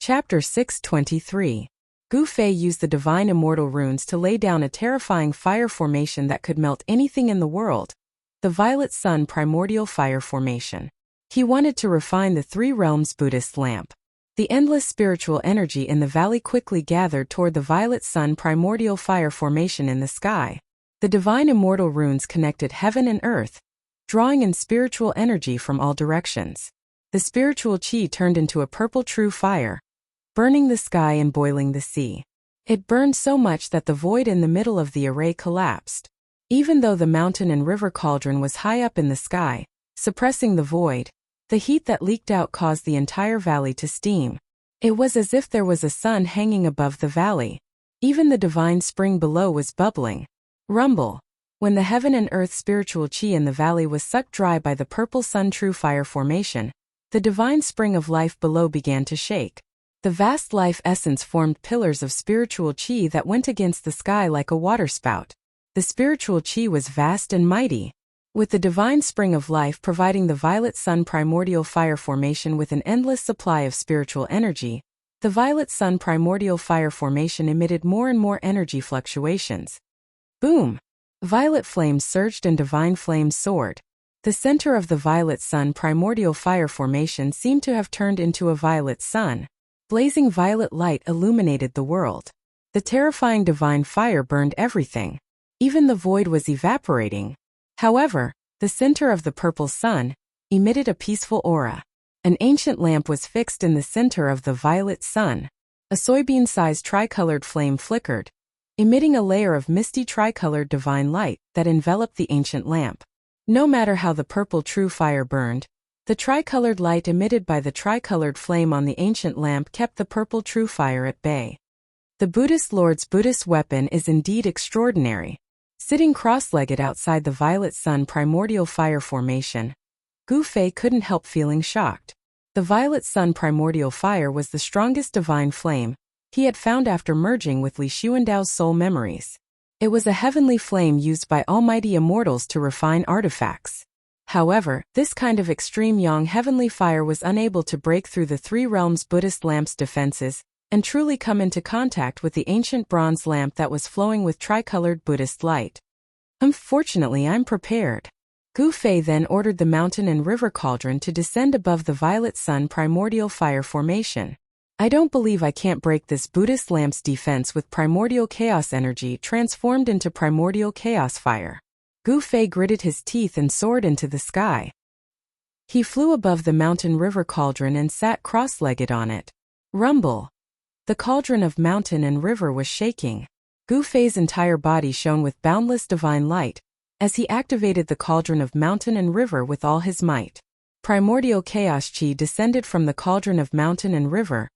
Chapter 623. Gu Fei used the divine immortal runes to lay down a terrifying fire formation that could melt anything in the world. The Violet Sun Primordial Fire Formation. He wanted to refine the Three Realms Buddhist lamp. The endless spiritual energy in the valley quickly gathered toward the Violet Sun Primordial Fire Formation in the sky. The divine immortal runes connected heaven and earth, drawing in spiritual energy from all directions. The spiritual qi turned into a purple true fire, burning the sky and boiling the sea. It burned so much that the void in the middle of the array collapsed. Even though the mountain and river cauldron was high up in the sky, suppressing the void, the heat that leaked out caused the entire valley to steam. It was as if there was a sun hanging above the valley. Even the divine spring below was bubbling. Rumble. When the heaven and earth spiritual qi in the valley was sucked dry by the purple sun true fire formation, the divine spring of life below began to shake. The vast life essence formed pillars of spiritual qi that went against the sky like a waterspout. The spiritual qi was vast and mighty. With the divine spring of life providing the Violet Sun Primordial Fire Formation with an endless supply of spiritual energy, the Violet Sun Primordial Fire Formation emitted more and more energy fluctuations. Boom! Violet flames surged and divine flames soared. The center of the Violet Sun Primordial Fire Formation seemed to have turned into a violet sun. Blazing violet light illuminated the world. The terrifying divine fire burned everything. Even the void was evaporating. However, the center of the purple sun emitted a peaceful aura. An ancient lamp was fixed in the center of the violet sun. A soybean-sized tricolored flame flickered, emitting a layer of misty tricolored divine light that enveloped the ancient lamp. No matter how the purple true fire burned, the tricolored light emitted by the tricolored flame on the ancient lamp kept the purple true fire at bay. The Buddhist Lord's Buddhist weapon is indeed extraordinary. Sitting cross-legged outside the Violet Sun Primordial Fire Formation, Gu Fei couldn't help feeling shocked. The Violet Sun Primordial Fire was the strongest divine flame he had found after merging with Li Xuandao's soul memories. It was a heavenly flame used by almighty immortals to refine artifacts. However, this kind of extreme yang heavenly fire was unable to break through the Three Realms Buddhist lamp's defenses and truly come into contact with the ancient bronze lamp that was flowing with tricolored Buddhist light. Fortunately, I'm prepared. Gu Fei then ordered the mountain and river cauldron to descend above the Violet Sun Primordial Fire Formation. I don't believe I can't break this Buddhist lamp's defense with primordial chaos energy transformed into primordial chaos fire. Gu Fei gritted his teeth and soared into the sky. He flew above the mountain river cauldron and sat cross-legged on it. Rumble. The cauldron of mountain and river was shaking. Gu Fei's entire body shone with boundless divine light as he activated the cauldron of mountain and river with all his might. Primordial chaos qi descended from the cauldron of mountain and river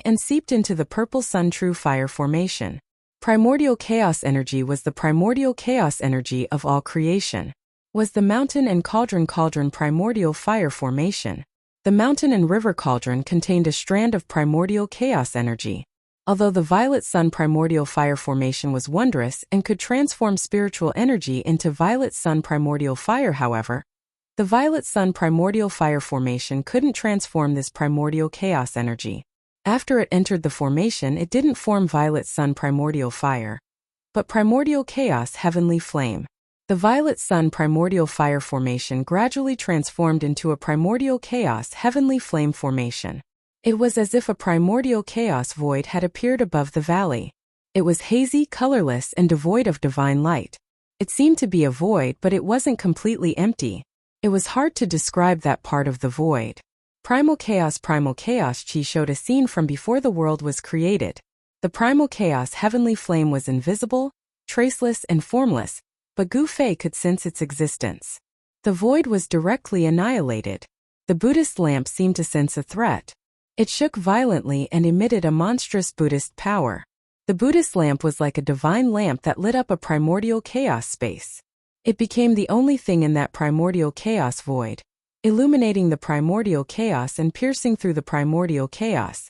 and seeped into the purple sun true fire formation. Primordial chaos energy was the primordial chaos energy of all creation. Was the mountain and cauldron primordial fire formation? The mountain and river cauldron contained a strand of primordial chaos energy. Although the Violet Sun Primordial Fire Formation was wondrous and could transform spiritual energy into Violet Sun Primordial Fire, however, the Violet Sun Primordial Fire Formation couldn't transform this primordial chaos energy. After it entered the formation, it didn't form Violet Sun Primordial Fire, but Primordial Chaos Heavenly Flame. The Violet Sun Primordial Fire Formation gradually transformed into a Primordial Chaos Heavenly Flame Formation. It was as if a primordial chaos void had appeared above the valley. It was hazy, colorless, and devoid of divine light. It seemed to be a void, but it wasn't completely empty. It was hard to describe that part of the void. Primal Chaos Qi showed a scene from before the world was created. The Primal Chaos Heavenly Flame was invisible, traceless, and formless, but Gu Fei could sense its existence. The void was directly annihilated. The Buddhist lamp seemed to sense a threat. It shook violently and emitted a monstrous Buddhist power. The Buddhist lamp was like a divine lamp that lit up a primordial chaos space. It became the only thing in that primordial chaos void, illuminating the primordial chaos and piercing through the primordial chaos.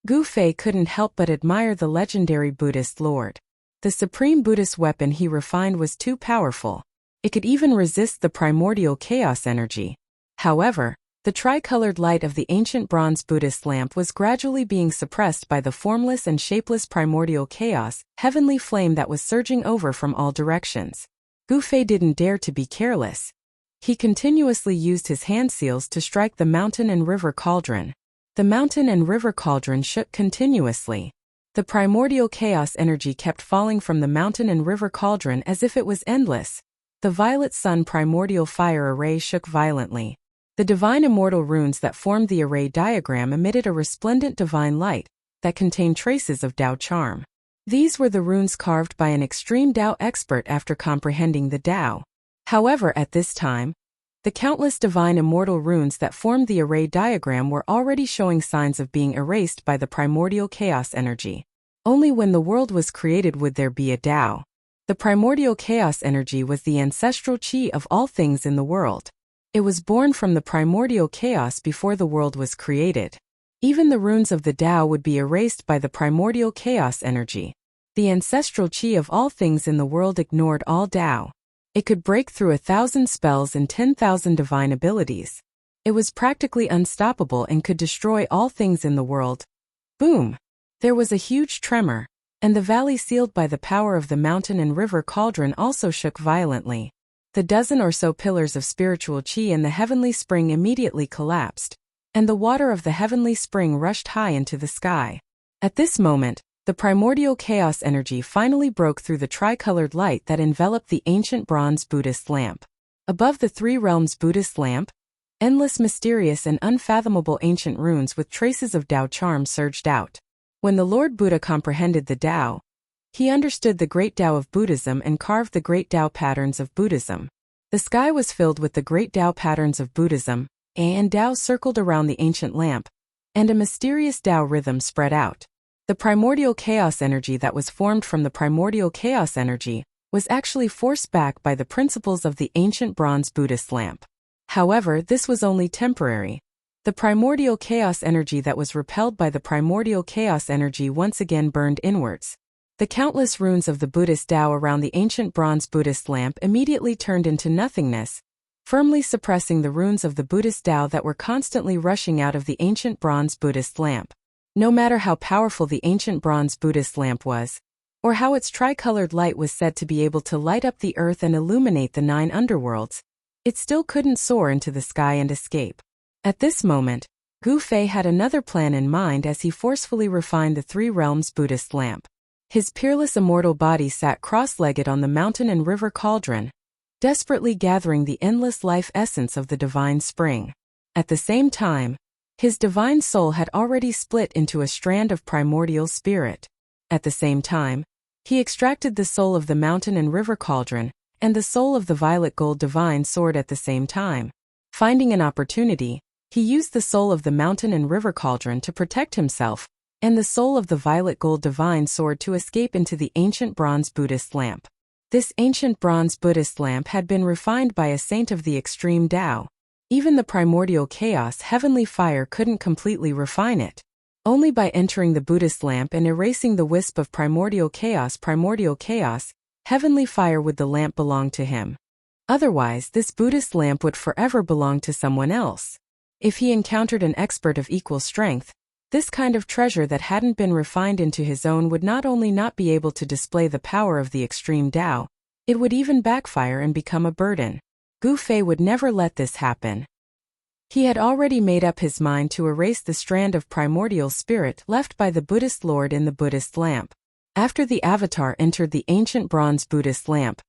Gu Fei couldn't help but admire the legendary Buddhist Lord. The supreme Buddhist weapon he refined was too powerful. It could even resist the primordial chaos energy. However, The tricolored light of the ancient bronze Buddhist lamp was gradually being suppressed by the formless and shapeless primordial chaos, heavenly flame that was surging over from all directions. Gu Fei didn't dare to be careless. He continuously used his hand seals to strike the mountain and river cauldron. The mountain and river cauldron shook continuously. The primordial chaos energy kept falling from the mountain and river cauldron as if it was endless. The violet sun primordial fire array shook violently. The divine immortal runes that formed the array diagram emitted a resplendent divine light that contained traces of Tao charm. These were the runes carved by an extreme Tao expert after comprehending the Tao. However, at this time, the countless divine immortal runes that formed the array diagram were already showing signs of being erased by the primordial chaos energy. Only when the world was created would there be a Tao. The primordial chaos energy was the ancestral chi of all things in the world. It was born from the primordial chaos before the world was created. Even the runes of the Tao would be erased by the primordial chaos energy. The ancestral chi of all things in the world ignored all Tao. It could break through 1,000 spells and 10,000 divine abilities. It was practically unstoppable and could destroy all things in the world. Boom! There was a huge tremor, and the valley sealed by the power of the mountain and river cauldron also shook violently. The dozen or so pillars of spiritual chi in the heavenly spring immediately collapsed, and the water of the heavenly spring rushed high into the sky. At this moment, the primordial chaos energy finally broke through the tricolored light that enveloped the ancient bronze Buddhist lamp. Above the three realms Buddhist lamp, endless mysterious and unfathomable ancient runes with traces of Tao charm surged out. When the Lord Buddha comprehended the Tao, he understood the great Tao of Buddhism and carved the great Tao patterns of Buddhism. The sky was filled with the great Tao patterns of Buddhism, and Tao circled around the ancient lamp, and a mysterious Tao rhythm spread out. The primordial chaos energy that was formed from the primordial chaos energy was actually forced back by the principles of the ancient bronze Buddhist lamp. However, this was only temporary. The primordial chaos energy that was repelled by the primordial chaos energy once again burned inwards. The countless runes of the Buddhist Tao around the ancient bronze Buddhist lamp immediately turned into nothingness, firmly suppressing the runes of the Buddhist Tao that were constantly rushing out of the ancient bronze Buddhist lamp. No matter how powerful the ancient bronze Buddhist lamp was, or how its tricolored light was said to be able to light up the earth and illuminate the 9 underworlds, it still couldn't soar into the sky and escape. At this moment, Gu Fei had another plan in mind as he forcefully refined the 3 realms Buddhist lamp. His peerless immortal body sat cross-legged on the mountain and river cauldron, desperately gathering the endless life essence of the divine spring. At the same time, his divine soul had already split into a strand of primordial spirit. At the same time, he extracted the soul of the mountain and river cauldron, and the soul of the violet gold divine sword at the same time. Finding an opportunity, he used the soul of the mountain and river cauldron to protect himself, and the soul of the violet gold divine sword to escape into the ancient bronze Buddhist lamp. This ancient bronze Buddhist lamp had been refined by a saint of the extreme Tao. Even the primordial chaos heavenly fire couldn't completely refine it. Only by entering the Buddhist lamp and erasing the wisp of primordial chaos, heavenly fire would the lamp belong to him. Otherwise, this Buddhist lamp would forever belong to someone else. If he encountered an expert of equal strength, this kind of treasure that hadn't been refined into his own would not only not be able to display the power of the extreme Tao, it would even backfire and become a burden. Gu Fei would never let this happen. He had already made up his mind to erase the strand of primordial spirit left by the Buddhist Lord in the Buddhist lamp. After the avatar entered the ancient bronze Buddhist lamp,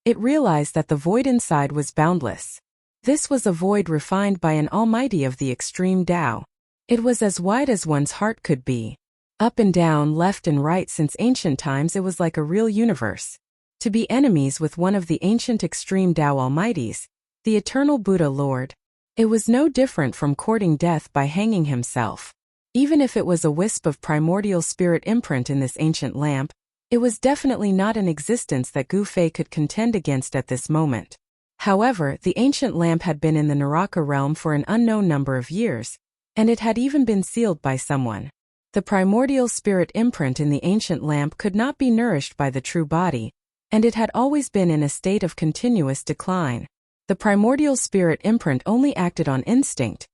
it realized that the void inside was boundless. This was a void refined by an almighty of the extreme Tao. It was as wide as one's heart could be. Up and down, left and right, since ancient times it was like a real universe. To be enemies with one of the ancient extreme Tao almighties, the eternal Buddha Lord, it was no different from courting death by hanging himself. Even if it was a wisp of primordial spirit imprint in this ancient lamp, it was definitely not an existence that Gu Fei could contend against at this moment. However, the ancient lamp had been in the Naraka realm for an unknown number of years, and it had even been sealed by someone. The primordial spirit imprint in the ancient lamp could not be nourished by the true body, and it had always been in a state of continuous decline. The primordial spirit imprint only acted on instinct,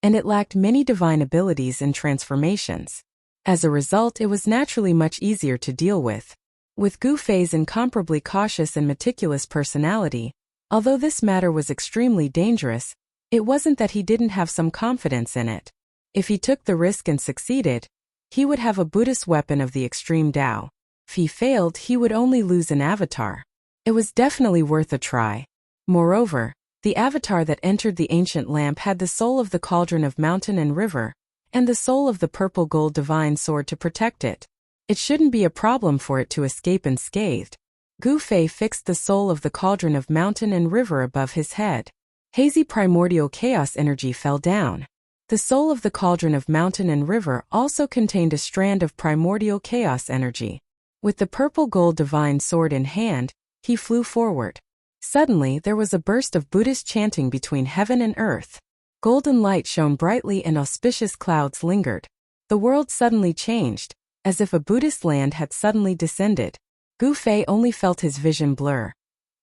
and it lacked many divine abilities and transformations. As a result, it was naturally much easier to deal with. With Gu Fei's incomparably cautious and meticulous personality, although this matter was extremely dangerous, it wasn't that he didn't have some confidence in it. If he took the risk and succeeded, he would have a Buddhist weapon of the extreme Tao. If he failed, he would only lose an avatar. It was definitely worth a try. Moreover, the avatar that entered the ancient lamp had the soul of the cauldron of mountain and river, and the soul of the purple gold divine sword to protect it. It shouldn't be a problem for it to escape unscathed. Gu Fei fixed the soul of the cauldron of mountain and river above his head. Hazy primordial chaos energy fell down. The soul of the cauldron of mountain and river also contained a strand of primordial chaos energy. With the purple gold divine sword in hand, he flew forward. Suddenly, there was a burst of Buddhist chanting between heaven and earth. Golden light shone brightly and auspicious clouds lingered. The world suddenly changed, as if a Buddhist land had suddenly descended. Gu Fei only felt his vision blur,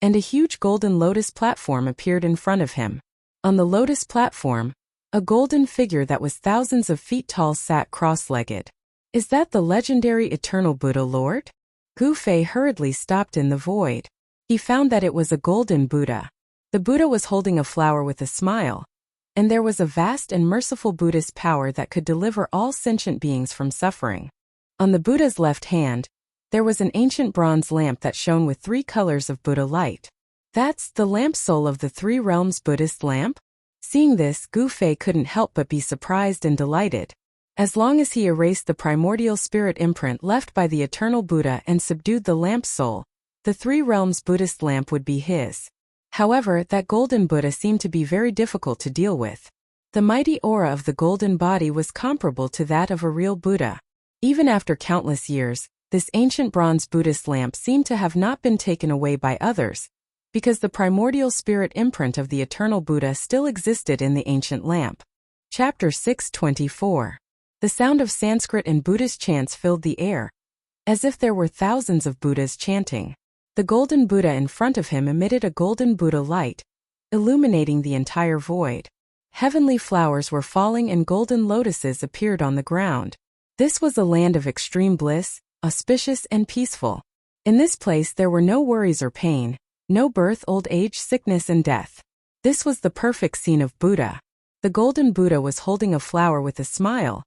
and a huge golden lotus platform appeared in front of him. On the lotus platform, a golden figure that was thousands of feet tall sat cross-legged. Is that the legendary Eternal Buddha Lord? Gu Fei hurriedly stopped in the void. He found that it was a golden Buddha. The Buddha was holding a flower with a smile, and there was a vast and merciful Buddhist power that could deliver all sentient beings from suffering. On the Buddha's left hand, there was an ancient bronze lamp that shone with 3 colors of Buddha light. That's the lamp soul of the 3 realms Buddhist lamp? Seeing this, Gu Fei couldn't help but be surprised and delighted. As long as he erased the primordial spirit imprint left by the eternal Buddha and subdued the lamp soul, the 3 realms Buddhist lamp would be his. However, that golden Buddha seemed to be very difficult to deal with. The mighty aura of the golden body was comparable to that of a real Buddha. Even after countless years, this ancient bronze Buddhist lamp seemed to have not been taken away by others, because the primordial spirit imprint of the eternal Buddha still existed in the ancient lamp. Chapter 624. The sound of Sanskrit and Buddhist chants filled the air, as if there were thousands of Buddhas chanting. The golden Buddha in front of him emitted a golden Buddha light, illuminating the entire void. Heavenly flowers were falling and golden lotuses appeared on the ground. This was a land of extreme bliss, auspicious and peaceful. In this place there were no worries or pain, no birth, old age, sickness and death. This was the perfect scene of Buddha. The golden Buddha was holding a flower with a smile,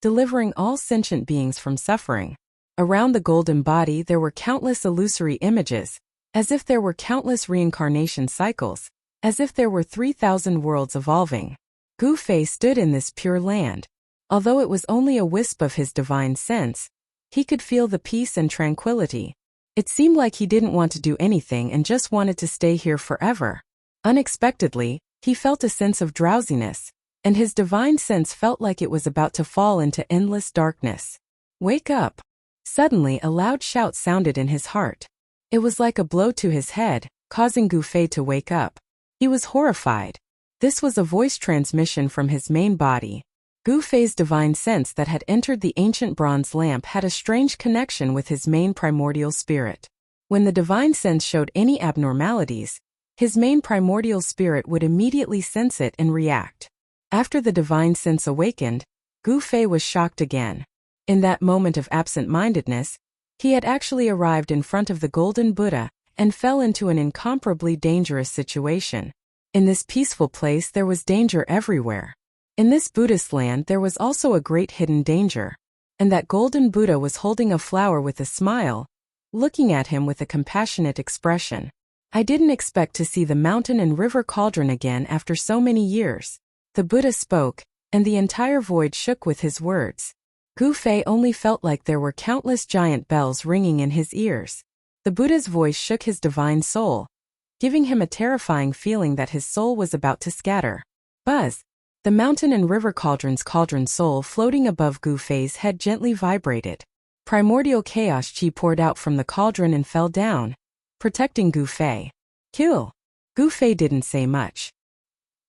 delivering all sentient beings from suffering. Around the golden body there were countless illusory images, as if there were countless reincarnation cycles, as if there were 3,000 worlds evolving. Gu Fei stood in this pure land. Although it was only a wisp of his divine sense, he could feel the peace and tranquility. It seemed like he didn't want to do anything and just wanted to stay here forever. Unexpectedly, he felt a sense of drowsiness, and his divine sense felt like it was about to fall into endless darkness. Wake up! Suddenly a loud shout sounded in his heart. It was like a blow to his head, causing Gu Fei to wake up. He was horrified. This was a voice transmission from his main body. Gu Fei's divine sense that had entered the ancient bronze lamp had a strange connection with his main primordial spirit. When the divine sense showed any abnormalities, his main primordial spirit would immediately sense it and react. After the divine sense awakened, Gu Fei was shocked again. In that moment of absent-mindedness, he had actually arrived in front of the golden Buddha and fell into an incomparably dangerous situation. In this peaceful place there was danger everywhere. In this Buddhist land there was also a great hidden danger, and that golden Buddha was holding a flower with a smile, looking at him with a compassionate expression. I didn't expect to see the mountain and river cauldron again after so many years. The Buddha spoke, and the entire void shook with his words. Gu Fei only felt like there were countless giant bells ringing in his ears. The Buddha's voice shook his divine soul, giving him a terrifying feeling that his soul was about to scatter. Buzz! The mountain and river cauldron's cauldron soul floating above Gu Fei's head gently vibrated. Primordial chaos chi poured out from the cauldron and fell down, protecting Gu Fei. Kill! Gu Fei didn't say much.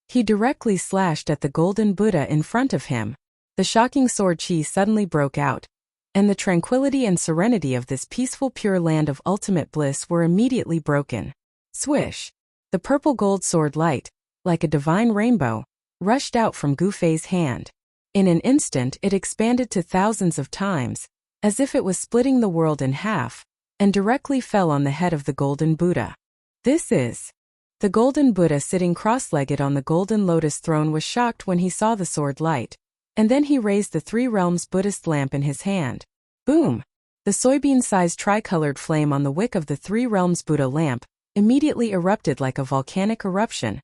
He directly slashed at the golden Buddha in front of him. The shocking sword chi suddenly broke out, and the tranquility and serenity of this peaceful pure land of ultimate bliss were immediately broken. Swish! The purple gold sword light, like a divine rainbow, rushed out from Gu Fei's hand. In an instant it expanded to thousands of times, as if it was splitting the world in half, and directly fell on the head of the Golden Buddha. This is. The Golden Buddha sitting cross-legged on the Golden Lotus throne was shocked when he saw the sword light, and then he raised the Three Realms Buddhist lamp in his hand. Boom! The soybean-sized tricolored flame on the wick of the Three Realms Buddha lamp immediately erupted like a volcanic eruption,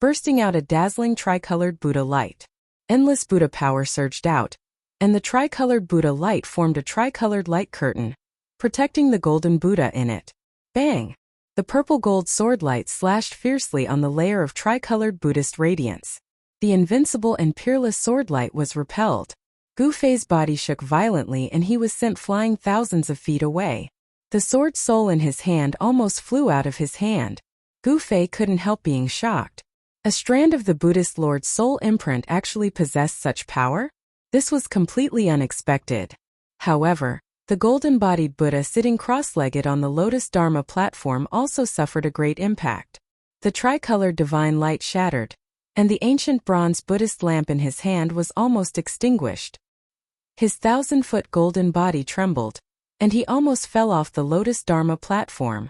bursting out a dazzling tricolored Buddha light. Endless Buddha power surged out, and the tricolored Buddha light formed a tricolored light curtain, protecting the Golden Buddha in it. Bang! The purple gold sword light slashed fiercely on the layer of tricolored Buddhist radiance. The invincible and peerless sword light was repelled. Gu Fei's body shook violently and he was sent flying thousands of feet away. The sword soul in his hand almost flew out of his hand. Gu Fei couldn't help being shocked. A strand of the Buddhist Lord's soul imprint actually possessed such power? This was completely unexpected. However, the golden-bodied Buddha sitting cross-legged on the Lotus Dharma platform also suffered a great impact. The tricolored divine light shattered, and the ancient bronze Buddhist lamp in his hand was almost extinguished. His 1,000-foot golden body trembled, and he almost fell off the Lotus Dharma platform.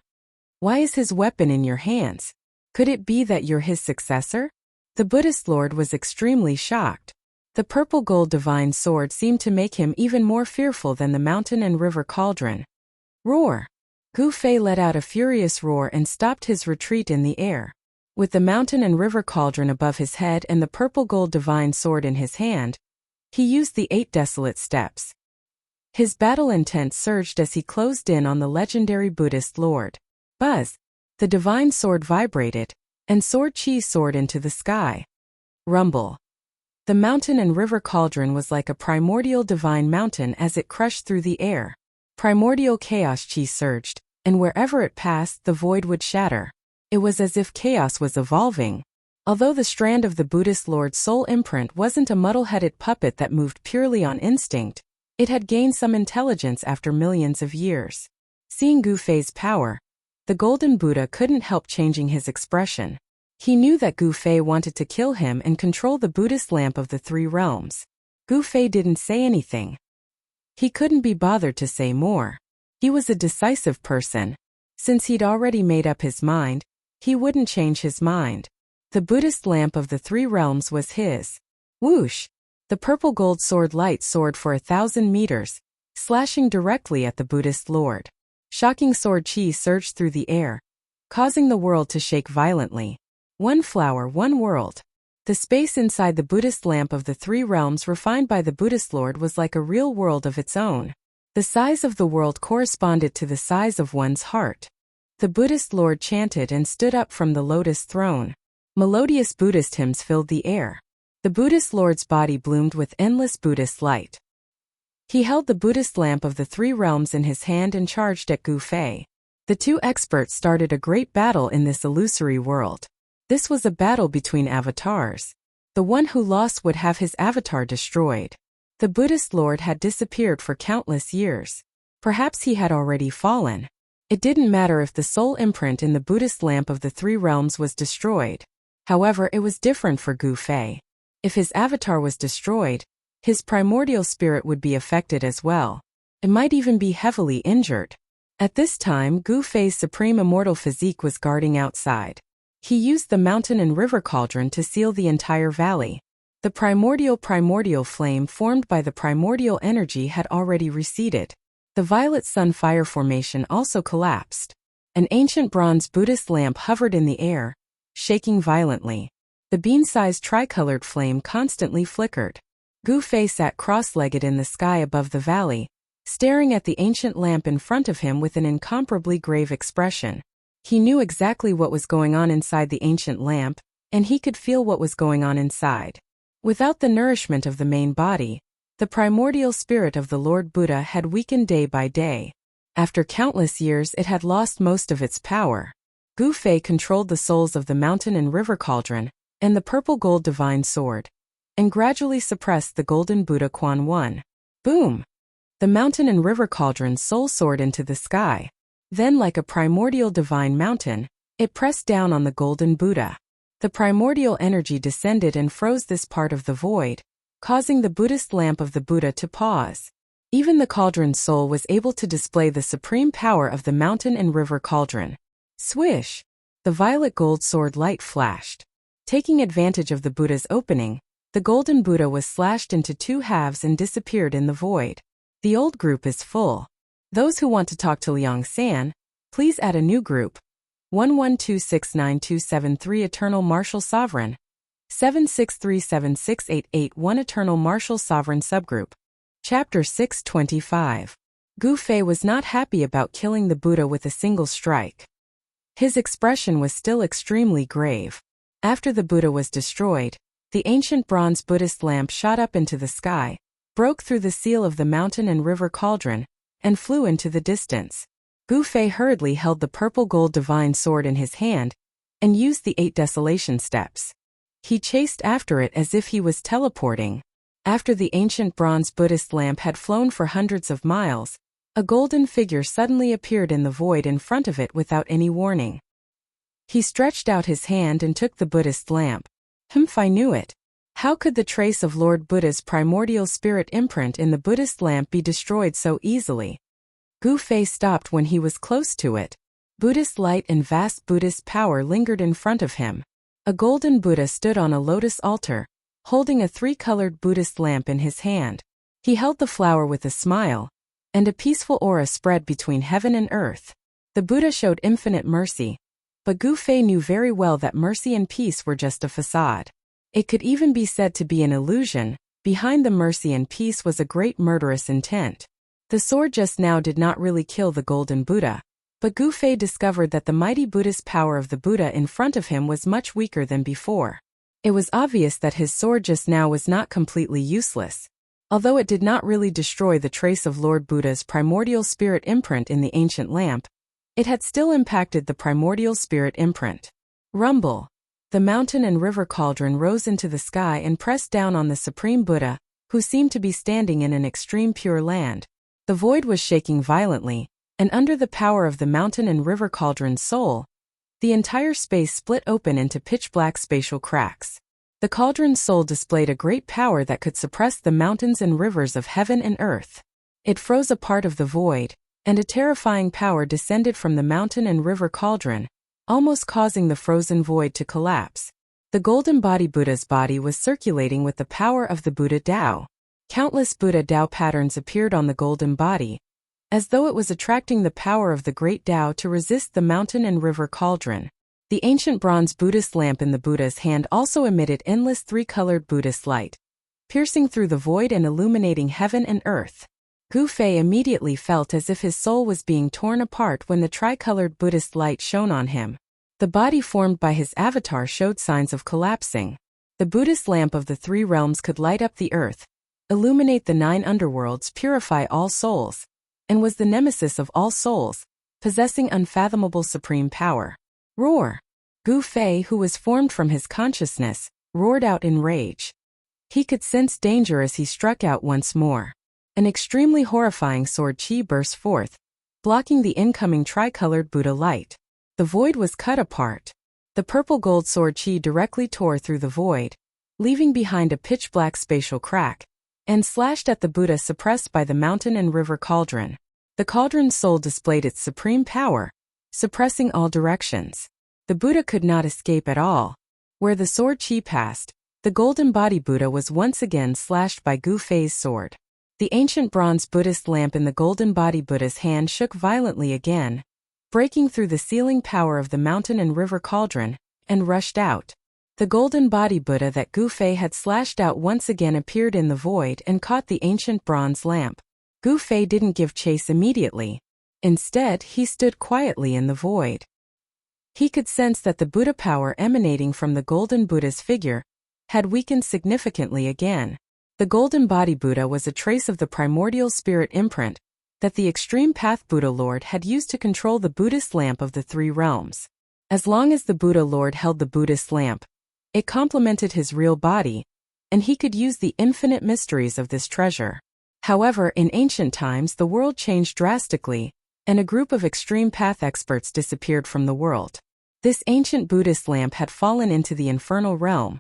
Why is his weapon in your hands? Could it be that you're his successor? The Buddhist Lord was extremely shocked. The purple gold divine sword seemed to make him even more fearful than the mountain and river cauldron. Roar! Gu Fei let out a furious roar and stopped his retreat in the air. With the mountain and river cauldron above his head and the purple gold divine sword in his hand, he used the 8 desolate steps. His battle intent surged as he closed in on the legendary Buddhist Lord. Buzz! The divine sword vibrated, and sword chi soared into the sky. Rumble! The mountain and river cauldron was like a primordial divine mountain as it crushed through the air. Primordial chaos chi surged, and wherever it passed the void would shatter. It was as if chaos was evolving. Although the strand of the Buddhist Lord's soul imprint wasn't a muddle-headed puppet that moved purely on instinct, it had gained some intelligence after millions of years. Seeing Gu Fei's power, the Golden Buddha couldn't help changing his expression. He knew that Gu Fei wanted to kill him and control the Buddhist lamp of the 3 realms. Gu Fei didn't say anything. He couldn't be bothered to say more. He was a decisive person. Since he'd already made up his mind, he wouldn't change his mind. The Buddhist lamp of the 3 realms was his. Whoosh! The purple gold sword light soared for 1,000 meters, slashing directly at the Buddhist Lord. Shocking sword chi surged through the air, causing the world to shake violently. One flower, one world. The space inside the Buddhist lamp of the 3 realms refined by the Buddhist Lord was like a real world of its own. The size of the world corresponded to the size of one's heart. The Buddhist Lord chanted and stood up from the lotus throne. Melodious Buddhist hymns filled the air. The Buddhist Lord's body bloomed with endless Buddhist light. He held the Buddhist lamp of the 3 realms in his hand and charged at Gu Fei. The 2 experts started a great battle in this illusory world. This was a battle between avatars. The one who lost would have his avatar destroyed. The Buddhist Lord had disappeared for countless years. Perhaps he had already fallen. It didn't matter if the soul imprint in the Buddhist lamp of the 3 realms was destroyed. However, it was different for Gu Fei. If his avatar was destroyed, his primordial spirit would be affected as well. It might even be heavily injured. At this time, Gu Fei's supreme immortal physique was guarding outside. He used the mountain and river cauldron to seal the entire valley. The primordial flame formed by the primordial energy had already receded. The violet sun fire formation also collapsed. An ancient bronze Buddhist lamp hovered in the air, shaking violently. The bean-sized tricolored flame constantly flickered. Gu Fei sat cross-legged in the sky above the valley, staring at the ancient lamp in front of him with an incomparably grave expression. He knew exactly what was going on inside the ancient lamp, and he could feel what was going on inside. Without the nourishment of the main body, the primordial spirit of the Lord Buddha had weakened day by day. After countless years it had lost most of its power. Gu Fei controlled the souls of the mountain and river cauldron, and the purple gold divine sword, and gradually suppressed the golden Buddha Quan 1. Boom! The mountain and river cauldron's soul soared into the sky. Then, like a primordial divine mountain, it pressed down on the golden Buddha. The primordial energy descended and froze this part of the void, causing the Buddhist lamp of the Buddha to pause. Even the cauldron's soul was able to display the supreme power of the mountain and river cauldron. Swish! The violet gold sword light flashed. Taking advantage of the Buddha's opening, the golden Buddha was slashed into two halves and disappeared in the void. The old group is full. Those who want to talk to Liang San, please add a new group. 11269273 Eternal Martial Sovereign. 7637688 Eternal Martial Sovereign Subgroup. Chapter 625. Gu Fei was not happy about killing the Buddha with a single strike. His expression was still extremely grave. After the Buddha was destroyed, the ancient bronze Buddhist lamp shot up into the sky, broke through the seal of the mountain and river cauldron, and flew into the distance. Gu Fei hurriedly held the purple gold divine sword in his hand, and used the 8 desolation steps. He chased after it as if he was teleporting. After the ancient bronze Buddhist lamp had flown for hundreds of miles, a golden figure suddenly appeared in the void in front of it without any warning. He stretched out his hand and took the Buddhist lamp. I knew it. How could the trace of Lord Buddha's primordial spirit imprint in the Buddhist lamp be destroyed so easily? Gu Fei stopped when he was close to it. Buddhist light and vast Buddhist power lingered in front of him. A golden Buddha stood on a lotus altar, holding a 3-colored Buddhist lamp in his hand. He held the flower with a smile, and a peaceful aura spread between heaven and earth. The Buddha showed infinite mercy, but Gu Fei knew very well that mercy and peace were just a facade. It could even be said to be an illusion. Behind the mercy and peace was a great murderous intent. The sword just now did not really kill the golden Buddha, but Gu Fei discovered that the mighty Buddhist power of the Buddha in front of him was much weaker than before. It was obvious that his sword just now was not completely useless. Although it did not really destroy the trace of Lord Buddha's primordial spirit imprint in the ancient lamp, it had still impacted the primordial spirit imprint. Rumble. The mountain and river cauldron rose into the sky and pressed down on the Supreme Buddha, who seemed to be standing in an extreme pure land. The void was shaking violently, and under the power of the mountain and river cauldron's soul, the entire space split open into pitch-black spatial cracks. The cauldron's soul displayed a great power that could suppress the mountains and rivers of heaven and earth. It froze a part of the void, and a terrifying power descended from the mountain and river cauldron, almost causing the frozen void to collapse. The golden body Buddha's body was circulating with the power of the Buddha Tao. Countless Buddha Tao patterns appeared on the golden body, as though it was attracting the power of the great Tao to resist the mountain and river cauldron. The ancient bronze Buddhist lamp in the Buddha's hand also emitted endless 3-colored Buddhist light, piercing through the void and illuminating heaven and earth. Gu Fei immediately felt as if his soul was being torn apart when the tricolored Buddhist light shone on him. The body formed by his avatar showed signs of collapsing. The Buddhist lamp of the 3 realms could light up the earth, illuminate the 9 underworlds, purify all souls, and was the nemesis of all souls, possessing unfathomable supreme power. Roar! Gu Fei, who was formed from his consciousness, roared out in rage. He could sense danger as he struck out once more. An extremely horrifying sword chi burst forth, blocking the incoming tricolored Buddha light. The void was cut apart. The purple gold sword chi directly tore through the void, leaving behind a pitch-black spatial crack, and slashed at the Buddha suppressed by the mountain and river cauldron. The cauldron's soul displayed its supreme power, suppressing all directions. The Buddha could not escape at all. Where the sword chi passed, the golden body Buddha was once again slashed by Gu Fei's sword. The ancient bronze Buddhist lamp in the golden body Buddha's hand shook violently again, breaking through the sealing power of the mountain and river cauldron, and rushed out. The golden body Buddha that Gu Fei had slashed out once again appeared in the void and caught the ancient bronze lamp. Gu Fei didn't give chase immediately. Instead, he stood quietly in the void. He could sense that the Buddha power emanating from the golden Buddha's figure had weakened significantly again. The golden body Buddha was a trace of the primordial spirit imprint that the extreme path Buddha Lord had used to control the Buddhist lamp of the 3 realms. As long as the Buddha Lord held the Buddhist lamp, it complemented his real body, and he could use the infinite mysteries of this treasure. However, in ancient times the world changed drastically, and a group of extreme path experts disappeared from the world. This ancient Buddhist lamp had fallen into the infernal realm,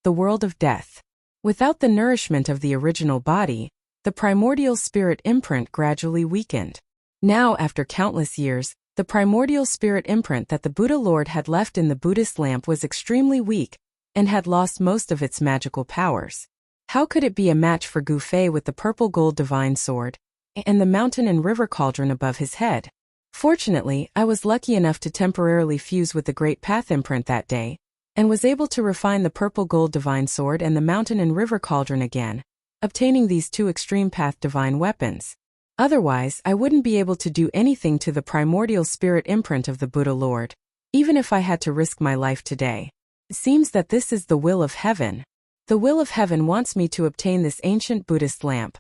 the world of death. Without the nourishment of the original body, the primordial spirit imprint gradually weakened. Now, after countless years, the primordial spirit imprint that the Buddha Lord had left in the Buddhist lamp was extremely weak and had lost most of its magical powers. How could it be a match for Gu Fei with the purple gold divine sword and the mountain and river cauldron above his head? Fortunately, I was lucky enough to temporarily fuse with the Great Path imprint that day, and was able to refine the purple gold divine sword and the mountain and river cauldron again, obtaining these two extreme path divine weapons. Otherwise, I wouldn't be able to do anything to the primordial spirit imprint of the Buddha Lord, even if I had to risk my life today. It seems that this is the will of heaven. The will of heaven wants me to obtain this ancient Buddhist lamp.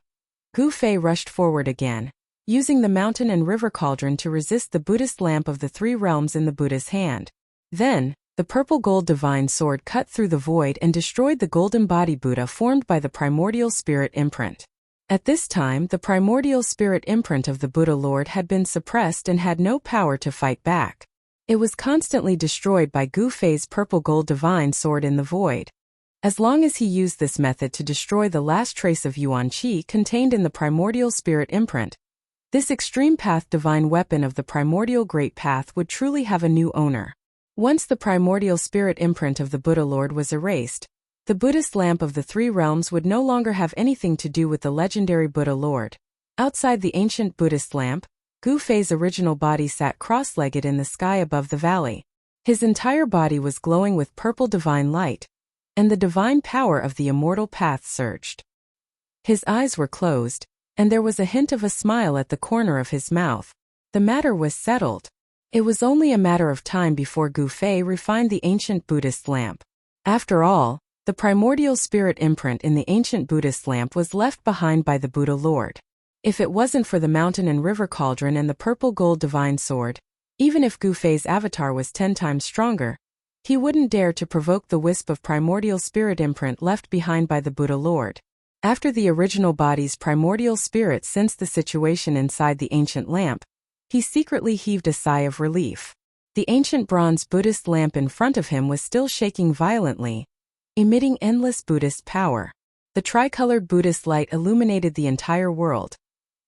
Gu Fei rushed forward again, using the mountain and river cauldron to resist the Buddhist lamp of the three realms in the Buddha's hand. Then, the purple gold divine sword cut through the void and destroyed the golden body Buddha formed by the primordial spirit imprint. At this time, the primordial spirit imprint of the Buddha Lord had been suppressed and had no power to fight back. It was constantly destroyed by Gu Fei's purple gold divine sword in the void. As long as he used this method to destroy the last trace of Yuan Qi contained in the primordial spirit imprint, this extreme path divine weapon of the primordial great path would truly have a new owner. Once the primordial spirit imprint of the Buddha Lord was erased, the Buddhist lamp of the three realms would no longer have anything to do with the legendary Buddha Lord. Outside the ancient Buddhist lamp, Gu Fei's original body sat cross-legged in the sky above the valley. His entire body was glowing with purple divine light, and the divine power of the immortal path surged. His eyes were closed, and there was a hint of a smile at the corner of his mouth. The matter was settled. It was only a matter of time before Gu Fei refined the ancient Buddhist lamp. After all, the primordial spirit imprint in the ancient Buddhist lamp was left behind by the Buddha Lord. If it wasn't for the mountain and river cauldron and the purple gold divine sword, even if Gu Fei's avatar was 10 times stronger, he wouldn't dare to provoke the wisp of primordial spirit imprint left behind by the Buddha Lord. After the original body's primordial spirit sensed the situation inside the ancient lamp, he secretly heaved a sigh of relief. The ancient bronze Buddhist lamp in front of him was still shaking violently, emitting endless Buddhist power. The tricolored Buddhist light illuminated the entire world.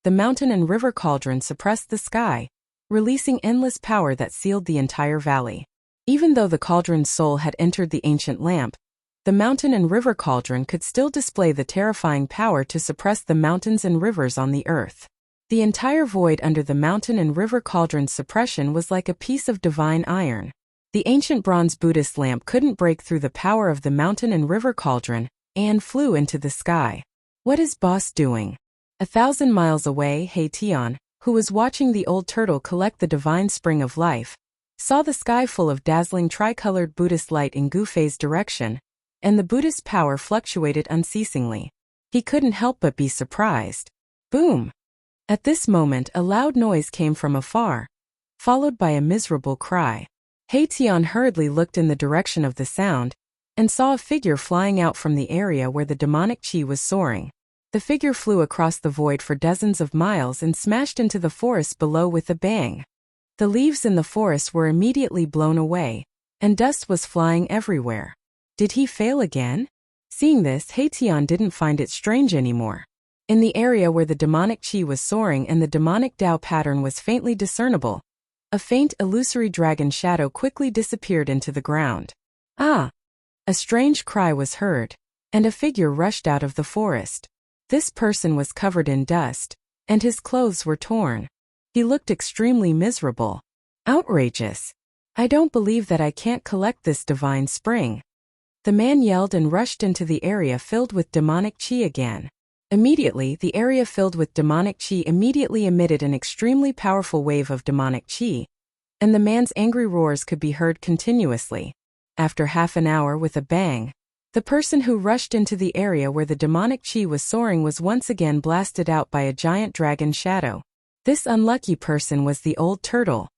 The mountain and river cauldron suppressed the sky, releasing endless power that sealed the entire valley. Even though the cauldron's soul had entered the ancient lamp, the mountain and river cauldron could still display the terrifying power to suppress the mountains and rivers on the earth. The entire void under the mountain and river cauldron's suppression was like a piece of divine iron. The ancient bronze Buddhist lamp couldn't break through the power of the mountain and river cauldron, and flew into the sky. What is boss doing? 1,000 miles away, He Tian, who was watching the old turtle collect the divine spring of life, saw the sky full of dazzling tricolored Buddhist light in Gu Fei's direction, and the Buddhist power fluctuated unceasingly. He couldn't help but be surprised. Boom! At this moment a loud noise came from afar, followed by a miserable cry. He Tian hurriedly looked in the direction of the sound, and saw a figure flying out from the area where the demonic chi was soaring. The figure flew across the void for dozens of miles and smashed into the forest below with a bang. The leaves in the forest were immediately blown away, and dust was flying everywhere. Did he fail again? Seeing this, He Tian didn't find it strange anymore. In the area where the demonic chi was soaring and the demonic Tao pattern was faintly discernible, a faint illusory dragon shadow quickly disappeared into the ground. Ah! A strange cry was heard, and a figure rushed out of the forest. This person was covered in dust, and his clothes were torn. He looked extremely miserable. Outrageous! I don't believe that I can't collect this divine spring. The man yelled and rushed into the area filled with demonic chi again. Immediately, the area filled with demonic chi immediately emitted an extremely powerful wave of demonic chi, and the man's angry roars could be heard continuously. After half an hour with a bang, the person who rushed into the area where the demonic chi was soaring was once again blasted out by a giant dragon shadow. This unlucky person was the old turtle.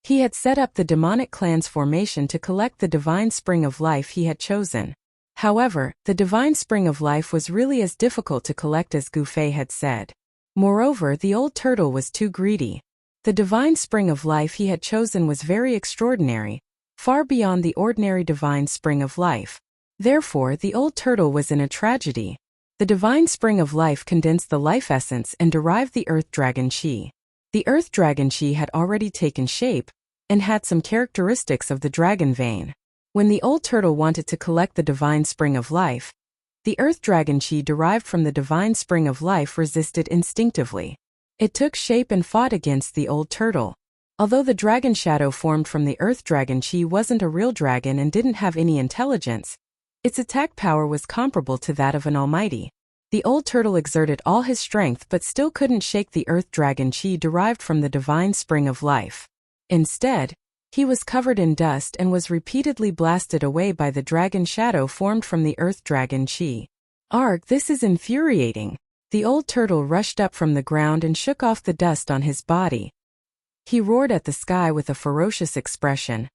He had set up the demonic clan's formation to collect the divine spring of life he had chosen. However, the divine spring of life was really as difficult to collect as Gu Fei had said. Moreover, the old turtle was too greedy. The divine spring of life he had chosen was very extraordinary, far beyond the ordinary divine spring of life. Therefore, the old turtle was in a tragedy. The divine spring of life condensed the life essence and derived the earth dragon chi. The earth dragon chi had already taken shape and had some characteristics of the dragon vein. When the old turtle wanted to collect the divine spring of life, the earth dragon chi derived from the divine spring of life resisted instinctively. It took shape and fought against the old turtle. Although the dragon shadow formed from the earth dragon chi wasn't a real dragon and didn't have any intelligence, its attack power was comparable to that of an almighty. The old turtle exerted all his strength but still couldn't shake the earth dragon chi derived from the divine spring of life. Instead, he was covered in dust and was repeatedly blasted away by the dragon shadow formed from the earth dragon chi. Arg, this is infuriating. The old turtle rushed up from the ground and shook off the dust on his body. He roared at the sky with a ferocious expression.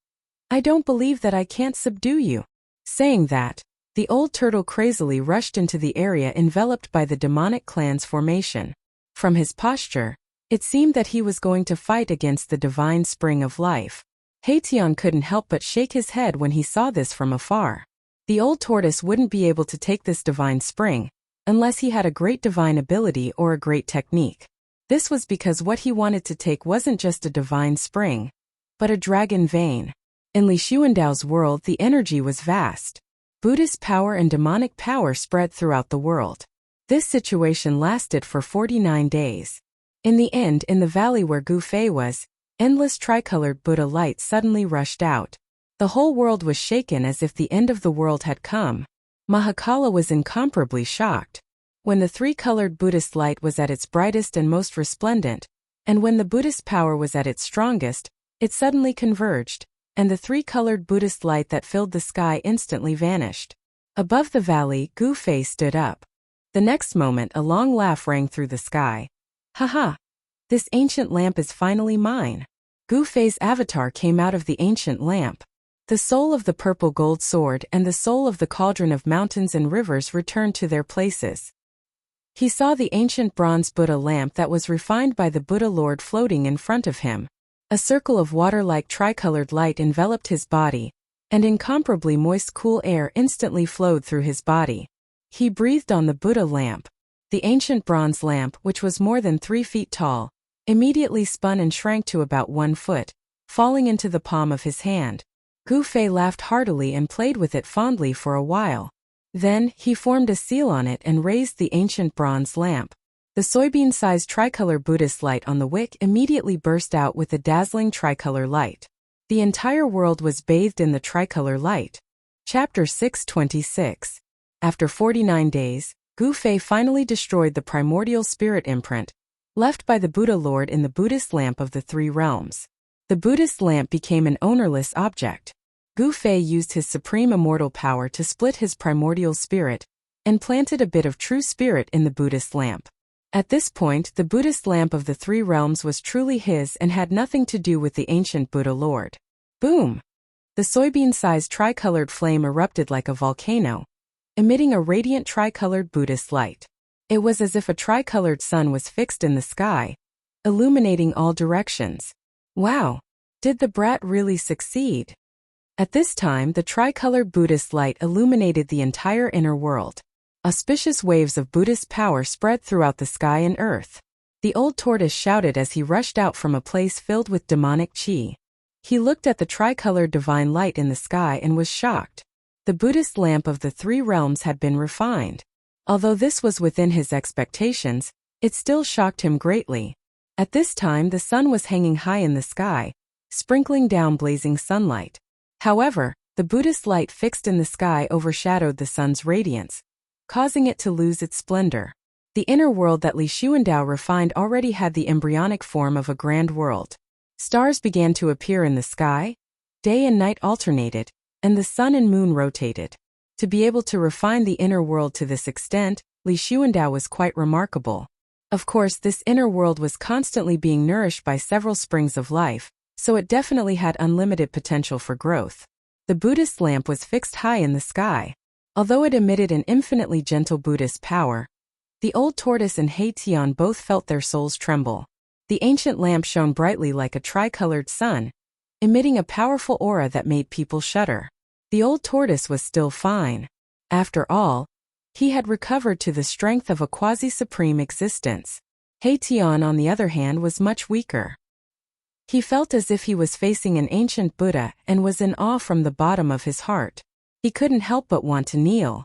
I don't believe that I can't subdue you. Saying that, the old turtle crazily rushed into the area enveloped by the demonic clan's formation. From his posture, it seemed that he was going to fight against the divine spring of life. Haitian couldn't help but shake his head when he saw this from afar. The old tortoise wouldn't be able to take this divine spring unless he had a great divine ability or a great technique. This was because what he wanted to take wasn't just a divine spring, but a dragon vein. In Li Xuandao's world, the energy was vast. Buddhist power and demonic power spread throughout the world. This situation lasted for 49 days. In the end, in the valley where Gu Fei was, endless tricolored Buddha light suddenly rushed out. The whole world was shaken as if the end of the world had come. Mahakala was incomparably shocked. When the three-colored Buddhist light was at its brightest and most resplendent, and when the Buddhist power was at its strongest, it suddenly converged, and the three-colored Buddhist light that filled the sky instantly vanished. Above the valley, Gu Fei stood up. The next moment, a long laugh rang through the sky. Haha! This ancient lamp is finally mine. Gu Fei's avatar came out of the ancient lamp. The soul of the purple gold sword and the soul of the cauldron of mountains and rivers returned to their places. He saw the ancient bronze Buddha lamp that was refined by the Buddha Lord floating in front of him. A circle of water-like tricolored light enveloped his body, and incomparably moist cool air instantly flowed through his body. He breathed on the Buddha lamp. The ancient bronze lamp, which was more than 3 feet tall, immediately spun and shrank to about 1 foot, falling into the palm of his hand. Gu Fei laughed heartily and played with it fondly for a while. Then, he formed a seal on it and raised the ancient bronze lamp. The soybean-sized tricolor Buddhist light on the wick immediately burst out with a dazzling tricolor light. The entire world was bathed in the tricolor light. Chapter 626. After 49 days, Gu Fei finally destroyed the primordial spirit imprint, left by the Buddha Lord in the Buddhist lamp of the 3 realms. The Buddhist lamp became an ownerless object. Gu Fei used his supreme immortal power to split his primordial spirit, and planted a bit of true spirit in the Buddhist lamp. At this point, the Buddhist lamp of the 3 realms was truly his and had nothing to do with the ancient Buddha Lord. Boom! The soybean-sized tricolored flame erupted like a volcano, emitting a radiant tricolored Buddhist light. It was as if a tricolored sun was fixed in the sky, illuminating all directions. Wow! Did the brat really succeed? At this time, the tricolored Buddhist light illuminated the entire inner world. Auspicious waves of Buddhist power spread throughout the sky and earth. The old tortoise shouted as he rushed out from a place filled with demonic chi. He looked at the tricolored divine light in the sky and was shocked. The Buddhist lamp of the 3 realms had been refined. Although this was within his expectations, it still shocked him greatly. At this time, the sun was hanging high in the sky, sprinkling down blazing sunlight. However, the Buddhist light fixed in the sky overshadowed the sun's radiance, causing it to lose its splendor. The inner world that Li Xuandao refined already had the embryonic form of a grand world. Stars began to appear in the sky, day and night alternated, and the sun and moon rotated. To be able to refine the inner world to this extent, Li Xuandao was quite remarkable. Of course, this inner world was constantly being nourished by several springs of life, so it definitely had unlimited potential for growth. The Buddhist lamp was fixed high in the sky. Although it emitted an infinitely gentle Buddhist power, the old tortoise and Haitian both felt their souls tremble. The ancient lamp shone brightly like a tricolored sun, emitting a powerful aura that made people shudder. The old tortoise was still fine. After all, he had recovered to the strength of a quasi-supreme existence. Heian, on the other hand, was much weaker. He felt as if he was facing an ancient Buddha and was in awe from the bottom of his heart. He couldn't help but want to kneel.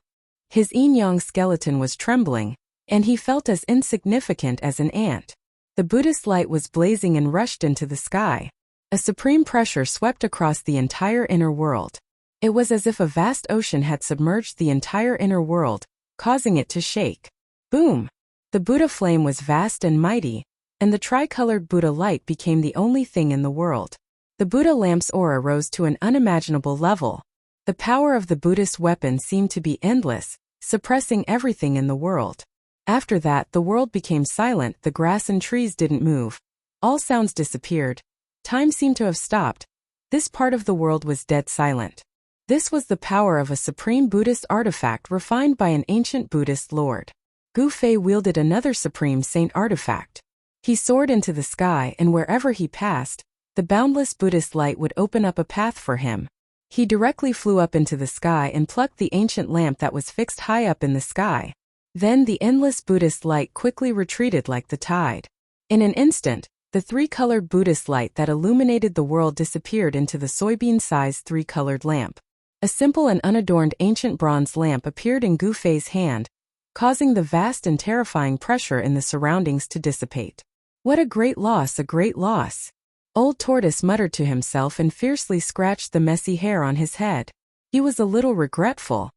His yin-yang skeleton was trembling, and he felt as insignificant as an ant. The Buddhist light was blazing and rushed into the sky. A supreme pressure swept across the entire inner world. It was as if a vast ocean had submerged the entire inner world, causing it to shake. Boom! The Buddha flame was vast and mighty, and the tricolored Buddha light became the only thing in the world. The Buddha lamp's aura rose to an unimaginable level. The power of the Buddhist weapon seemed to be endless, suppressing everything in the world. After that, the world became silent. The grass and trees didn't move. All sounds disappeared. Time seemed to have stopped. This part of the world was dead silent. This was the power of a supreme Buddhist artifact refined by an ancient Buddhist lord. Gu Fei wielded another supreme saint artifact. He soared into the sky, and wherever he passed, the boundless Buddhist light would open up a path for him. He directly flew up into the sky and plucked the ancient lamp that was fixed high up in the sky. Then the endless Buddhist light quickly retreated like the tide. In an instant, the three-colored Buddhist light that illuminated the world disappeared into the soybean-sized three-colored lamp. A simple and unadorned ancient bronze lamp appeared in Gu Fei's hand, causing the vast and terrifying pressure in the surroundings to dissipate. What a great loss, a great loss! Old Tortoise muttered to himself and fiercely scratched the messy hair on his head. He was a little regretful.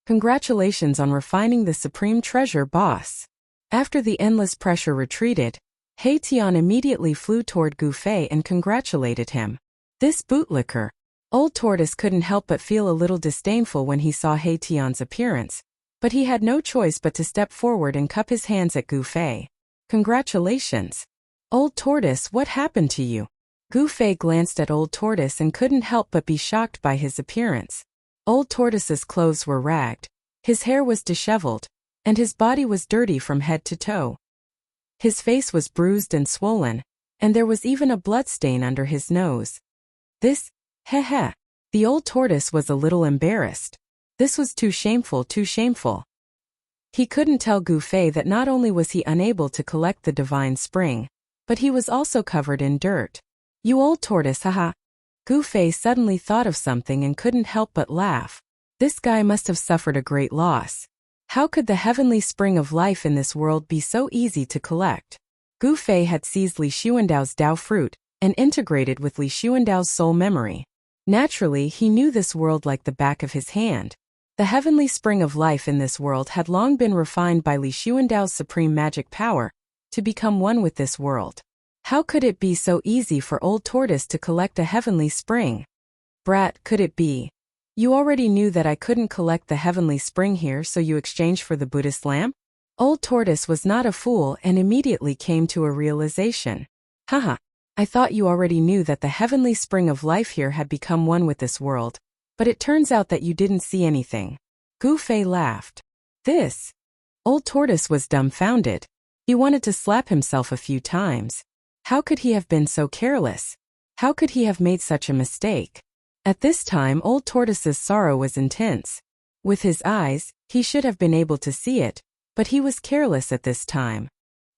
Congratulations on refining the supreme treasure, boss. After the endless pressure retreated, Heian immediately flew toward Gu Fei and congratulated him. This bootlicker! Old Tortoise couldn't help but feel a little disdainful when he saw Heian's appearance, but he had no choice but to step forward and cup his hands at Gu Fei. Congratulations! Old Tortoise, what happened to you? Gu Fei glanced at Old Tortoise and couldn't help but be shocked by his appearance. Old Tortoise's clothes were ragged, his hair was disheveled, and his body was dirty from head to toe. His face was bruised and swollen, and there was even a bloodstain under his nose. This, heh. The old tortoise was a little embarrassed. This was too shameful, too shameful. He couldn't tell Gu Fei that not only was he unable to collect the divine spring, but he was also covered in dirt. You old tortoise, haha. Gu Fei suddenly thought of something and couldn't help but laugh. This guy must have suffered a great loss. How could the heavenly spring of life in this world be so easy to collect? Gu Fei had seized Li Xuandao's Dao fruit and integrated with Li Xuandao's soul memory. Naturally, he knew this world like the back of his hand. The heavenly spring of life in this world had long been refined by Li Xuandao's supreme magic power to become one with this world. How could it be so easy for Old Tortoise to collect a heavenly spring? Brat, could it be? You already knew that I couldn't collect the heavenly spring here, so you exchanged for the Buddhist lamp? Old Tortoise was not a fool and immediately came to a realization. Haha, I thought you already knew that the heavenly spring of life here had become one with this world, but it turns out that you didn't see anything. Gu Fei laughed. This? Old Tortoise was dumbfounded. He wanted to slap himself a few times. How could he have been so careless? How could he have made such a mistake? At this time, Old Tortoise's sorrow was intense. With his eyes, he should have been able to see it, but he was careless at this time.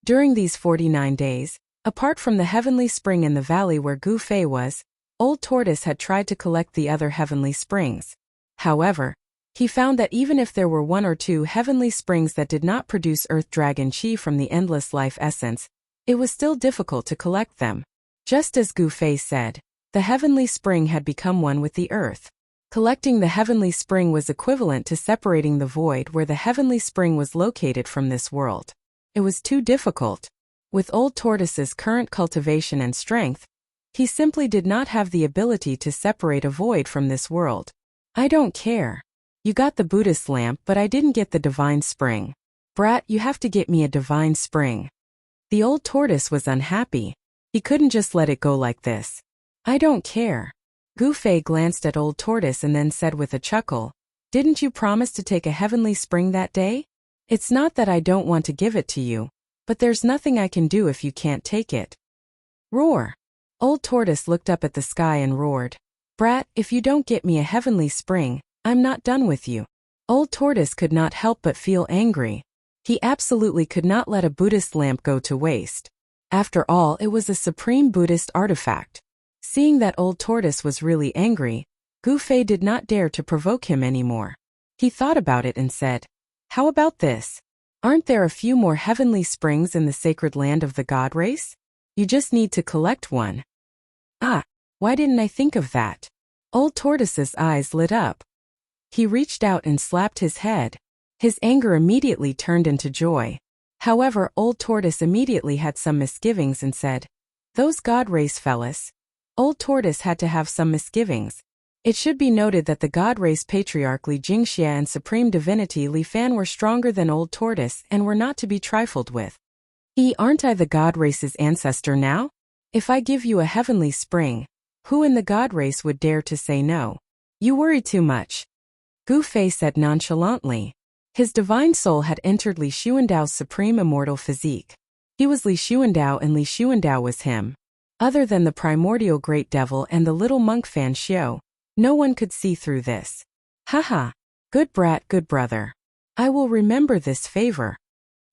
During these 49 days, apart from the heavenly spring in the valley where Gu Fei was, Old Tortoise had tried to collect the other heavenly springs. However, he found that even if there were one or two heavenly springs that did not produce Earth Dragon Chi from the endless life essence, it was still difficult to collect them. Just as Gu Fei said, the heavenly spring had become one with the earth. Collecting the heavenly spring was equivalent to separating the void where the heavenly spring was located from this world. It was too difficult. With Old Tortoise's current cultivation and strength, he simply did not have the ability to separate a void from this world. I don't care. You got the Buddhist lamp, but I didn't get the divine spring. Brat, you have to get me a divine spring. The old tortoise was unhappy. He couldn't just let it go like this. I don't care. Gu Fei glanced at Old Tortoise and then said with a chuckle, Didn't you promise to take a heavenly spring that day? It's not that I don't want to give it to you, but there's nothing I can do if you can't take it. Roar. Old Tortoise looked up at the sky and roared, "Brat, if you don't get me a heavenly spring, I'm not done with you." Old Tortoise could not help but feel angry. He absolutely could not let a Buddhist lamp go to waste. After all, it was a supreme Buddhist artifact. Seeing that Old Tortoise was really angry, Gu Fei did not dare to provoke him anymore. He thought about it and said, "How about this? Aren't there a few more heavenly springs in the sacred land of the God race? You just need to collect one." "Ah, why didn't I think of that?" Old Tortoise's eyes lit up. He reached out and slapped his head. His anger immediately turned into joy. However, Old Tortoise immediately had some misgivings and said, "Those God race fellas." Old Tortoise had to have some misgivings. It should be noted that the God race patriarch Li Jingxia and supreme divinity Li Fan were stronger than Old Tortoise and were not to be trifled with. Aren't I the God race's ancestor now? If I give you a heavenly spring, who in the God race would dare to say no? You worry too much. Gu Fei said nonchalantly. His divine soul had entered Li Xuandao's supreme immortal physique. He was Li Xuandao and Li Xuandao was him. Other than the primordial great devil and the little monk Fan Xiu, no one could see through this. Haha, good brat, good brother. I will remember this favor.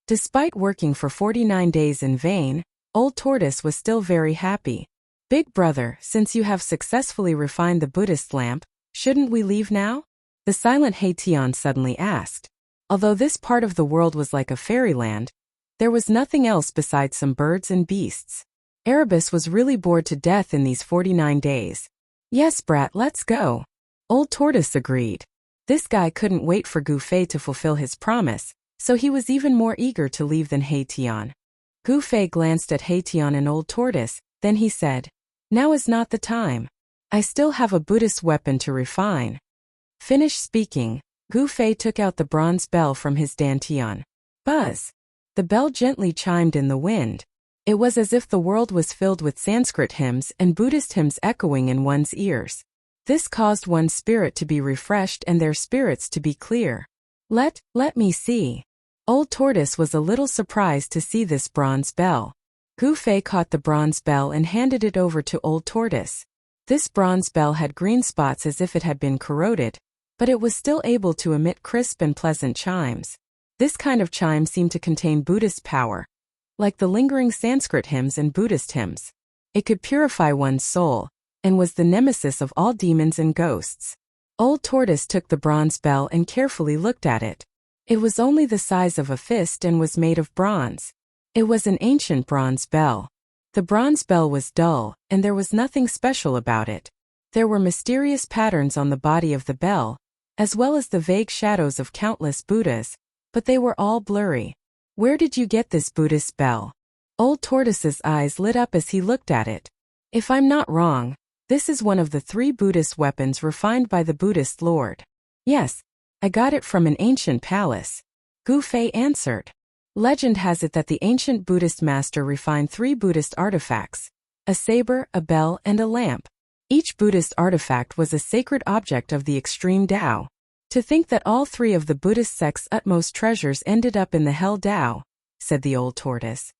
Despite working for 49 days in vain, Old Tortoise was still very happy. Big brother, since you have successfully refined the Buddhist lamp, shouldn't we leave now? The silent Haitian suddenly asked. Although this part of the world was like a fairyland, there was nothing else besides some birds and beasts. Erebus was really bored to death in these 49 days. "Yes, brat, let's go." Old Tortoise agreed. This guy couldn't wait for Gu Fei to fulfill his promise, so he was even more eager to leave than Haitian. Gu Fei glanced at Haitian and Old Tortoise, then he said, "Now is not the time. I still have a Buddhist weapon to refine." Finished speaking, Gu Fei took out the bronze bell from his dantian. Buzz! The bell gently chimed in the wind. It was as if the world was filled with Sanskrit hymns and Buddhist hymns echoing in one's ears. This caused one's spirit to be refreshed and their spirits to be clear. Let me see." Old Tortoise was a little surprised to see this bronze bell. Gu Fei caught the bronze bell and handed it over to Old Tortoise. This bronze bell had green spots as if it had been corroded, but it was still able to emit crisp and pleasant chimes. This kind of chime seemed to contain Buddhist power. Like the lingering Sanskrit hymns and Buddhist hymns. It could purify one's soul, and was the nemesis of all demons and ghosts. Old Tortoise took the bronze bell and carefully looked at it. It was only the size of a fist and was made of bronze. It was an ancient bronze bell. The bronze bell was dull, and there was nothing special about it. There were mysterious patterns on the body of the bell, as well as the vague shadows of countless Buddhas, but they were all blurry. "Where did you get this Buddhist bell?" Old Tortoise's eyes lit up as he looked at it. "If I'm not wrong, this is one of the 3 Buddhist weapons refined by the Buddhist Lord." "Yes, I got it from an ancient palace," Gu Fei answered. Legend has it that the ancient Buddhist master refined 3 Buddhist artifacts: a saber, a bell, and a lamp. Each Buddhist artifact was a sacred object of the extreme Tao. "To think that all 3 of the Buddhist sect's utmost treasures ended up in the hell Tao," said the Old Tortoise.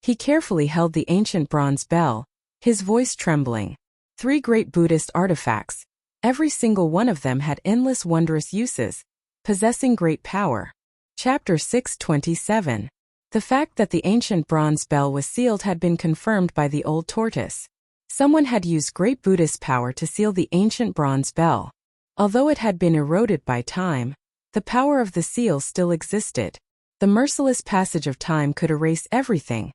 He carefully held the ancient bronze bell, his voice trembling. 3 great Buddhist artifacts. Every single one of them had endless wondrous uses, possessing great power. Chapter 627. The fact that the ancient bronze bell was sealed had been confirmed by the Old Tortoise. Someone had used great Buddhist power to seal the ancient bronze bell. Although it had been eroded by time, the power of the seal still existed. The merciless passage of time could erase everything,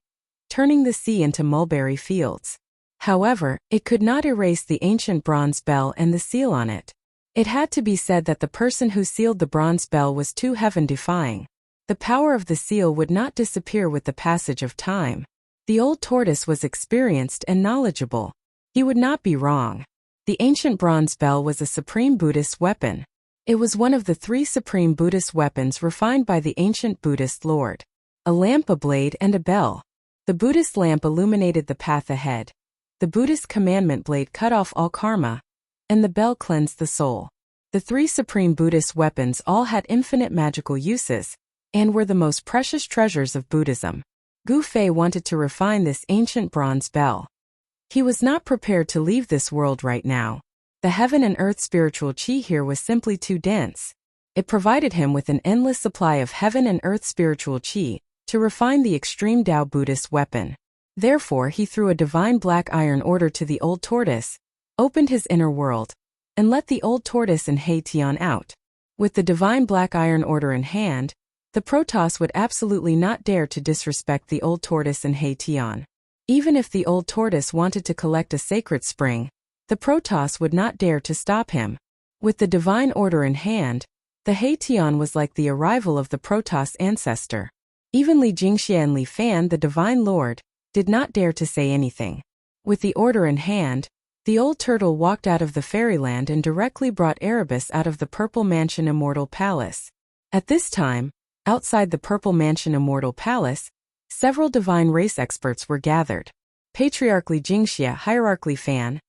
turning the sea into mulberry fields. However, it could not erase the ancient bronze bell and the seal on it. It had to be said that the person who sealed the bronze bell was too heaven-defying. The power of the seal would not disappear with the passage of time. The Old Tortoise was experienced and knowledgeable. He would not be wrong. The ancient bronze bell was a supreme Buddhist weapon. It was one of the 3 supreme Buddhist weapons refined by the ancient Buddhist Lord. A lamp, a blade, and a bell. The Buddhist lamp illuminated the path ahead. The Buddhist commandment blade cut off all karma, and the bell cleansed the soul. The 3 supreme Buddhist weapons all had infinite magical uses, and were the most precious treasures of Buddhism. Gu Fei wanted to refine this ancient bronze bell. He was not prepared to leave this world right now. The heaven and earth spiritual chi here was simply too dense. It provided him with an endless supply of heaven and earth spiritual chi to refine the extreme Tao Buddhist weapon. Therefore, he threw a divine black iron order to the old tortoise, opened his inner world, and let the old tortoise and He Tian out. With the divine black iron order in hand, the Protoss would absolutely not dare to disrespect the old tortoise and He Tian. Even if the old tortoise wanted to collect a sacred spring, the Protoss would not dare to stop him. With the divine order in hand, the He Tian was like the arrival of the Protoss ancestor. Even Li Jingxia and Li Fan, the divine lord, did not dare to say anything. With the order in hand, the old turtle walked out of the fairyland and directly brought Erebus out of the Purple Mansion Immortal Palace. At this time, outside the Purple Mansion Immortal Palace, several divine race experts were gathered. Patriarch Li Jingxia, Hierarch Li Fan,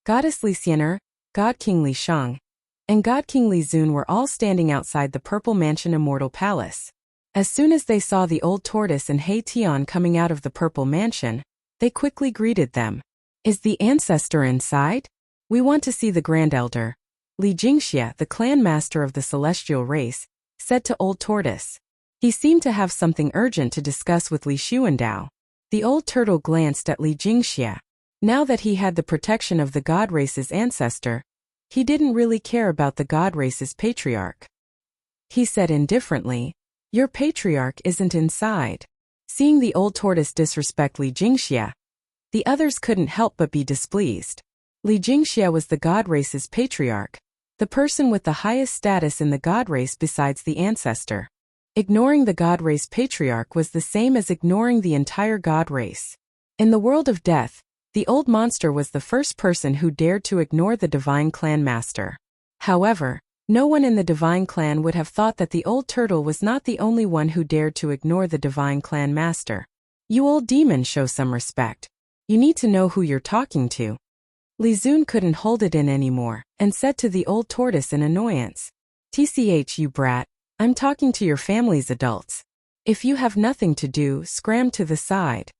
Goddess Li Xiener, God King Li Sheng, and God King Li Zun were all standing outside the Purple Mansion Immortal Palace. As soon as they saw the old tortoise and He Tian coming out of the Purple Mansion, they quickly greeted them. Is the ancestor inside? We want to see the Grand Elder. Li Jingxia, the clan master of the celestial race, said to Old Tortoise. He seemed to have something urgent to discuss with Li Xuandao. The old turtle glanced at Li Jingxia. Now that he had the protection of the god race's ancestor, he didn't really care about the god race's patriarch. He said indifferently, "Your patriarch isn't inside." Seeing the old tortoise disrespect Li Jingxia, the others couldn't help but be displeased. Li Jingxia was the god race's patriarch, the person with the highest status in the god race besides the ancestor. Ignoring the god race patriarch was the same as ignoring the entire god race. In the world of death, the old monster was the first person who dared to ignore the divine clan master. However, no one in the divine clan would have thought that the old turtle was not the only one who dared to ignore the divine clan master. You old demon, show some respect. You need to know who you're talking to. Li Zun couldn't hold it in anymore, and said to the old tortoise in annoyance, "Tch, you brat, I'm talking to your family's adults. If you have nothing to do, scram to the side."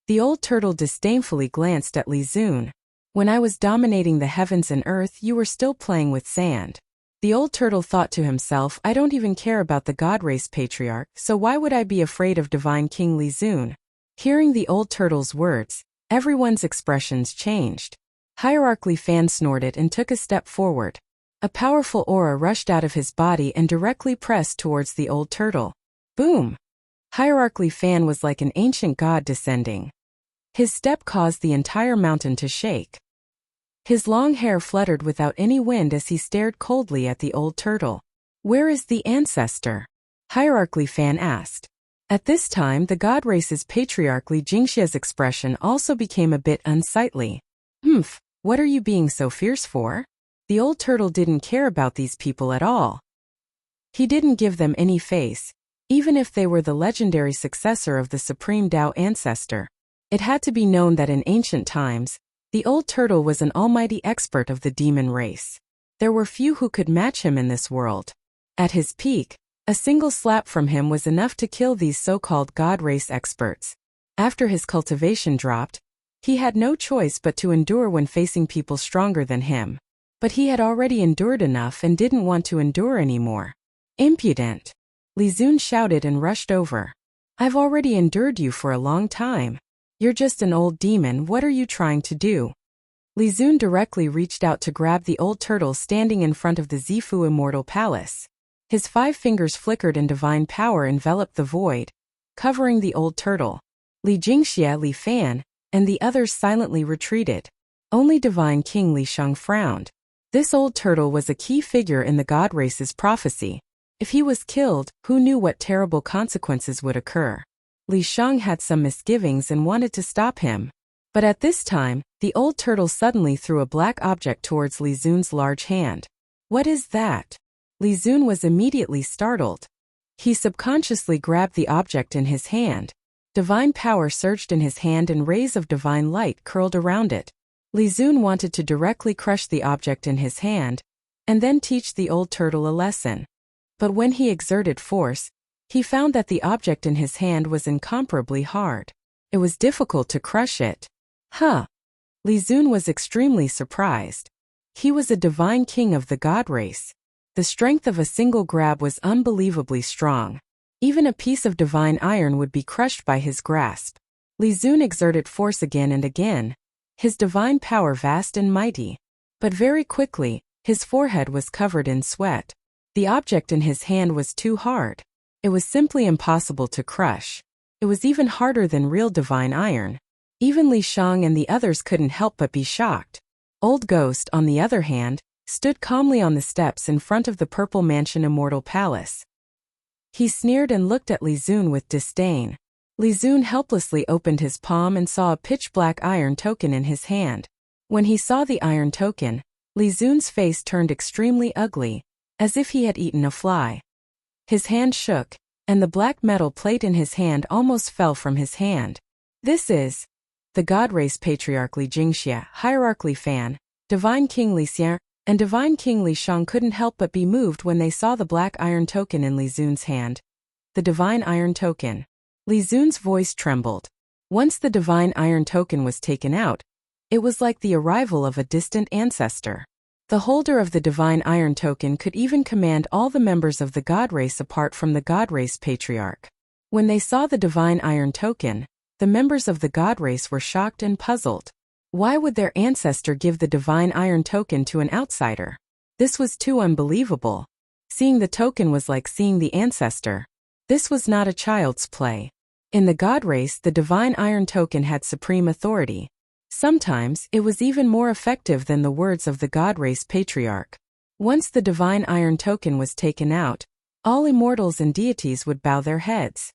The old turtle disdainfully glanced at Li Zun. "When I was dominating the heavens and earth, you were still playing with sand." The old turtle thought to himself, "I don't even care about the god race patriarch, so why would I be afraid of divine King Li Zun?" Hearing the old turtle's words, everyone's expressions changed. Hierarch Li Fan snorted and took a step forward. A powerful aura rushed out of his body and directly pressed towards the old turtle. Boom! Hierarch Li Fan was like an ancient god descending. His step caused the entire mountain to shake. His long hair fluttered without any wind as he stared coldly at the old turtle. "Where is the ancestor?" Hierarch Li Fan asked. At this time, the god race's patriarch Li Jingxia's expression also became a bit unsightly. "Humph, what are you being so fierce for?" The old turtle didn't care about these people at all. He didn't give them any face, even if they were the legendary successor of the supreme Tao ancestor. It had to be known that in ancient times, the old turtle was an almighty expert of the demon race. There were few who could match him in this world. At his peak, a single slap from him was enough to kill these so-called god race experts. After his cultivation dropped, he had no choice but to endure when facing people stronger than him. But he had already endured enough and didn't want to endure anymore. "Impudent!" Li Zun shouted and rushed over. "I've already endured you for a long time. You're just an old demon, what are you trying to do?" Li Zun directly reached out to grab the old turtle standing in front of the Zifu Immortal Palace. His 5 fingers flickered and divine power enveloped the void, covering the old turtle. Li Jingxia, Li Fan, and the others silently retreated. Only divine King Li Sheng frowned. This old turtle was a key figure in the god race's prophecy. If he was killed, who knew what terrible consequences would occur? Li Sheng had some misgivings and wanted to stop him. But at this time, the old turtle suddenly threw a black object towards Li Zun's large hand. "What is that?" Li Zun was immediately startled. He subconsciously grabbed the object in his hand. Divine power surged in his hand and rays of divine light curled around it. Li Zun wanted to directly crush the object in his hand, and then teach the old turtle a lesson. But when he exerted force, he found that the object in his hand was incomparably hard. It was difficult to crush it. "Huh!" Li Zun was extremely surprised. He was a divine king of the god race. The strength of a single grab was unbelievably strong. Even a piece of divine iron would be crushed by his grasp. Li Zun exerted force again and again, his divine power vast and mighty. But very quickly, his forehead was covered in sweat. The object in his hand was too hard. It was simply impossible to crush. It was even harder than real divine iron. Even Li Shang and the others couldn't help but be shocked. Old Ghost, on the other hand, stood calmly on the steps in front of the Purple Mansion Immortal Palace. He sneered and looked at Li Zun with disdain. Li Zun helplessly opened his palm and saw a pitch-black iron token in his hand. When he saw the iron token, Li Zun's face turned extremely ugly, as if he had eaten a fly. His hand shook, and the black metal plate in his hand almost fell from his hand. This is the God Race Patriarch Li Jingxia, Hierarch Li Fan, Divine King Li Xian, and Divine King Li Shang couldn't help but be moved when they saw the black iron token in Li Zun's hand. The divine iron token. Li Zun's voice trembled. Once the divine iron token was taken out, it was like the arrival of a distant ancestor. The holder of the divine iron token could even command all the members of the god race apart from the god race patriarch. When they saw the divine iron token, the members of the god race were shocked and puzzled. Why would their ancestor give the divine iron token to an outsider? This was too unbelievable. Seeing the token was like seeing the ancestor. This was not a child's play. In the god race, the divine iron token had supreme authority. Sometimes, it was even more effective than the words of the god race patriarch. Once the divine iron token was taken out, all immortals and deities would bow their heads.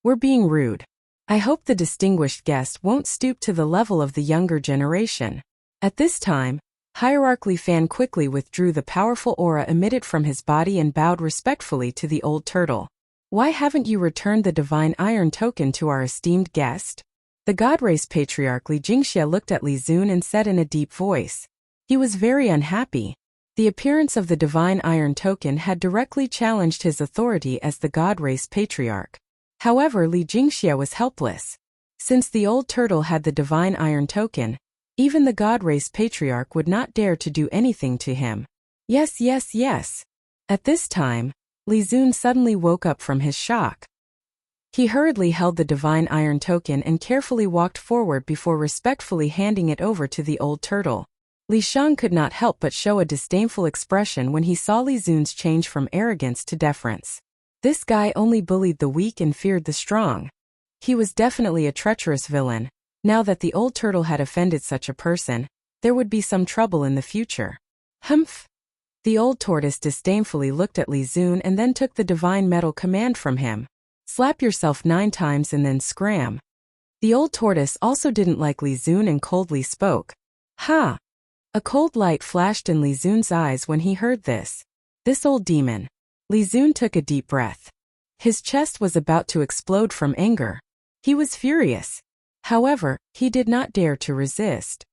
We're being rude. I hope the distinguished guest won't stoop to the level of the younger generation. At this time, Hierarch Li Fan quickly withdrew the powerful aura emitted from his body and bowed respectfully to the old turtle. Why haven't you returned the divine iron token to our esteemed guest? The god race patriarch Li Jingxia looked at Li Zun and said in a deep voice. He was very unhappy. The appearance of the divine iron token had directly challenged his authority as the god race patriarch. However, Li Jingxia was helpless. Since the old turtle had the divine iron token, even the god race patriarch would not dare to do anything to him. Yes, yes, yes. At this time, Li Zun suddenly woke up from his shock. He hurriedly held the divine iron token and carefully walked forward before respectfully handing it over to the old turtle. Li Shang could not help but show a disdainful expression when he saw Li Zun's change from arrogance to deference. This guy only bullied the weak and feared the strong. He was definitely a treacherous villain. Now that the old turtle had offended such a person, there would be some trouble in the future. Humph! The old tortoise disdainfully looked at Li Zun and then took the divine metal command from him. Slap yourself 9 times and then scram. The old tortoise also didn't like Li Zun and coldly spoke. Ha! A cold light flashed in Li Zun's eyes when he heard this. This old demon. Li Zun took a deep breath. His chest was about to explode from anger. He was furious. However, he did not dare to resist.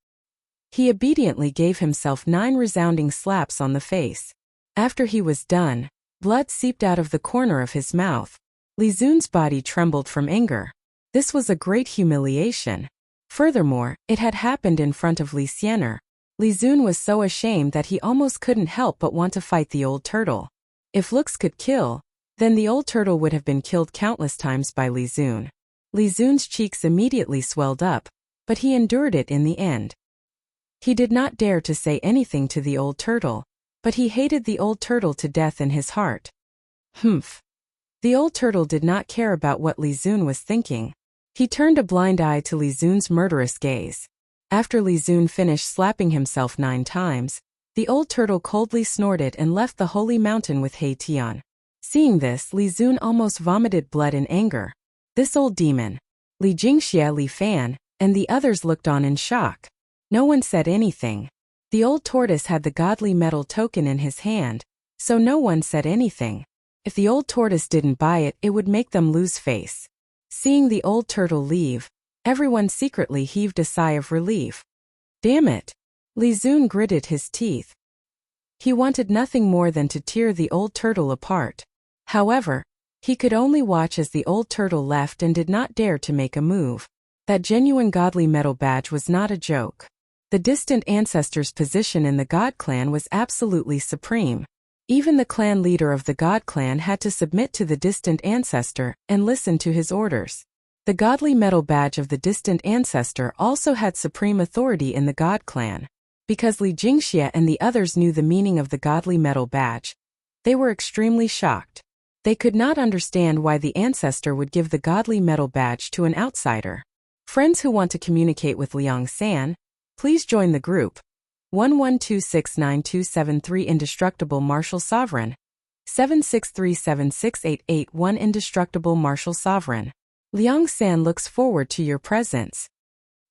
He obediently gave himself 9 resounding slaps on the face. After he was done, blood seeped out of the corner of his mouth. Li Zun's body trembled from anger. This was a great humiliation. Furthermore, it had happened in front of Li Xianer. Li Zun was so ashamed that he almost couldn't help but want to fight the old turtle. If looks could kill, then the old turtle would have been killed countless times by Li Zun. Li Zun's cheeks immediately swelled up, but he endured it in the end. He did not dare to say anything to the old turtle, but he hated the old turtle to death in his heart. Humph. The old turtle did not care about what Li Zun was thinking. He turned a blind eye to Li Zun's murderous gaze. After Li Zun finished slapping himself 9 times, the old turtle coldly snorted and left the holy mountain with He Tian. Seeing this, Li Zun almost vomited blood in anger. This old demon. Li Jingxia, Li Fan, and the others looked on in shock. No one said anything. The old tortoise had the godly metal token in his hand, so no one said anything. If the old tortoise didn't buy it, it would make them lose face. Seeing the old turtle leave, everyone secretly heaved a sigh of relief. Damn it! Li Zun gritted his teeth. He wanted nothing more than to tear the old turtle apart. However, he could only watch as the old turtle left and did not dare to make a move. That genuine godly metal badge was not a joke. The distant ancestor's position in the God clan was absolutely supreme. Even the clan leader of the God clan had to submit to the distant ancestor and listen to his orders. The godly metal badge of the distant ancestor also had supreme authority in the God clan. Because Li Jingxie and the others knew the meaning of the godly metal badge, they were extremely shocked. They could not understand why the ancestor would give the godly metal badge to an outsider. Friends who want to communicate with Liang San, please join the group. 11269273 Indestructible Martial Sovereign. 76376881 Indestructible Martial Sovereign. Liang San looks forward to your presence.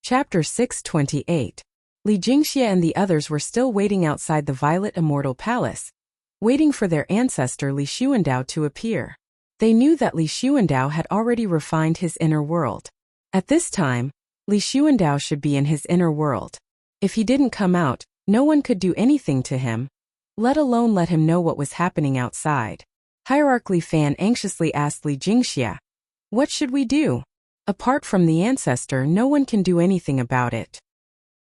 Chapter 628. Li Jingxie and the others were still waiting outside the Violet Immortal Palace, waiting for their ancestor Li Xuandao to appear. They knew that Li Xuandao had already refined his inner world. At this time, Li Xuandao should be in his inner world. If he didn't come out, no one could do anything to him, let alone let him know what was happening outside. Hierarchy Fan anxiously asked Li Jingxie, "What should we do? Apart from the ancestor, no one can do anything about it.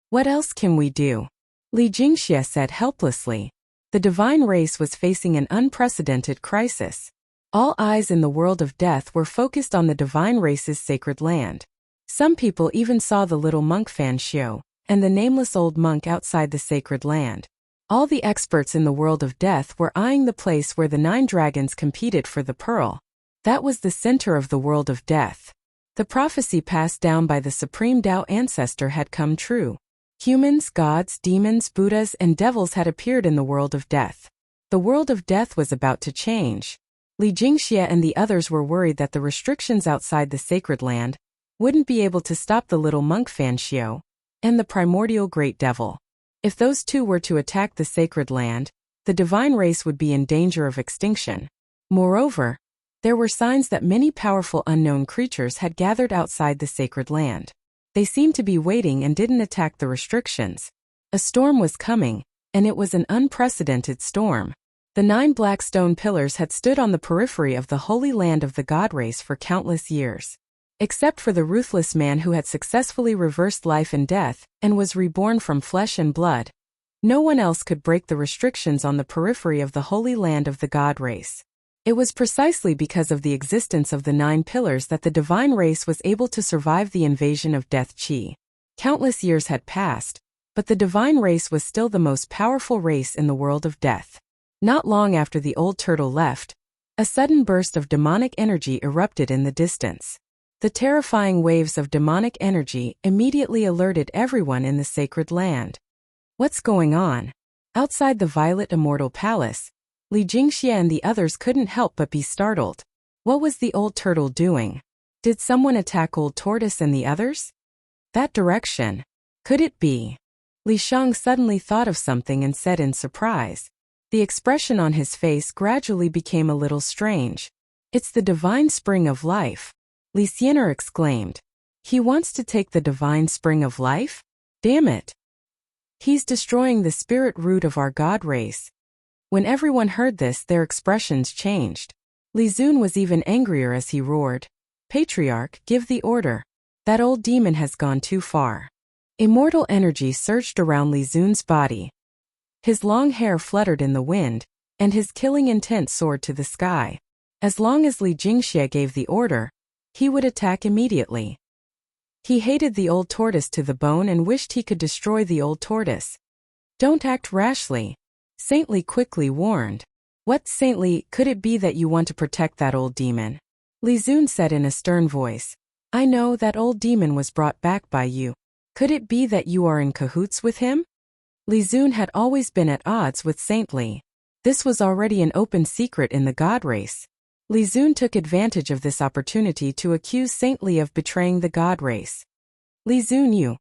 What else can we do?" Li Jingxie said helplessly. The divine race was facing an unprecedented crisis. All eyes in the world of death were focused on the divine race's sacred land. Some people even saw the little monk Fan Xiu and the nameless old monk outside the sacred land. All the experts in the world of death were eyeing the place where the 9 dragons competed for the pearl. That was the center of the world of death. The prophecy passed down by the supreme Tao ancestor had come true. Humans, gods, demons, Buddhas, and devils had appeared in the world of death. The world of death was about to change. Li Jingxie and the others were worried that the restrictions outside the sacred land wouldn't be able to stop the little monk Fan Xiu and the primordial great devil. If those two were to attack the sacred land, the divine race would be in danger of extinction. Moreover, there were signs that many powerful unknown creatures had gathered outside the sacred land. They seemed to be waiting and didn't attack the restrictions. A storm was coming, and it was an unprecedented storm. The 9 black stone pillars had stood on the periphery of the holy land of the God race for countless years. Except for the ruthless man who had successfully reversed life and death and was reborn from flesh and blood, no one else could break the restrictions on the periphery of the holy land of the God race. It was precisely because of the existence of the 9 pillars that the divine race was able to survive the invasion of Death Qi. Countless years had passed, but the divine race was still the most powerful race in the world of death. Not long after the old turtle left, a sudden burst of demonic energy erupted in the distance. The terrifying waves of demonic energy immediately alerted everyone in the sacred land. What's going on? Outside the Violet Immortal Palace, Li Jingxie and the others couldn't help but be startled. What was the old turtle doing? Did someone attack Old Tortoise and the others? That direction. Could it be? Li Shang suddenly thought of something and said in surprise. The expression on his face gradually became a little strange. It's the divine spring of life. Li Xianer exclaimed. He wants to take the divine spring of life? Damn it. He's destroying the spirit root of our God race. When everyone heard this, their expressions changed. Li Zun was even angrier as he roared. Patriarch, give the order. That old demon has gone too far. Immortal energy surged around Li Zun's body. His long hair fluttered in the wind, and his killing intent soared to the sky. As long as Li Jingxie gave the order, he would attack immediately. He hated the old tortoise to the bone and wished he could destroy the old tortoise. Don't act rashly, Saintly quickly warned. What saintly could it be that you want to protect that old demon? Li Zun said in a stern voice. I know that old demon was brought back by you. Could it be that you are in cahoots with him? Li Zun had always been at odds with Saint Li. This was already an open secret in the God race. Li Zun took advantage of this opportunity to accuse Saint Li of betraying the God race. Li Zun, you.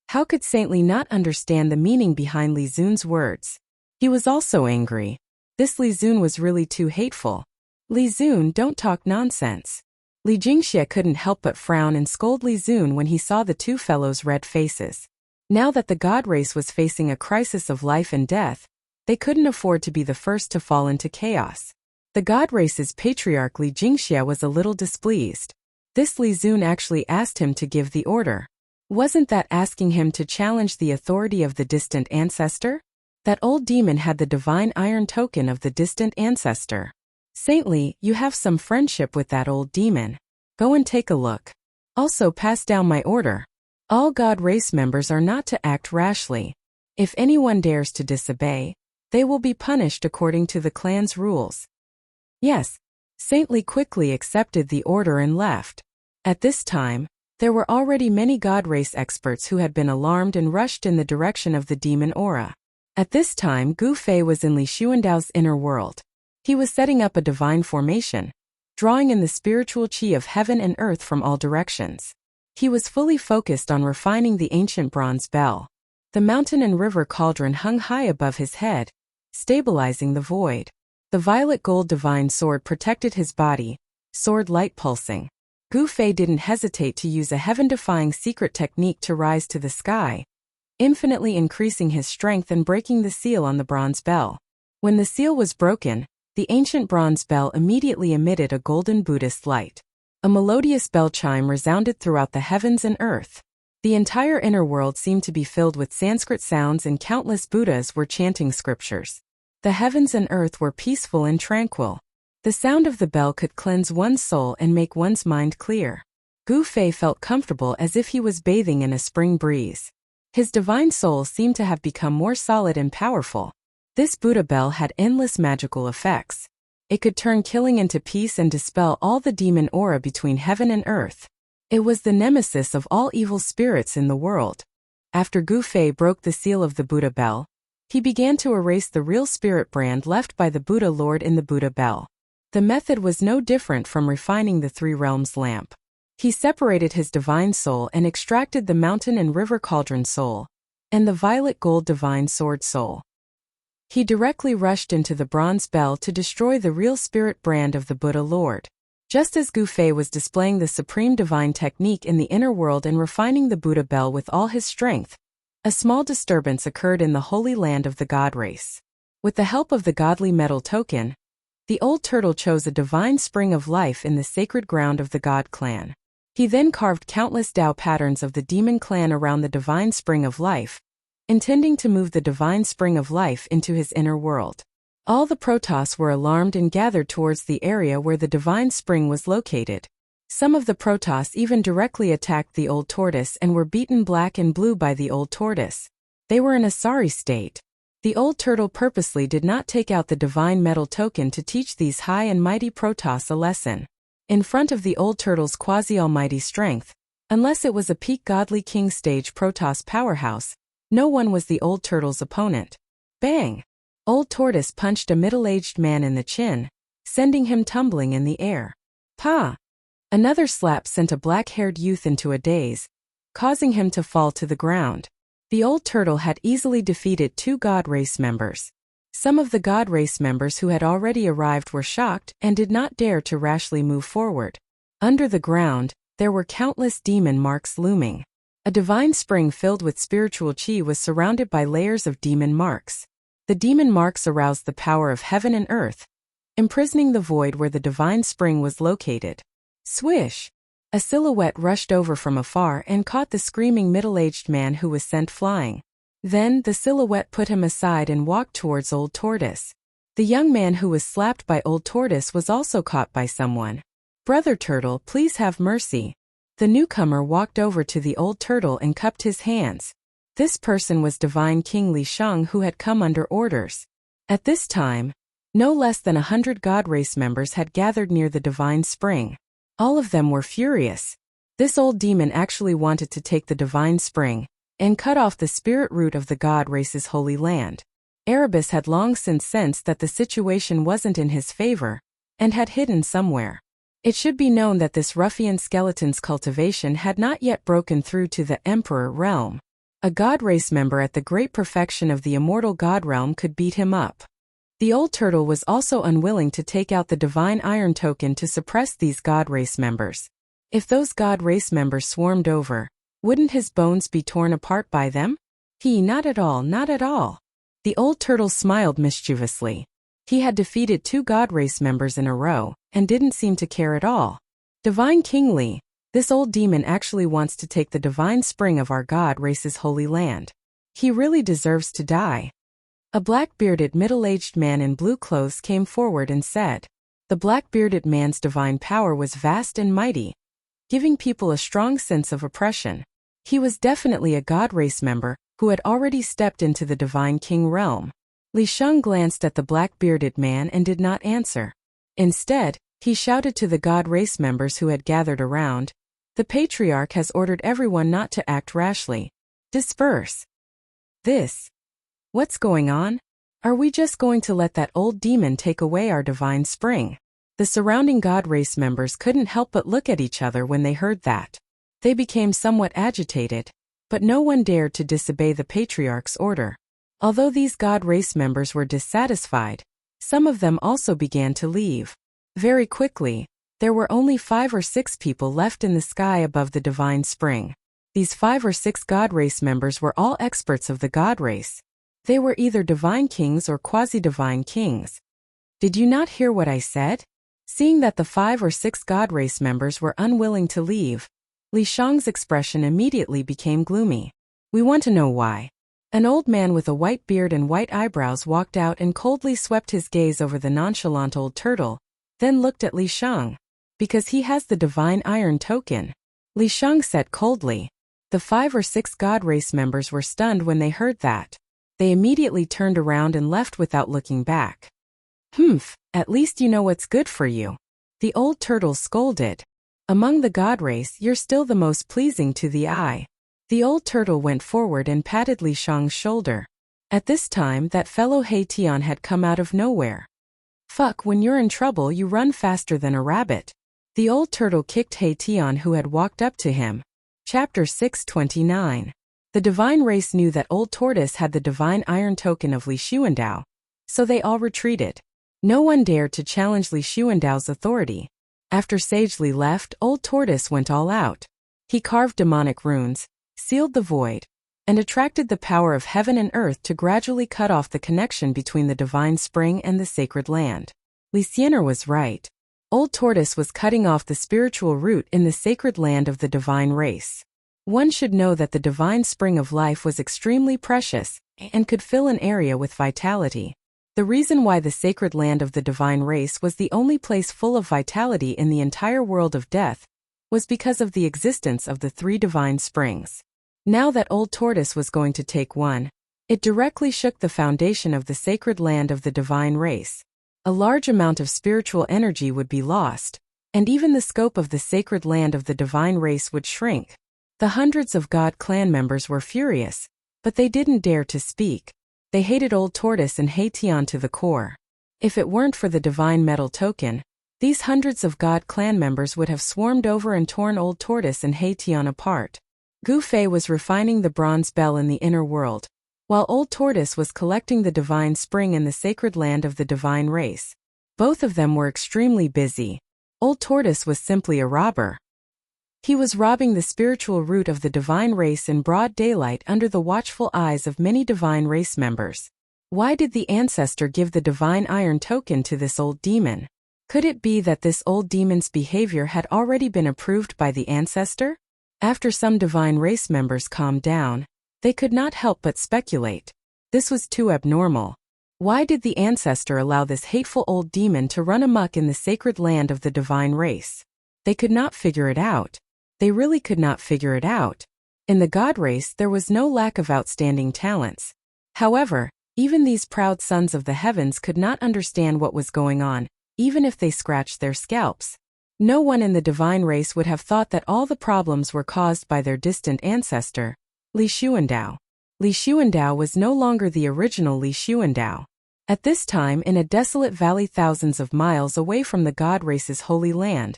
How could Saint Li not understand the meaning behind Li Zun's words? He was also angry. This Li Zun was really too hateful. Li Zun, don't talk nonsense. Li Jingxie couldn't help but frown and scold Li Zun when he saw the two fellows' red faces. Now that the God race was facing a crisis of life and death, they couldn't afford to be the first to fall into chaos. The God race's patriarch Li Jingxie was a little displeased. This Li Zun actually asked him to give the order. Wasn't that asking him to challenge the authority of the distant ancestor? That old demon had the divine iron token of the distant ancestor. Saintly, you have some friendship with that old demon. Go and take a look. Also pass down my order. All God race members are not to act rashly. If anyone dares to disobey, they will be punished according to the clan's rules. Yes, Saintly quickly accepted the order and left. At this time, there were already many God race experts who had been alarmed and rushed in the direction of the demon aura. At this time, Gu Fei was in Li Xuandao's inner world. He was setting up a divine formation, drawing in the spiritual qi of heaven and earth from all directions. He was fully focused on refining the ancient bronze bell. The mountain and river cauldron hung high above his head, stabilizing the void. The violet gold divine sword protected his body, sword light pulsing. Gu Fei didn't hesitate to use a heaven-defying secret technique to rise to the sky, infinitely increasing his strength and breaking the seal on the bronze bell. When the seal was broken, the ancient bronze bell immediately emitted a golden Buddhist light. A melodious bell chime resounded throughout the heavens and earth. The entire inner world seemed to be filled with Sanskrit sounds, and countless Buddhas were chanting scriptures. The heavens and earth were peaceful and tranquil. The sound of the bell could cleanse one's soul and make one's mind clear. Gu Fei felt comfortable as if he was bathing in a spring breeze. His divine soul seemed to have become more solid and powerful. This Buddha bell had endless magical effects. It could turn killing into peace and dispel all the demon aura between heaven and earth. It was the nemesis of all evil spirits in the world. After Gu Fei broke the seal of the Buddha bell, he began to erase the real spirit brand left by the Buddha Lord in the Buddha bell. The method was no different from refining the three realms lamp. He separated his divine soul and extracted the mountain and river cauldron soul, and the violet gold divine sword soul. He directly rushed into the bronze bell to destroy the real spirit brand of the Buddha Lord. Just as Gu Fei was displaying the supreme divine technique in the inner world and refining the Buddha bell with all his strength, a small disturbance occurred in the holy land of the God race. With the help of the godly metal token, the old turtle chose a divine spring of life in the sacred ground of the God clan. He then carved countless Tao patterns of the demon clan around the divine spring of life, intending to move the divine spring of life into his inner world. All the Protoss were alarmed and gathered towards the area where the divine spring was located. Some of the Protoss even directly attacked the old tortoise and were beaten black and blue by the old tortoise. They were in a sorry state. The old turtle purposely did not take out the divine metal token to teach these high and mighty Protoss a lesson. In front of the old turtle's quasi-almighty strength, unless it was a peak godly king stage Protoss powerhouse, no one was the old turtle's opponent. Bang! Old tortoise punched a middle-aged man in the chin, sending him tumbling in the air. Pa! Another slap sent a black-haired youth into a daze, causing him to fall to the ground. The old turtle had easily defeated 2 God race members. Some of the God race members who had already arrived were shocked and did not dare to rashly move forward. Under the ground, there were countless demon marks looming. A divine spring filled with spiritual qi was surrounded by layers of demon marks. The demon marks aroused the power of heaven and earth, imprisoning the void where the divine spring was located. Swish! A silhouette rushed over from afar and caught the screaming middle-aged man who was sent flying. Then the silhouette put him aside and walked towards Old Tortoise. The young man who was slapped by Old Tortoise was also caught by someone. Brother Turtle, please have mercy. The newcomer walked over to the old turtle and cupped his hands. This person was Divine King Li Sheng, who had come under orders. At this time, no less than 100 God race members had gathered near the divine spring. All of them were furious. This old demon actually wanted to take the divine spring and cut off the spirit root of the God race's holy land. Erebus had long since sensed that the situation wasn't in his favor and had hidden somewhere. It should be known that this ruffian skeleton's cultivation had not yet broken through to the Emperor realm. A God race member at the great perfection of the immortal God realm could beat him up. The old turtle was also unwilling to take out the divine iron token to suppress these God race members. If those God race members swarmed over, wouldn't his bones be torn apart by them? Not at all, not at all. The old turtle smiled mischievously. He had defeated 2 God race members in a row, and didn't seem to care at all. Divine King Li, This old demon actually wants to take the divine spring of our god race's holy land. He really deserves to die. A black-bearded middle-aged man in blue clothes came forward and said. The black-bearded man's divine power was vast and mighty, giving people a strong sense of oppression. He was definitely a god race member who had already stepped into the divine king realm. Li Sheng glanced at the black-bearded man and did not answer. Instead, he shouted to the god race members who had gathered around, "The patriarch has ordered everyone not to act rashly. Disperse." What's going on? Are we just going to let that old demon take away our divine spring? The surrounding god race members couldn't help but look at each other when they heard that. They became somewhat agitated, but no one dared to disobey the patriarch's order. Although these god race members were dissatisfied, some of them also began to leave. Very quickly, there were only 5 or 6 people left in the sky above the divine spring. These 5 or 6 god race members were all experts of the god race. They were either divine kings or quasi-divine kings. Did you not hear what I said? Seeing that the 5 or 6 god race members were unwilling to leave, Li Sheng's expression immediately became gloomy. We want to know why. An old man with a white beard and white eyebrows walked out and coldly swept his gaze over the nonchalant old turtle, then looked at Li Sheng. Because he has the divine iron token. Li Sheng said coldly. The 5 or 6 god race members were stunned when they heard that. They immediately turned around and left without looking back. At least you know what's good for you. The old turtle scolded. Among the god race, you're still the most pleasing to the eye. The old turtle went forward and patted Li Sheng's shoulder. At this time, that fellow He Tian had come out of nowhere. When you're in trouble, you run faster than a rabbit. The old turtle kicked He Tian, who had walked up to him. Chapter 629. The divine race knew that old tortoise had the divine iron token of Li Xuandao, so they all retreated. No one dared to challenge Li Xuandao's authority. After Sage Li left, old tortoise went all out. He carved demonic runes, sealed the void, and attracted the power of heaven and earth to gradually cut off the connection between the divine spring and the sacred land. Li Xianer was right. Old tortoise was cutting off the spiritual root in the sacred land of the divine race. One should know that the divine spring of life was extremely precious and could fill an area with vitality. The reason why the sacred land of the divine race was the only place full of vitality in the entire world of death was because of the existence of the 3 divine springs. Now that old tortoise was going to take one, it directly shook the foundation of the sacred land of the divine race. A large amount of spiritual energy would be lost, and even the scope of the sacred land of the divine race would shrink. The hundreds of god clan members were furious, but they didn't dare to speak. They hated old tortoise and He Tian to the core. If it weren't for the divine metal token, these hundreds of god clan members would have swarmed over and torn old tortoise and He Tian apart. Gu Fei was refining the bronze bell in the inner world, while old tortoise was collecting the divine spring in the sacred land of the divine race. Both of them were extremely busy. Old tortoise was simply a robber. He was robbing the spiritual root of the divine race in broad daylight under the watchful eyes of many divine race members. Why did the ancestor give the divine iron token to this old demon? Could it be that this old demon's behavior had already been approved by the ancestor? After some divine race members calmed down, they could not help but speculate. This was too abnormal. Why did the ancestor allow this hateful old demon to run amok in the sacred land of the divine race? They could not figure it out. They really could not figure it out. In the god race, there was no lack of outstanding talents. However, even these proud sons of the heavens could not understand what was going on, even if they scratched their scalps. No one in the divine race would have thought that all the problems were caused by their distant ancestor, Li Xuandao. Li Xuandao was no longer the original Li Xuandao. At this time, in a desolate valley thousands of miles away from the god race's holy land,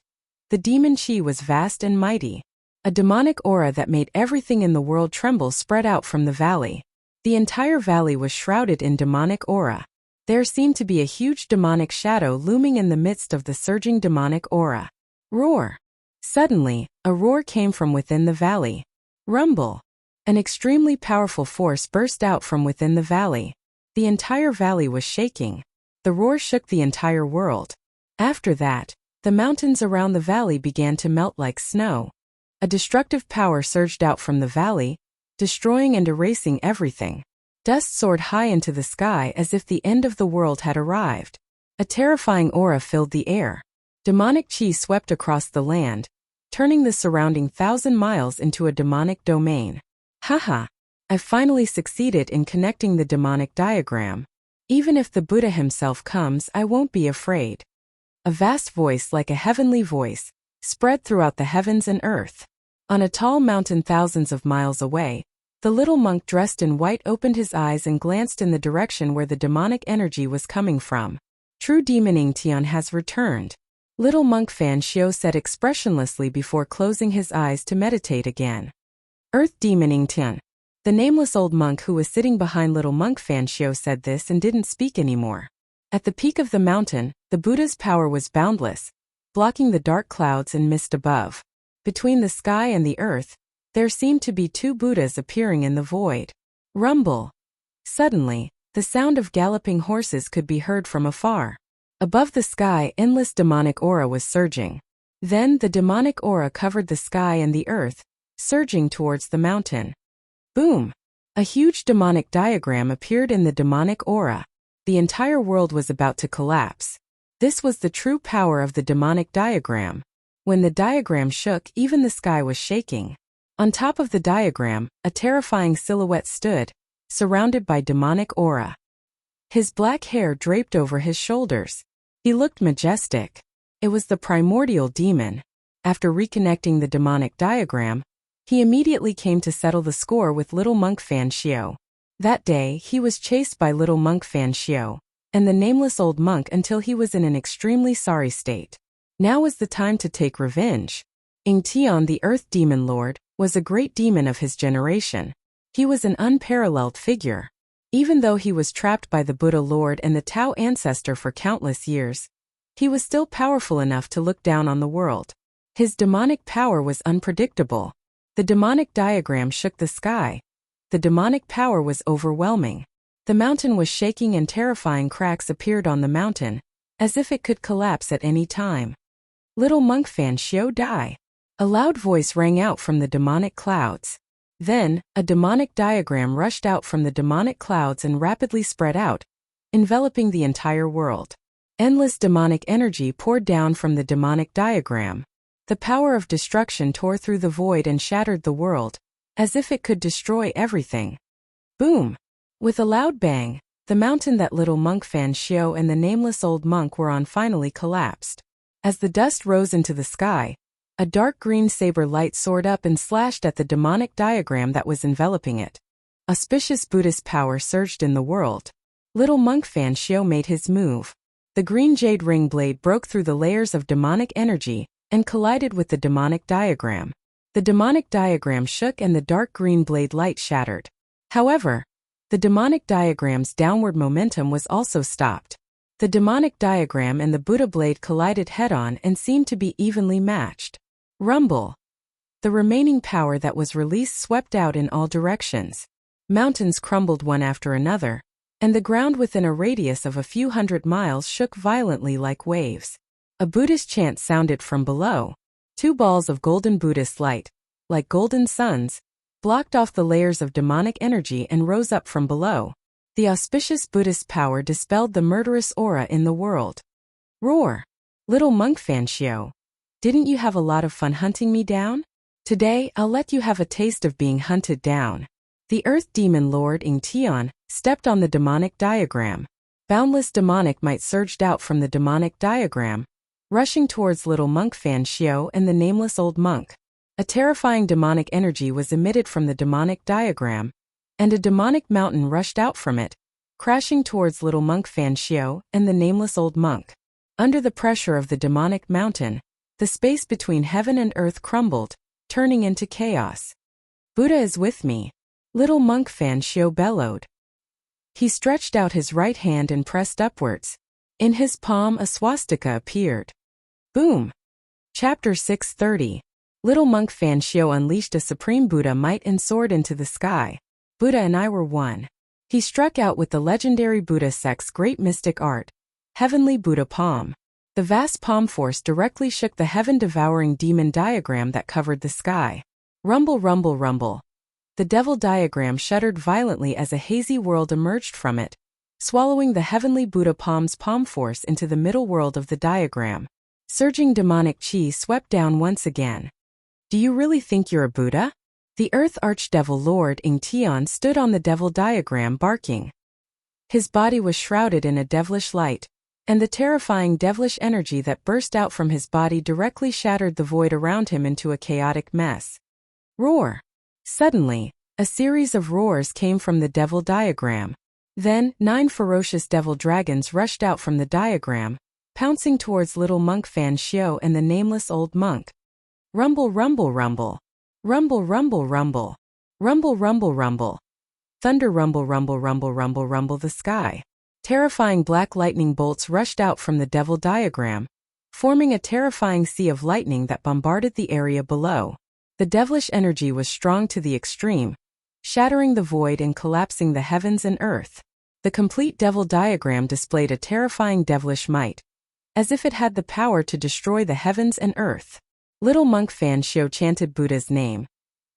the demon Qi was vast and mighty. A demonic aura that made everything in the world tremble spread out from the valley. The entire valley was shrouded in demonic aura. There seemed to be a huge demonic shadow looming in the midst of the surging demonic aura. Roar! Suddenly, a roar came from within the valley. Rumble! An extremely powerful force burst out from within the valley. The entire valley was shaking. The roar shook the entire world. After that, the mountains around the valley began to melt like snow. A destructive power surged out from the valley, destroying and erasing everything. Dust soared high into the sky as if the end of the world had arrived. A terrifying aura filled the air. Demonic chi swept across the land, turning the surrounding 1,000 miles into a demonic domain. Haha, I finally succeeded in connecting the demonic diagram. Even if the Buddha himself comes, I won't be afraid. A vast voice like a heavenly voice spread throughout the heavens and earth. On a tall mountain thousands of miles away, the little monk dressed in white opened his eyes and glanced in the direction where the demonic energy was coming from. True demoning Tian has returned. Little monk Fan Xiao said expressionlessly before closing his eyes to meditate again. Earth demoning Tian. The nameless old monk who was sitting behind little monk Fan Xiao said this and didn't speak anymore. At the peak of the mountain, the Buddha's power was boundless, blocking the dark clouds and mist above. Between the sky and the earth, there seemed to be two Buddhas appearing in the void. Rumble. Suddenly, the sound of galloping horses could be heard from afar. Above the sky, endless demonic aura was surging. Then the demonic aura covered the sky and the earth, surging towards the mountain. Boom! A huge demonic diagram appeared in the demonic aura. The entire world was about to collapse. This was the true power of the demonic diagram. When the diagram shook, even the sky was shaking. On top of the diagram, a terrifying silhouette stood, surrounded by demonic aura. His black hair draped over his shoulders. He looked majestic. It was the primordial demon. After reconnecting the demonic diagram, he immediately came to settle the score with little monk Fan Xiao. That day, he was chased by little monk Fan Xiao and the nameless old monk until he was in an extremely sorry state. Now was the time to take revenge. Ing Tian, the Earth Demon Lord, was a great demon of his generation. He was an unparalleled figure. Even though he was trapped by the Buddha Lord and the Tao ancestor for countless years, he was still powerful enough to look down on the world. His demonic power was unpredictable. The demonic diagram shook the sky. The demonic power was overwhelming. The mountain was shaking and terrifying cracks appeared on the mountain, as if it could collapse at any time. Little monk Fan Xiao die. A loud voice rang out from the demonic clouds. Then, a demonic diagram rushed out from the demonic clouds and rapidly spread out, enveloping the entire world. Endless demonic energy poured down from the demonic diagram. The power of destruction tore through the void and shattered the world, as if it could destroy everything. Boom! With a loud bang, the mountain that little monk Fan Xiao and the nameless old monk were on finally collapsed. As the dust rose into the sky, a dark green saber light soared up and slashed at the demonic diagram that was enveloping it. Auspicious Buddhist power surged in the world. Little monk Fan Xiao made his move. The green jade ring blade broke through the layers of demonic energy and collided with the demonic diagram. The demonic diagram shook and the dark green blade light shattered. However, the demonic diagram's downward momentum was also stopped. The demonic diagram and the Buddha blade collided head-on and seemed to be evenly matched. Rumble. The remaining power that was released swept out in all directions. Mountains crumbled one after another, and the ground within a radius of a few hundred miles shook violently like waves. A Buddhist chant sounded from below. Two balls of golden Buddhist light, like golden suns, blocked off the layers of demonic energy and rose up from below. The auspicious Buddhist power dispelled the murderous aura in the world. Roar! Little monk Fan Xiao, didn't you have a lot of fun hunting me down? Today, I'll let you have a taste of being hunted down. The Earth Demon Lord Ing Tian stepped on the demonic diagram. Boundless demonic might surged out from the demonic diagram, rushing towards little monk Fan Xiao and the nameless old monk. A terrifying demonic energy was emitted from the demonic diagram, and a demonic mountain rushed out from it, crashing towards little monk Fan Xiao and the nameless old monk. Under the pressure of the demonic mountain, the space between heaven and earth crumbled, turning into chaos. Buddha is with me, little monk Fan Xiao bellowed. He stretched out his right hand and pressed upwards. In his palm a swastika appeared. Boom! Chapter 630. Little monk Fan Xiao unleashed a supreme Buddha might and soared into the sky. Buddha and I were one. He struck out with the legendary Buddha sect's great mystic art, Heavenly Buddha Palm. The vast palm force directly shook the heaven-devouring demon diagram that covered the sky. Rumble, rumble, rumble. The devil diagram shuddered violently as a hazy world emerged from it, swallowing the heavenly Buddha palm's palm force into the middle world of the diagram. Surging demonic chi swept down once again. Do you really think you're a Buddha? The Earth Archdevil Lord Ingtian stood on the devil diagram barking. His body was shrouded in a devilish light, and the terrifying devilish energy that burst out from his body directly shattered the void around him into a chaotic mess. Roar! Suddenly, a series of roars came from the devil diagram. Then, 9 ferocious devil dragons rushed out from the diagram, pouncing towards little monk Fan Xiao and the nameless old monk. Rumble, rumble, rumble. Rumble, rumble, rumble. Rumble, rumble, rumble. Thunder rumble, rumble, rumble, rumble, rumble the sky. Terrifying black lightning bolts rushed out from the devil diagram, forming a terrifying sea of lightning that bombarded the area below. The devilish energy was strong to the extreme, shattering the void and collapsing the heavens and earth. The complete devil diagram displayed a terrifying devilish might, as if it had the power to destroy the heavens and earth. Little monk Fan Xiao chanted Buddha's name,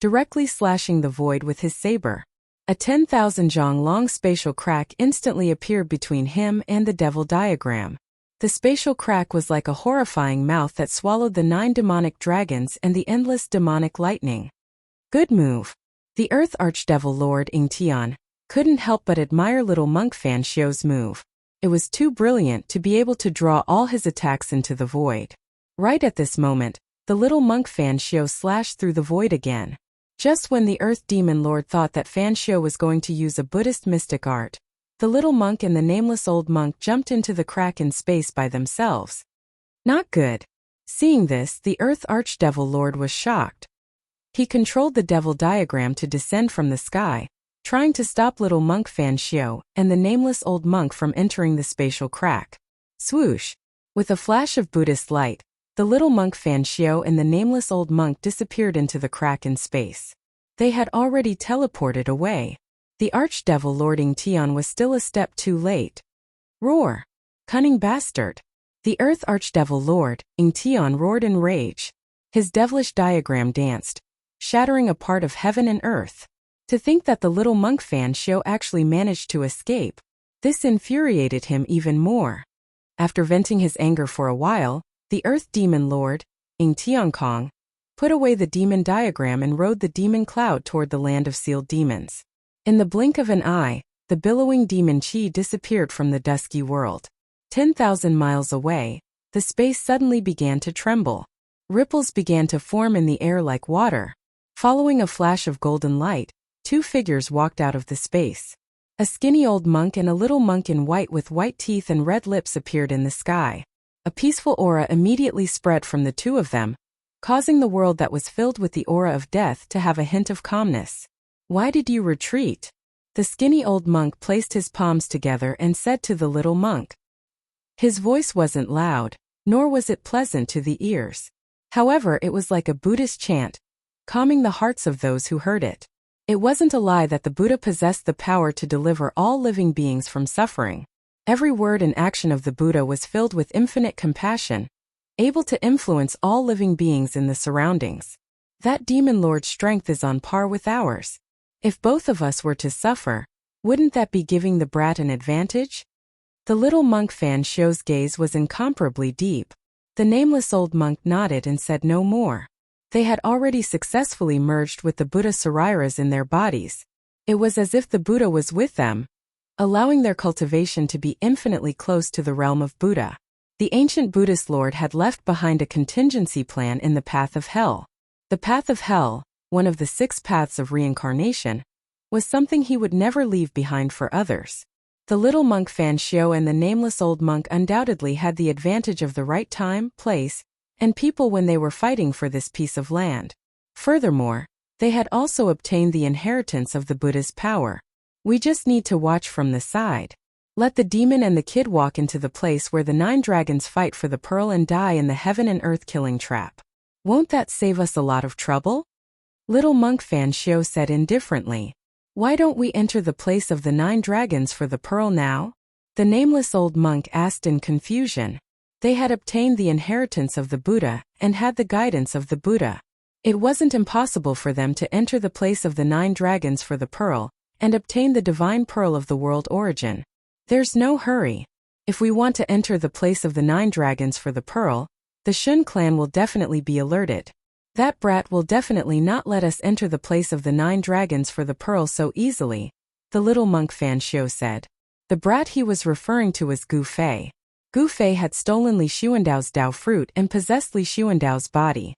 directly slashing the void with his saber. A 10,000 zhang long spatial crack instantly appeared between him and the devil diagram. The spatial crack was like a horrifying mouth that swallowed the 9 demonic dragons and the endless demonic lightning. Good move. The Earth Archdevil Lord Ingtian couldn't help but admire little monk Fan Xiao's move. It was too brilliant to be able to draw all his attacks into the void. Right at this moment, the little monk Fan Xiao slashed through the void again. Just when the Earth Demon Lord thought that Fan Xiao was going to use a Buddhist mystic art, the little monk and the nameless old monk jumped into the crack in space by themselves. Not good. Seeing this, the Earth Archdevil Lord was shocked. He controlled the devil diagram to descend from the sky, trying to stop little monk Fan Xiao and the nameless old monk from entering the spatial crack. Swoosh! With a flash of Buddhist light, the little monk Fan Xiao and the nameless old monk disappeared into the crack in space. They had already teleported away. The Archdevil Lord Ingtian was still a step too late. Roar! Cunning bastard! The Earth Archdevil Lord Ingtian roared in rage. His devilish diagram danced, shattering a part of heaven and earth. To think that the little monk Fan Xiao actually managed to escape, this infuriated him even more. After venting his anger for a while, the Earth Demon Lord, Ingtian Kong, put away the demon diagram and rode the demon cloud toward the land of sealed demons. In the blink of an eye, the billowing demon chi disappeared from the dusky world. 10,000 miles away, the space suddenly began to tremble. Ripples began to form in the air like water. Following a flash of golden light, 2 figures walked out of the space. A skinny old monk and a little monk in white with white teeth and red lips appeared in the sky. A peaceful aura immediately spread from the 2 of them, causing the world that was filled with the aura of death to have a hint of calmness. Why did you retreat? The skinny old monk placed his palms together and said to the little monk. His voice wasn't loud, nor was it pleasant to the ears. However, it was like a Buddhist chant, calming the hearts of those who heard it. It wasn't a lie that the Buddha possessed the power to deliver all living beings from suffering. Every word and action of the Buddha was filled with infinite compassion, able to influence all living beings in the surroundings. That demon lord's strength is on par with ours. If both of us were to suffer, wouldn't that be giving the brat an advantage? The little monk Fan Xiao's gaze was incomparably deep. The nameless old monk nodded and said no more. They had already successfully merged with the Buddha Sariras in their bodies. It was as if the Buddha was with them, allowing their cultivation to be infinitely close to the realm of Buddha. The ancient Buddhist Lord had left behind a contingency plan in the path of hell. The path of hell, one of the 6 paths of reincarnation, was something he would never leave behind for others. The little monk Fan Xiao and the nameless old monk undoubtedly had the advantage of the right time, place, and people when they were fighting for this piece of land. Furthermore, they had also obtained the inheritance of the Buddha's power. We just need to watch from the side. Let the demon and the kid walk into the place where the 9 dragons fight for the pearl and die in the heaven and earth killing trap. Won't that save us a lot of trouble? Little monk Fan Xiao said indifferently. Why don't we enter the place of the 9 dragons for the pearl now? The nameless old monk asked in confusion. They had obtained the inheritance of the Buddha and had the guidance of the Buddha. It wasn't impossible for them to enter the place of the 9 dragons for the pearl and obtain the divine pearl of the world origin. There's no hurry. If we want to enter the place of the 9 dragons for the pearl, the Shun clan will definitely be alerted. That brat will definitely not let us enter the place of the 9 dragons for the pearl so easily, the little monk Fan Xiu said. The brat he was referring to was Gu Fei. Gu Fei had stolen Li Xuandao's Dao fruit and possessed Li Xuandao's body.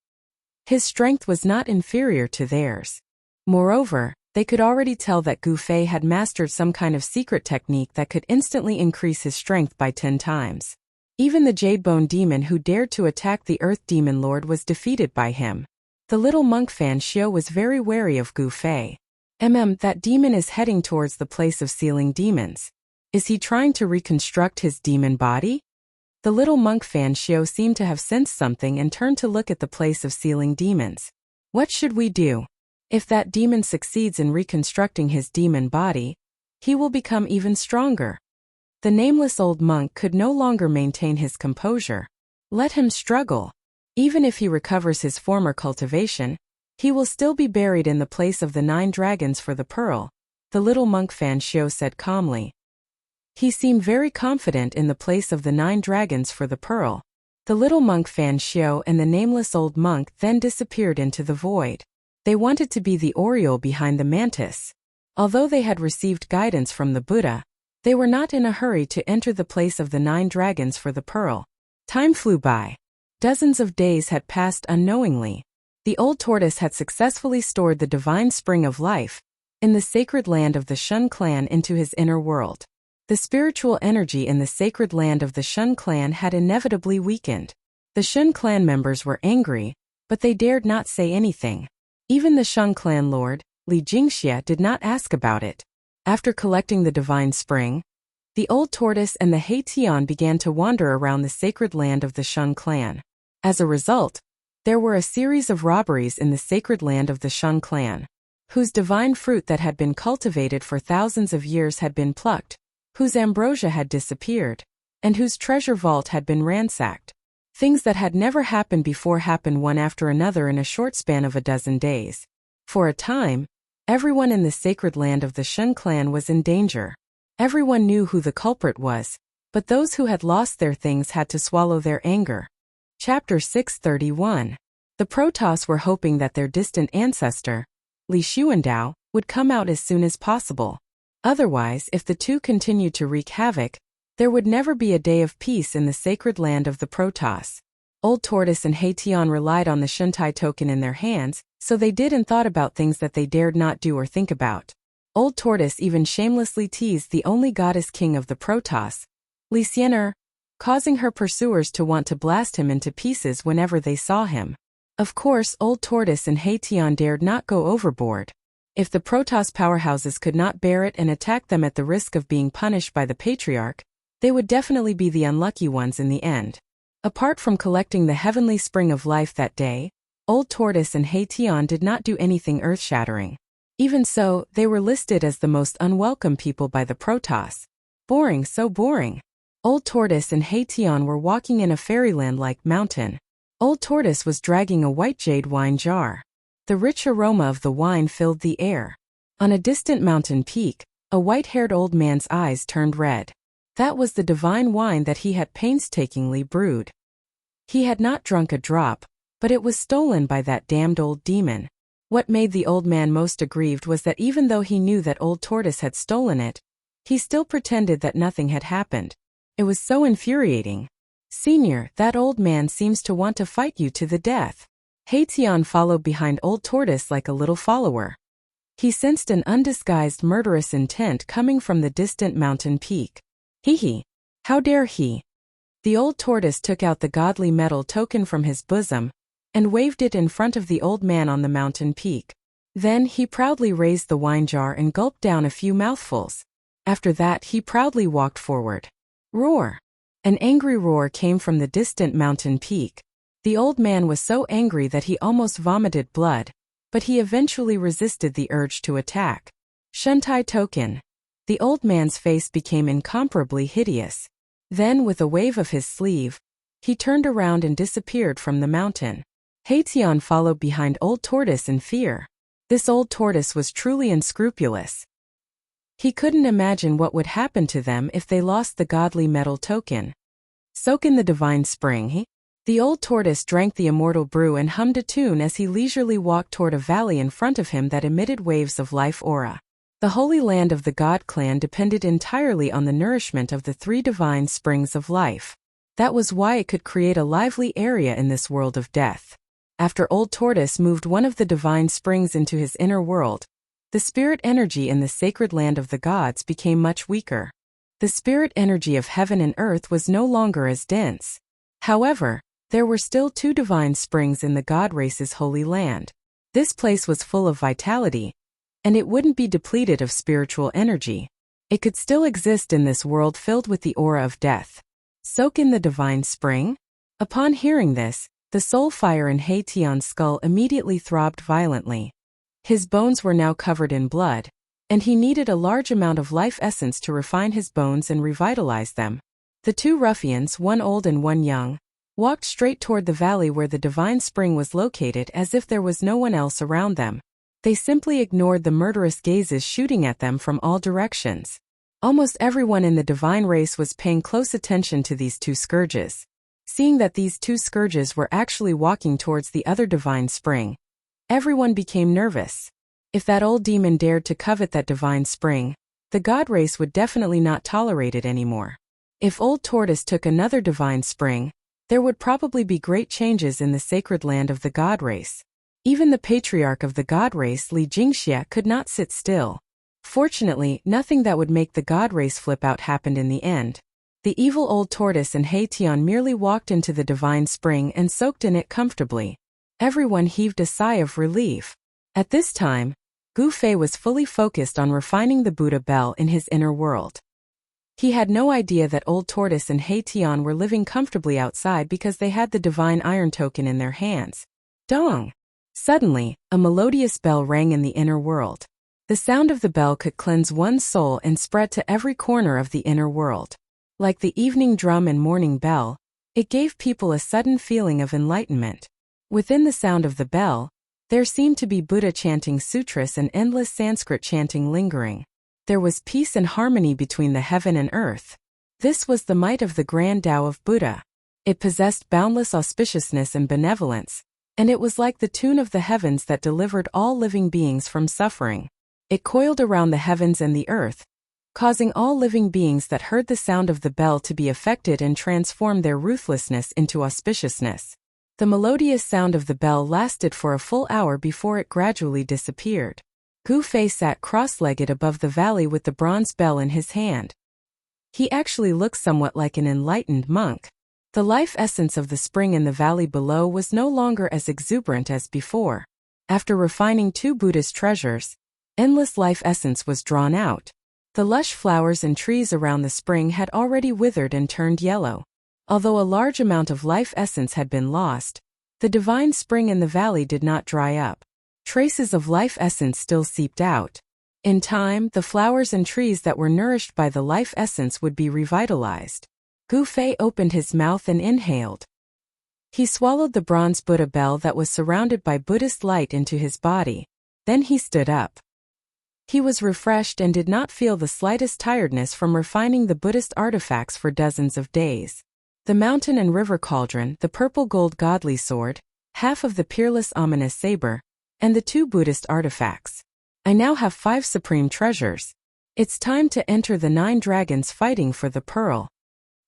His strength was not inferior to theirs. Moreover, they could already tell that Gu Fei had mastered some kind of secret technique that could instantly increase his strength by 10 times. Even the Jade Bone Demon who dared to attack the Earth Demon Lord was defeated by him. The little monk Fan Xiu was very wary of Gu Fei. That demon is heading towards the place of sealing demons. Is he trying to reconstruct his demon body? The little monk Fan Xiu seemed to have sensed something and turned to look at the place of sealing demons. What should we do? If that demon succeeds in reconstructing his demon body, he will become even stronger. The nameless old monk could no longer maintain his composure. Let him struggle. Even if he recovers his former cultivation, he will still be buried in the place of the 9 dragons for the pearl, the little monk Fan Xiu said calmly. He seemed very confident in the place of the 9 dragons for the pearl. The little monk Fan Xiu and the nameless old monk then disappeared into the void. They wanted to be the Oriole behind the mantis. Although they had received guidance from the Buddha, they were not in a hurry to enter the place of the 9 dragons for the pearl. Time flew by. Dozens of days had passed unknowingly. The old tortoise had successfully stored the divine spring of life in the sacred land of the Shun clan into his inner world. The spiritual energy in the sacred land of the Shun clan had inevitably weakened. The Shun clan members were angry, but they dared not say anything. Even the Shun clan lord, Li Jingxia, did not ask about it. After collecting the divine spring, the old tortoise and the He Tian began to wander around the sacred land of the Shun clan. As a result, there were a series of robberies in the sacred land of the Shun clan, whose divine fruit that had been cultivated for thousands of years had been plucked, whose ambrosia had disappeared, and whose treasure vault had been ransacked. Things that had never happened before happened one after another in a short span of a dozen days. For a time, everyone in the sacred land of the Shun clan was in danger. Everyone knew who the culprit was, but those who had lost their things had to swallow their anger. Chapter 631. The Protoss were hoping that their distant ancestor, Li Xuandao, would come out as soon as possible. Otherwise, if the two continued to wreak havoc, there would never be a day of peace in the sacred land of the Protoss. Old Tortoise and He Tian relied on the Shuntai token in their hands, so they did and thought about things that they dared not do or think about. Old Tortoise even shamelessly teased the only goddess king of the Protoss, Li Xian'er, causing her pursuers to want to blast him into pieces whenever they saw him. Of course, Old Tortoise and He Tian dared not go overboard. If the Protoss powerhouses could not bear it and attacked them at the risk of being punished by the Patriarch, they would definitely be the unlucky ones in the end. Apart from collecting the heavenly spring of life that day, Old Tortoise and He Tian did not do anything earth-shattering. Even so, they were listed as the most unwelcome people by the Protoss. Boring, so boring. Old Tortoise and He Tian were walking in a fairyland-like mountain. Old Tortoise was dragging a white jade wine jar. The rich aroma of the wine filled the air. On a distant mountain peak, a white-haired old man's eyes turned red. That was the divine wine that he had painstakingly brewed. He had not drunk a drop, but it was stolen by that damned old demon. What made the old man most aggrieved was that even though he knew that Old Tortoise had stolen it, he still pretended that nothing had happened. It was so infuriating. Senior, that old man seems to want to fight you to the death. He Tian followed behind Old Tortoise like a little follower. He sensed an undisguised murderous intent coming from the distant mountain peak. Hee, how dare he? The Old Tortoise took out the godly metal token from his bosom and waved it in front of the old man on the mountain peak. Then he proudly raised the wine jar and gulped down a few mouthfuls. After that he proudly walked forward. Roar! An angry roar came from the distant mountain peak. The old man was so angry that he almost vomited blood, but he eventually resisted the urge to attack. Shuntai token. The old man's face became incomparably hideous. Then, with a wave of his sleeve, He turned around and disappeared from the mountain. Hatian followed behind Old Tortoise in fear. This Old Tortoise was truly unscrupulous. He couldn't imagine what would happen to them if they lost the godly metal token. Soak in the divine spring. The Old Tortoise drank the immortal brew and hummed a tune as he leisurely walked toward a valley in front of him that emitted waves of life aura. The holy land of the God clan depended entirely on the nourishment of the 3 divine springs of life. That was why it could create a lively area in this world of death. After Old Tortoise moved one of the divine springs into his inner world, the spirit energy in the sacred land of the gods became much weaker. The spirit energy of heaven and earth was no longer as dense. However, there were still 2 divine springs in the god race's holy land. This place was full of vitality, and it wouldn't be depleted of spiritual energy. It could still exist in this world filled with the aura of death. Soak in the divine spring? Upon hearing this, the soul fire in Hatian's skull immediately throbbed violently. His bones were now covered in blood, and he needed a large amount of life essence to refine his bones and revitalize them. The 2 ruffians, one old and one young, walked straight toward the valley where the divine spring was located as if there was no one else around them. They simply ignored the murderous gazes shooting at them from all directions. Almost everyone in the divine race was paying close attention to these 2 scourges. Seeing that these 2 scourges were actually walking towards the other divine spring, everyone became nervous. If that old demon dared to covet that divine spring, the god race would definitely not tolerate it anymore. If Old Tortoise took another divine spring, there would probably be great changes in the sacred land of the god race. Even the patriarch of the god race, Li Jingxia, could not sit still. Fortunately, nothing that would make the god race flip out happened in the end. The evil Old Tortoise and Hatian merely walked into the divine spring and soaked in it comfortably. Everyone heaved a sigh of relief. At this time, Gu Fei was fully focused on refining the Buddha bell in his inner world. He had no idea that Old Tortoise and Hatian were living comfortably outside because they had the divine iron token in their hands. Dong! Suddenly, a melodious bell rang in the inner world. The sound of the bell could cleanse one's soul and spread to every corner of the inner world. Like the evening drum and morning bell, it gave people a sudden feeling of enlightenment. Within the sound of the bell, there seemed to be Buddha chanting sutras and endless Sanskrit chanting lingering. There was peace and harmony between the heaven and earth. This was the might of the grand Tao of Buddha. It possessed boundless auspiciousness and benevolence, and it was like the tune of the heavens that delivered all living beings from suffering. It coiled around the heavens and the earth, causing all living beings that heard the sound of the bell to be affected and transform their ruthlessness into auspiciousness. The melodious sound of the bell lasted for a full hour before it gradually disappeared. Gu Fei sat cross-legged above the valley with the bronze bell in his hand. He actually looked somewhat like an enlightened monk. The life essence of the spring in the valley below was no longer as exuberant as before. After refining 2 Buddhist treasures, endless life essence was drawn out. The lush flowers and trees around the spring had already withered and turned yellow. Although a large amount of life essence had been lost, the divine spring in the valley did not dry up. Traces of life essence still seeped out. In time, the flowers and trees that were nourished by the life essence would be revitalized. Gu Fei opened his mouth and inhaled. He swallowed the bronze Buddha bell that was surrounded by Buddhist light into his body. Then he stood up. He was refreshed and did not feel the slightest tiredness from refining the Buddhist artifacts for dozens of days. The mountain and river cauldron, the purple gold godly sword, half of the peerless ominous saber, and the 2 Buddhist artifacts. I now have 5 supreme treasures. It's time to enter the 9 dragons fighting for the pearl.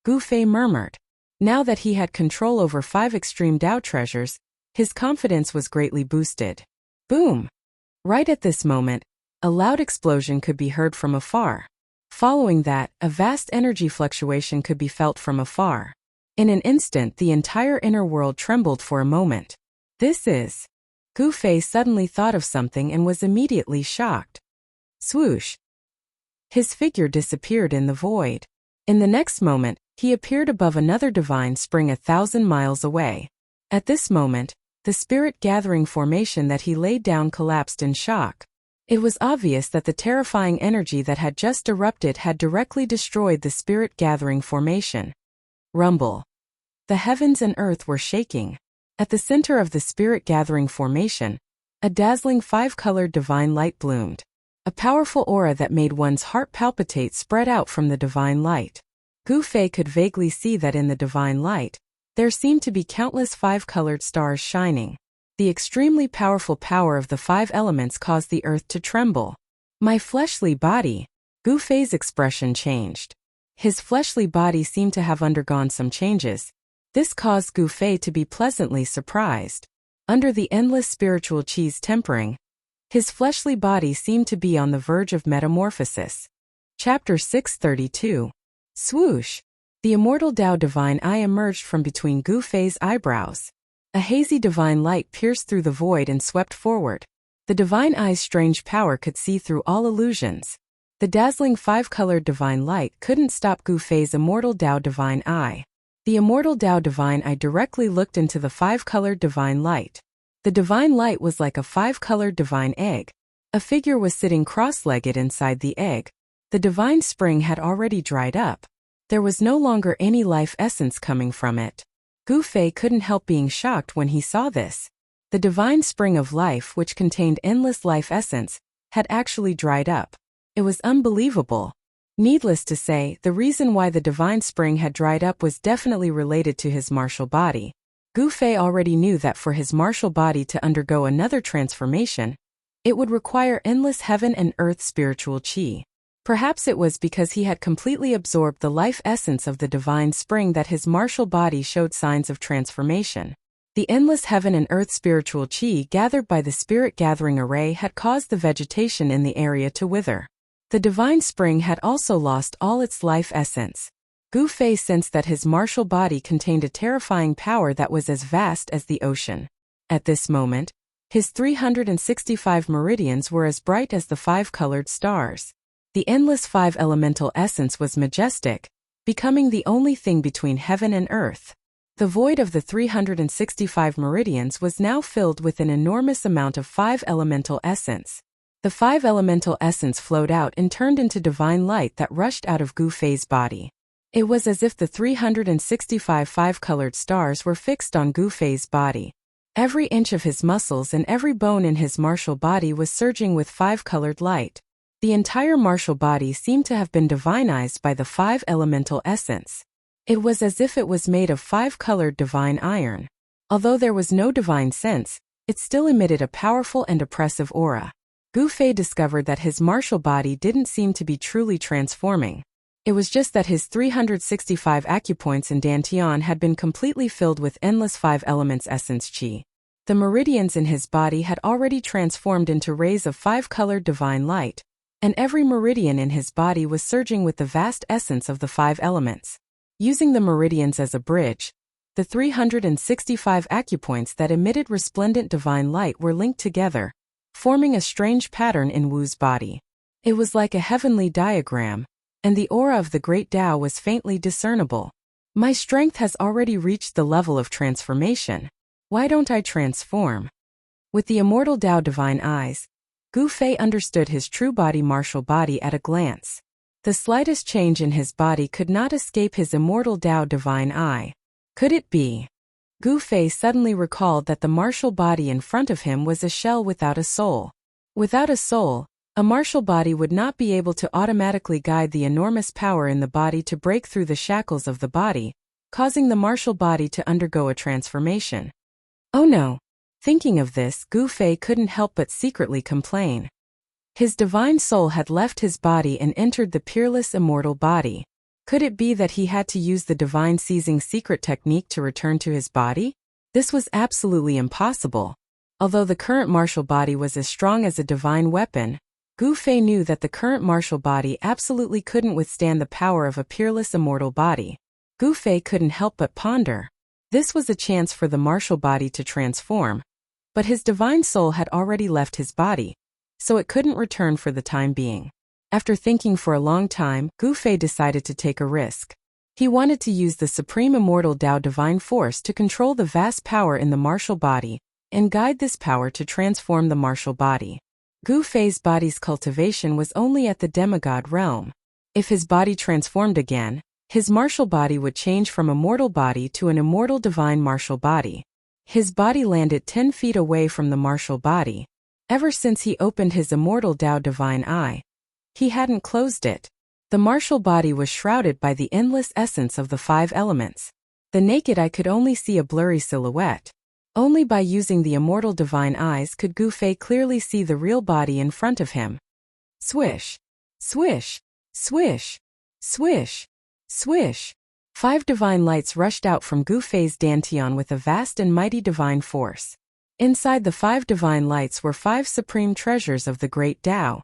Gu Fei murmured. Now that he had control over 5 extreme Tao treasures, his confidence was greatly boosted. Boom! Right at this moment, a loud explosion could be heard from afar. Following that, a vast energy fluctuation could be felt from afar. In an instant, the entire inner world trembled for a moment. This is... Gu Fei suddenly thought of something and was immediately shocked. Swoosh! His figure disappeared in the void. In the next moment, he appeared above another divine spring 1,000 miles away. At this moment, the spirit-gathering formation that he laid down collapsed in shock. It was obvious that the terrifying energy that had just erupted had directly destroyed the spirit-gathering formation. Rumble. The heavens and earth were shaking. At the center of the spirit-gathering formation, a dazzling five-colored divine light bloomed. A powerful aura that made one's heart palpitate spread out from the divine light. Gu Fei could vaguely see that in the divine light, there seemed to be countless five-colored stars shining. The extremely powerful power of the five elements caused the earth to tremble. My fleshly body. Gu Fei's expression changed. His fleshly body seemed to have undergone some changes. This caused Gu Fei to be pleasantly surprised. Under the endless spiritual qi's tempering, his fleshly body seemed to be on the verge of metamorphosis. Chapter 632. Swoosh! The immortal Tao divine eye emerged from between Gu Fei's eyebrows. A hazy divine light pierced through the void and swept forward. The divine eye's strange power could see through all illusions. The dazzling five-colored divine light couldn't stop Gu Fei's immortal Tao divine eye. The immortal Tao divine eye directly looked into the five-colored divine light. The divine light was like a five-colored divine egg. A figure was sitting cross-legged inside the egg. The divine spring had already dried up. There was no longer any life essence coming from it. Gu Fei couldn't help being shocked when he saw this. The divine spring of life, which contained endless life essence, had actually dried up. It was unbelievable. Needless to say, the reason why the divine spring had dried up was definitely related to his martial body. Gu Fei already knew that for his martial body to undergo another transformation, it would require endless heaven and earth spiritual qi. Perhaps it was because he had completely absorbed the life essence of the divine spring that his martial body showed signs of transformation. The endless heaven and earth spiritual qi gathered by the spirit gathering array had caused the vegetation in the area to wither. The divine spring had also lost all its life essence. Gu Fei sensed that his martial body contained a terrifying power that was as vast as the ocean. At this moment, his 365 meridians were as bright as the five-colored stars. The endless five-elemental essence was majestic, becoming the only thing between heaven and earth. The void of the 365 meridians was now filled with an enormous amount of five-elemental essence. The five-elemental essence flowed out and turned into divine light that rushed out of Gu Fei's body. It was as if the 365 five-colored stars were fixed on Gu Fei's body. Every inch of his muscles and every bone in his martial body was surging with five-colored light. The entire martial body seemed to have been divinized by the five-elemental essence. It was as if it was made of five-colored divine iron. Although there was no divine sense, it still emitted a powerful and oppressive aura. Gu Fei discovered that his martial body didn't seem to be truly transforming. It was just that his 365 acupoints in Dantian had been completely filled with endless five elements essence qi. The meridians in his body had already transformed into rays of five-colored divine light, and every meridian in his body was surging with the vast essence of the five elements. Using the meridians as a bridge, the 365 acupoints that emitted resplendent divine light were linked together, forming a strange pattern in Wu's body. It was like a heavenly diagram, and the aura of the great Tao was faintly discernible. My strength has already reached the level of transformation. Why don't I transform? With the immortal Tao divine eyes, Gu Fei understood his true body martial body at a glance. The slightest change in his body could not escape his immortal Tao divine eye. Could it be? Gu Fei suddenly recalled that the martial body in front of him was a shell without a soul. Without a soul, a martial body would not be able to automatically guide the enormous power in the body to break through the shackles of the body, causing the martial body to undergo a transformation. Oh no! Thinking of this, Gu Fei couldn't help but secretly complain. His divine soul had left his body and entered the peerless immortal body. Could it be that he had to use the divine seizing secret technique to return to his body? This was absolutely impossible. Although the current martial body was as strong as a divine weapon, Gu Fei knew that the current martial body absolutely couldn't withstand the power of a peerless immortal body. Gu Fei couldn't help but ponder. This was a chance for the martial body to transform, but his divine soul had already left his body, so it couldn't return for the time being. After thinking for a long time, Gu Fei decided to take a risk. He wanted to use the supreme immortal Tao divine force to control the vast power in the martial body, and guide this power to transform the martial body. Gu Fei's body's cultivation was only at the demigod realm. If his body transformed again, His martial body would change from a mortal body to an immortal divine martial body. His body landed 10 feet away from the martial body. Ever since he opened his immortal Tao divine eye, he hadn't closed it. The martial body was shrouded by the endless essence of the 5 elements. The naked eye could only see a blurry silhouette. Only by using the immortal divine eyes could Gu Fei clearly see the real body in front of him. Swish, swish, swish, swish, swish. 5 divine lights rushed out from Gu Fei's dantian with a vast and mighty divine force. Inside the 5 divine lights were 5 supreme treasures of the great Tao.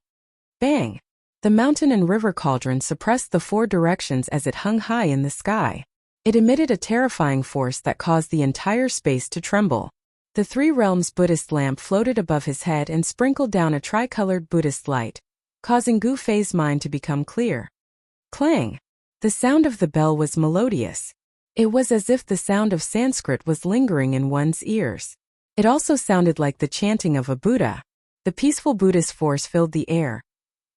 Bang! The mountain and river cauldron suppressed the 4 directions as it hung high in the sky. It emitted a terrifying force that caused the entire space to tremble. The 3 realms Buddhist lamp floated above his head and sprinkled down a tricolored Buddhist light, causing Gu Fei's mind to become clear. Clang! The sound of the bell was melodious. It was as if the sound of Sanskrit was lingering in one's ears. It also sounded like the chanting of a Buddha. The peaceful Buddhist force filled the air,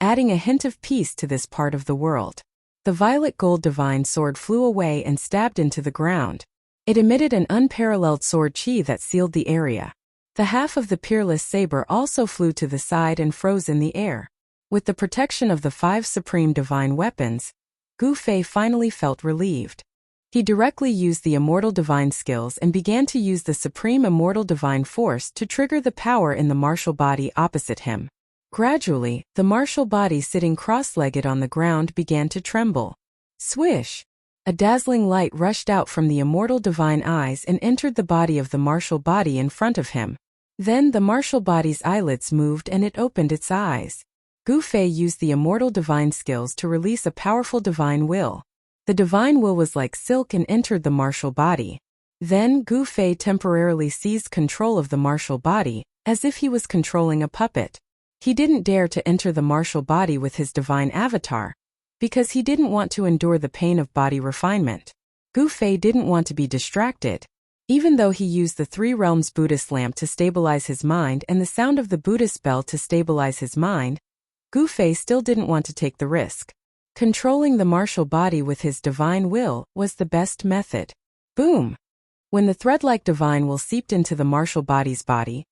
adding a hint of peace to this part of the world. The violet gold divine sword flew away and stabbed into the ground. It emitted an unparalleled sword chi that sealed the area. The half of the peerless saber also flew to the side and froze in the air. With the protection of the 5 supreme divine weapons, Gu Fei finally felt relieved. He directly used the immortal divine skills and began to use the supreme immortal divine force to trigger the power in the martial body opposite him. Gradually, the martial body sitting cross-legged on the ground began to tremble. Swish! A dazzling light rushed out from the immortal divine eyes and entered the body of the martial body in front of him. Then the martial body's eyelids moved and it opened its eyes. Gu Fei used the immortal divine skills to release a powerful divine will. The divine will was like silk and entered the martial body. Then Gu Fei temporarily seized control of the martial body, as if he was controlling a puppet. He didn't dare to enter the martial body with his divine avatar, because he didn't want to endure the pain of body refinement. Gu Fei didn't want to be distracted. Even though he used the 3 realms Buddhist lamp to stabilize his mind and the sound of the Buddhist bell to stabilize his mind, Gu Fei still didn't want to take the risk. Controlling the martial body with his divine will was the best method. Boom! When the thread-like divine will seeped into the martial body's body,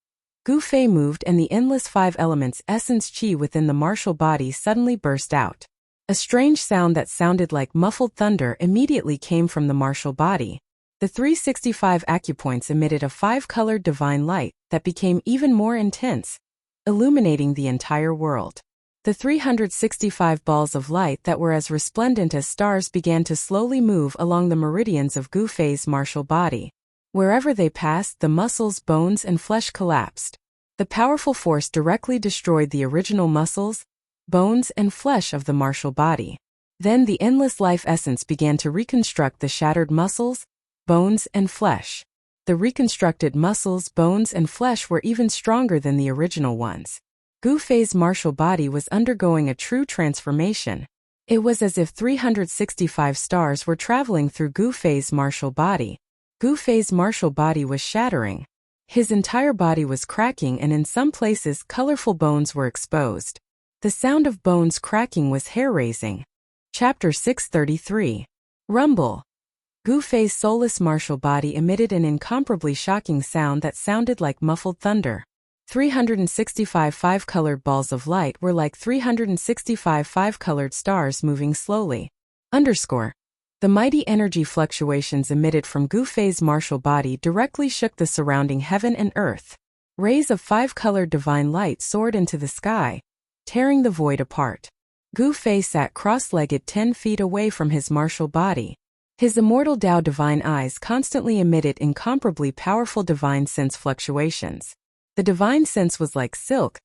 Gu Fei moved and the endless 5 elements essence chi within the martial body suddenly burst out. A strange sound that sounded like muffled thunder immediately came from the martial body. The 365 acupoints emitted a 5-colored divine light that became even more intense, illuminating the entire world. The 365 balls of light that were as resplendent as stars began to slowly move along the meridians of Gu Fei's martial body. Wherever they passed, the muscles, bones, and flesh collapsed. The powerful force directly destroyed the original muscles, bones, and flesh of the martial body. Then the endless life essence began to reconstruct the shattered muscles, bones, and flesh. The reconstructed muscles, bones, and flesh were even stronger than the original ones. Gu Fei's martial body was undergoing a true transformation. It was as if 365 stars were traveling through Gu Fei's martial body. Gu Fei's martial body was shattering. His entire body was cracking and in some places colorful bones were exposed. The sound of bones cracking was hair-raising. Chapter 633. Rumble. Gu Fei's soulless martial body emitted an incomparably shocking sound that sounded like muffled thunder. 365 5-colored balls of light were like 365 5-colored stars moving slowly. The mighty energy fluctuations emitted from Gu Fei's martial body directly shook the surrounding heaven and earth. Rays of 5-colored divine light soared into the sky, tearing the void apart. Gu Fei sat cross-legged 10 feet away from his martial body. His immortal Tao divine eyes constantly emitted incomparably powerful divine sense fluctuations. The divine sense was like silk,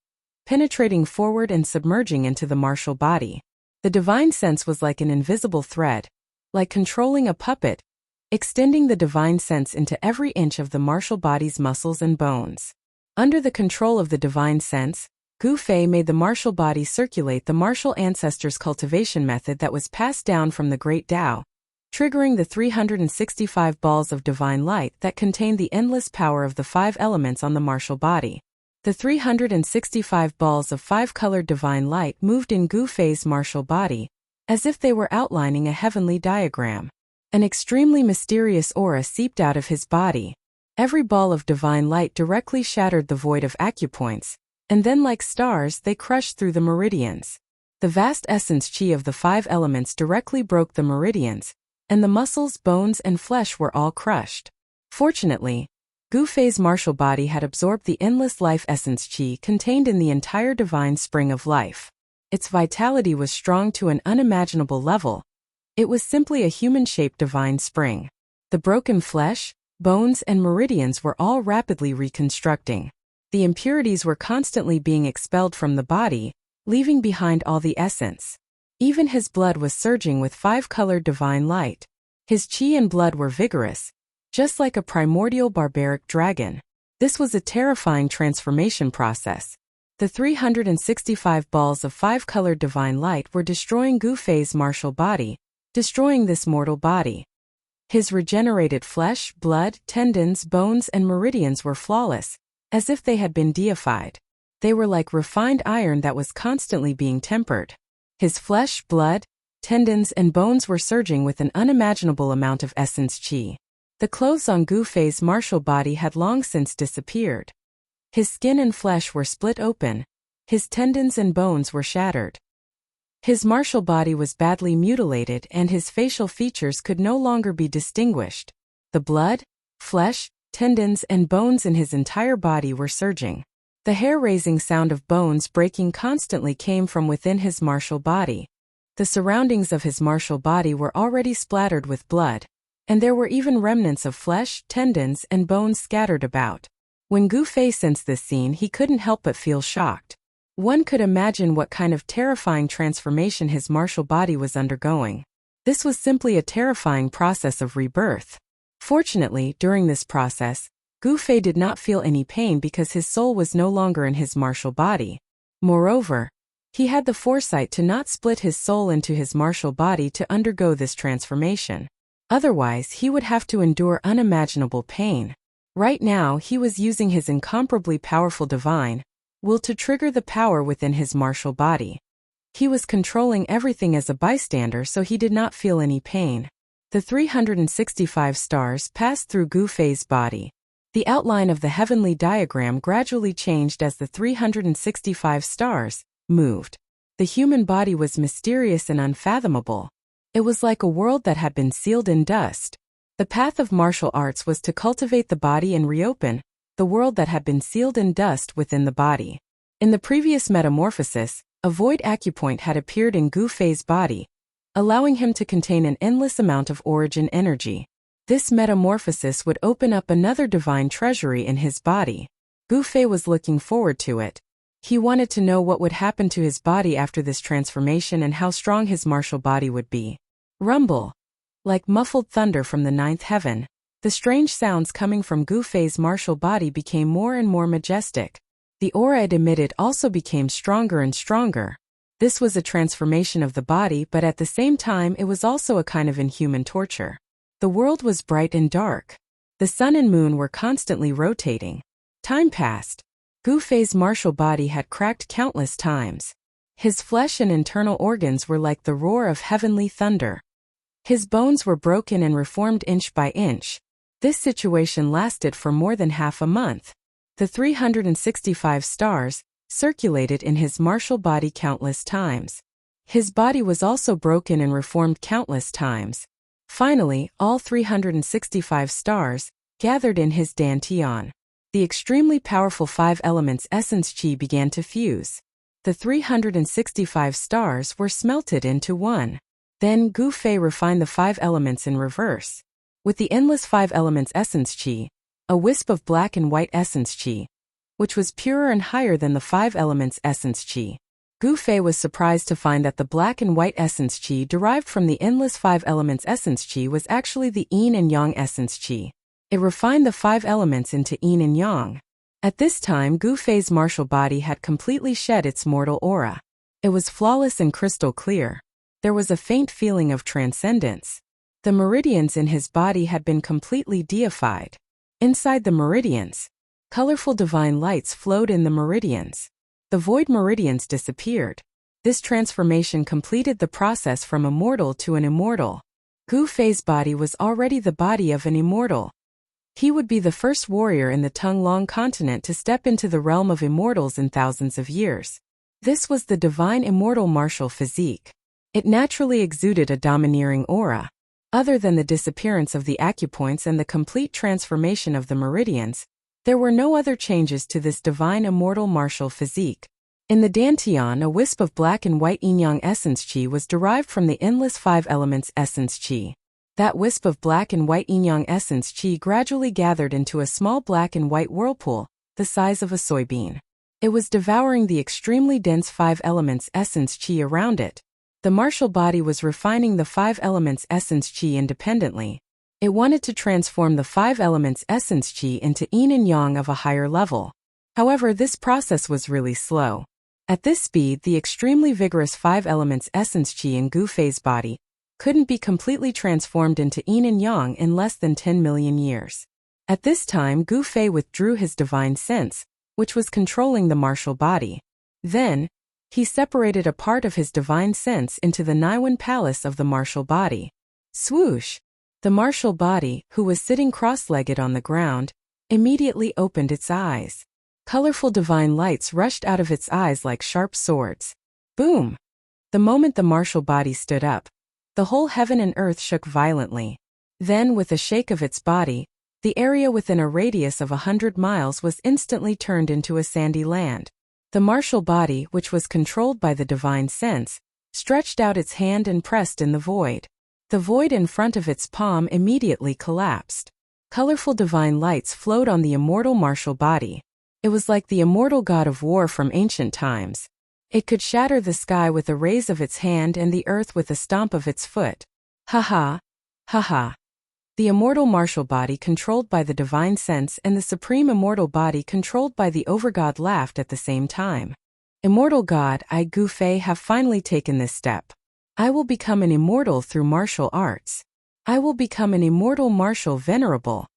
penetrating forward and submerging into the martial body. The divine sense was like an invisible thread, like controlling a puppet, extending the divine sense into every inch of the martial body's muscles and bones. Under the control of the divine sense, Gu Fei made the martial body circulate the martial ancestors' cultivation method that was passed down from the great Tao, triggering the 365 balls of divine light that contained the endless power of the 5 elements on the martial body. The 365 balls of 5-colored divine light moved in Gu Fei's martial body, as if they were outlining a heavenly diagram. An extremely mysterious aura seeped out of his body. Every ball of divine light directly shattered the void of acupoints, and then like stars they crushed through the meridians. The vast essence chi of the 5 elements directly broke the meridians, and the muscles, bones, and flesh were all crushed. Fortunately, Gu Fei's martial body had absorbed the endless life essence chi contained in the entire divine spring of life. Its vitality was strong to an unimaginable level. It was simply a human-shaped divine spring. The broken flesh, bones, and meridians were all rapidly reconstructing. The impurities were constantly being expelled from the body, leaving behind all the essence. Even his blood was surging with 5-colored divine light. His chi and blood were vigorous, just like a primordial barbaric dragon. This was a terrifying transformation process. The 365 balls of 5-colored divine light were destroying Gu Fei's martial body, destroying this mortal body. His regenerated flesh, blood, tendons, bones, and meridians were flawless, as if they had been deified. They were like refined iron that was constantly being tempered. His flesh, blood, tendons, and bones were surging with an unimaginable amount of essence chi. The clothes on Gu Fei's martial body had long since disappeared. His skin and flesh were split open. His tendons and bones were shattered. His martial body was badly mutilated and his facial features could no longer be distinguished. The blood, flesh, tendons, and bones in his entire body were surging. The hair-raising sound of bones breaking constantly came from within his martial body. The surroundings of his martial body were already splattered with blood, and there were even remnants of flesh, tendons, and bones scattered about. When Gu Fei sensed this scene, he couldn't help but feel shocked. One could imagine what kind of terrifying transformation his martial body was undergoing. This was simply a terrifying process of rebirth. Fortunately, during this process, Gu Fei did not feel any pain because his soul was no longer in his martial body. Moreover, he had the foresight to not split his soul into his martial body to undergo this transformation. Otherwise, he would have to endure unimaginable pain. Right now, he was using his incomparably powerful divine will to trigger the power within his martial body. He was controlling everything as a bystander, so he did not feel any pain. The 365 stars passed through Gu Fei's body. The outline of the heavenly diagram gradually changed as the 365 stars moved. The human body was mysterious and unfathomable. It was like a world that had been sealed in dust. The path of martial arts was to cultivate the body and reopen the world that had been sealed in dust within the body. In the previous metamorphosis, a void acupoint had appeared in Gu Fei's body, allowing him to contain an endless amount of origin energy. This metamorphosis would open up another divine treasury in his body. Gu Fei was looking forward to it. He wanted to know what would happen to his body after this transformation and how strong his martial body would be. Rumble. Like muffled thunder from the 9th heaven, the strange sounds coming from Gu Fei's martial body became more and more majestic. The aura it emitted also became stronger and stronger. This was a transformation of the body, but at the same time it was also a kind of inhuman torture. The world was bright and dark. The sun and moon were constantly rotating. Time passed. Gu Fei's martial body had cracked countless times. His flesh and internal organs were like the roar of heavenly thunder. His bones were broken and reformed inch by inch. This situation lasted for more than half a month. The 365 stars circulated in his martial body countless times. His body was also broken and reformed countless times. Finally, all 365 stars gathered in his dantian. The extremely powerful 5 elements essence chi began to fuse. The 365 stars were smelted into one. Then Gu Fei refined the 5 elements in reverse. With the endless 5 elements essence chi, a wisp of black and white essence chi, which was purer and higher than the 5 elements essence chi. Gu Fei was surprised to find that the black and white essence chi derived from the endless 5 elements essence chi was actually the yin and yang essence chi. It refined the 5 elements into yin and yang. At this time, Gu Fei's martial body had completely shed its mortal aura. It was flawless and crystal clear. There was a faint feeling of transcendence. The meridians in his body had been completely deified. Inside the meridians, colorful divine lights flowed in the meridians. The void meridians disappeared. This transformation completed the process from a mortal to an immortal. Gu Fei's body was already the body of an immortal. He would be the first warrior in the Tung-Long continent to step into the realm of immortals in thousands of years. This was the divine immortal martial physique. It naturally exuded a domineering aura. Other than the disappearance of the acupoints and the complete transformation of the meridians, there were no other changes to this divine immortal martial physique. In the Dantian, a wisp of black and white yin-yang essence qi was derived from the endless 5 elements essence qi. That wisp of black and white yin-yang essence qi gradually gathered into a small black and white whirlpool, the size of a soybean. It was devouring the extremely dense 5 elements essence qi around it. The martial body was refining the 5 elements essence qi independently. It wanted to transform the 5 elements essence qi into yin and yang of a higher level. However, this process was really slow. At this speed, the extremely vigorous 5 elements essence qi in Gu Fei's body couldn't be completely transformed into yin and yang in less than 10 million years. At this time, Gu Fei withdrew his divine sense, which was controlling the martial body. Then, he separated a part of his divine sense into the Niwen palace of the martial body. Swoosh! The martial body, who was sitting cross-legged on the ground, immediately opened its eyes. Colorful divine lights rushed out of its eyes like sharp swords. Boom! The moment the martial body stood up, the whole heaven and earth shook violently. Then, with a shake of its body, the area within a radius of 100 miles was instantly turned into a sandy land. The martial body, which was controlled by the divine sense, stretched out its hand and pressed in the void. The void in front of its palm immediately collapsed. Colorful divine lights flowed on the immortal martial body. It was like the immortal god of war from ancient times. It could shatter the sky with a raise of its hand and the earth with a stomp of its foot. Ha-ha! Ha-ha! The immortal martial body controlled by the divine sense and the supreme immortal body controlled by the overgod laughed at the same time. Immortal God, I Gu Fei have finally taken this step. I will become an immortal through martial arts. I will become an immortal martial venerable.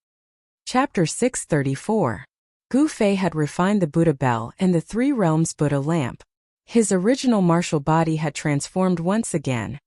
Chapter 634. Gu Fei had refined the Buddha bell and the 3 realms Buddha lamp. His original martial body had transformed once again.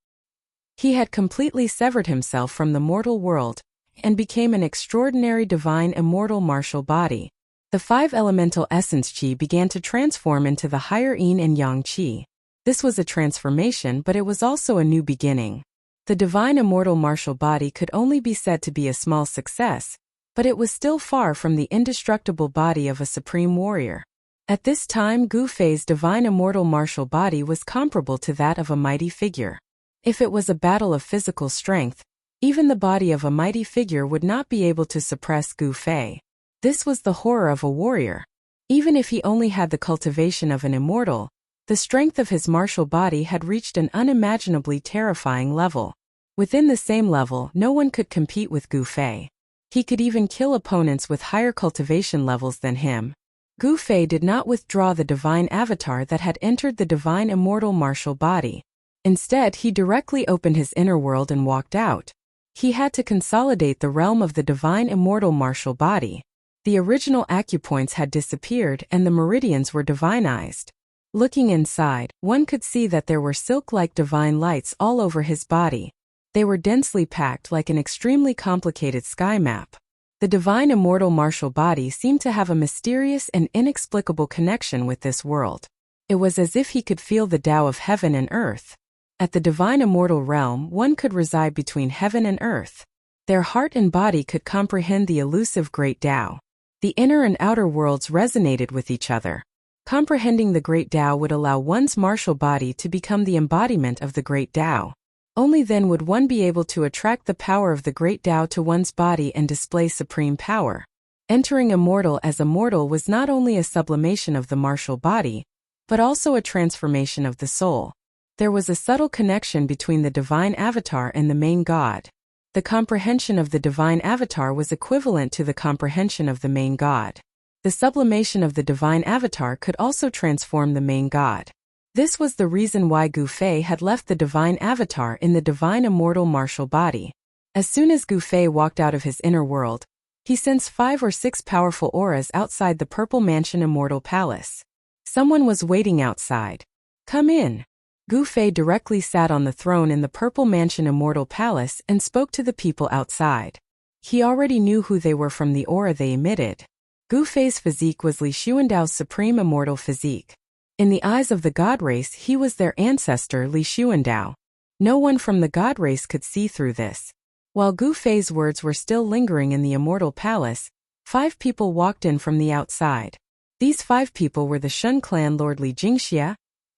He had completely severed himself from the mortal world and became an extraordinary divine immortal martial body. The 5 elemental essence qi began to transform into the higher yin and yang qi. This was a transformation, but it was also a new beginning. The divine immortal martial body could only be said to be a small success, but it was still far from the indestructible body of a supreme warrior. At this time, Gu Fei's divine immortal martial body was comparable to that of a mighty figure. If it was a battle of physical strength, even the body of a mighty figure would not be able to suppress Gu Fei. This was the horror of a warrior. Even if he only had the cultivation of an immortal, the strength of his martial body had reached an unimaginably terrifying level. Within the same level, no one could compete with Gu Fei. He could even kill opponents with higher cultivation levels than him. Gu Fei did not withdraw the divine avatar that had entered the divine immortal martial body. Instead, he directly opened his inner world and walked out. He had to consolidate the realm of the divine immortal martial body. The original acupoints had disappeared and the meridians were divinized. Looking inside, one could see that there were silk-like divine lights all over his body. They were densely packed like an extremely complicated sky map. The divine immortal martial body seemed to have a mysterious and inexplicable connection with this world. It was as if he could feel the Tao of heaven and earth. At the divine immortal realm, one could reside between heaven and earth. Their heart and body could comprehend the elusive great Tao. The inner and outer worlds resonated with each other. Comprehending the great Tao would allow one's martial body to become the embodiment of the great Tao. Only then would one be able to attract the power of the great Tao to one's body and display supreme power. Entering immortal as a mortal was not only a sublimation of the martial body, but also a transformation of the soul. There was a subtle connection between the divine avatar and the main god. The comprehension of the divine avatar was equivalent to the comprehension of the main god. The sublimation of the divine avatar could also transform the main god. This was the reason why Gu Fei had left the divine avatar in the divine immortal martial body. As soon as Gu Fei walked out of his inner world, he sensed 5 or 6 powerful auras outside the Purple Mansion Immortal Palace. Someone was waiting outside. Come in. Gu Fei directly sat on the throne in the Purple Mansion Immortal Palace and spoke to the people outside. He already knew who they were from the aura they emitted. Gu Fei's physique was Li Xuandao's supreme immortal physique. In the eyes of the god race, he was their ancestor Li Xuandao. No one from the god race could see through this. While Gu Fei's words were still lingering in the Immortal Palace, 5 people walked in from the outside. These 5 people were the Shun clan Lord Li Jingxia,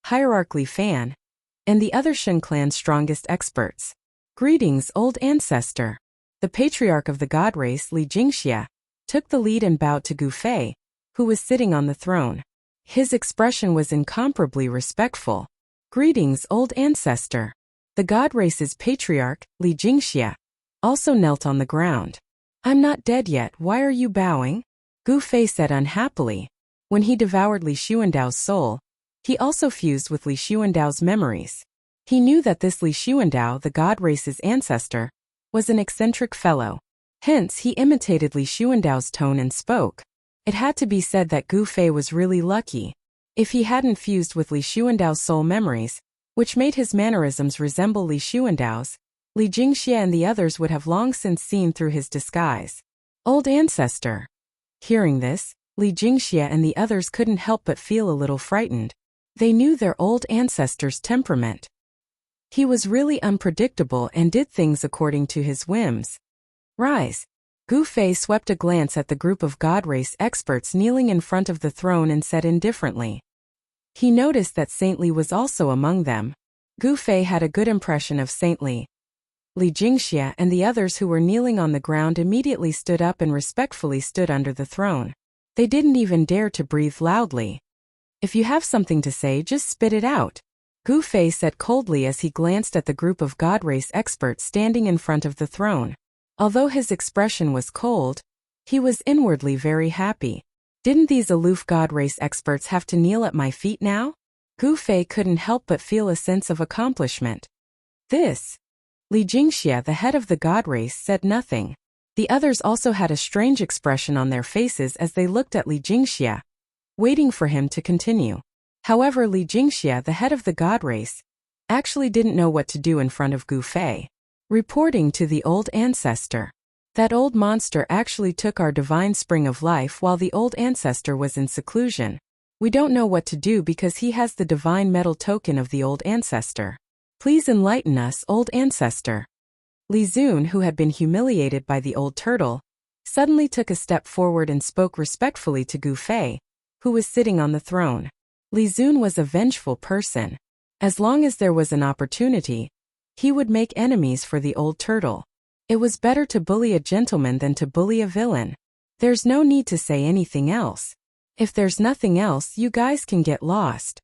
Hierarch Li Fan, and the other Shun clan's strongest experts. Greetings, old ancestor. The patriarch of the god race, Li Jingxia, took the lead and bowed to Gu Fei, who was sitting on the throne. His expression was incomparably respectful. Greetings, old ancestor. The god race's patriarch, Li Jingxia, also knelt on the ground. I'm not dead yet, why are you bowing? Gu Fei said unhappily. When he devoured Li Xuandao's soul, he also fused with Li Xuandao's memories. He knew that this Li Xuandao, the god race's ancestor, was an eccentric fellow. Hence, he imitated Li Xuandao's tone and spoke. It had to be said that Gu Fei was really lucky. If he hadn't fused with Li Xuandao's soul memories, which made his mannerisms resemble Li Xuandao's, Li Jingxia and the others would have long since seen through his disguise. Old ancestor. Hearing this, Li Jingxia and the others couldn't help but feel a little frightened. They knew their old ancestor's temperament. He was really unpredictable and did things according to his whims. Rise. Gu Fei swept a glance at the group of god race experts kneeling in front of the throne and said indifferently. He noticed that Saint Li was also among them. Gu Fei had a good impression of Saint Li. Li Jingxia and the others who were kneeling on the ground immediately stood up and respectfully stood under the throne. They didn't even dare to breathe loudly. If you have something to say, just spit it out, Gu Fei said coldly as he glanced at the group of god race experts standing in front of the throne. Although his expression was cold, he was inwardly very happy. Didn't these aloof god race experts have to kneel at my feet now? Gu Fei couldn't help but feel a sense of accomplishment. This. Li Jingxia, the head of the god race, said nothing. The others also had a strange expression on their faces as they looked at Li Jingxia, waiting for him to continue. However, Li Jingxia, the head of the god race, actually didn't know what to do in front of Gu Fei. Reporting to the old ancestor. That old monster actually took our divine spring of life while the old ancestor was in seclusion. We don't know what to do because he has the divine metal token of the old ancestor. Please enlighten us, old ancestor. Li Zun, who had been humiliated by the old turtle, suddenly took a step forward and spoke respectfully to Gu Fei, who was sitting on the throne. Li Zun was a vengeful person. As long as there was an opportunity, he would make enemies for the old turtle. It was better to bully a gentleman than to bully a villain. There's no need to say anything else. If there's nothing else, you guys can get lost.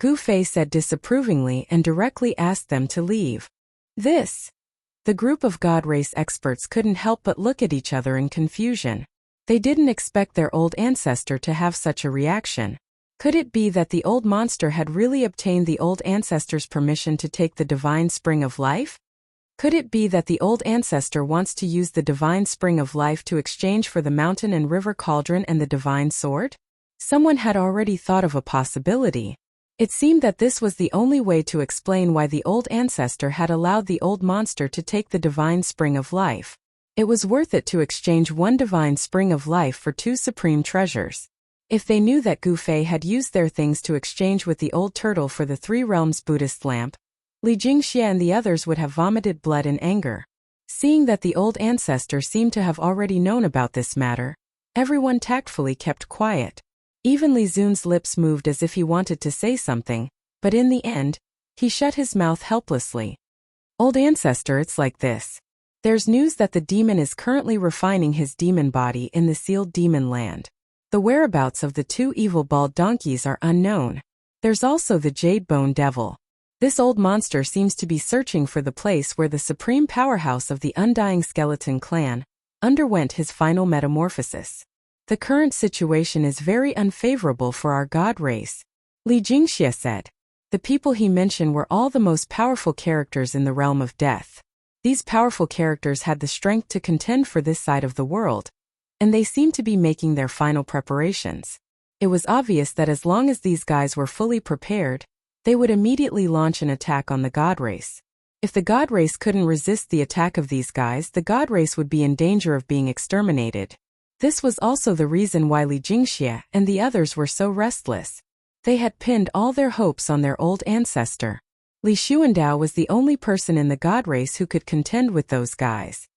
Gu Fei said disapprovingly and directly asked them to leave. This. The group of god race experts couldn't help but look at each other in confusion. They didn't expect their old ancestor to have such a reaction. Could it be that the old monster had really obtained the old ancestor's permission to take the divine spring of life? Could it be that the old ancestor wants to use the divine spring of life to exchange for the mountain and river cauldron and the divine sword? Someone had already thought of a possibility. It seemed that this was the only way to explain why the old ancestor had allowed the old monster to take the divine spring of life. It was worth it to exchange one divine spring of life for 2 supreme treasures. If they knew that Gu Fei had used their things to exchange with the old turtle for the 3 realms Buddhist lamp, Li Jingxia and the others would have vomited blood in anger. Seeing that the old ancestor seemed to have already known about this matter, everyone tactfully kept quiet. Even Li Zun's lips moved as if he wanted to say something, but in the end, he shut his mouth helplessly. Old ancestor, it's like this. There's news that the demon is currently refining his demon body in the sealed demon land. The whereabouts of the 2 evil bald donkeys are unknown. There's also the Jade Bone Devil. This old monster seems to be searching for the place where the supreme powerhouse of the Undying Skeleton clan underwent his final metamorphosis. The current situation is very unfavorable for our god race, Li Jingxia said. The people he mentioned were all the most powerful characters in the realm of death. These powerful characters had the strength to contend for this side of the world, and they seemed to be making their final preparations. It was obvious that as long as these guys were fully prepared, they would immediately launch an attack on the god race. If the god race couldn't resist the attack of these guys, the god race would be in danger of being exterminated. This was also the reason why Li Jingxie and the others were so restless. They had pinned all their hopes on their old ancestor. Li Xuandao was the only person in the god race who could contend with those guys.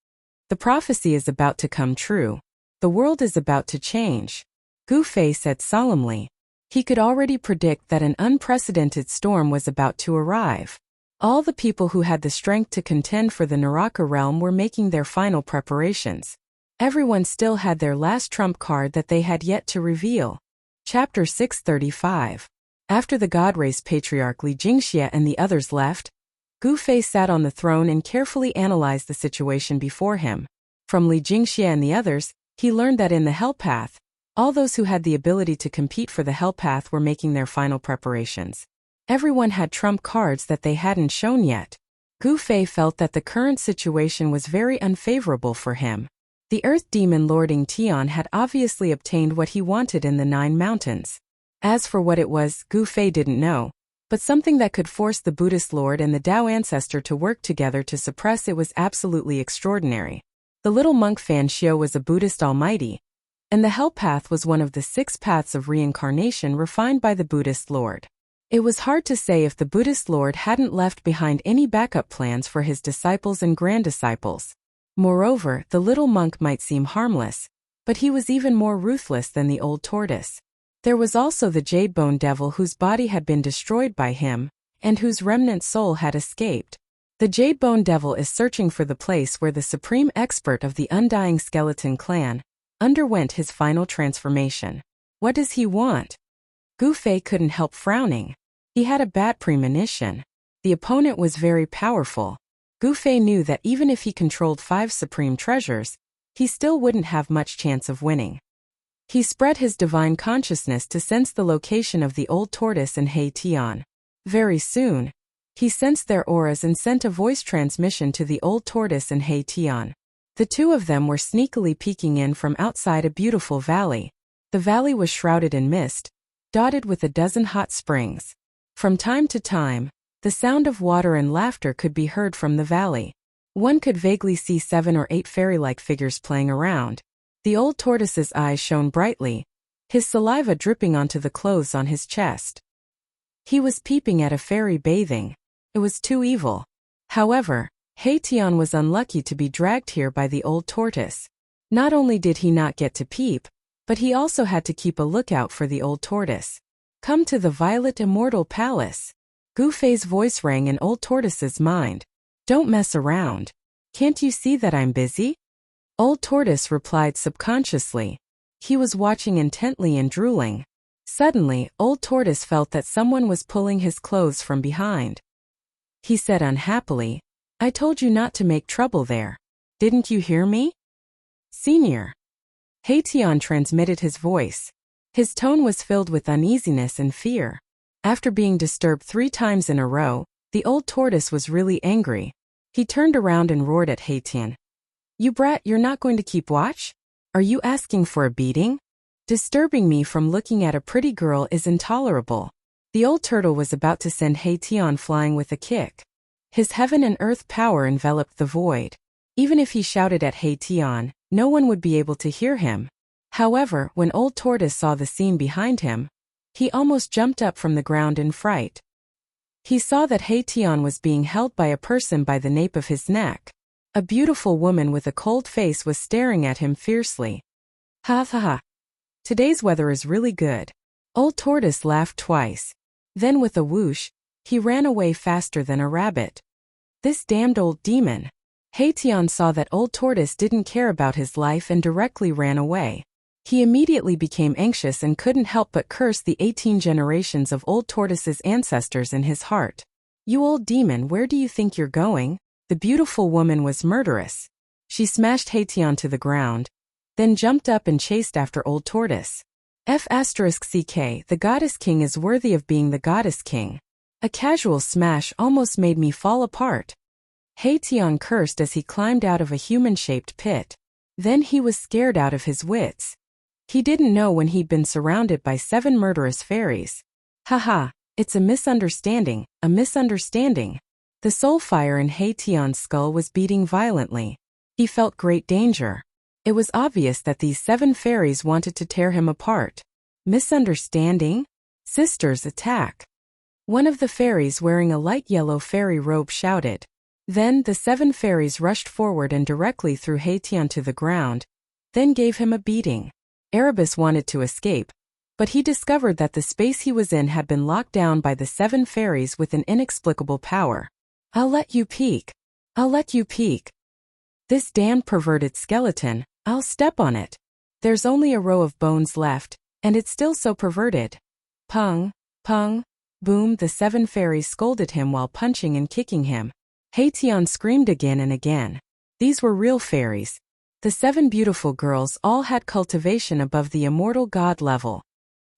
The prophecy is about to come true. The world is about to change, Gu Fei said solemnly. He could already predict that an unprecedented storm was about to arrive. All the people who had the strength to contend for the Naraka realm were making their final preparations. Everyone still had their last trump card that they had yet to reveal. Chapter 635. After the god race patriarch Li Jingxie and the others left, Gu Fei sat on the throne and carefully analyzed the situation before him. From Li Jingxie and the others, he learned that in the Hell Path, all those who had the ability to compete for the Hell Path were making their final preparations. Everyone had trump cards that they hadn't shown yet. Gu Fei felt that the current situation was very unfavorable for him. The Earth Demon Lord Ing Tian had obviously obtained what he wanted in the 9 mountains. As for what it was, Gu Fei didn't know, but something that could force the Buddhist Lord and the Tao ancestor to work together to suppress it was absolutely extraordinary. The little monk Fan Xiu was a Buddhist almighty, and the Hell Path was one of the 6 paths of reincarnation refined by the Buddhist Lord. It was hard to say if the Buddhist Lord hadn't left behind any backup plans for his disciples and grand-disciples. Moreover, the little monk might seem harmless, but he was even more ruthless than the old tortoise. There was also the Jade Bone Devil whose body had been destroyed by him, and whose remnant soul had escaped. The Jade Bone Devil is searching for the place where the supreme expert of the Undying Skeleton clan underwent his final transformation. What does he want? Gu Fei couldn't help frowning. He had a bad premonition. The opponent was very powerful. Gu Fei knew that even if he controlled 5 supreme treasures, he still wouldn't have much chance of winning. He spread his divine consciousness to sense the location of the old tortoise and He Tian. Very soon, he sensed their auras and sent a voice transmission to the old tortoise and He Tian. The two of them were sneakily peeking in from outside a beautiful valley. The valley was shrouded in mist, dotted with a dozen hot springs. From time to time, the sound of water and laughter could be heard from the valley. One could vaguely see 7 or 8 fairy-like figures playing around. The old tortoise's eyes shone brightly, his saliva dripping onto the clothes on his chest. He was peeping at a fairy bathing. It was too evil. However, He Tian was unlucky to be dragged here by the old tortoise. Not only did he not get to peep, but he also had to keep a lookout for the old tortoise. Come to the Violet Immortal Palace. Gu Fei's voice rang in old tortoise's mind. Don't mess around. Can't you see that I'm busy? Old tortoise replied subconsciously. He was watching intently and drooling. Suddenly, old tortoise felt that someone was pulling his clothes from behind. He said unhappily, I told you not to make trouble there. Didn't you hear me? Senior. He Tian transmitted his voice. His tone was filled with uneasiness and fear. After being disturbed 3 times in a row, the old tortoise was really angry. He turned around and roared at He Tian. You brat, you're not going to keep watch? Are you asking for a beating? Disturbing me from looking at a pretty girl is intolerable. The old turtle was about to send He Tian flying with a kick. His heaven and earth power enveloped the void. Even if he shouted at He Tian, no one would be able to hear him. However, when old tortoise saw the scene behind him, he almost jumped up from the ground in fright. He saw that He Tian was being held by a person by the nape of his neck. A beautiful woman with a cold face was staring at him fiercely. Ha ha ha. Today's weather is really good. Old tortoise laughed twice. Then with a whoosh, he ran away faster than a rabbit. This damned old demon. He Tian saw that old tortoise didn't care about his life and directly ran away. He immediately became anxious and couldn't help but curse the 18 generations of old tortoise's ancestors in his heart. You old demon, where do you think you're going? The beautiful woman was murderous. She smashed He Tian to the ground, then jumped up and chased after old tortoise. F***ck, the goddess king is worthy of being the goddess king. A casual smash almost made me fall apart. He Tian cursed as he climbed out of a human-shaped pit. Then he was scared out of his wits. He didn't know when he'd been surrounded by 7 murderous fairies. Haha, It's a misunderstanding, a misunderstanding. The soul fire in Hation's skull was beating violently. He felt great danger. It was obvious that these 7 fairies wanted to tear him apart. Misunderstanding? Sisters, attack! One of the fairies wearing a light yellow fairy robe shouted. Then the 7 fairies rushed forward and directly threw Hation to the ground, then gave him a beating. Erebus wanted to escape, but he discovered that the space he was in had been locked down by the 7 fairies with an inexplicable power. I'll let you peek. I'll let you peek. This damned perverted skeleton, I'll step on it. There's only a row of bones left, and it's still so perverted. Pung, pung, boom, the 7 fairies scolded him while punching and kicking him. Hation screamed again and again. These were real fairies. The 7 beautiful girls all had cultivation above the immortal god level.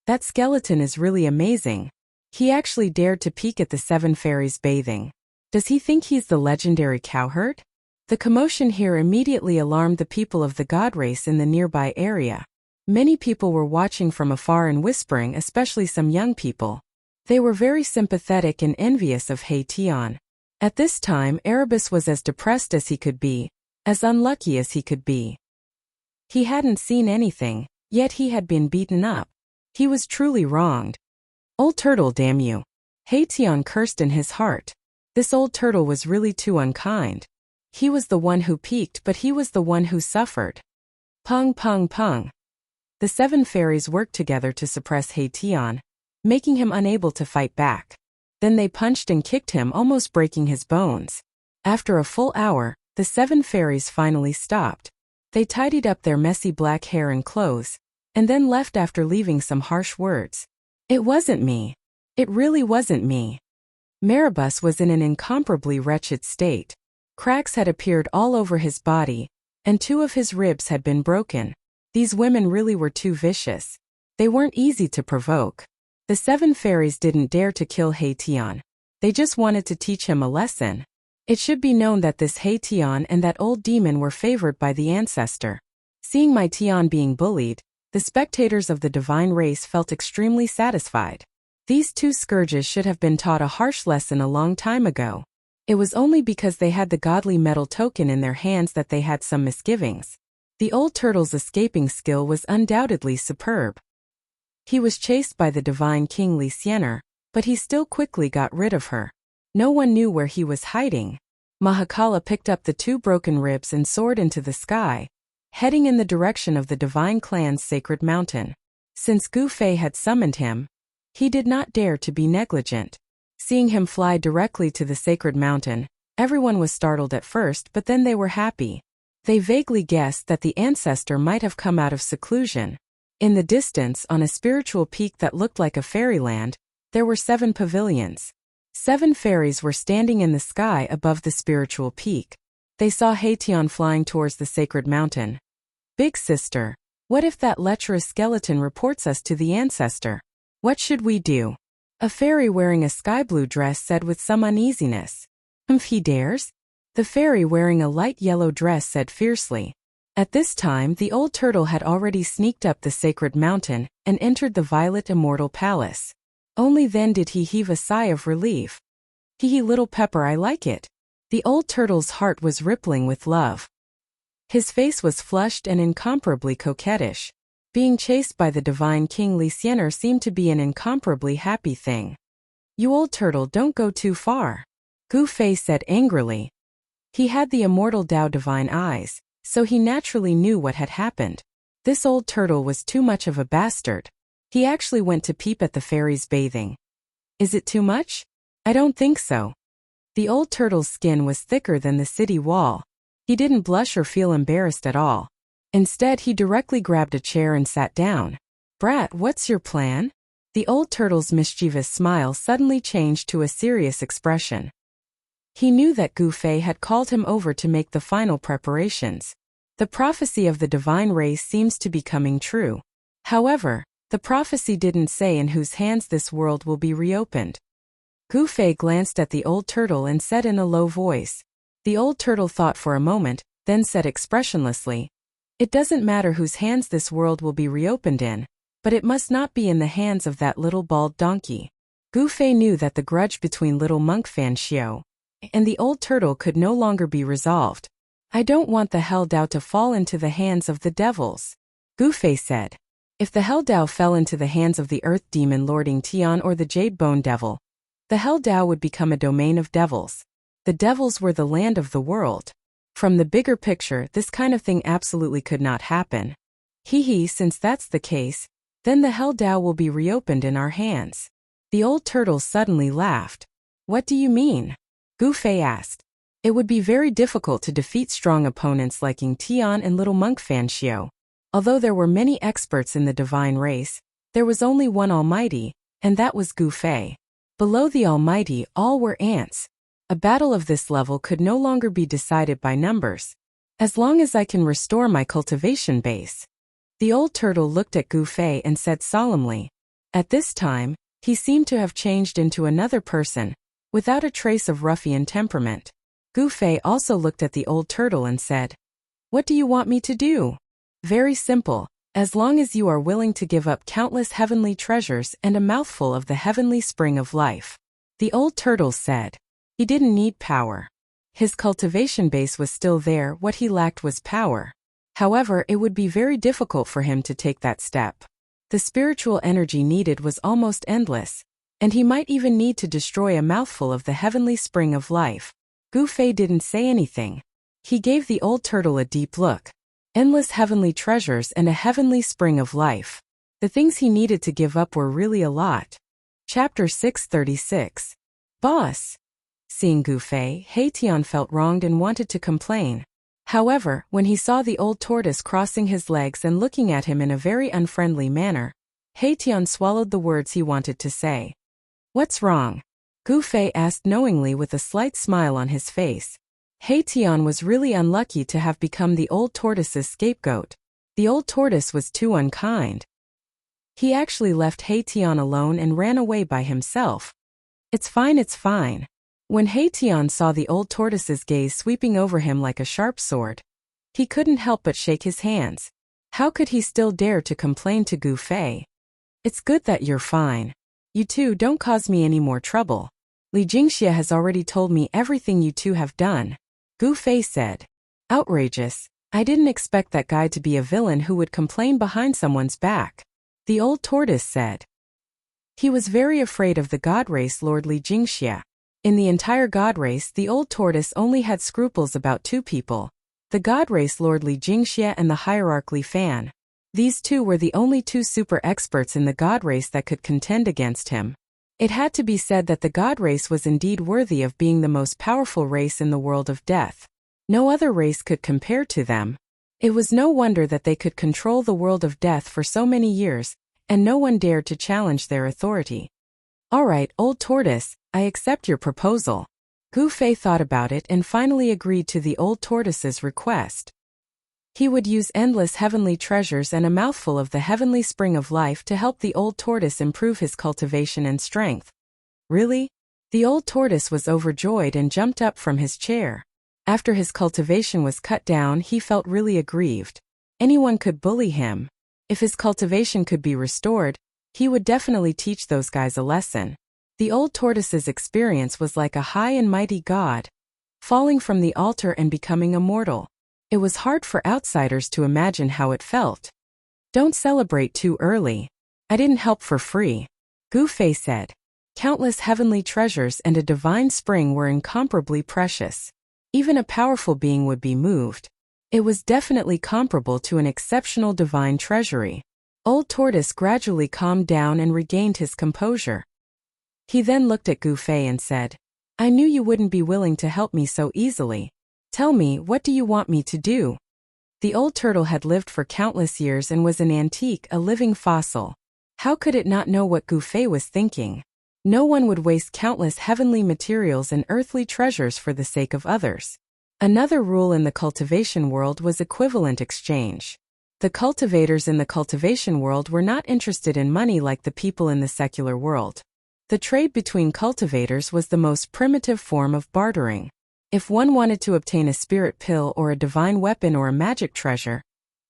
That skeleton is really amazing. He actually dared to peek at the 7 fairies bathing. Does he think he's the legendary cowherd? The commotion here immediately alarmed the people of the god race in the nearby area. Many people were watching from afar and whispering, especially some young people. They were very sympathetic and envious of Hation. At this time, Erebus was as depressed as he could be, as unlucky as he could be. He hadn't seen anything, yet he had been beaten up. He was truly wronged. Old turtle, damn you! Hation cursed in his heart. This old turtle was really too unkind. He was the one who peeked, but he was the one who suffered. Pung, pung, pung. The 7 fairies worked together to suppress Hation, making him unable to fight back. Then they punched and kicked him, almost breaking his bones. After a full hour, the 7 fairies finally stopped. They tidied up their messy black hair and clothes, and then left after leaving some harsh words. It wasn't me. It really wasn't me. Erebus was in an incomparably wretched state. Cracks had appeared all over his body, and 2 of his ribs had been broken. These women really were too vicious. They weren't easy to provoke. The 7 fairies didn't dare to kill Hation. They just wanted to teach him a lesson. It should be known that this Hation and that old demon were favored by the ancestor. Seeing my Tion being bullied, the spectators of the divine race felt extremely satisfied. These 2 scourges should have been taught a harsh lesson a long time ago. It was only because they had the godly metal token in their hands that they had some misgivings. The old turtle's escaping skill was undoubtedly superb. He was chased by the divine King Lysianer, but he still quickly got rid of her. No one knew where he was hiding. Mahakala picked up the 2 broken ribs and soared into the sky, heading in the direction of the divine clan's sacred mountain. Since Gu Fei had summoned him, he did not dare to be negligent. Seeing him fly directly to the sacred mountain, everyone was startled at first, but then they were happy. They vaguely guessed that the ancestor might have come out of seclusion. In the distance, on a spiritual peak that looked like a fairyland, there were 7 pavilions. 7 fairies were standing in the sky above the spiritual peak. They saw Hation flying towards the sacred mountain. Big sister, what if that lecherous skeleton reports us to the ancestor? What should we do? A fairy wearing a sky blue dress said with some uneasiness. He dares? The fairy wearing a light yellow dress said fiercely. At this time, the old turtle had already sneaked up the sacred mountain and entered the violet immortal palace. Only then did he heave a sigh of relief. Hee little pepper, I like it. The old turtle's heart was rippling with love. His face was flushed and incomparably coquettish. Being chased by the divine King Lysianer seemed to be an incomparably happy thing. You old turtle, don't go too far. Gu Fei said angrily. He had the immortal Tao divine eyes, so he naturally knew what had happened. This old turtle was too much of a bastard. He actually went to peep at the fairies bathing. Is it too much? I don't think so. The old turtle's skin was thicker than the city wall. He didn't blush or feel embarrassed at all. Instead, he directly grabbed a chair and sat down. Brat, what's your plan? The old turtle's mischievous smile suddenly changed to a serious expression. He knew that Gu Fei had called him over to make the final preparations. The prophecy of the divine race seems to be coming true. However, the prophecy didn't say in whose hands this world will be reopened. Gu Fei glanced at the old turtle and said in a low voice. The old turtle thought for a moment, then said expressionlessly, It doesn't matter whose hands this world will be reopened in, but it must not be in the hands of that little bald donkey. Gu Fei knew that the grudge between little monk Fan Xiao and the old turtle could no longer be resolved. I don't want the Hell Dao to fall into the hands of the devils, Gu Fei said. If the Hell Dao fell into the hands of the Earth Demon lording Tian or the Jade Bone Devil, the Hell Dao would become a domain of devils. The devils were the land of the world. From the bigger picture, this kind of thing absolutely could not happen. Since that's the case, then the Hell Dao will be reopened in our hands. The old turtle suddenly laughed. What do you mean? Gu Fei asked. It would be very difficult to defeat strong opponents like Ying Tian and little monk Fan Xiao. Although there were many experts in the divine race, there was only one Almighty, and that was Gu Fei. Below the Almighty, all were ants. A battle of this level could no longer be decided by numbers. As long as I can restore my cultivation base. The old turtle looked at Gu Fei and said solemnly. At this time, he seemed to have changed into another person, without a trace of ruffian temperament. Gu Fei also looked at the old turtle and said, What do you want me to do? Very simple, as long as you are willing to give up countless heavenly treasures and a mouthful of the heavenly spring of life. The old turtle said. He didn't need power. His cultivation base was still there, what he lacked was power. However, it would be very difficult for him to take that step. The spiritual energy needed was almost endless, and he might even need to destroy a mouthful of the heavenly spring of life. Gu Fei didn't say anything. He gave the old turtle a deep look. Endless heavenly treasures and a heavenly spring of life. The things he needed to give up were really a lot. Chapter 636. Boss. Seeing Gu Fei, Tian felt wronged and wanted to complain. However, when he saw the old tortoise crossing his legs and looking at him in a very unfriendly manner, Tian swallowed the words he wanted to say. What's wrong? Gu Fei asked knowingly with a slight smile on his face. Tian was really unlucky to have become the old tortoise's scapegoat. The old tortoise was too unkind. He actually left Tian alone and ran away by himself. It's fine, it's fine. When Tian saw the old tortoise's gaze sweeping over him like a sharp sword, he couldn't help but shake his hands. How could he still dare to complain to Gu Fei? It's good that you're fine. You two don't cause me any more trouble. Li Jingxia has already told me everything you two have done. Gu Fei said. Outrageous. I didn't expect that guy to be a villain who would complain behind someone's back. The old tortoise said. He was very afraid of the god race Lord Li Jingxia. In the entire god race, the old tortoise only had scruples about two people. The god race Lord Li Jingxia and the hierarch Li Fan. These two were the only two super experts in the god race that could contend against him. It had to be said that the god race was indeed worthy of being the most powerful race in the world of death. No other race could compare to them. It was no wonder that they could control the world of death for so many years, and no one dared to challenge their authority. All right, old tortoise, I accept your proposal. Gu Fei thought about it and finally agreed to the old tortoise's request. He would use endless heavenly treasures and a mouthful of the heavenly spring of life to help the old tortoise improve his cultivation and strength. Really? The old tortoise was overjoyed and jumped up from his chair. After his cultivation was cut down, he felt really aggrieved. Anyone could bully him. If his cultivation could be restored, he would definitely teach those guys a lesson. The old tortoise's experience was like a high and mighty god, falling from the altar and becoming immortal. It was hard for outsiders to imagine how it felt. Don't celebrate too early. I didn't help for free. Gu Fei said. Countless heavenly treasures and a divine spring were incomparably precious. Even a powerful being would be moved. It was definitely comparable to an exceptional divine treasury. Old Tortoise gradually calmed down and regained his composure. He then looked at Gu Fei and said, I knew you wouldn't be willing to help me so easily. Tell me, what do you want me to do? The old turtle had lived for countless years and was an antique, a living fossil. How could it not know what Gu Fei was thinking? No one would waste countless heavenly materials and earthly treasures for the sake of others. Another rule in the cultivation world was equivalent exchange. The cultivators in the cultivation world were not interested in money like the people in the secular world. The trade between cultivators was the most primitive form of bartering. If one wanted to obtain a spirit pill or a divine weapon or a magic treasure,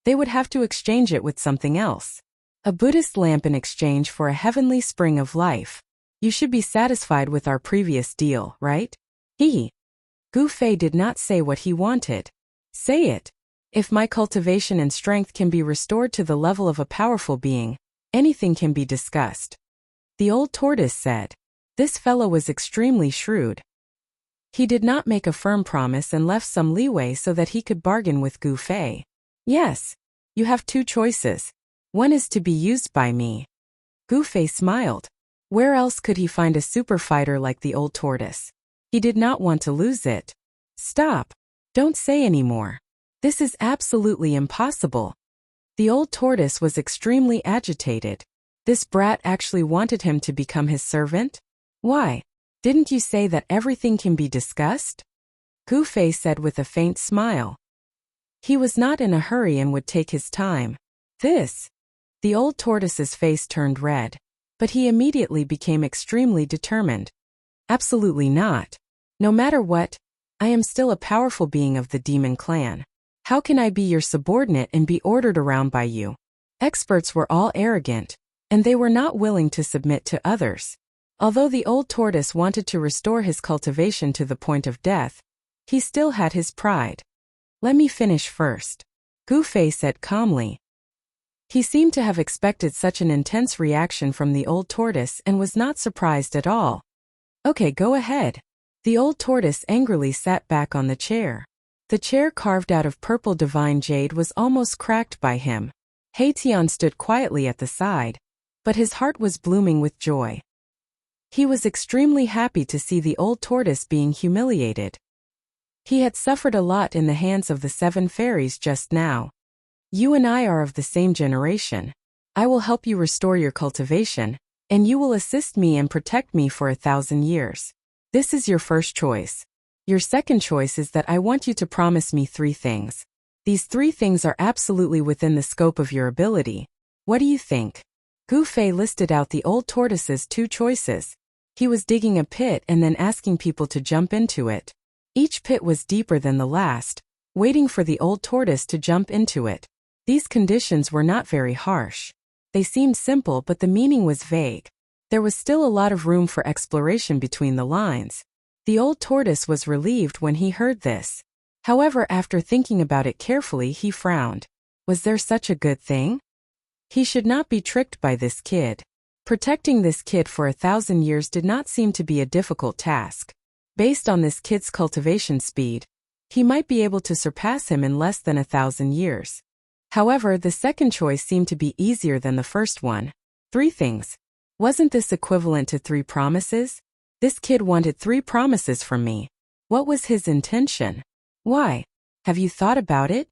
they would have to exchange it with something else. A Buddhist lamp in exchange for a heavenly spring of life. You should be satisfied with our previous deal, right? Gu Fei did not say what he wanted. Say it. If my cultivation and strength can be restored to the level of a powerful being, anything can be discussed. The old tortoise said. This fellow was extremely shrewd. He did not make a firm promise and left some leeway so that he could bargain with Gu Fei. Yes. You have two choices. One is to be used by me. Gu Fei smiled. Where else could he find a super fighter like the old tortoise? He did not want to lose it. Stop. Don't say any more. This is absolutely impossible. The old tortoise was extremely agitated. This brat actually wanted him to become his servant? Why? Didn't you say that everything can be discussed? Gu Fei said with a faint smile. He was not in a hurry and would take his time. The old tortoise's face turned red, but he immediately became extremely determined. Absolutely not. No matter what, I am still a powerful being of the demon clan. How can I be your subordinate and be ordered around by you? Experts were all arrogant, and they were not willing to submit to others. Although the old tortoise wanted to restore his cultivation to the point of death, he still had his pride. Let me finish first. Gu Fei said calmly. He seemed to have expected such an intense reaction from the old tortoise and was not surprised at all. Okay, go ahead. The old tortoise angrily sat back on the chair. The chair carved out of purple divine jade was almost cracked by him. Tian stood quietly at the side, but his heart was blooming with joy. He was extremely happy to see the old tortoise being humiliated. He had suffered a lot in the hands of the 7 fairies just now. You and I are of the same generation. I will help you restore your cultivation, and you will assist me and protect me for 1,000 years. This is your first choice. Your second choice is that I want you to promise me 3 things. These 3 things are absolutely within the scope of your ability. What do you think? Gu Fei listed out the old tortoise's 2 choices. He was digging a pit and then asking people to jump into it. Each pit was deeper than the last, waiting for the old tortoise to jump into it. These conditions were not very harsh. They seemed simple, but the meaning was vague. There was still a lot of room for exploration between the lines. The old tortoise was relieved when he heard this. However, after thinking about it carefully, he frowned. Was there such a good thing? He should not be tricked by this kid. Protecting this kid for 1,000 years did not seem to be a difficult task. Based on this kid's cultivation speed, he might be able to surpass him in less than 1,000 years. However, the second choice seemed to be easier than the first one. 3 things. Wasn't this equivalent to 3 promises? This kid wanted 3 promises from me. What was his intention? Why? Have you thought about it?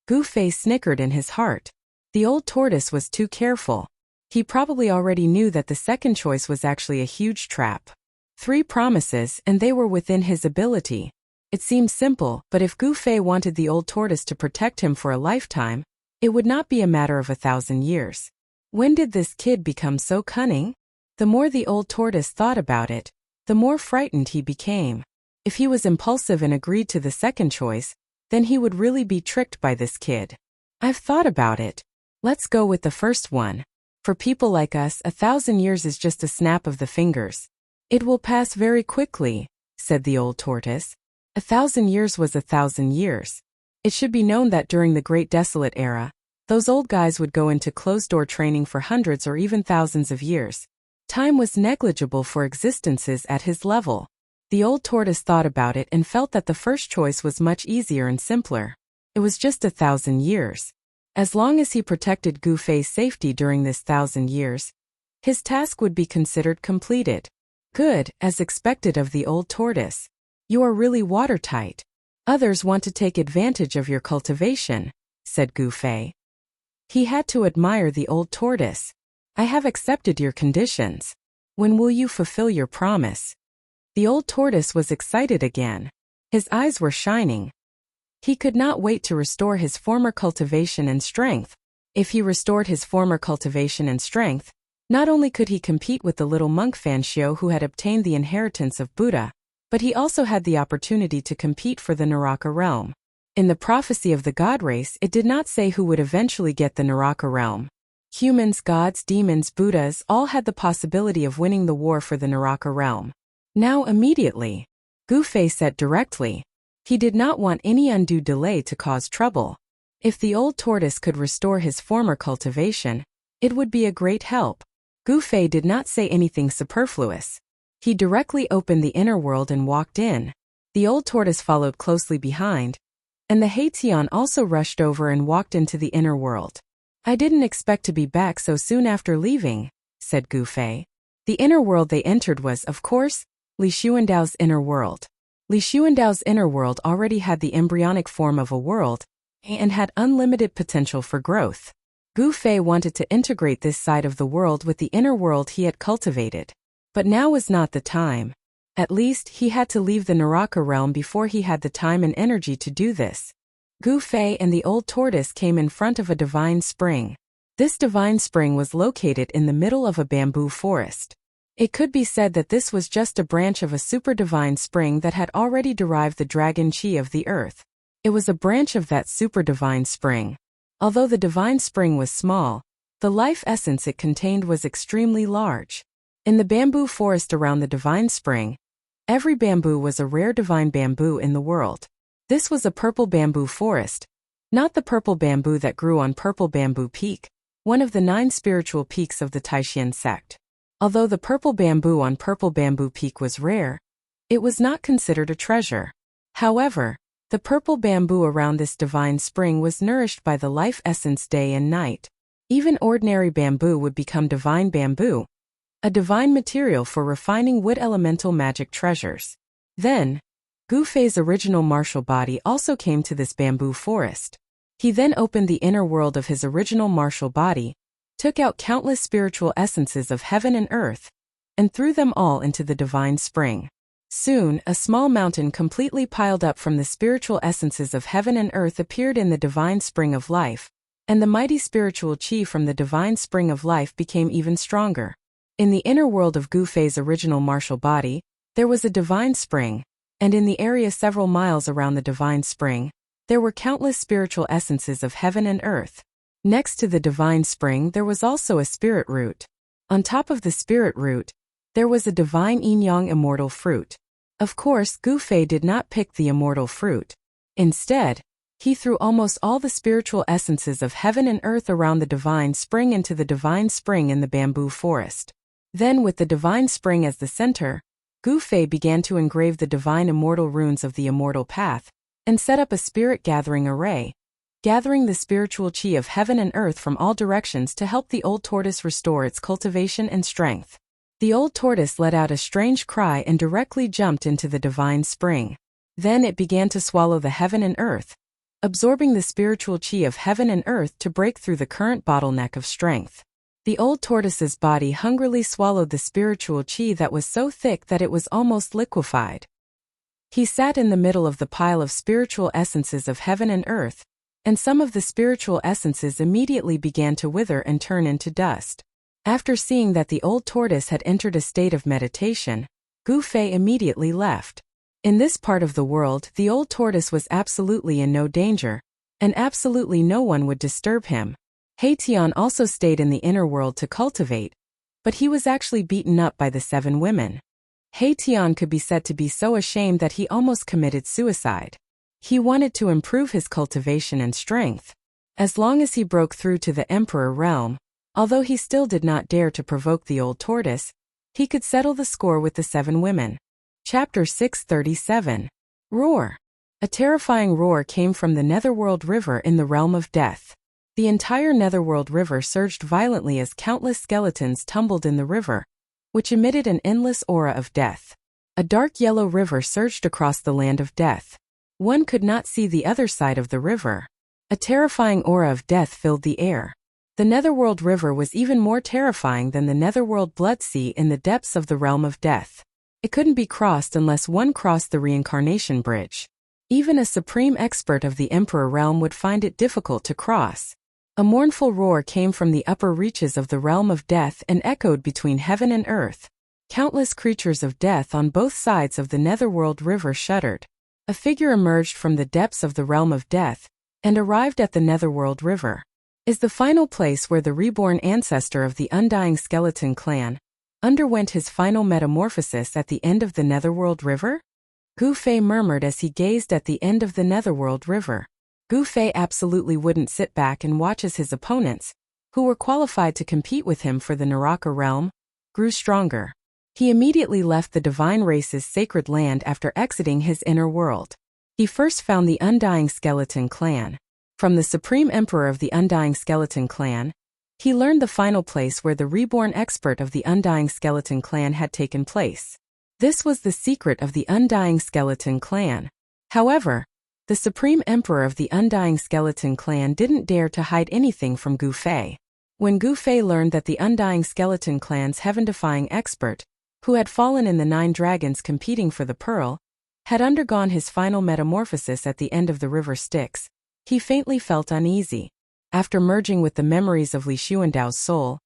Gu Fei snickered in his heart. The old tortoise was too careful. He probably already knew that the second choice was actually a huge trap. 3 promises, and they were within his ability. It seemed simple, but if Gu Fei wanted the old tortoise to protect him for a lifetime, it would not be a matter of 1,000 years. When did this kid become so cunning? The more the old tortoise thought about it, the more frightened he became. If he was impulsive and agreed to the second choice, then he would really be tricked by this kid. I've thought about it. Let's go with the first one. For people like us, 1,000 years is just a snap of the fingers. It will pass very quickly, said the old tortoise. 1,000 years was 1,000 years. It should be known that during the Great Desolate Era, those old guys would go into closed-door training for hundreds or even thousands of years. Time was negligible for existences at his level. The old tortoise thought about it and felt that the first choice was much easier and simpler. It was just 1,000 years. As long as he protected Gu Fei's safety during this 1,000 years, his task would be considered completed. Good, as expected of the old tortoise. You are really watertight. Others want to take advantage of your cultivation, said Gu Fei. He had to admire the old tortoise. I have accepted your conditions. When will you fulfill your promise? The old tortoise was excited again. His eyes were shining. He could not wait to restore his former cultivation and strength. If he restored his former cultivation and strength, not only could he compete with the little monk Fanxiu who had obtained the inheritance of Buddha, but he also had the opportunity to compete for the Naraka realm. In the prophecy of the god race, it did not say who would eventually get the Naraka realm. Humans, gods, demons, Buddhas all had the possibility of winning the war for the Naraka realm. Now immediately, Gu Fei said directly. He did not want any undue delay to cause trouble. If the old tortoise could restore his former cultivation, it would be a great help. Gu Fei did not say anything superfluous. He directly opened the inner world and walked in. The old tortoise followed closely behind, and the Haitian also rushed over and walked into the inner world. I didn't expect to be back so soon after leaving, said Gu Fei. The inner world they entered was, of course, Li Xuandao's inner world. Li Xuandao's inner world already had the embryonic form of a world and had unlimited potential for growth. Gu Fei wanted to integrate this side of the world with the inner world he had cultivated. But now was not the time. At least, he had to leave the Naraka realm before he had the time and energy to do this. Gu Fei and the old tortoise came in front of a divine spring. This divine spring was located in the middle of a bamboo forest. It could be said that this was just a branch of a super divine spring that had already derived the dragon chi of the earth. It was a branch of that super divine spring. Although the divine spring was small, the life essence it contained was extremely large. In the bamboo forest around the divine spring, every bamboo was a rare divine bamboo in the world. This was a purple bamboo forest, not the purple bamboo that grew on Purple Bamboo Peak, one of the 9 spiritual peaks of the Taishan sect. Although the purple bamboo on Purple Bamboo Peak was rare, it was not considered a treasure. However, the purple bamboo around this divine spring was nourished by the life essence day and night. Even ordinary bamboo would become divine bamboo, a divine material for refining wood elemental magic treasures. Then, Gu Fei's original martial body also came to this bamboo forest. He then opened the inner world of his original martial body, took out countless spiritual essences of heaven and earth, and threw them all into the divine spring. Soon, a small mountain completely piled up from the spiritual essences of heaven and earth appeared in the divine spring of life, and the mighty spiritual chi from the divine spring of life became even stronger. In the inner world of Gu Fei's original martial body, there was a divine spring, and in the area several miles around the divine spring, there were countless spiritual essences of heaven and earth. Next to the divine spring there was also a spirit root. On top of the spirit root, there was a divine yin-yang immortal fruit. Of course, Gu Fei did not pick the immortal fruit. Instead, he threw almost all the spiritual essences of heaven and earth around the divine spring into the divine spring in the bamboo forest. Then, with the divine spring as the center, Gu Fei began to engrave the divine immortal runes of the immortal path, and set up a spirit gathering array, gathering the spiritual chi of heaven and earth from all directions to help the old tortoise restore its cultivation and strength. The old tortoise let out a strange cry and directly jumped into the divine spring. Then it began to swallow the heaven and earth, absorbing the spiritual chi of heaven and earth to break through the current bottleneck of strength. The old tortoise's body hungrily swallowed the spiritual chi that was so thick that it was almost liquefied. He sat in the middle of the pile of spiritual essences of heaven and earth, and some of the spiritual essences immediately began to wither and turn into dust. After seeing that the old tortoise had entered a state of meditation, Gu Fei immediately left. In this part of the world, the old tortoise was absolutely in no danger, and absolutely no one would disturb him. Haitian also stayed in the inner world to cultivate, but he was actually beaten up by the 7 women. Haitian could be said to be so ashamed that he almost committed suicide. He wanted to improve his cultivation and strength. As long as he broke through to the Emperor realm, although he still did not dare to provoke the old tortoise, he could settle the score with the 7 women. Chapter 637. Roar. A terrifying roar came from the Netherworld River in the realm of death. The entire Netherworld River surged violently as countless skeletons tumbled in the river, which emitted an endless aura of death. A dark yellow river surged across the land of death. One could not see the other side of the river. A terrifying aura of death filled the air. The Netherworld River was even more terrifying than the Netherworld Blood Sea in the depths of the realm of death. It couldn't be crossed unless one crossed the reincarnation bridge. Even a supreme expert of the Emperor realm would find it difficult to cross. A mournful roar came from the upper reaches of the realm of death and echoed between heaven and earth. Countless creatures of death on both sides of the Netherworld River shuddered. A figure emerged from the depths of the realm of death and arrived at the Netherworld River. is the final place where the reborn ancestor of the undying skeleton clan underwent his final metamorphosis at the end of the Netherworld River? Gu Fei murmured as he gazed at the end of the Netherworld River. Gu Fei absolutely wouldn't sit back and watch as his opponents, who were qualified to compete with him for the Naraka realm, grew stronger. He immediately left the divine race's sacred land after exiting his inner world. He first found the Undying Skeleton Clan. From the Supreme Emperor of the Undying Skeleton Clan, he learned the final place where the reborn expert of the Undying Skeleton Clan had taken place. This was the secret of the Undying Skeleton Clan. However, the Supreme Emperor of the Undying Skeleton Clan didn't dare to hide anything from Gu Fei. When Gu Fei learned that the Undying Skeleton Clan's heaven-defying expert, who had fallen in the 9 dragons competing for the pearl, had undergone his final metamorphosis at the end of the river Styx, he faintly felt uneasy. After merging with the memories of Li Xuandao's soul,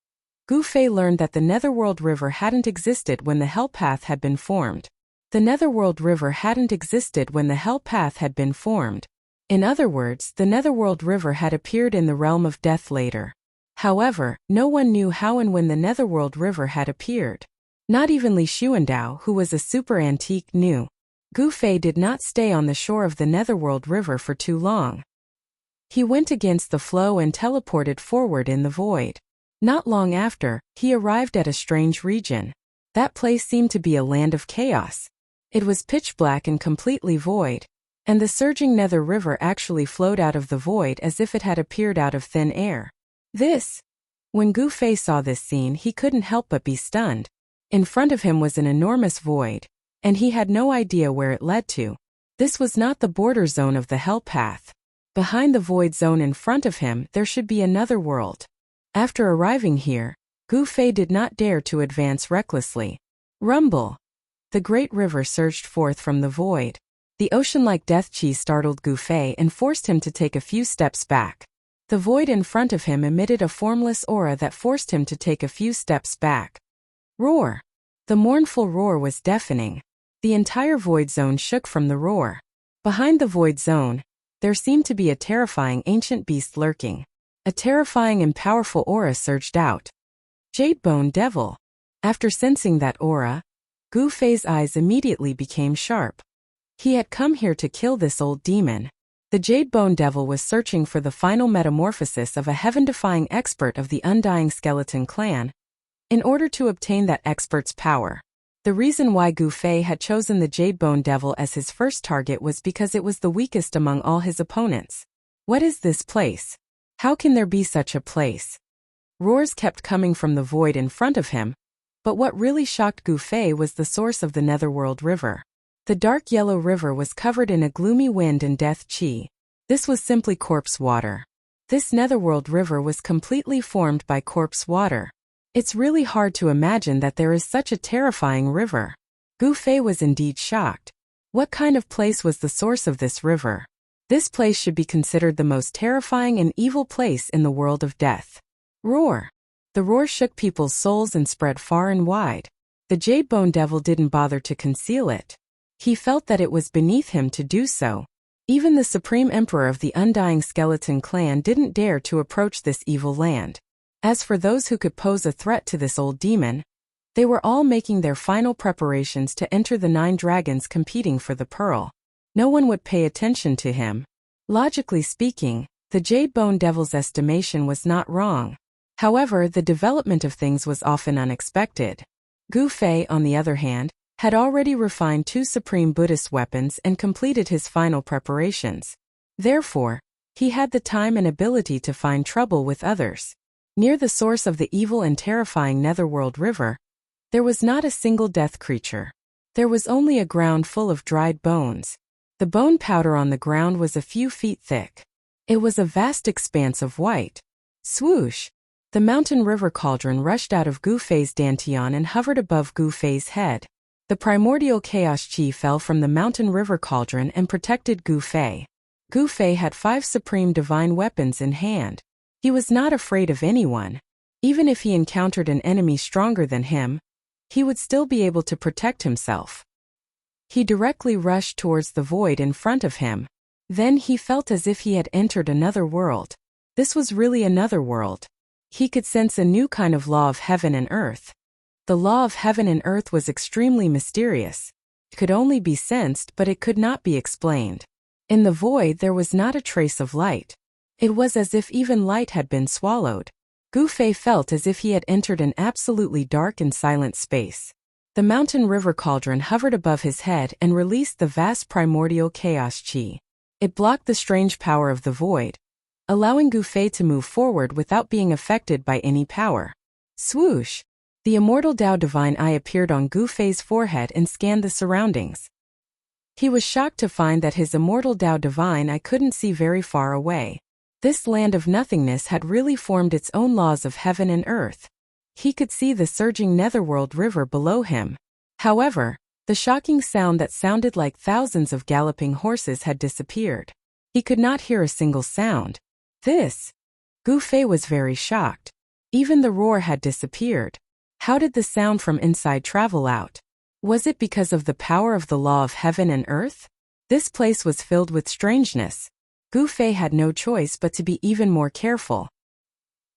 Gu Fei learned that the Netherworld River hadn't existed when the Hell Path had been formed. The Netherworld River hadn't existed when the Hell Path had been formed. In other words, the Netherworld River had appeared in the realm of death later. However, no one knew how and when the Netherworld River had appeared. Not even Li Xuandao, who was a super antique, knew. Gu Fei did not stay on the shore of the Netherworld River for too long. He went against the flow and teleported forward in the void. Not long after, he arrived at a strange region. That place seemed to be a land of chaos. It was pitch black and completely void, and the surging Nether River actually flowed out of the void as if it had appeared out of thin air. When Gu Fei saw this scene, he couldn't help but be stunned. In front of him was an enormous void, and he had no idea where it led to. This was not the border zone of the Hell Path. Behind the void zone in front of him, there should be another world. After arriving here, Gu Fei did not dare to advance recklessly. Rumble! The great river surged forth from the void. The ocean-like death chi startled Gu Fei and forced him to take a few steps back. The void in front of him emitted a formless aura that forced him to take a few steps back. Roar! The mournful roar was deafening. The entire void zone shook from the roar. Behind the void zone, there seemed to be a terrifying ancient beast lurking. A terrifying and powerful aura surged out. Jadebone Devil. After sensing that aura, Gu Fei's eyes immediately became sharp. He had come here to kill this old demon. The Jadebone Devil was searching for the final metamorphosis of a heaven-defying expert of the Undying Skeleton Clan, in order to obtain that expert's power. The reason why Gu Fei had chosen the Jadebone Devil as his first target was because it was the weakest among all his opponents. What is this place? How can there be such a place? Roars kept coming from the void in front of him, but what really shocked Gu Fei was the source of the Netherworld River. The dark yellow river was covered in a gloomy wind and death chi. This was simply corpse water. This Netherworld River was completely formed by corpse water. It's really hard to imagine that there is such a terrifying river. Gu Fei was indeed shocked. What kind of place was the source of this river? This place should be considered the most terrifying and evil place in the world of death. Roar! The roar shook people's souls and spread far and wide. The Jadebone Devil didn't bother to conceal it. He felt that it was beneath him to do so. Even the Supreme Emperor of the Undying Skeleton Clan didn't dare to approach this evil land. As for those who could pose a threat to this old demon, they were all making their final preparations to enter the 9 dragons competing for the pearl. No one would pay attention to him. Logically speaking, the Jadebone Devil's estimation was not wrong. However, the development of things was often unexpected. Gu Fei, on the other hand, had already refined 2 supreme Buddhist weapons and completed his final preparations. Therefore, he had the time and ability to find trouble with others. Near the source of the evil and terrifying Netherworld River, there was not a single death creature. There was only a ground full of dried bones. The bone powder on the ground was a few feet thick. It was a vast expanse of white. Swoosh! The mountain river cauldron rushed out of Gu Fei's dantian and hovered above Gu Fei's head. The primordial chaos chi fell from the mountain river cauldron and protected Gu Fei. Gu Fei had 5 supreme divine weapons in hand. He was not afraid of anyone. Even if he encountered an enemy stronger than him, he would still be able to protect himself. He directly rushed towards the void in front of him. Then he felt as if he had entered another world. This was really another world. He could sense a new kind of law of heaven and earth. The law of heaven and earth was extremely mysterious. It could only be sensed, but it could not be explained. In the void there was not a trace of light. It was as if even light had been swallowed. Gu Fei felt as if he had entered an absolutely dark and silent space. The mountain river cauldron hovered above his head and released the vast primordial chaos chi. It blocked the strange power of the void, allowing Gu Fei to move forward without being affected by any power. Swoosh! The immortal Dao Divine Eye appeared on Gu Fei's forehead and scanned the surroundings. He was shocked to find that his immortal Dao Divine Eye couldn't see very far away. This land of nothingness had really formed its own laws of heaven and earth. He could see the surging netherworld river below him. However, the shocking sound that sounded like thousands of galloping horses had disappeared. He could not hear a single sound. Gu Fei was very shocked. Even the roar had disappeared. How did the sound from inside travel out? Was it because of the power of the law of heaven and earth? This place was filled with strangeness. Gu Fei had no choice but to be even more careful.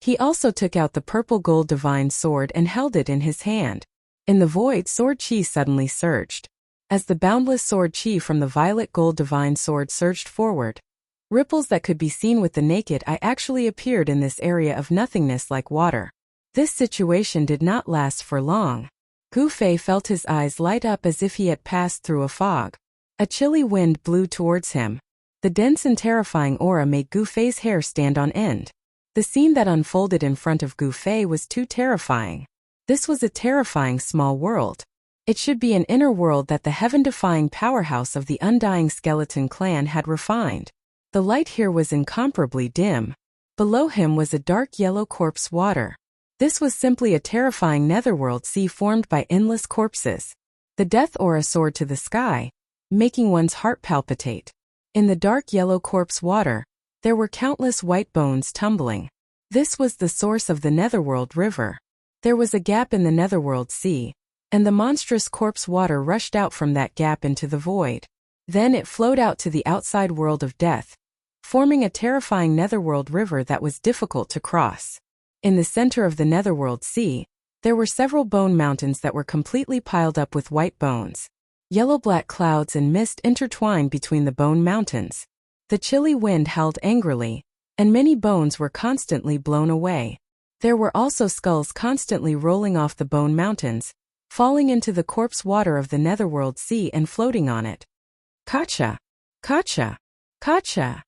He also took out the purple gold divine sword and held it in his hand. In the void, sword chi suddenly surged. As the boundless sword chi from the violet gold divine sword surged forward, ripples that could be seen with the naked eye actually appeared in this area of nothingness like water. This situation did not last for long. Gu Fei felt his eyes light up as if he had passed through a fog. A chilly wind blew towards him. The dense and terrifying aura made Gu Fei's hair stand on end. The scene that unfolded in front of Gu Fei was too terrifying. This was a terrifying small world. It should be an inner world that the heaven-defying powerhouse of the Undying Skeleton clan had refined. The light here was incomparably dim. Below him was a dark yellow corpse water. This was simply a terrifying netherworld sea formed by endless corpses. The death aura soared to the sky, making one's heart palpitate. In the dark yellow corpse water, there were countless white bones tumbling. This was the source of the netherworld river. There was a gap in the netherworld sea, and the monstrous corpse water rushed out from that gap into the void. Then it flowed out to the outside world of death, forming a terrifying netherworld river that was difficult to cross. In the center of the netherworld sea, there were several bone mountains that were completely piled up with white bones. Yellow-black clouds and mist intertwined between the bone mountains. The chilly wind howled angrily, and many bones were constantly blown away. There were also skulls constantly rolling off the bone mountains, falling into the corpse water of the netherworld sea and floating on it. Kacha! Kacha! Kacha!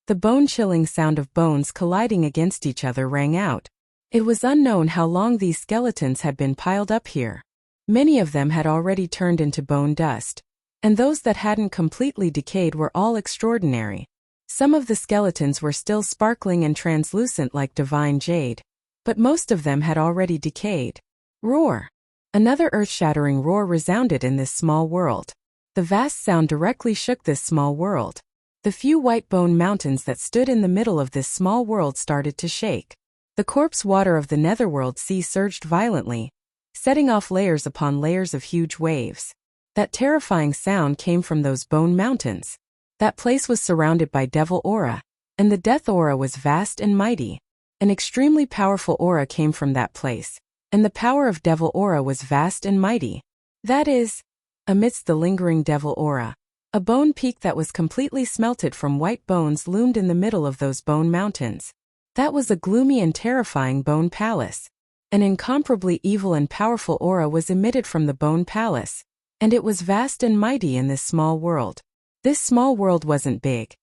The bone-chilling sound of bones colliding against each other rang out. It was unknown how long these skeletons had been piled up here. Many of them had already turned into bone dust, and those that hadn't completely decayed were all extraordinary. Some of the skeletons were still sparkling and translucent like divine jade, but most of them had already decayed. Roar! Another earth-shattering roar resounded in this small world. The vast sound directly shook this small world. The few white bone mountains that stood in the middle of this small world started to shake. The corpse water of the netherworld sea surged violently, setting off layers upon layers of huge waves. That terrifying sound came from those bone mountains. That place was surrounded by devil aura, and the death aura was vast and mighty. An extremely powerful aura came from that place, and the power of devil aura was vast and mighty. That is, amidst the lingering devil aura, a bone peak that was completely smelted from white bones loomed in the middle of those bone mountains. That was a gloomy and terrifying bone palace. An incomparably evil and powerful aura was emitted from the bone palace, and it was vast and mighty in this small world. This small world wasn't big,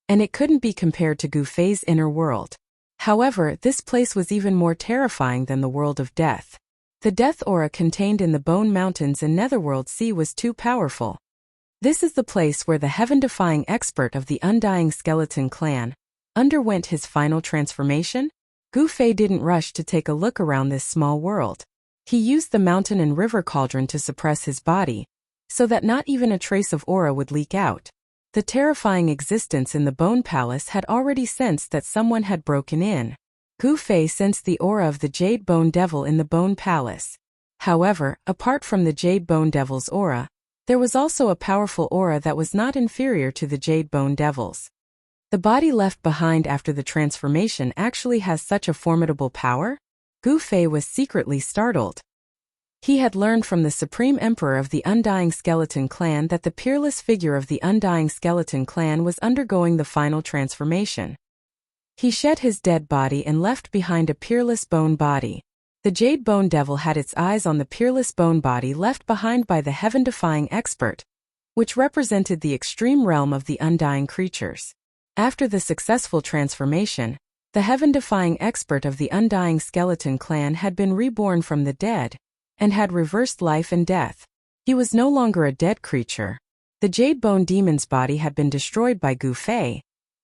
and it couldn't be compared to Gu Fei's inner world. However, this place was even more terrifying than the world of death. The death aura contained in the bone mountains and netherworld sea was too powerful. This is the place where the heaven-defying expert of the Undying Skeleton clan underwent his final transformation. Gu Fei didn't rush to take a look around this small world. He used the mountain and river cauldron to suppress his body, so that not even a trace of aura would leak out. The terrifying existence in the bone palace had already sensed that someone had broken in. Gu Fei sensed the aura of the Jade Bone Devil in the bone palace. However, apart from the Jade Bone Devil's aura, there was also a powerful aura that was not inferior to the Jade Bone Devil's. The body left behind after the transformation actually has such a formidable power? Gu Fei was secretly startled. He had learned from the Supreme Emperor of the Undying Skeleton Clan that the peerless figure of the Undying Skeleton Clan was undergoing the final transformation. He shed his dead body and left behind a peerless bone body. The Jade Bone Devil had its eyes on the peerless bone body left behind by the heaven-defying expert, which represented the extreme realm of the undying creatures. After the successful transformation, the heaven-defying expert of the Undying Skeleton Clan had been reborn from the dead, and had reversed life and death. He was no longer a dead creature. The Jade Bone Demon's body had been destroyed by Gu Fei,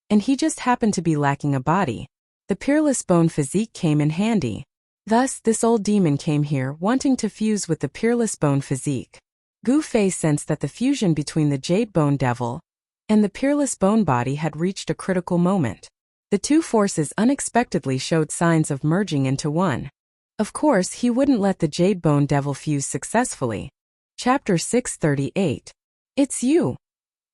and he just happened to be lacking a body. The peerless bone physique came in handy. Thus, this old demon came here wanting to fuse with the peerless bone physique. Gu Fei sensed that the fusion between the Jade Bone Devil and the peerless bone body had reached a critical moment. The two forces unexpectedly showed signs of merging into one. Of course, he wouldn't let the Jade Bone Devil fuse successfully. Chapter 638. It's you!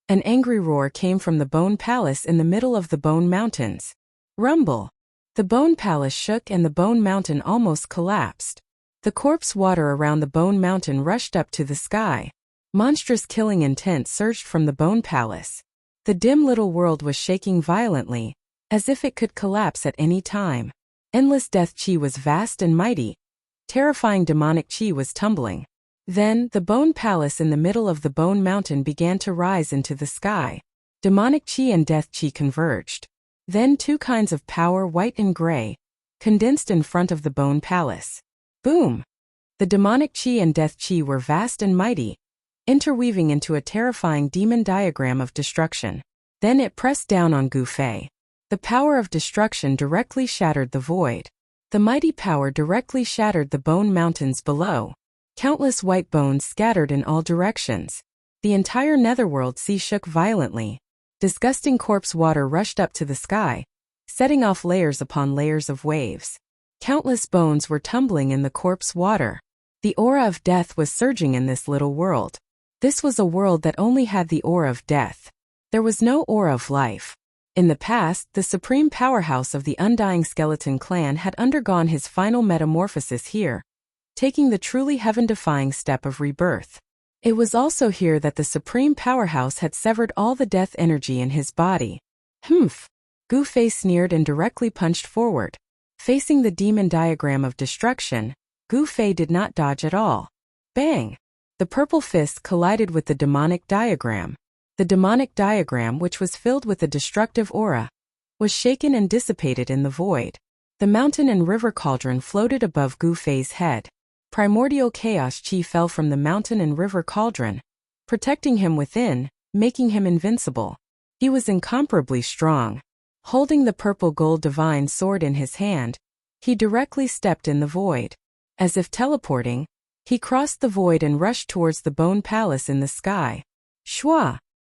An angry roar came from the Bone Palace in the middle of the Bone Mountains. Rumble! The Bone Palace shook and the Bone Mountain almost collapsed. The corpse water around the Bone Mountain rushed up to the sky. Monstrous killing intent surged from the Bone Palace. The dim little world was shaking violently, as if it could collapse at any time. Endless death chi was vast and mighty. Terrifying demonic chi was tumbling. Then, the Bone Palace in the middle of the Bone Mountain began to rise into the sky. Demonic chi and death chi converged. Then two kinds of power, white and gray, condensed in front of the Bone Palace. Boom! The demonic chi and death chi were vast and mighty, interweaving into a terrifying demon diagram of destruction. Then it pressed down on Gu Fei. The power of destruction directly shattered the void. The mighty power directly shattered the Bone Mountains below. Countless white bones scattered in all directions. The entire netherworld sea shook violently. Disgusting corpse water rushed up to the sky, setting off layers upon layers of waves. Countless bones were tumbling in the corpse water. The aura of death was surging in this little world. This was a world that only had the aura of death. There was no aura of life. In the past, the supreme powerhouse of the Undying Skeleton Clan had undergone his final metamorphosis here, taking the truly heaven-defying step of rebirth. It was also here that the supreme powerhouse had severed all the death energy in his body. Humph! Gu Fei sneered and directly punched forward. Facing the demon diagram of destruction, Gu Fei did not dodge at all. Bang! The purple fist collided with the demonic diagram. The demonic diagram, which was filled with a destructive aura, was shaken and dissipated in the void. The mountain and river cauldron floated above Gu Fei's head. Primordial chaos chi fell from the mountain and river cauldron, protecting him within, making him invincible. He was incomparably strong. Holding the purple gold divine sword in his hand, he directly stepped in the void. As if teleporting, he crossed the void and rushed towards the Bone Palace in the sky. Shwa!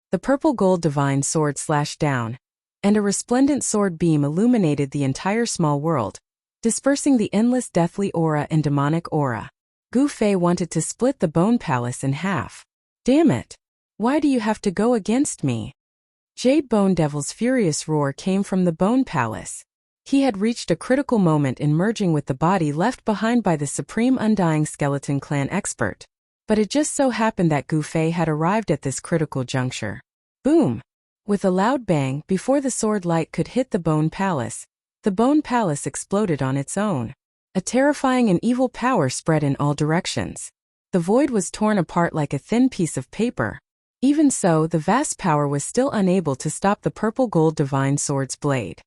The purple gold divine sword slashed down, and a resplendent sword beam illuminated the entire small world, dispersing the endless deathly aura and demonic aura. Gu Fei wanted to split the Bone Palace in half. Damn it! Why do you have to go against me? Jade Bone Devil's furious roar came from the Bone Palace. He had reached a critical moment in merging with the body left behind by the Supreme Undying Skeleton Clan expert. But it just so happened that Gu Fei had arrived at this critical juncture. Boom! With a loud bang, before the sword light could hit the Bone Palace, the Bone Palace exploded on its own. A terrifying and evil power spread in all directions. The void was torn apart like a thin piece of paper. Even so, the vast power was still unable to stop the purple gold divine sword's blade.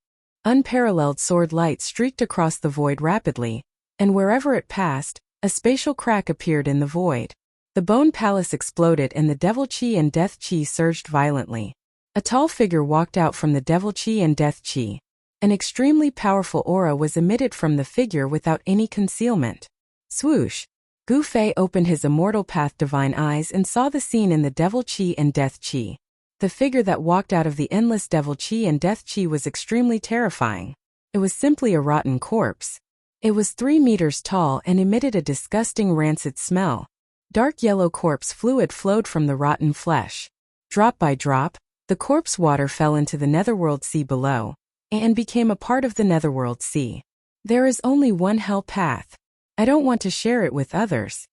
Unparalleled sword light streaked across the void rapidly, and wherever it passed, a spatial crack appeared in the void. The Bone Palace exploded and the Devil Chi and Death Chi surged violently. A tall figure walked out from the Devil Chi and Death Chi. An extremely powerful aura was emitted from the figure without any concealment. Swoosh! Gu Fei opened his immortal path divine eyes and saw the scene in the Devil Chi and Death Chi. The figure that walked out of the endless Devil Chi and Death Chi was extremely terrifying. It was simply a rotten corpse. It was 3 meters tall and emitted a disgusting rancid smell. Dark yellow corpse fluid flowed from the rotten flesh. Drop by drop, The corpse water fell into the netherworld sea below, and became a part of the netherworld sea. There is only one hell path. I don't want to share it with others.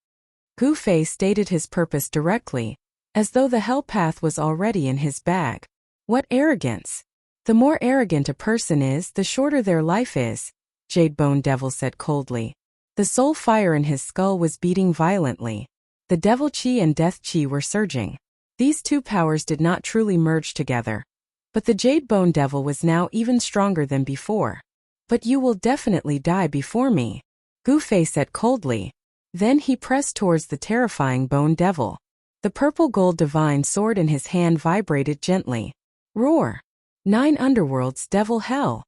Gu Fei stated his purpose directly, as though the hell path was already in his bag. What arrogance! The more arrogant a person is, the shorter their life is, Jade Bone Devil said coldly. The soul fire in his skull was beating violently. The devil chi and death chi were surging. These two powers did not truly merge together. But the Jade Bone Devil was now even stronger than before. But you will definitely die before me, Gu Fei said coldly. Then he pressed towards the terrifying Bone Devil. The purple gold divine sword in his hand vibrated gently. Roar! 9 underworlds, devil hell!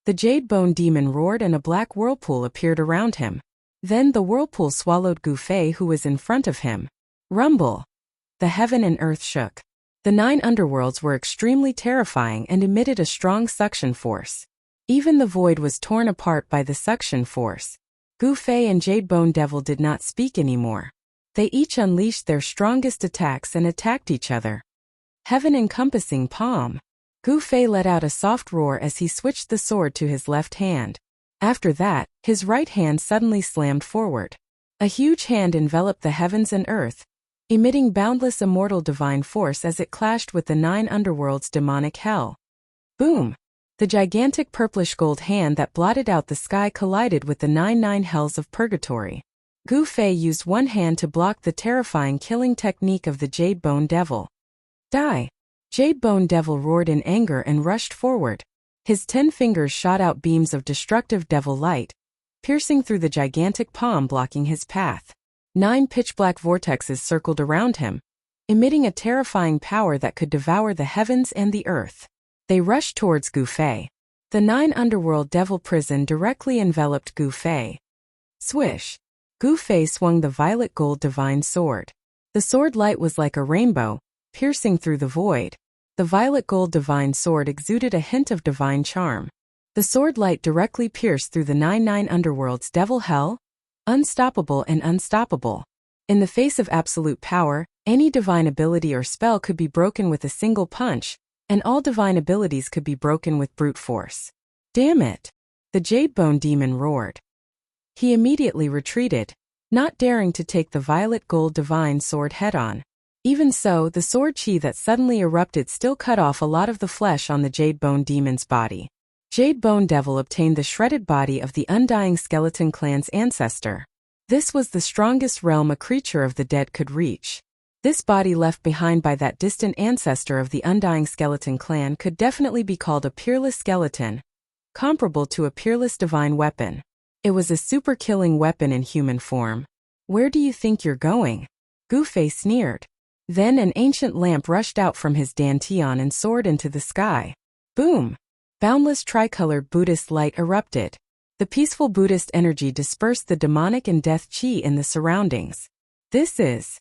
The Jade Bone Demon roared and a black whirlpool appeared around him. Then the whirlpool swallowed Gu Fei, who was in front of him. Rumble! The heaven and earth shook. The 9 underworlds were extremely terrifying and emitted a strong suction force. Even the void was torn apart by the suction force. Gu Fei and Jade Bone Devil did not speak anymore. They each unleashed their strongest attacks and attacked each other. Heaven-encompassing palm. Gu Fei let out a soft roar as he switched the sword to his left hand. After that, his right hand suddenly slammed forward. A huge hand enveloped the heavens and earth, emitting boundless immortal divine force as it clashed with the 9 underworlds' demonic hell. Boom! The gigantic purplish gold hand that blotted out the sky collided with the 9 hells of purgatory. Gu Fei used one hand to block the terrifying killing technique of the Jade Bone Devil. Die! Jade Bone Devil roared in anger and rushed forward. His 10 fingers shot out beams of destructive devil light, piercing through the gigantic palm blocking his path. 9 pitch-black vortexes circled around him, emitting a terrifying power that could devour the heavens and the earth. They rushed towards Gu Fei. The 9 underworld devil prison directly enveloped Gu Fei. Swish! Gu Fei swung the violet gold divine sword. The sword light was like a rainbow, piercing through the void. The violet gold divine sword exuded a hint of divine charm. The sword light directly pierced through the 9 underworlds devil hell, unstoppable and unstoppable. In the face of absolute power, any divine ability or spell could be broken with a single punch, and all divine abilities could be broken with brute force. Damn it! The Jade Bone Demon roared. He immediately retreated, not daring to take the violet gold divine sword head-on. Even so, the sword chi that suddenly erupted still cut off a lot of the flesh on the Jade Bone Demon's body. Jade Bone Devil obtained the shredded body of the Undying Skeleton Clan's ancestor. This was the strongest realm a creature of the dead could reach. This body left behind by that distant ancestor of the Undying Skeleton Clan could definitely be called a peerless skeleton, comparable to a peerless divine weapon. It was a super-killing weapon in human form. Where do you think you're going? Gu Fei sneered. Then an ancient lamp rushed out from his dantian and soared into the sky. Boom! Boundless tricolored Buddhist light erupted. The peaceful Buddhist energy dispersed the demonic and death chi in the surroundings. This is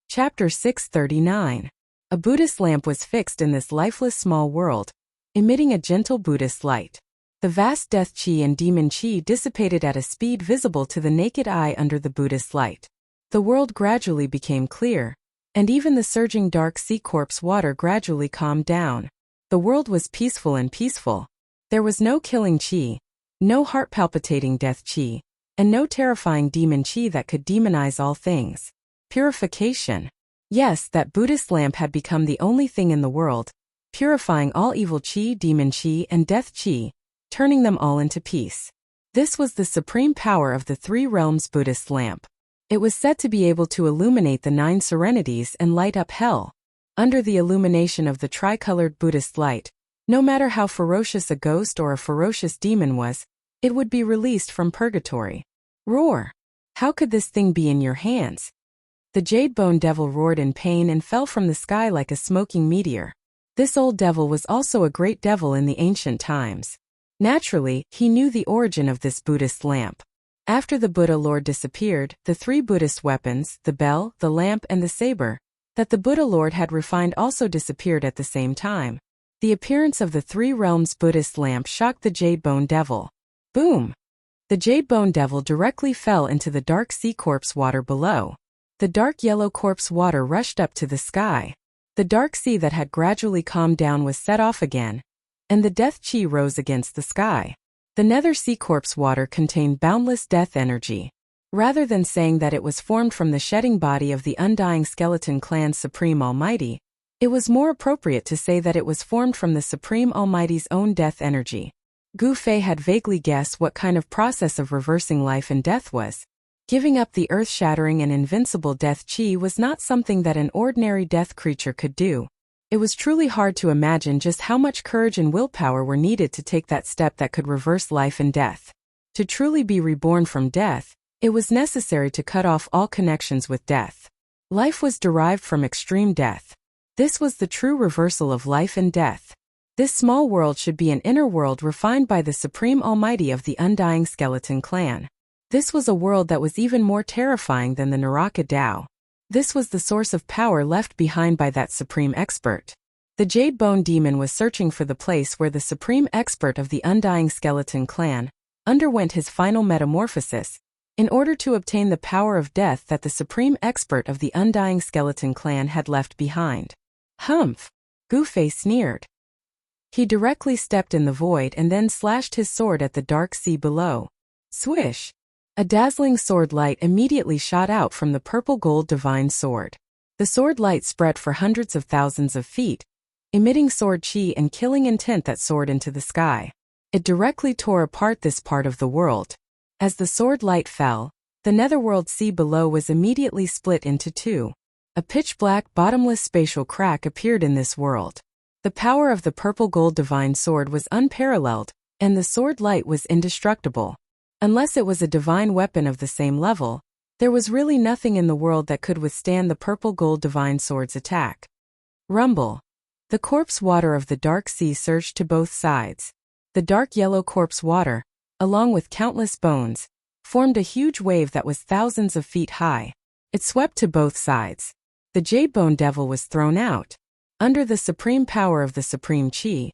Chapter 639. A Buddhist lamp was fixed in this lifeless small world, emitting a gentle Buddhist light. The vast death chi and demon chi dissipated at a speed visible to the naked eye under the Buddhist light. The world gradually became clear, and even the surging dark sea corpse water gradually calmed down. The world was peaceful and peaceful. There was no killing chi, no heart-palpitating death chi, and no terrifying demon chi that could demonize all things. Purification. Yes, that Buddhist lamp had become the only thing in the world, purifying all evil chi, demon chi, and death chi, turning them all into peace. This was the supreme power of the 3 realms Buddhist lamp. It was said to be able to illuminate the 9 serenities and light up hell. Under the illumination of the tricolored Buddhist light, no matter how ferocious a ghost or a ferocious demon was, it would be released from purgatory. Roar! How could this thing be in your hands? The Jade Bone Devil roared in pain and fell from the sky like a smoking meteor. This old devil was also a great devil in the ancient times. Naturally, he knew the origin of this Buddhist lamp. After the Buddha Lord disappeared, the 3 Buddhist weapons, the bell, the lamp, and the saber, that the Buddha Lord had refined also disappeared at the same time. The appearance of the 3 realms Buddhist lamp shocked the Jade Bone Devil. Boom! The Jade Bone Devil directly fell into the dark sea corpse water below. The dark yellow corpse water rushed up to the sky. The dark sea that had gradually calmed down was set off again, and the death chi rose against the sky. The nether sea corpse water contained boundless death energy. Rather than saying that it was formed from the shedding body of the undying skeleton clan's Supreme Almighty, it was more appropriate to say that it was formed from the Supreme Almighty's own death energy. Gu Fei had vaguely guessed what kind of process of reversing life and death was. Giving up the earth-shattering and invincible death chi was not something that an ordinary death creature could do. It was truly hard to imagine just how much courage and willpower were needed to take that step that could reverse life and death. To truly be reborn from death, it was necessary to cut off all connections with death. Life was derived from extreme death. This was the true reversal of life and death. This small world should be an inner world refined by the Supreme Almighty of the undying skeleton clan. This was a world that was even more terrifying than the Naraka Tao. This was the source of power left behind by that supreme expert. The Jade Bone Demon was searching for the place where the supreme expert of the undying skeleton clan underwent his final metamorphosis, in order to obtain the power of death that the supreme expert of the undying skeleton clan had left behind. Humph! Gu Fei sneered. He directly stepped in the void and then slashed his sword at the dark sea below. Swish! A dazzling sword light immediately shot out from the purple-gold divine sword. The sword light spread for hundreds of thousands of feet, emitting sword chi and killing intent that soared into the sky. It directly tore apart this part of the world. As the sword light fell, the netherworld sea below was immediately split into two. A pitch-black, bottomless spatial crack appeared in this world. The power of the purple-gold divine sword was unparalleled, and the sword light was indestructible. Unless it was a divine weapon of the same level, there was really nothing in the world that could withstand the purple-gold divine sword's attack. Rumble. The corpse water of the dark sea surged to both sides. The dark yellow corpse water, along with countless bones, formed a huge wave that was thousands of feet high. It swept to both sides. The Jade Bone Devil was thrown out. Under the supreme power of the supreme chi,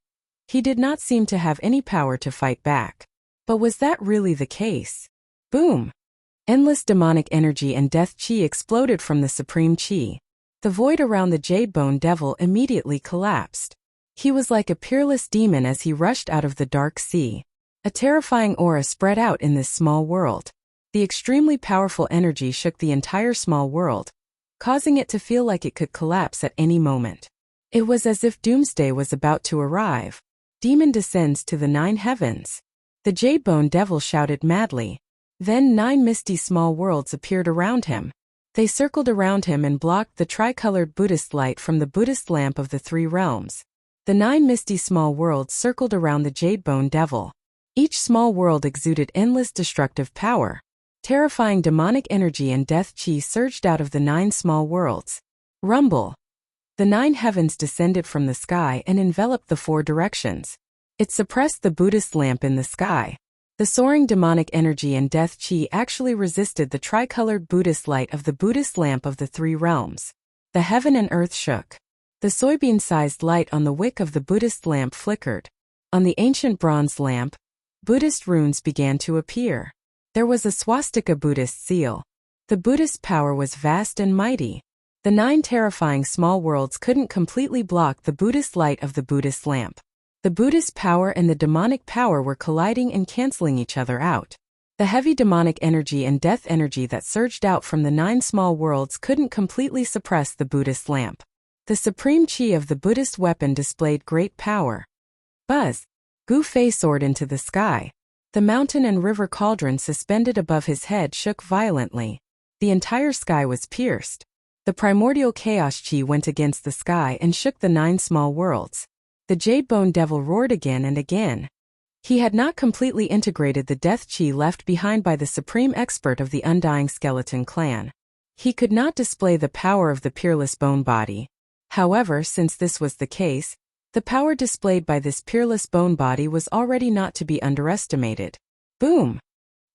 he did not seem to have any power to fight back. But was that really the case? Boom! Endless demonic energy and death chi exploded from the supreme chi. The void around the Jade Bone Devil immediately collapsed. He was like a peerless demon as he rushed out of the dark sea. A terrifying aura spread out in this small world. The extremely powerful energy shook the entire small world, causing it to feel like it could collapse at any moment. It was as if doomsday was about to arrive. Demon descends to the 9 heavens. The Jade Bone Devil shouted madly. Then 9 misty small worlds appeared around him. They circled around him and blocked the tricolored Buddhist light from the Buddhist lamp of the 3 realms. The 9 misty small worlds circled around the Jade Bone Devil. Each small world exuded endless destructive power. Terrifying demonic energy and death chi surged out of the 9 small worlds. Rumble. The 9 heavens descended from the sky and enveloped the 4 directions. It suppressed the Buddhist lamp in the sky. The soaring demonic energy and death chi actually resisted the tricolored Buddhist light of the Buddhist lamp of the 3 realms. The heaven and earth shook. The soybean-sized light on the wick of the Buddhist lamp flickered. On the ancient bronze lamp, Buddhist runes began to appear. There was a swastika Buddhist seal. The Buddhist power was vast and mighty. The 9 terrifying small worlds couldn't completely block the Buddhist light of the Buddhist lamp. The Buddhist power and the demonic power were colliding and canceling each other out. The heavy demonic energy and death energy that surged out from the 9 small worlds couldn't completely suppress the Buddhist lamp. The supreme chi of the Buddhist weapon displayed great power. Buzz! Gu Fei soared into the sky. The mountain and river cauldron suspended above his head shook violently. The entire sky was pierced. The primordial chaos chi went against the sky and shook the 9 small worlds. The Jade Bone Devil roared again and again. He had not completely integrated the death chi left behind by the supreme expert of the undying skeleton clan. He could not display the power of the peerless bone body. However, since this was the case, the power displayed by this peerless bone body was already not to be underestimated. Boom!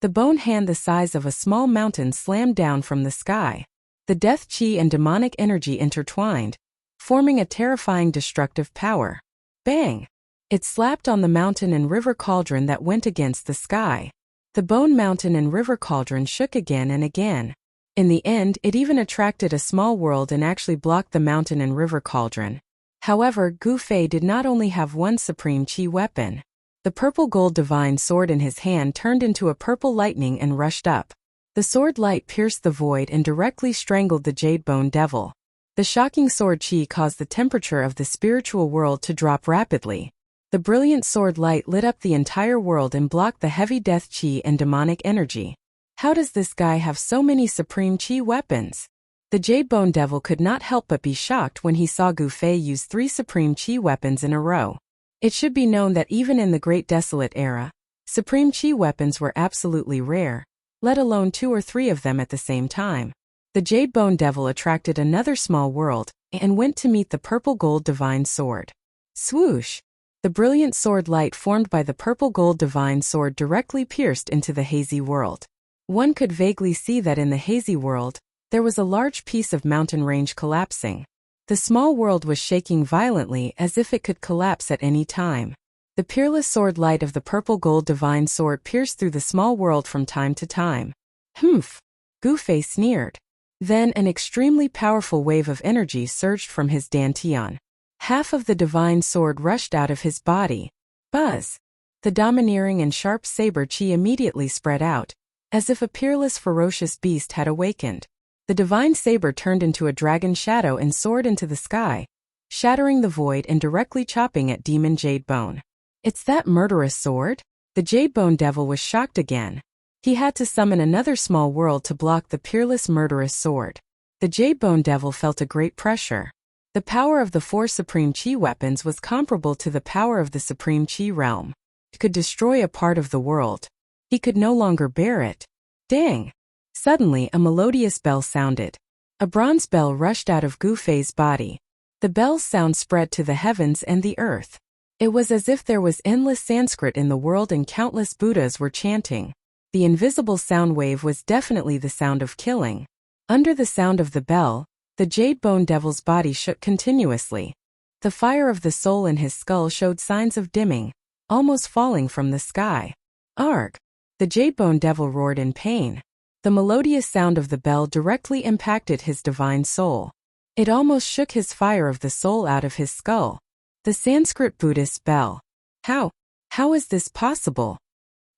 The bone hand the size of a small mountain slammed down from the sky. The death chi and demonic energy intertwined, forming a terrifying destructive power. Bang! It slapped on the mountain and river cauldron that went against the sky. The bone mountain and river cauldron shook again and again. In the end, it even attracted a small world and actually blocked the mountain and river cauldron. However, Gu Fei did not only have one supreme chi weapon. The purple gold divine sword in his hand turned into a purple lightning and rushed up. The sword light pierced the void and directly strangled the Jade Bone Devil. The shocking sword chi caused the temperature of the spiritual world to drop rapidly. The brilliant sword light lit up the entire world and blocked the heavy death chi and demonic energy. How does this guy have so many supreme chi weapons? The Jade Bone Devil could not help but be shocked when he saw Gu Fei use 3 supreme chi weapons in a row. It should be known that even in the Great Desolate Era, supreme chi weapons were absolutely rare, let alone 2 or 3 of them at the same time. The Jade Bone Devil attracted another small world and went to meet the purple gold divine sword. Swoosh! The brilliant sword light formed by the purple gold divine sword directly pierced into the hazy world. One could vaguely see that in the hazy world, there was a large piece of mountain range collapsing. The small world was shaking violently as if it could collapse at any time. The peerless sword light of the purple gold divine sword pierced through the small world from time to time. Humph! Gu Fei sneered. Then an extremely powerful wave of energy surged from his dantian. Half of the divine sword rushed out of his body. Buzz! The domineering and sharp saber chi immediately spread out, as if a peerless ferocious beast had awakened. The divine saber turned into a dragon shadow and soared into the sky, shattering the void and directly chopping at Demon Jade Bone. It's that murderous sword? The Jade Bone Devil was shocked again. He had to summon another small world to block the peerless murderous sword. The Jade Bone Devil felt a great pressure. The power of the 4 supreme chi weapons was comparable to the power of the supreme chi realm. It could destroy a part of the world. He could no longer bear it. Dang! Suddenly, a melodious bell sounded. A bronze bell rushed out of Gu Fei's body. The bell's sound spread to the heavens and the earth. It was as if there was endless Sanskrit in the world and countless Buddhas were chanting. The invisible sound wave was definitely the sound of killing. Under the sound of the bell, the Jade Bone Devil's body shook continuously. The fire of the soul in his skull showed signs of dimming, almost falling from the sky. Arg! The Jade Bone Devil roared in pain. The melodious sound of the bell directly impacted his divine soul. It almost shook his fire of the soul out of his skull. The Sanskrit Buddhist bell. How is this possible?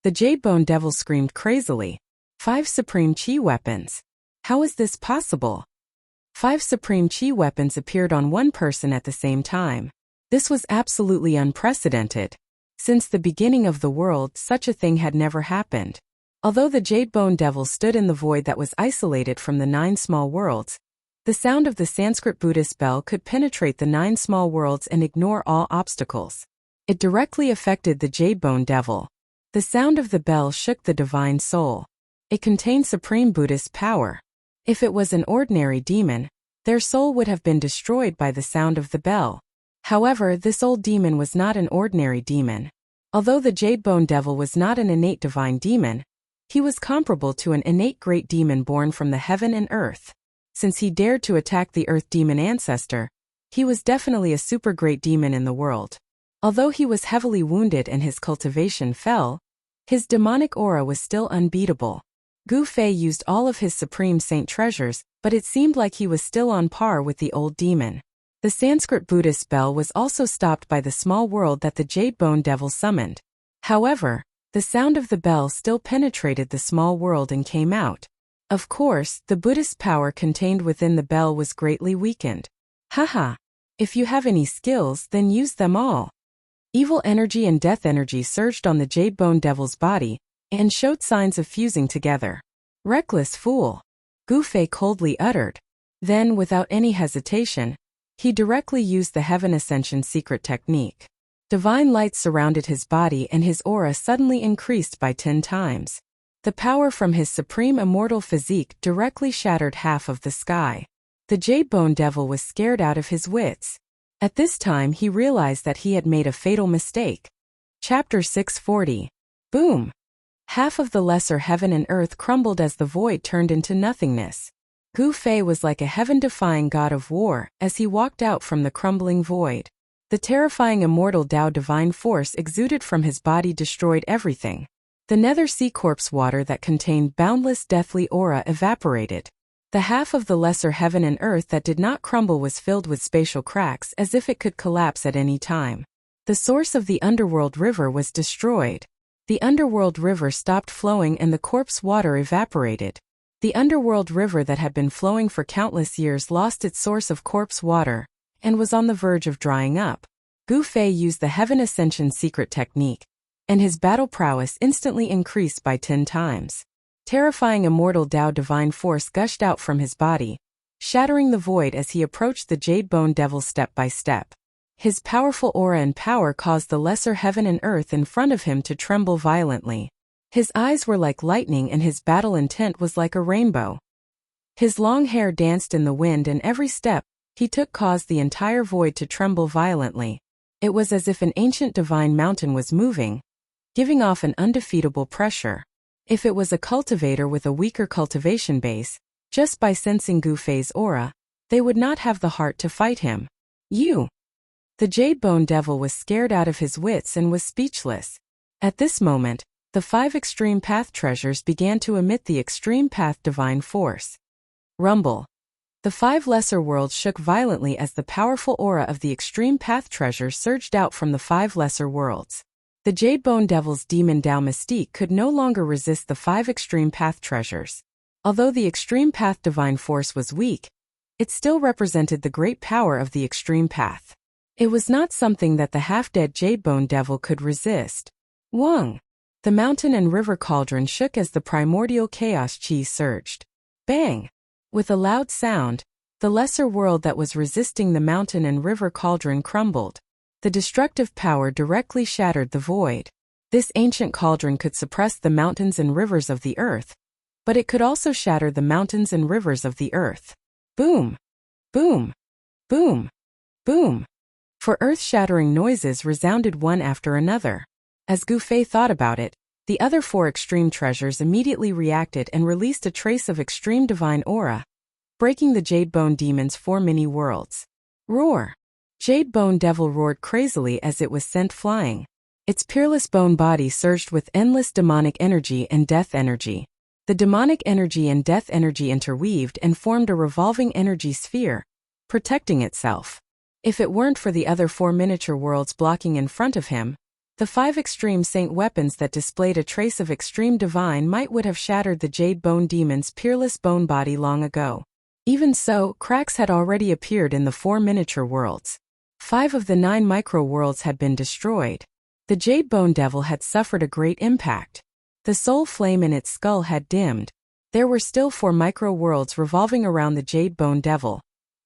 The Jade Bone Devil screamed crazily. 5 supreme chi weapons. How is this possible? 5 supreme chi weapons appeared on one person at the same time. This was absolutely unprecedented. Since the beginning of the world, such a thing had never happened. Although the Jade Bone Devil stood in the void that was isolated from the 9 small worlds, the sound of the Sanskrit Buddhist bell could penetrate the 9 small worlds and ignore all obstacles. It directly affected the Jade Bone Devil. The sound of the bell shook the divine soul. It contained supreme Buddhist power. If it was an ordinary demon, their soul would have been destroyed by the sound of the bell. However, this old demon was not an ordinary demon. Although the Jade Bone Devil was not an innate divine demon, he was comparable to an innate great demon born from the heaven and earth. Since he dared to attack the earth demon ancestor, he was definitely a super great demon in the world. Although he was heavily wounded and his cultivation fell, his demonic aura was still unbeatable. Gu Fei used all of his supreme saint treasures, but it seemed like he was still on par with the old demon. The Sanskrit Buddhist bell was also stopped by the small world that the Jade Bone Devil summoned. However, the sound of the bell still penetrated the small world and came out. Of course, the Buddhist power contained within the bell was greatly weakened. Haha! If you have any skills, then use them all. Evil energy and death energy surged on the Jade Bone Devil's body and showed signs of fusing together. Reckless fool! Gu Fei coldly uttered. Then, without any hesitation, he directly used the Heaven Ascension secret technique. Divine light surrounded his body and his aura suddenly increased by 10 times. The power from his supreme immortal physique directly shattered half of the sky. The Jade Bone Devil was scared out of his wits. At this time he realized that he had made a fatal mistake. Chapter 640. Boom! Half of the lesser heaven and earth crumbled as the void turned into nothingness. Gu Fei was like a heaven-defying god of war as he walked out from the crumbling void. The terrifying immortal Tao divine force exuded from his body destroyed everything. The nether sea corpse water that contained boundless deathly aura evaporated. The half of the lesser heaven and earth that did not crumble was filled with spatial cracks as if it could collapse at any time. The source of the underworld river was destroyed. The underworld river stopped flowing and the corpse water evaporated. The underworld river that had been flowing for countless years lost its source of corpse water and was on the verge of drying up. Gu Fei used the Heaven Ascension secret technique, and his battle prowess instantly increased by 10 times. Terrifying immortal Dao divine force gushed out from his body, shattering the void as he approached the Jade Bone Devil step by step. His powerful aura and power caused the lesser heaven and earth in front of him to tremble violently. His eyes were like lightning and his battle intent was like a rainbow. His long hair danced in the wind and every step he took caused the entire void to tremble violently. It was as if an ancient divine mountain was moving, giving off an undefeatable pressure. If it was a cultivator with a weaker cultivation base, just by sensing Gu Fei's aura, they would not have the heart to fight him. You! The Jade Bone Devil was scared out of his wits and was speechless. At this moment, the 5 Extreme Path treasures began to emit the Extreme Path divine force. Rumble. The 5 lesser worlds shook violently as the powerful aura of the Extreme Path treasures surged out from the 5 lesser worlds. The Jade Bone Devil's demon Dao mystique could no longer resist the 5 Extreme Path treasures. Although the Extreme Path divine force was weak, it still represented the great power of the Extreme Path. It was not something that the half-dead Jade Bone Devil could resist. Wang! The mountain and river cauldron shook as the primordial chaos chi surged. Bang! With a loud sound, the lesser world that was resisting the mountain and river cauldron crumbled. The destructive power directly shattered the void. This ancient cauldron could suppress the mountains and rivers of the earth, but it could also shatter the mountains and rivers of the earth. Boom! Boom! Boom! Boom! For earth-shattering noises resounded one after another. As Gu Fei thought about it, the other 4 extreme treasures immediately reacted and released a trace of extreme divine aura, breaking the Jade Bone Demon's 4 mini-worlds. Roar! Jade Bone Devil roared crazily as it was sent flying. Its peerless bone body surged with endless demonic energy and death energy. The demonic energy and death energy interweaved and formed a revolving energy sphere, protecting itself. If it weren't for the other 4 miniature worlds blocking in front of him, the 5 extreme saint weapons that displayed a trace of extreme divine might would have shattered the Jade Bone Demon's peerless bone body long ago. Even so, cracks had already appeared in the 4 miniature worlds. 5 of the 9 micro worlds had been destroyed. The Jade Bone Devil had suffered a great impact. The soul flame in its skull had dimmed. There were still 4 micro worlds revolving around the Jade Bone Devil,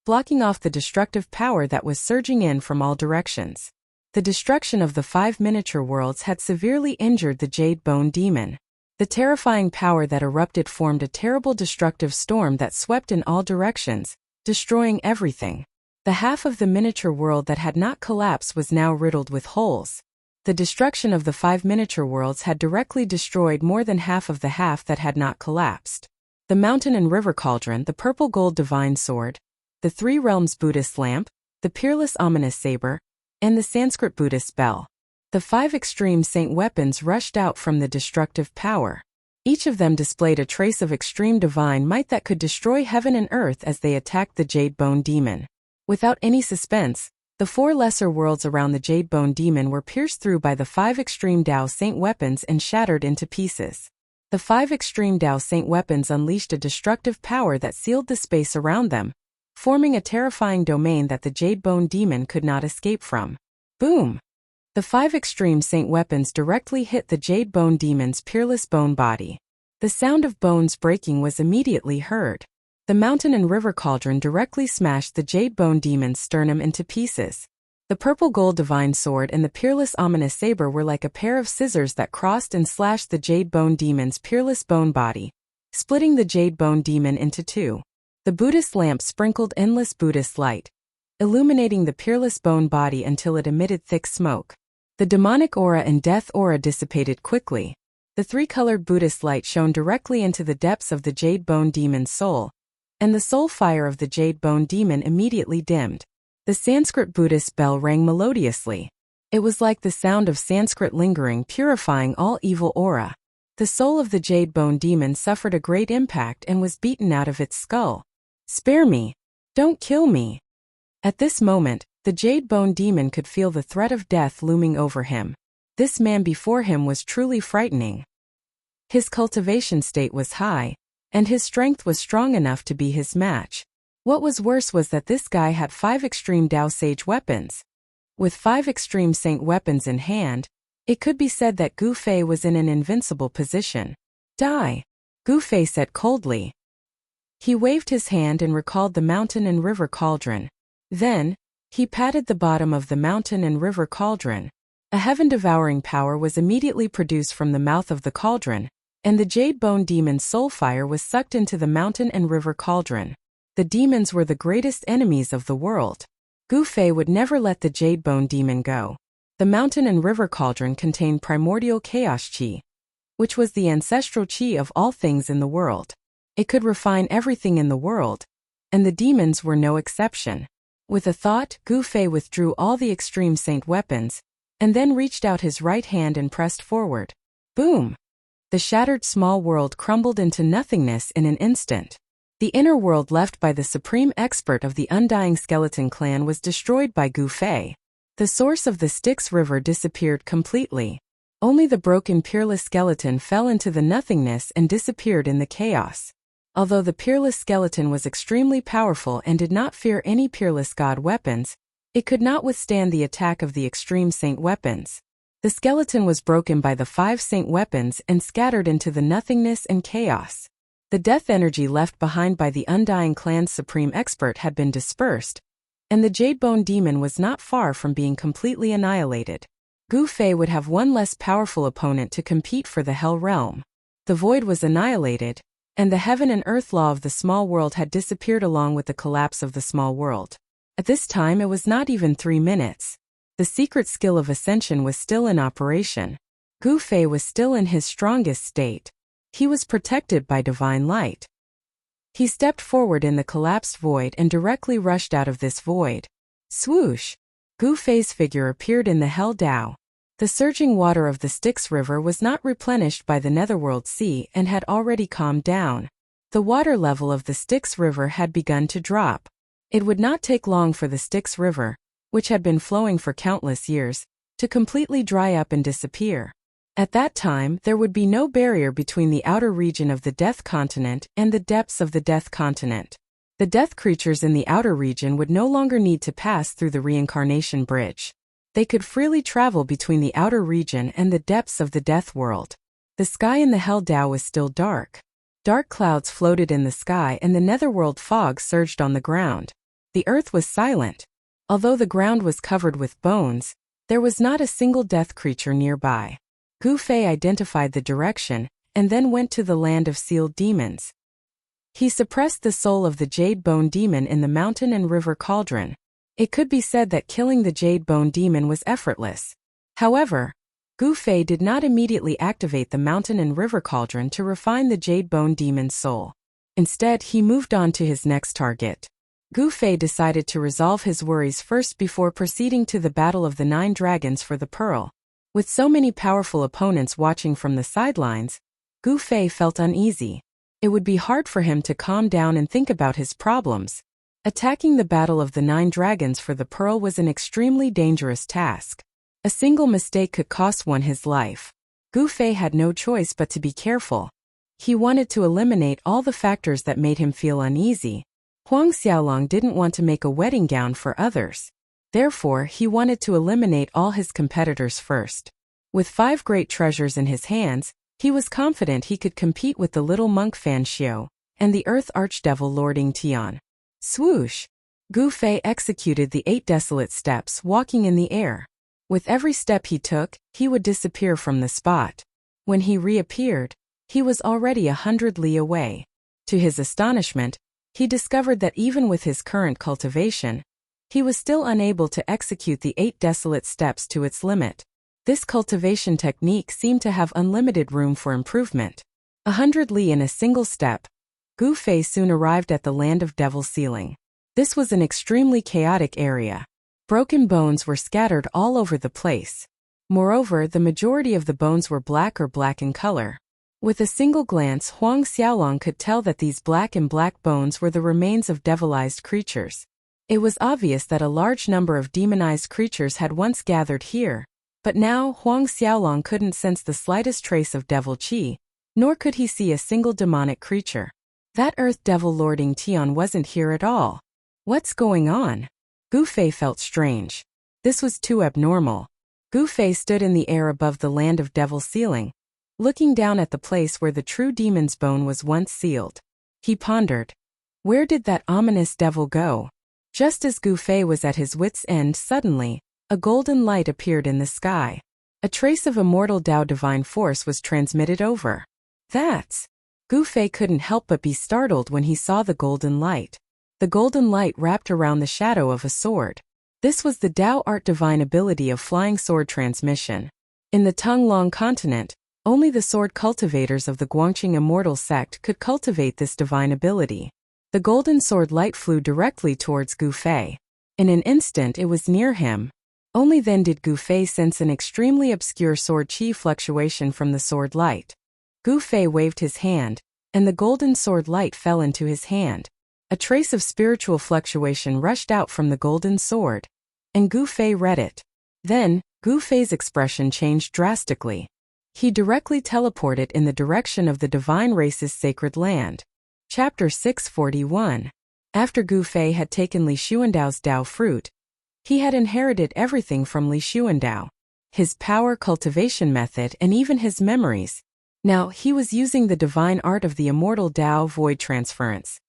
blocking off the destructive power that was surging in from all directions. The destruction of the 5 miniature worlds had severely injured the Jade Bone Demon. The terrifying power that erupted formed a terrible destructive storm that swept in all directions, destroying everything. The half of the miniature world that had not collapsed was now riddled with holes. The destruction of the 5 miniature worlds had directly destroyed more than half of the half that had not collapsed. The mountain and river cauldron, the purple gold divine sword, the 3 realms Buddhist lamp, the peerless ominous saber, and the Sanskrit Buddhist bell. The 5 extreme saint weapons rushed out from the destructive power. Each of them displayed a trace of extreme divine might that could destroy heaven and earth as they attacked the Jade Bone Demon. Without any suspense, the 4 lesser worlds around the Jade Bone Demon were pierced through by the 5 extreme Dao saint weapons and shattered into pieces. The 5 extreme Dao saint weapons unleashed a destructive power that sealed the space around them, forming a terrifying domain that the Jade Bone Demon could not escape from. Boom! The 5 extreme saint weapons directly hit the Jade Bone Demon's peerless bone body. The sound of bones breaking was immediately heard. The mountain and river cauldron directly smashed the Jade Bone Demon's sternum into pieces. The purple gold divine sword and the peerless ominous saber were like a pair of scissors that crossed and slashed the Jade Bone Demon's peerless bone body, splitting the Jade Bone Demon into 2. The Buddhist lamp sprinkled endless Buddhist light, illuminating the peerless bone body until it emitted thick smoke. The demonic aura and death aura dissipated quickly. The 3-colored Buddhist light shone directly into the depths of the Jade Bone Demon's soul, and the soul fire of the Jade Bone Demon immediately dimmed. The Sanskrit Buddhist bell rang melodiously. It was like the sound of Sanskrit lingering, purifying all evil aura. The soul of the Jade Bone Demon suffered a great impact and was beaten out of its skull. "Spare me! Don't kill me!" At this moment, the Jade Bone Demon could feel the threat of death looming over him. This man before him was truly frightening. His cultivation state was high, and his strength was strong enough to be his match. What was worse was that this guy had 5 extreme Dao Sage weapons. With 5 extreme Saint weapons in hand, it could be said that Gu Fei was in an invincible position. "Die," Gu Fei said coldly. He waved his hand and recalled the mountain and river cauldron. Then, he patted the bottom of the mountain and river cauldron. A heaven-devouring power was immediately produced from the mouth of the cauldron, and the Jade Bone Demon's soul fire was sucked into the mountain and river cauldron. The demons were the greatest enemies of the world. Gu Fei would never let the Jade Bone Demon go. The mountain and river cauldron contained primordial chaos qi, which was the ancestral qi of all things in the world. It could refine everything in the world, and the demons were no exception. With a thought, Gu Fei withdrew all the extreme Saint weapons, and then reached out his right hand and pressed forward. Boom! The shattered small world crumbled into nothingness in an instant. The inner world left by the supreme expert of the Undying Skeleton Clan was destroyed by Gu Fei. The source of the Styx River disappeared completely. Only the broken Peerless Skeleton fell into the nothingness and disappeared in the chaos. Although the Peerless Skeleton was extremely powerful and did not fear any Peerless God weapons, it could not withstand the attack of the extreme Saint weapons. The skeleton was broken by the 5 Saint weapons and scattered into the nothingness and chaos. The death energy left behind by the Undying Clan's supreme expert had been dispersed, and the Jade Bone Demon was not far from being completely annihilated. Gu Fei would have one less powerful opponent to compete for the Hell Realm. The void was annihilated, and the heaven and earth law of the small world had disappeared along with the collapse of the small world. At this time it was not even 3 minutes. The secret skill of ascension was still in operation. Gu Fei was still in his strongest state. He was protected by divine light. He stepped forward in the collapsed void and directly rushed out of this void. Swoosh! Gu Fei's figure appeared in the Hell Dao. The surging water of the Styx River was not replenished by the Netherworld Sea and had already calmed down. The water level of the Styx River had begun to drop. It would not take long for the Styx River, which had been flowing for countless years, to completely dry up and disappear. At that time, there would be no barrier between the outer region of the Death Continent and the depths of the Death Continent. The death creatures in the outer region would no longer need to pass through the reincarnation bridge. They could freely travel between the outer region and the depths of the Death World. The sky in the Hell Dao was still dark. Dark clouds floated in the sky and the Netherworld fog surged on the ground. The earth was silent. Although the ground was covered with bones, there was not a single death creature nearby. Gu Fei identified the direction, and then went to the land of sealed demons. He suppressed the soul of the Jade Bone Demon in the mountain and river cauldron. It could be said that killing the Jade Bone Demon was effortless. However, Gu Fei did not immediately activate the mountain and river cauldron to refine the Jade Bone Demon's soul. Instead, he moved on to his next target. Gu Fei decided to resolve his worries first before proceeding to the battle of the 9 dragons for the pearl. With so many powerful opponents watching from the sidelines, Gu Fei felt uneasy. It would be hard for him to calm down and think about his problems. Attacking the battle of the 9 dragons for the pearl was an extremely dangerous task. A single mistake could cost one his life. Gu Fei had no choice but to be careful. He wanted to eliminate all the factors that made him feel uneasy. Huang Xiaolong didn't want to make a wedding gown for others. Therefore, he wanted to eliminate all his competitors first. With 5 great treasures in his hands, he was confident he could compete with the little monk Fan Xiu and the Earth Archdevil Lord Ying Tian. Swoosh! Gu Fei executed the 8 desolate steps, walking in the air. With every step he took, he would disappear from the spot. When he reappeared, he was already 100 li away. To his astonishment, he discovered that even with his current cultivation, he was still unable to execute the 8 desolate steps to its limit. This cultivation technique seemed to have unlimited room for improvement. 100 li in a single step. Gu Fei soon arrived at the land of Devil Ceiling. This was an extremely chaotic area. Broken bones were scattered all over the place. Moreover, the majority of the bones were black or black in color. With a single glance, Huang Xiaolong could tell that these black bones were the remains of devilized creatures. It was obvious that a large number of demonized creatures had once gathered here, but now Huang Xiaolong couldn't sense the slightest trace of devil qi, nor could he see a single demonic creature. That earth devil lording Tian wasn't here at all. What's going on? Gu Fei felt strange. This was too abnormal. Gu Fei stood in the air above the land of devil ceiling, looking down at the place where the true demon's bone was once sealed. He pondered. Where did that ominous devil go? Just as Gu Fei was at his wits' end, suddenly, a golden light appeared in the sky. A trace of immortal Dao divine force was transmitted over. That's... Gu Fei couldn't help but be startled when he saw the golden light. The golden light wrapped around the shadow of a sword. This was the Dao art divine ability of flying sword transmission. In the Tonglong continent, only the sword cultivators of the Guangqing immortal sect could cultivate this divine ability. The golden sword light flew directly towards Gu Fei. In an instant it was near him. Only then did Gu Fei sense an extremely obscure sword qi fluctuation from the sword light. Gu Fei waved his hand, and the golden sword light fell into his hand. A trace of spiritual fluctuation rushed out from the golden sword, and Gu Fei read it. Then, Gu Fei's expression changed drastically. He directly teleported in the direction of the divine race's sacred land. Chapter 641. After Gu Fei had taken Li Xuandao's Dao fruit, he had inherited everything from Li Xuandao. His power cultivation method and even his memories. Now he was using the divine art of the immortal Dao void transference.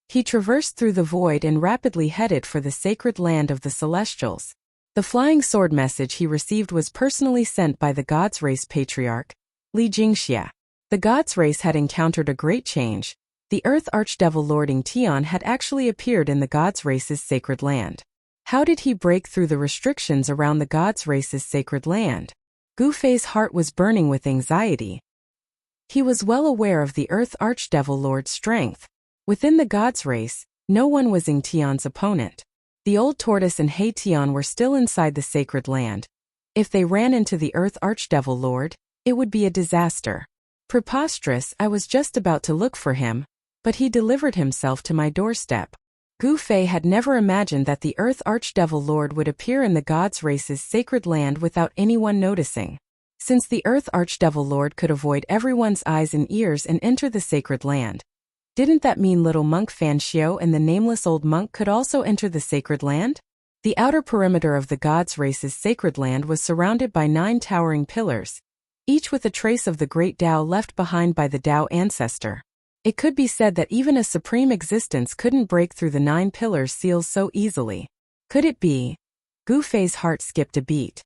He traversed through the void and rapidly headed for the sacred land of the celestials. The flying sword message he received was personally sent by the God's Race patriarch, Li Jingxia. The God's Race had encountered a great change. The Earth Archdevil lording Tian had actually appeared in the God's Race's sacred land. How did he break through the restrictions around the God's Race's sacred land? Gu Fei's heart was burning with anxiety. He was well aware of the Earth Archdevil Lord's strength. Within the God's Race, no one was Ying Tian's opponent. The old tortoise and He Tian were still inside the sacred land. If they ran into the Earth Archdevil Lord, it would be a disaster. Preposterous, I was just about to look for him, but he delivered himself to my doorstep. Gu Fei had never imagined that the Earth Archdevil Lord would appear in the God's Race's sacred land without anyone noticing. Since the Earth Archdevil Lord could avoid everyone's eyes and ears and enter the sacred land, didn't that mean little monk Fan Xiao and the nameless old monk could also enter the sacred land? The outer perimeter of the God's Race's sacred land was surrounded by 9 towering pillars, each with a trace of the great Dao left behind by the Dao ancestor. It could be said that even a supreme existence couldn't break through the 9 pillars' seals so easily. Could it be? Gu Fei's heart skipped a beat.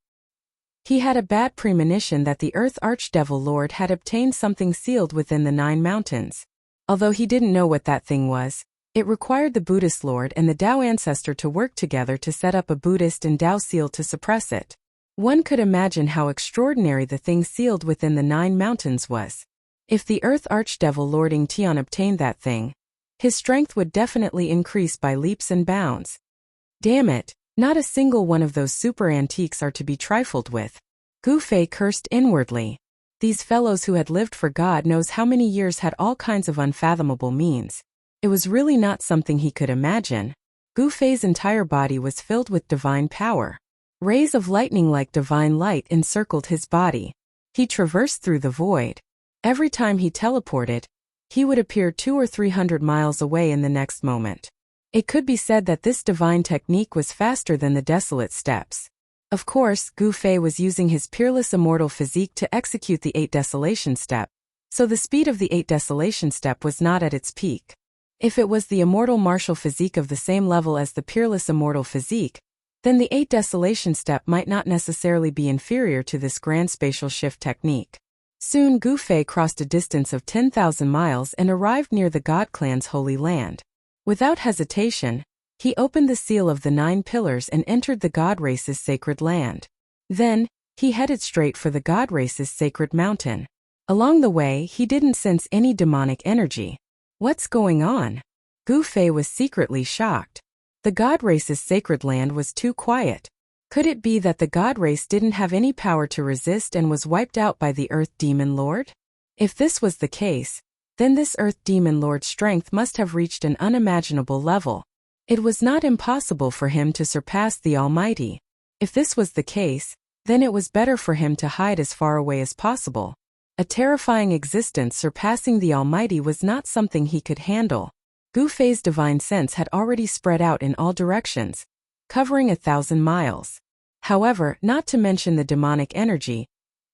He had a bad premonition that the Earth Archdevil Lord had obtained something sealed within the 9 mountains. Although he didn't know what that thing was, it required the Buddhist Lord and the Dao ancestor to work together to set up a Buddhist and Dao seal to suppress it. One could imagine how extraordinary the thing sealed within the 9 mountains was. If the Earth Archdevil lording Tian obtained that thing, his strength would definitely increase by leaps and bounds. Damn it, not a single one of those super antiques are to be trifled with. Gu Fei cursed inwardly. These fellows who had lived for God knows how many years had all kinds of unfathomable means. It was really not something he could imagine. Gu Fei's entire body was filled with divine power. Rays of lightning like divine light encircled his body. He traversed through the void. Every time he teleported, he would appear 200 or 300 miles away in the next moment. It could be said that this divine technique was faster than the desolate steppes. Of course, Gu Fei was using his peerless immortal physique to execute the 8 desolation step, so the speed of the 8 desolation step was not at its peak. If it was the immortal martial physique of the same level as the peerless immortal physique, then the 8 desolation step might not necessarily be inferior to this grand spatial shift technique. Soon Gu Fei crossed a distance of 10,000 miles and arrived near the God Clan's holy land. Without hesitation, he opened the seal of the 9 pillars and entered the God Race's sacred land. Then, he headed straight for the God Race's sacred mountain. Along the way, he didn't sense any demonic energy. What's going on? Gu Fei was secretly shocked. The God Race's sacred land was too quiet. Could it be that the God Race didn't have any power to resist and was wiped out by the Earth Demon Lord? If this was the case, then this Earth Demon Lord's strength must have reached an unimaginable level. It was not impossible for him to surpass the Almighty. If this was the case, then it was better for him to hide as far away as possible. A terrifying existence surpassing the Almighty was not something he could handle. Gu Fei's divine sense had already spread out in all directions, covering 1,000 miles. However, not to mention the demonic energy,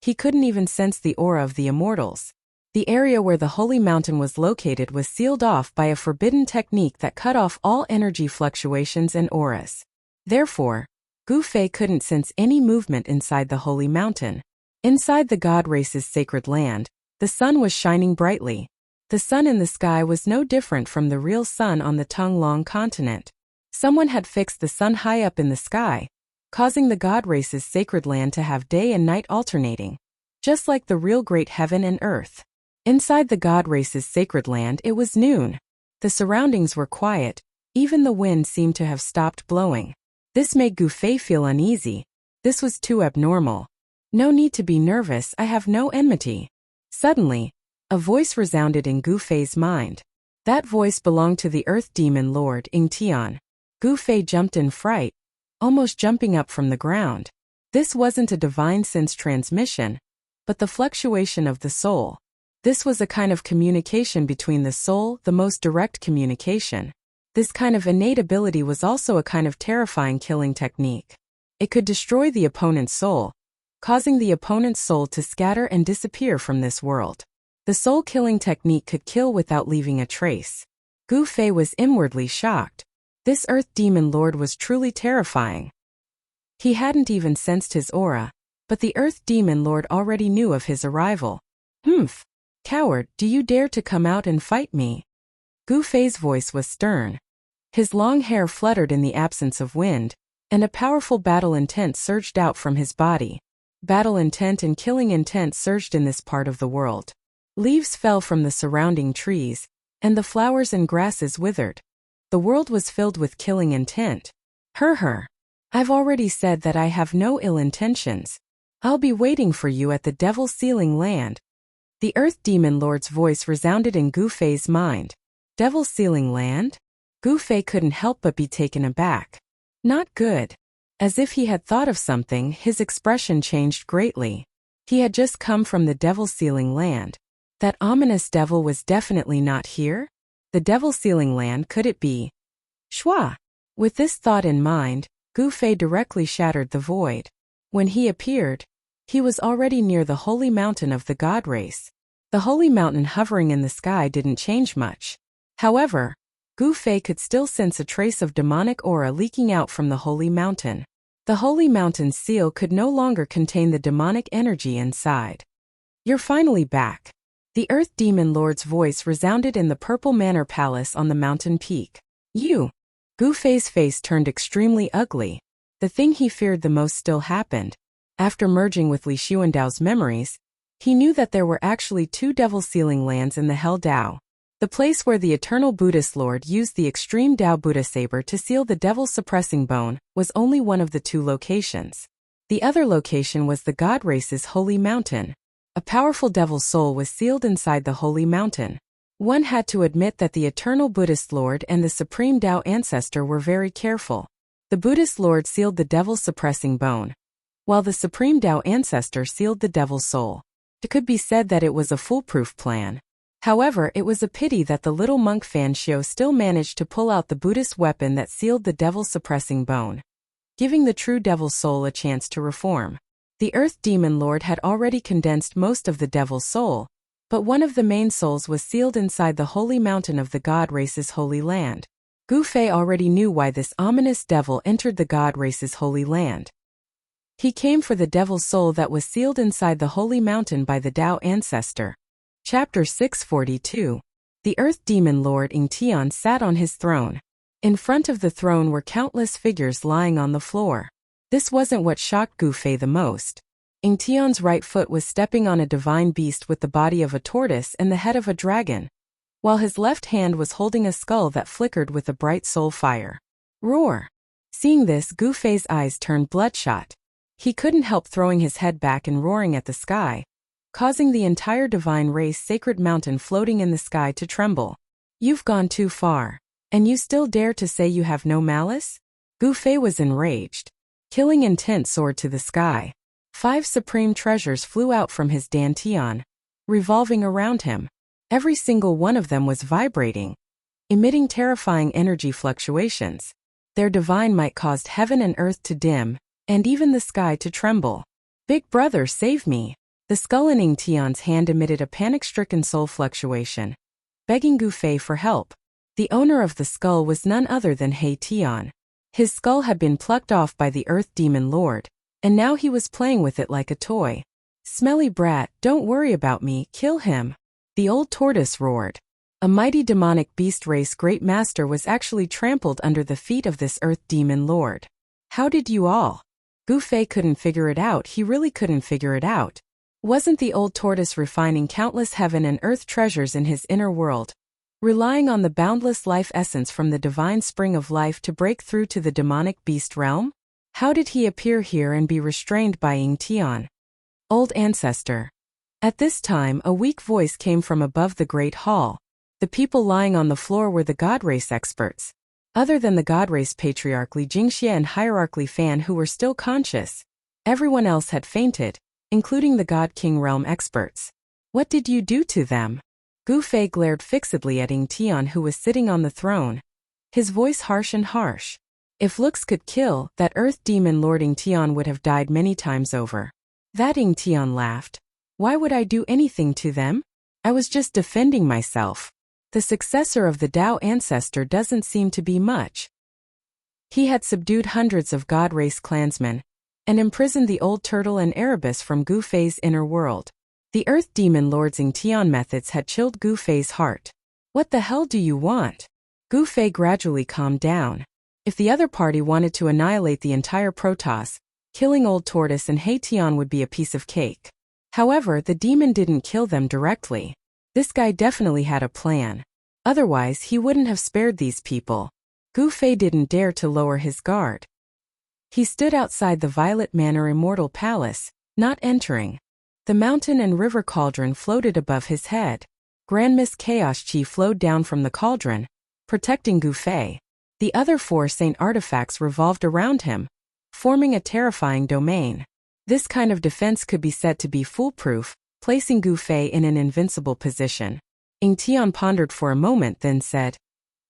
he couldn't even sense the aura of the immortals. The area where the holy mountain was located was sealed off by a forbidden technique that cut off all energy fluctuations and auras. Therefore, Gu Fei couldn't sense any movement inside the holy mountain. Inside the god race's sacred land, the sun was shining brightly. The sun in the sky was no different from the real sun on the Tonglong continent. Someone had fixed the sun high up in the sky, causing the god race's sacred land to have day and night alternating, just like the real great heaven and earth. Inside the god race's sacred land it was noon. The surroundings were quiet, even the wind seemed to have stopped blowing. This made Gu Fei feel uneasy. This was too abnormal. No need to be nervous, I have no enmity. Suddenly, a voice resounded in Gu Fei's mind. That voice belonged to the Earth Demon Lord Ing Tian. Gu Fei jumped in fright, almost jumping up from the ground. This wasn't a divine sense transmission, but the fluctuation of the soul. This was a kind of communication between the soul, the most direct communication. This kind of innate ability was also a kind of terrifying killing technique. It could destroy the opponent's soul, causing the opponent's soul to scatter and disappear from this world. The soul-killing technique could kill without leaving a trace. Gu Fei was inwardly shocked. This Earth Demon Lord was truly terrifying. He hadn't even sensed his aura, but the Earth Demon Lord already knew of his arrival. "Humph! Coward, do you dare to come out and fight me?" Gu Fei's voice was stern. His long hair fluttered in the absence of wind, and a powerful battle intent surged out from his body. Battle intent and killing intent surged in this part of the world. Leaves fell from the surrounding trees, and the flowers and grasses withered. The world was filled with killing intent. Her. I've already said that I have no ill intentions. I'll be waiting for you at the Devil's Ceiling Land. The Earth Demon Lord's voice resounded in Gu Fei's mind. Devil's Ceiling Land? Gu Fei couldn't help but be taken aback. Not good. As if he had thought of something, his expression changed greatly. He had just come from the Devil's Ceiling Land. That ominous devil was definitely not here? The Devil's Ceiling Land, could it be? Shua! With this thought in mind, Gu Fei directly shattered the void. When he appeared, he was already near the holy mountain of the god race. The holy mountain hovering in the sky didn't change much. However, Gu Fei could still sense a trace of demonic aura leaking out from the holy mountain. The holy mountain's seal could no longer contain the demonic energy inside. You're finally back. The Earth Demon Lord's voice resounded in the Purple Manor Palace on the mountain peak. You! Gu Fei's face turned extremely ugly. The thing he feared the most still happened. After merging with Li Xuandao's memories, he knew that there were actually two Devil's Ceiling Lands in the Hell Dao. The place where the Eternal Buddhist Lord used the Extreme Dao Buddha Saber to seal the Devil's Suppressing Bone was only one of the two locations. The other location was the God Race's Holy Mountain. A powerful devil's soul was sealed inside the Holy Mountain. One had to admit that the Eternal Buddhist Lord and the Supreme Dao Ancestor were very careful. The Buddhist Lord sealed the Devil's Suppressing Bone, while the Supreme Dao Ancestor sealed the Devil's Soul. It could be said that it was a foolproof plan. However, it was a pity that the little monk Fan Xiu still managed to pull out the Buddhist weapon that sealed the Devil's Suppressing Bone, giving the true Devil's Soul a chance to reform. The Earth Demon Lord had already condensed most of the Devil's Soul, but one of the main souls was sealed inside the holy mountain of the God Race's holy land. Gu Fei already knew why this ominous devil entered the God Race's holy land. He came for the Devil's Soul that was sealed inside the holy mountain by the Dao Ancestor. Chapter 642. The Earth Demon Lord Ing Tian sat on his throne. In front of the throne were countless figures lying on the floor. This wasn't what shocked Gu Fei the most. Ing Tian's right foot was stepping on a divine beast with the body of a tortoise and the head of a dragon, while his left hand was holding a skull that flickered with a bright soul fire. Roar! Seeing this, Gu Fei's eyes turned bloodshot. He couldn't help throwing his head back and roaring at the sky, causing the entire divine race sacred mountain floating in the sky to tremble. You've gone too far. And you still dare to say you have no malice? Gu Fei was enraged. Killing intent soared to the sky. 5 supreme treasures flew out from his dantian, revolving around him. Every single one of them was vibrating, emitting terrifying energy fluctuations. Their divine might caused heaven and earth to dim, and even the sky to tremble. Big brother, save me. The skull in Ing Tian's hand emitted a panic-stricken soul fluctuation, begging Gu Fei for help. The owner of the skull was none other than He Tian. His skull had been plucked off by the Earth Demon Lord, and now he was playing with it like a toy. Smelly brat, don't worry about me, kill him. The old tortoise roared. A mighty demonic beast race great master was actually trampled under the feet of this Earth Demon Lord. How did you all? Gu Fei couldn't figure it out, he really couldn't figure it out. Wasn't the old tortoise refining countless heaven and earth treasures in his inner world, relying on the boundless life essence from the divine spring of life to break through to the demonic beast realm? How did he appear here and be restrained by Ing Tian? Old ancestor. At this time, a weak voice came from above the great hall. The people lying on the floor were the God Race experts. Other than the God Race patriarch Li Jingxie and hierarch Li Fan who were still conscious, everyone else had fainted, including the God King realm experts. What did you do to them? Gu Fei glared fixedly at Ing Tian who was sitting on the throne, his voice harsh and harsh. If looks could kill, that Earth Demon Lord Ing Tian would have died many times over. That Ing Tian laughed. Why would I do anything to them? I was just defending myself. The successor of the Tao ancestor doesn't seem to be much. He had subdued hundreds of God Race clansmen, and imprisoned the old turtle and Erebus from Gu Fei's inner world. The Earth Demon Lord's Ing Tian methods had chilled Gu Fei's heart. What the hell do you want? Gu Fei gradually calmed down. If the other party wanted to annihilate the entire Protoss, killing Old Tortoise and He Tian would be a piece of cake. However, the demon didn't kill them directly. This guy definitely had a plan. Otherwise, he wouldn't have spared these people. Gu Fei didn't dare to lower his guard. He stood outside the Violet Manor Immortal Palace, not entering. The mountain and river cauldron floated above his head. Grand Miss Chaos Chi flowed down from the cauldron, protecting Gu Fei. The other 4 saint artifacts revolved around him, forming a terrifying domain. This kind of defense could be said to be foolproof, placing Gu Fei in an invincible position. Ing Tian pondered for a moment then said,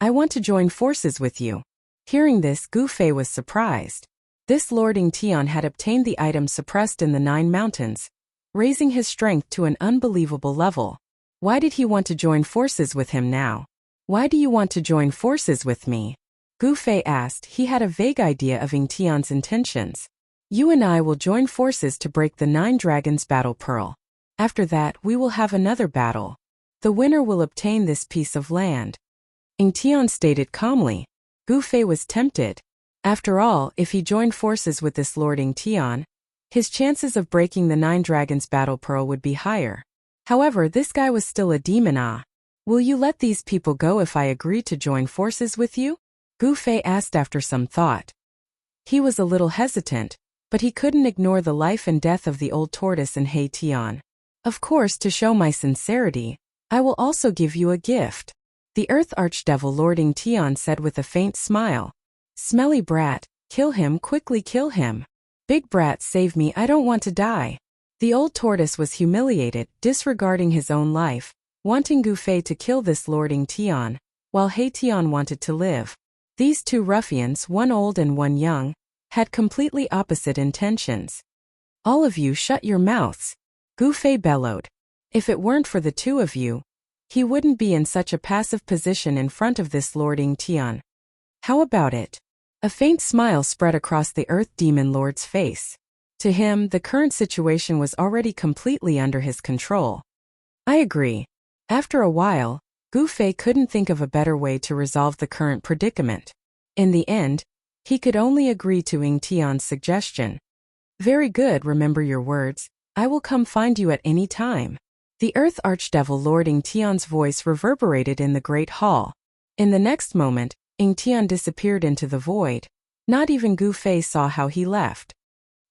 I want to join forces with you. Hearing this, Gu Fei was surprised. This Lord Ing Tian had obtained the item suppressed in the 9 mountains, raising his strength to an unbelievable level. Why did he want to join forces with him now? Why do you want to join forces with me? Gu Fei asked. He had a vague idea of Ing Tian's intentions. You and I will join forces to break the 9 dragons battle pearl. After that, we will have another battle. The winner will obtain this piece of land. Ing Tian stated calmly. Gu Fei was tempted. After all, if he joined forces with this Lord Ing Tian, his chances of breaking the 9 dragons battle pearl would be higher. However, this guy was still a demon. Will you let these people go if I agree to join forces with you? Gu Fei asked after some thought. He was a little hesitant, but he couldn't ignore the life and death of the old tortoise and He Tian. Of course, to show my sincerity, I will also give you a gift. The Earth Archdevil Lord Ing Tian said with a faint smile. Smelly brat, kill him, quickly kill him. Big brat, save me, I don't want to die. The old tortoise was humiliated, disregarding his own life, wanting Gu Fei to kill this Lord Ing Tian, while He Tian wanted to live. These 2 ruffians, one old and one young, had completely opposite intentions. All of you shut your mouths, Gu Fei bellowed. If it weren't for the 2 of you, he wouldn't be in such a passive position in front of this Lord Ing Tian. How about it? A faint smile spread across the Earth Demon Lord's face. To him, the current situation was already completely under his control. I agree. After a while, Gu Fei couldn't think of a better way to resolve the current predicament. In the end, he could only agree to Ing Tian's suggestion. Very good, remember your words. I will come find you at any time. The Earth Archdevil Lord Ing Tian's voice reverberated in the great hall. In the next moment, Ing Tian disappeared into the void. Not even Gu Fei saw how he left.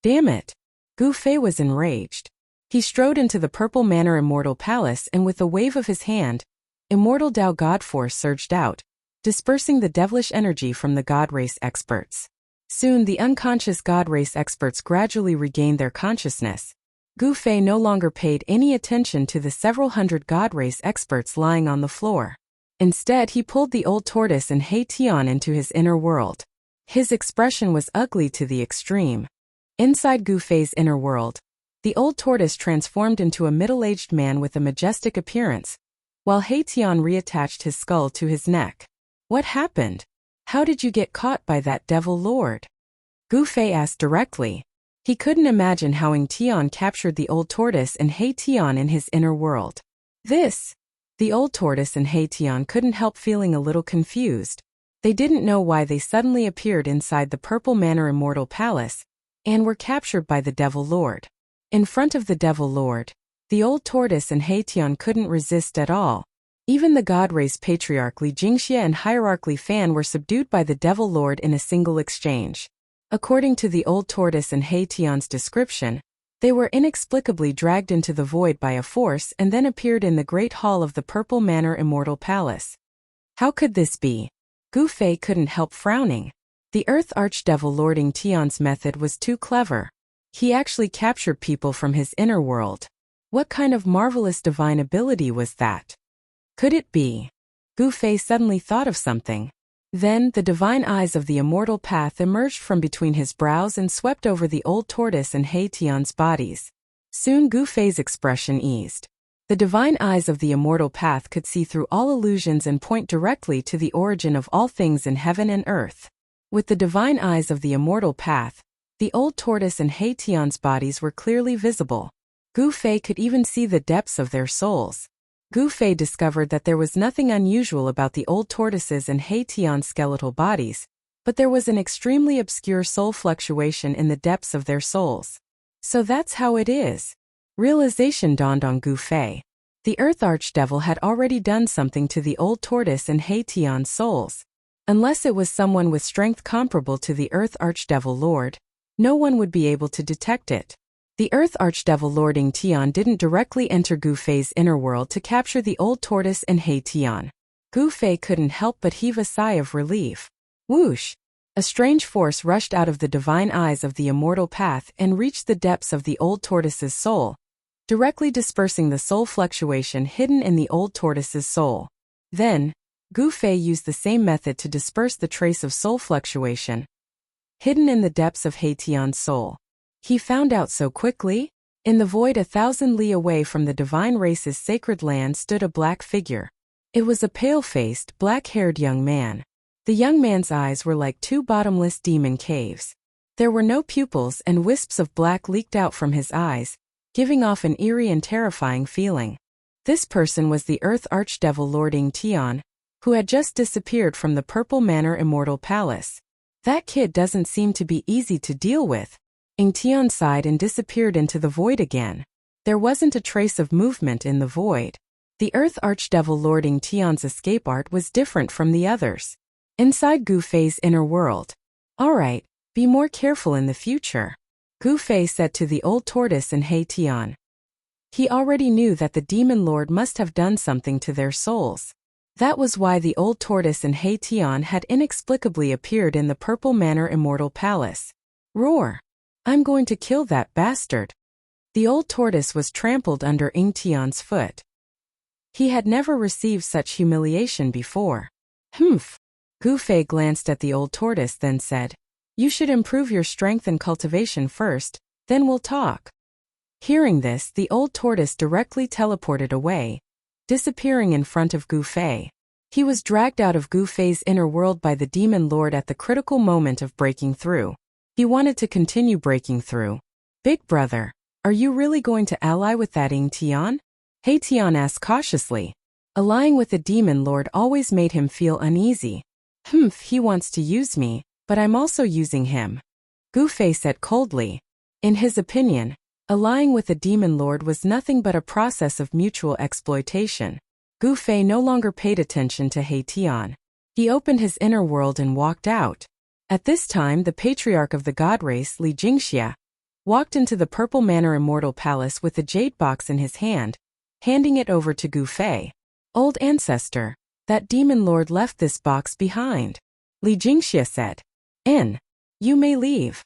Damn it! Gu Fei was enraged. He strode into the Purple Manor Immortal Palace, and with a wave of his hand, immortal Tao God Force surged out, dispersing the devilish energy from the God Race experts. Soon the unconscious God Race experts gradually regained their consciousness. Gu Fei no longer paid any attention to the several hundred God Race experts lying on the floor. Instead, he pulled the old tortoise and He Tian into his inner world. His expression was ugly to the extreme. Inside Gu Fei's inner world, the old tortoise transformed into a middle-aged man with a majestic appearance, while He Tian reattached his skull to his neck. What happened? How did you get caught by that devil lord? Gu Fei asked directly. He couldn't imagine how Ing Tian captured the old tortoise and He Tian in his inner world. The old tortoise and He Tian couldn't help feeling a little confused. They didn't know why they suddenly appeared inside the Purple Manor Immortal Palace, and were captured by the Devil Lord. In front of the Devil Lord, the old tortoise and He Tian couldn't resist at all. Even the God Race Patriarch Li Jingxia and Hierarch Li Fan were subdued by the Devil Lord in a single exchange. According to the old tortoise and He Tian's description, they were inexplicably dragged into the void by a force and then appeared in the Great Hall of the Purple Manor Immortal Palace. How could this be? Gu Fei couldn't help frowning. The Earth Archdevil Lord Ing Tian's method was too clever. He actually captured people from his inner world. What kind of marvelous divine ability was that? Could it be? Gu Fei suddenly thought of something. Then, the divine eyes of the immortal path emerged from between his brows and swept over the old tortoise and He Tian's bodies. Soon Gu Fei's expression eased. The divine eyes of the immortal path could see through all illusions and point directly to the origin of all things in heaven and earth. With the divine eyes of the immortal path, the old tortoise and He Tian's bodies were clearly visible. Gu Fei could even see the depths of their souls. Gu Fei discovered that there was nothing unusual about the old tortoises and He Tian's skeletal bodies, but there was an extremely obscure soul fluctuation in the depths of their souls. So that's how it is. Realization dawned on Gu Fei. The Earth Archdevil had already done something to the old tortoise and He Tian's souls. Unless it was someone with strength comparable to the Earth Archdevil Lord, no one would be able to detect it. The Earth Archdevil Lord Ing Tian didn't directly enter Gu Fei's inner world to capture the old tortoise and He Tian. Gu Fei couldn't help but heave a sigh of relief. Whoosh! A strange force rushed out of the divine eyes of the immortal path and reached the depths of the old tortoise's soul, directly dispersing the soul fluctuation hidden in the old tortoise's soul. Then, Gu Fei used the same method to disperse the trace of soul fluctuation hidden in the depths of He Tian's soul. He found out so quickly. In the void 1,000 li away from the divine race's sacred land stood a black figure. It was a pale-faced, black-haired young man. The young man's eyes were like two bottomless demon caves. There were no pupils and wisps of black leaked out from his eyes, giving off an eerie and terrifying feeling. This person was the Earth Archdevil Lord Ing Tian, who had just disappeared from the Purple Manor Immortal Palace. That kid doesn't seem to be easy to deal with. Ing Tian sighed and disappeared into the void again. There wasn't a trace of movement in the void. The Earth Archdevil Lord Ing Tian's escape art was different from the others. Inside Gu Fei's inner world. Alright, be more careful in the future, Gu Fei said to the old tortoise and He Tian. He already knew that the Demon Lord must have done something to their souls. That was why the old tortoise and He Tian had inexplicably appeared in the Purple Manor Immortal Palace. Roar! I'm going to kill that bastard. The old tortoise was trampled under Ing Tian's foot. He had never received such humiliation before. Humph. Gu Fei glanced at the old tortoise, then said, "You should improve your strength and cultivation first, then we'll talk." Hearing this, the old tortoise directly teleported away, disappearing in front of Gu Fei. He was dragged out of Gu Fei's inner world by the Demon Lord at the critical moment of breaking through. He wanted to continue breaking through. "Big brother, are you really going to ally with that Ing Tian?" He Tian asked cautiously. Allying with the Demon Lord always made him feel uneasy. "Humph, he wants to use me, but I'm also using him," Gu Fei said coldly. In his opinion, allying with the Demon Lord was nothing but a process of mutual exploitation. Gu Fei no longer paid attention to He Tian. He opened his inner world and walked out. At this time, the patriarch of the god race, Li Jingxia, walked into the Purple Manor Immortal Palace with the jade box in his hand, handing it over to Gu Fei. "Old ancestor, that demon lord left this box behind," Li Jingxia said. You may leave,"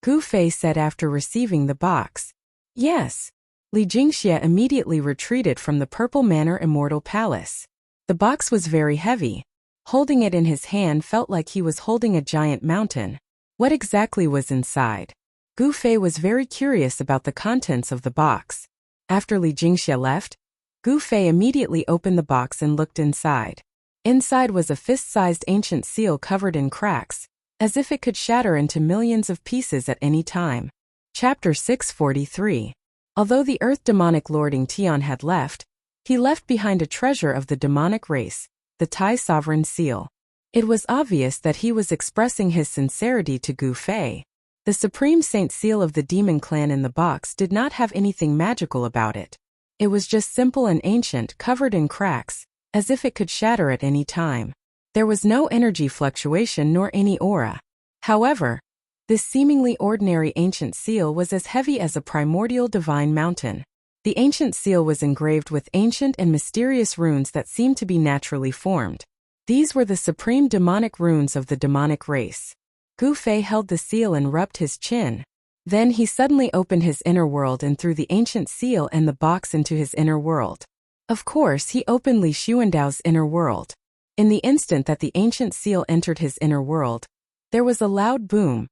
Gu Fei said after receiving the box. "Yes." Li Jingxia immediately retreated from the Purple Manor Immortal Palace. The box was very heavy. Holding it in his hand felt like he was holding a giant mountain. What exactly was inside? Gu Fei was very curious about the contents of the box. After Li Jingxia left, Gu Fei immediately opened the box and looked inside. Inside was a fist-sized ancient seal covered in cracks, as if it could shatter into millions of pieces at any time. Chapter 643. Although the Earth demonic lording Tian had left, he left behind a treasure of the demonic race, the Tai Sovereign Seal. It was obvious that he was expressing his sincerity to Gu Fei. The Supreme Saint Seal of the Demon Clan in the box did not have anything magical about it. It was just simple and ancient, covered in cracks, as if it could shatter at any time. There was no energy fluctuation nor any aura. However, this seemingly ordinary ancient seal was as heavy as a primordial divine mountain. The ancient seal was engraved with ancient and mysterious runes that seemed to be naturally formed. These were the supreme demonic runes of the demonic race. Gu Fei held the seal and rubbed his chin. Then he suddenly opened his inner world and threw the ancient seal and the box into his inner world. Of course, he opened Li Xuandao's inner world. In the instant that the ancient seal entered his inner world, there was a loud boom,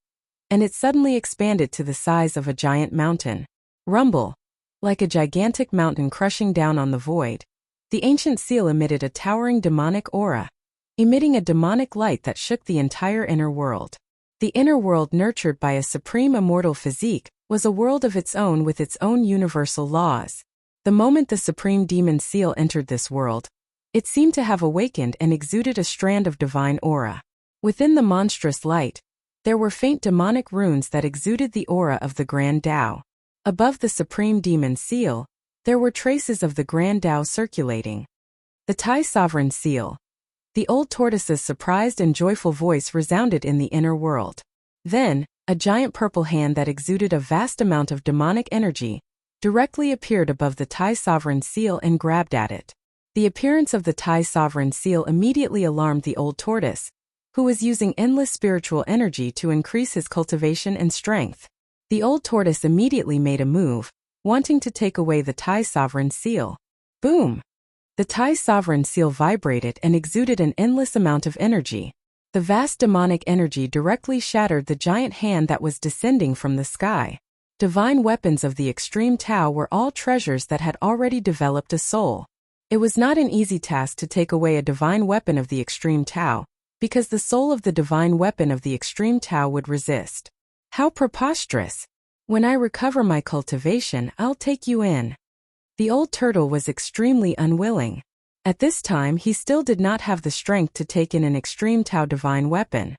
and it suddenly expanded to the size of a giant mountain. Rumble. Like a gigantic mountain crushing down on the void, the ancient seal emitted a towering demonic aura, emitting a demonic light that shook the entire inner world. The inner world, nurtured by a supreme immortal physique, was a world of its own with its own universal laws. The moment the supreme demon seal entered this world, it seemed to have awakened and exuded a strand of divine aura. Within the monstrous light, there were faint demonic runes that exuded the aura of the Grand Tao. Above the supreme demon seal, there were traces of the Grand Tao circulating. The Tai Sovereign Seal. The old tortoise's surprised and joyful voice resounded in the inner world. Then, a giant purple hand that exuded a vast amount of demonic energy directly appeared above the Tai Sovereign Seal and grabbed at it. The appearance of the Tai Sovereign Seal immediately alarmed the old tortoise, who was using endless spiritual energy to increase his cultivation and strength. The old tortoise immediately made a move, wanting to take away the Tai Sovereign Seal. Boom! The Tai Sovereign Seal vibrated and exuded an endless amount of energy. The vast demonic energy directly shattered the giant hand that was descending from the sky. Divine weapons of the extreme Tao were all treasures that had already developed a soul. It was not an easy task to take away a divine weapon of the extreme Tao, because the soul of the divine weapon of the extreme Tao would resist. How preposterous! When I recover my cultivation, I'll take you in. The old turtle was extremely unwilling. At this time, he still did not have the strength to take in an extreme Tao divine weapon.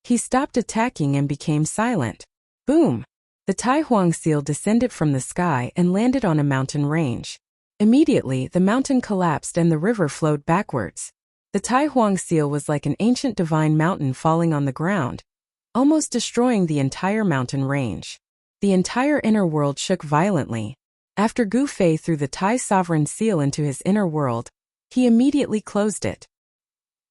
He stopped attacking and became silent. Boom! The Tai Huang Seal descended from the sky and landed on a mountain range. Immediately, the mountain collapsed and the river flowed backwards. The Tai Huang Seal was like an ancient divine mountain falling on the ground, almost destroying the entire mountain range. The entire inner world shook violently. After Gu Fei threw the Tai Sovereign Seal into his inner world, he immediately closed it.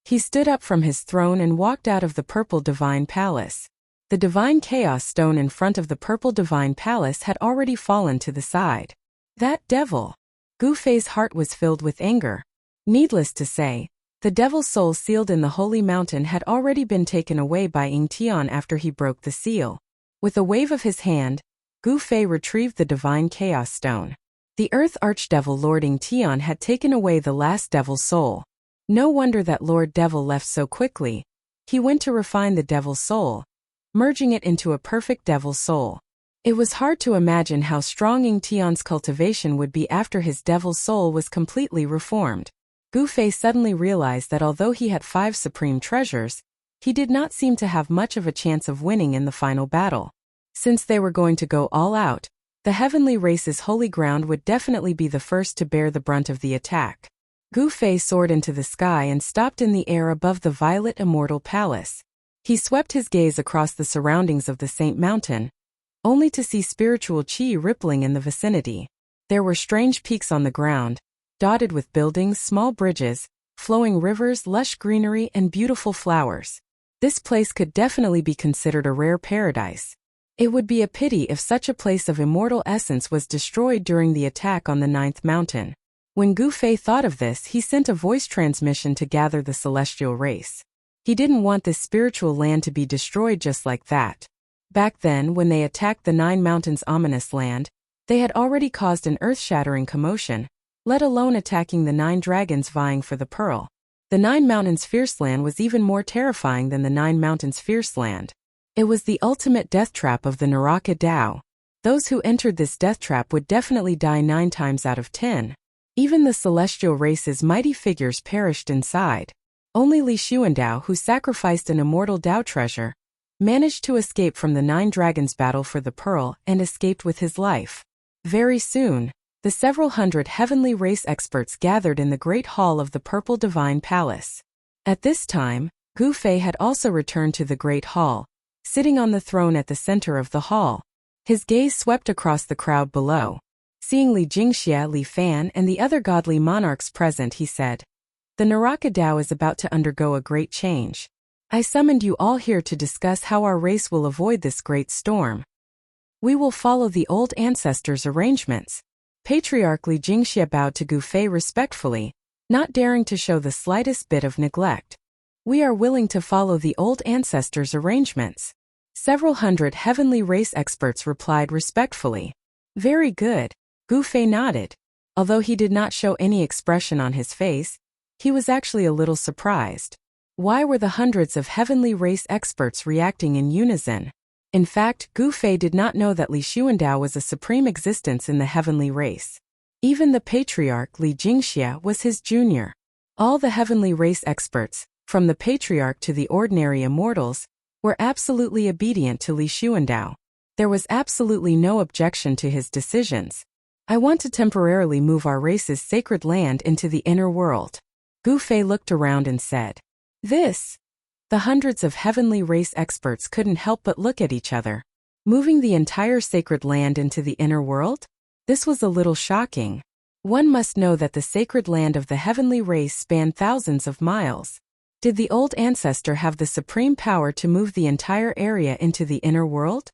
He stood up from his throne and walked out of the Purple Divine Palace. The Divine Chaos Stone in front of the Purple Divine Palace had already fallen to the side. That devil! Gu Fei's heart was filled with anger. Needless to say, the devil's soul sealed in the holy mountain had already been taken away by Ying Tian after he broke the seal. With a wave of his hand, Gu Fei retrieved the Divine Chaos Stone. The Earth Archdevil Lord Ying Tian had taken away the last devil's soul. No wonder that Lord Devil left so quickly. He went to refine the devil's soul, merging it into a perfect devil's soul. It was hard to imagine how strong Ying Tian's cultivation would be after his devil's soul was completely reformed. Gu Fei suddenly realized that although he had 5 supreme treasures, he did not seem to have much of a chance of winning in the final battle. Since they were going to go all out, the heavenly race's holy ground would definitely be the first to bear the brunt of the attack. Gu Fei soared into the sky and stopped in the air above the Violet Immortal Palace. He swept his gaze across the surroundings of the Saint Mountain, only to see spiritual qi rippling in the vicinity. There were strange peaks on the ground, dotted with buildings, small bridges, flowing rivers, lush greenery, and beautiful flowers. This place could definitely be considered a rare paradise. It would be a pity if such a place of immortal essence was destroyed during the attack on the 9th mountain. When Gu Fei thought of this, he sent a voice transmission to gather the celestial race. He didn't want this spiritual land to be destroyed just like that. Back then, when they attacked the 9 mountains' ominous land, they had already caused an earth-shattering commotion, let alone attacking the 9 dragons vying for the pearl. The 9 mountains' fierce land was even more terrifying than the 9 mountains' fierce land. It was the ultimate death trap of the Naraka Tao. Those who entered this death trap would definitely die 9 times out of 10. Even the celestial race's mighty figures perished inside. Only Li Xuandao, who sacrificed an immortal Tao treasure, managed to escape from the 9 dragons' battle for the pearl and escaped with his life. Very soon, the several hundred heavenly race experts gathered in the great hall of the Purple Divine Palace. At this time, Gu Fei had also returned to the great hall, sitting on the throne at the center of the hall. His gaze swept across the crowd below. Seeing Li Jingxia, Li Fan, and the other godly monarchs present, he said, "The Naraka Tao is about to undergo a great change. I summoned you all here to discuss how our race will avoid this great storm. We will follow the old ancestors' arrangements." Patriarch Li Jingxia bowed to Gu Fei respectfully, not daring to show the slightest bit of neglect. "We are willing to follow the old ancestors' arrangements." Several hundred heavenly race experts replied respectfully. "Very good." Gu Fei nodded. Although he did not show any expression on his face, he was actually a little surprised. Why were the hundreds of heavenly race experts reacting in unison? In fact, Gu Fei did not know that Li Xuandao was a supreme existence in the heavenly race. Even the patriarch Li Jingxia was his junior. All the heavenly race experts, from the patriarch to the ordinary immortals, were absolutely obedient to Li Xuandao. There was absolutely no objection to his decisions. "I want to temporarily move our race's sacred land into the inner world." Gu Fei looked around and said, "This?" The hundreds of heavenly race experts couldn't help but look at each other. Moving the entire sacred land into the inner world? This was a little shocking. One must know that the sacred land of the heavenly race spanned thousands of miles. Did the old ancestor have the supreme power to move the entire area into the inner world?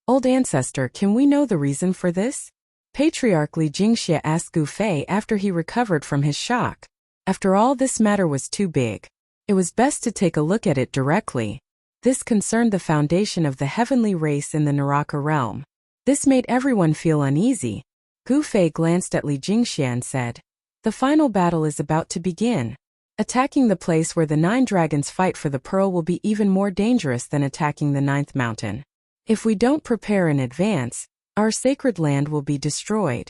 "Old ancestor, can we know the reason for this?" Patriarch Li Jingxia asked Gu Fei after he recovered from his shock. After all, this matter was too big. It was best to take a look at it directly. This concerned the foundation of the heavenly race in the Naraka realm. This made everyone feel uneasy. Gu Fei glanced at Li Jingxia and said, "The final battle is about to begin. Attacking the place where the 9 dragons fight for the pearl will be even more dangerous than attacking the 9th mountain. If we don't prepare in advance, our sacred land will be destroyed."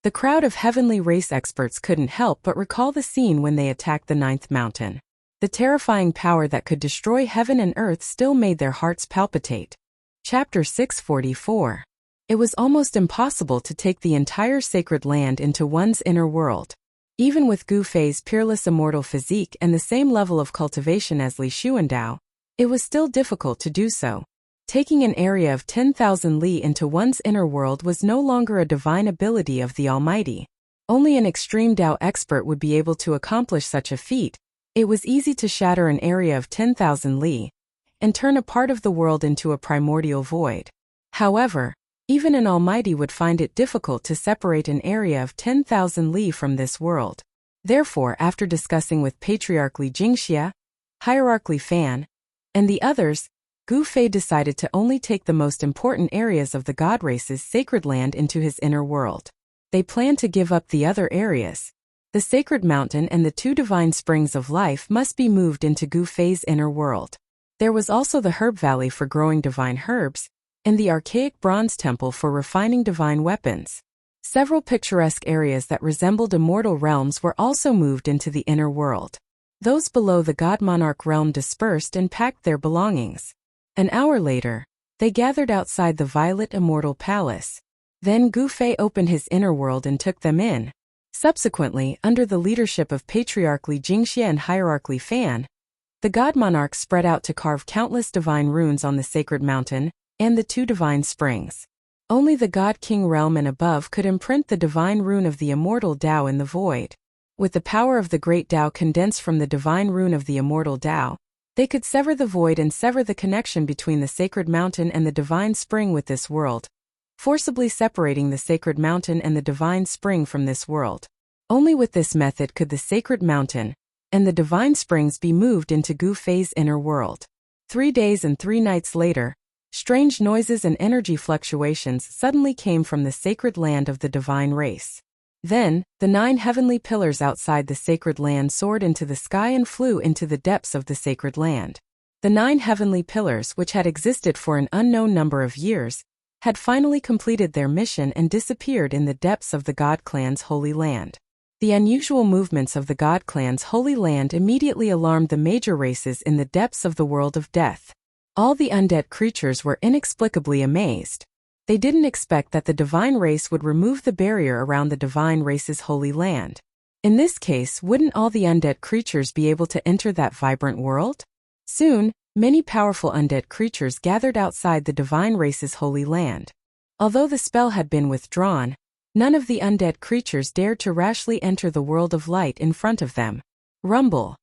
The crowd of heavenly race experts couldn't help but recall the scene when they attacked the 9th mountain. The terrifying power that could destroy heaven and earth still made their hearts palpitate. Chapter 644. It was almost impossible to take the entire sacred land into one's inner world. Even with Gu Fei's peerless immortal physique and the same level of cultivation as Li Xuandao, it was still difficult to do so. Taking an area of 10,000 li into one's inner world was no longer a divine ability of the Almighty. Only an extreme Tao expert would be able to accomplish such a feat. It was easy to shatter an area of 10,000 li and turn a part of the world into a primordial void. However, even an Almighty would find it difficult to separate an area of 10,000 li from this world. Therefore, after discussing with Patriarch Li Jingxia, Hierarch Li Fan, and the others, Gu Fei decided to only take the most important areas of the god race's sacred land into his inner world. They planned to give up the other areas. The sacred mountain and the 2 divine springs of life must be moved into Gu Fei's inner world. There was also the herb valley for growing divine herbs, and the archaic bronze temple for refining divine weapons. Several picturesque areas that resembled immortal realms were also moved into the inner world. Those below the god monarch realm dispersed and packed their belongings. An hour later, they gathered outside the violet immortal palace. Then Gu Fei opened his inner world and took them in. Subsequently, under the leadership of Patriarch Li Jingxia and Hierarch Li Fan, the god monarch spread out to carve countless divine runes on the sacred mountain, and the 2 divine springs. Only the God King realm and above could imprint the divine rune of the immortal Tao in the void. With the power of the great Tao condensed from the divine rune of the immortal Tao, they could sever the void and sever the connection between the sacred mountain and the divine spring with this world, forcibly separating the sacred mountain and the divine spring from this world. Only with this method could the sacred mountain and the divine springs be moved into Gu Fei's inner world. 3 days and 3 nights later, strange noises and energy fluctuations suddenly came from the sacred land of the divine race. Then, the 9 heavenly pillars outside the sacred land soared into the sky and flew into the depths of the sacred land. The 9 heavenly pillars, which had existed for an unknown number of years, had finally completed their mission and disappeared in the depths of the God Clan's holy land. The unusual movements of the God Clan's holy land immediately alarmed the major races in the depths of the world of death. All the undead creatures were inexplicably amazed. They didn't expect that the divine race would remove the barrier around the divine race's holy land. In this case, wouldn't all the undead creatures be able to enter that vibrant world? Soon, many powerful undead creatures gathered outside the divine race's holy land. Although the spell had been withdrawn, none of the undead creatures dared to rashly enter the world of light in front of them. Rumble.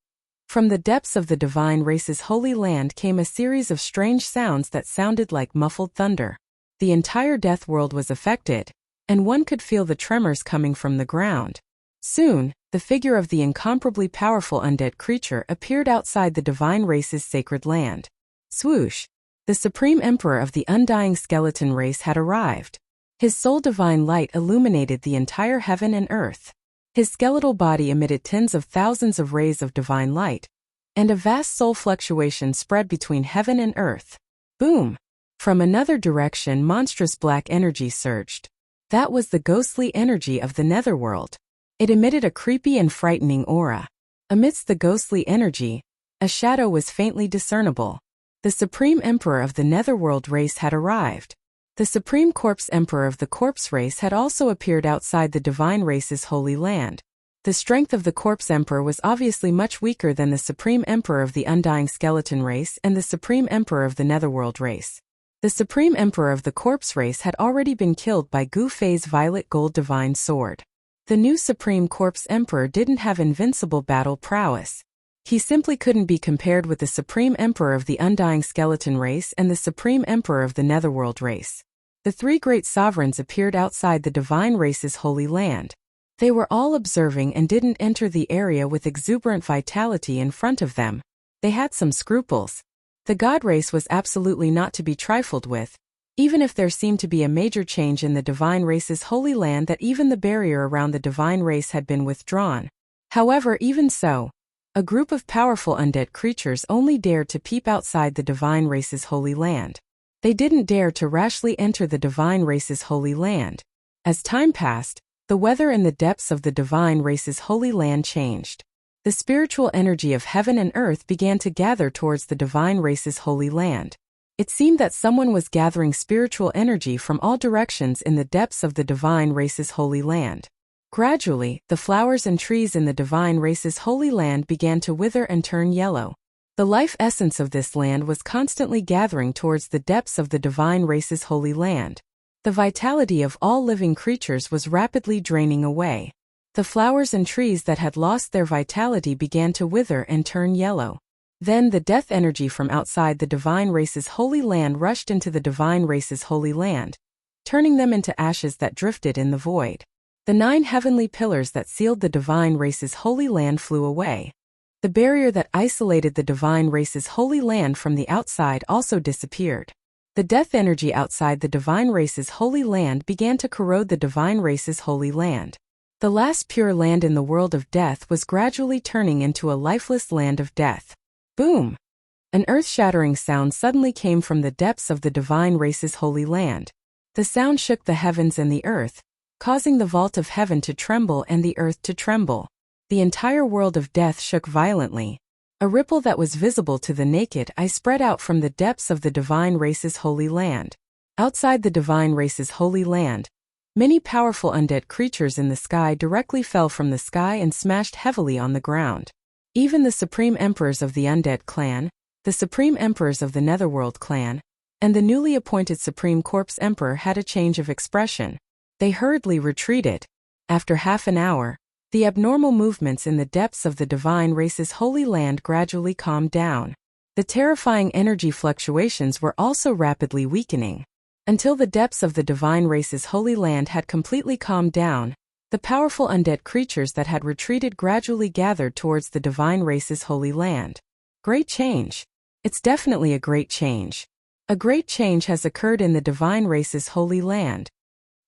From the depths of the divine race's holy land came a series of strange sounds that sounded like muffled thunder. The entire death world was affected, and one could feel the tremors coming from the ground. Soon, the figure of the incomparably powerful undead creature appeared outside the divine race's sacred land. Swoosh! The supreme emperor of the undying skeleton race had arrived. His sole divine light illuminated the entire heaven and earth. His skeletal body emitted tens of thousands of rays of divine light, and a vast soul fluctuation spread between heaven and earth. Boom! From another direction, monstrous black energy surged. That was the ghostly energy of the netherworld. It emitted a creepy and frightening aura. Amidst the ghostly energy, a shadow was faintly discernible. The supreme emperor of the netherworld race had arrived. The supreme corpse emperor of the corpse race had also appeared outside the divine race's holy land. The strength of the corpse emperor was obviously much weaker than the supreme emperor of the undying skeleton race and the supreme emperor of the netherworld race. The supreme emperor of the corpse race had already been killed by Gu Fei's violet gold divine sword. The new supreme corpse emperor didn't have invincible battle prowess. He simply couldn't be compared with the supreme emperor of the undying skeleton race and the supreme emperor of the netherworld race. The 3 great sovereigns appeared outside the divine race's holy land. They were all observing and didn't enter the area with exuberant vitality in front of them. They had some scruples. The god race was absolutely not to be trifled with, even if there seemed to be a major change in the divine race's holy land, that even the barrier around the divine race had been withdrawn. However, even so, a group of powerful undead creatures only dared to peep outside the divine race's holy land. They didn't dare to rashly enter the divine race's holy land. As time passed, the weather in the depths of the divine race's holy land changed. The spiritual energy of heaven and earth began to gather towards the divine race's holy land. It seemed that someone was gathering spiritual energy from all directions in the depths of the divine race's holy land. Gradually, the flowers and trees in the divine race's holy land began to wither and turn yellow. The life essence of this land was constantly gathering towards the depths of the divine race's holy land. The vitality of all living creatures was rapidly draining away. The flowers and trees that had lost their vitality began to wither and turn yellow. Then the death energy from outside the divine race's holy land rushed into the divine race's holy land, turning them into ashes that drifted in the void. The 9 heavenly pillars that sealed the divine race's holy land flew away. The barrier that isolated the divine race's holy land from the outside also disappeared. The death energy outside the divine race's holy land began to corrode the divine race's holy land. The last pure land in the world of death was gradually turning into a lifeless land of death. Boom! An earth-shattering sound suddenly came from the depths of the divine race's holy land. The sound shook the heavens and the earth, causing the vault of heaven to tremble and the earth to tremble. The entire world of death shook violently. A ripple that was visible to the naked eye spread out from the depths of the divine race's holy land. Outside the divine race's holy land, many powerful undead creatures in the sky directly fell from the sky and smashed heavily on the ground. Even the supreme emperors of the undead clan, the supreme emperors of the netherworld clan, and the newly appointed Supreme Corpse Emperor had a change of expression. They hurriedly retreated. After half an hour, the abnormal movements in the depths of the divine race's holy land gradually calmed down. The terrifying energy fluctuations were also rapidly weakening. Until the depths of the divine race's holy land had completely calmed down, the powerful undead creatures that had retreated gradually gathered towards the divine race's holy land. Great change. It's definitely a great change. A great change has occurred in the divine race's holy land.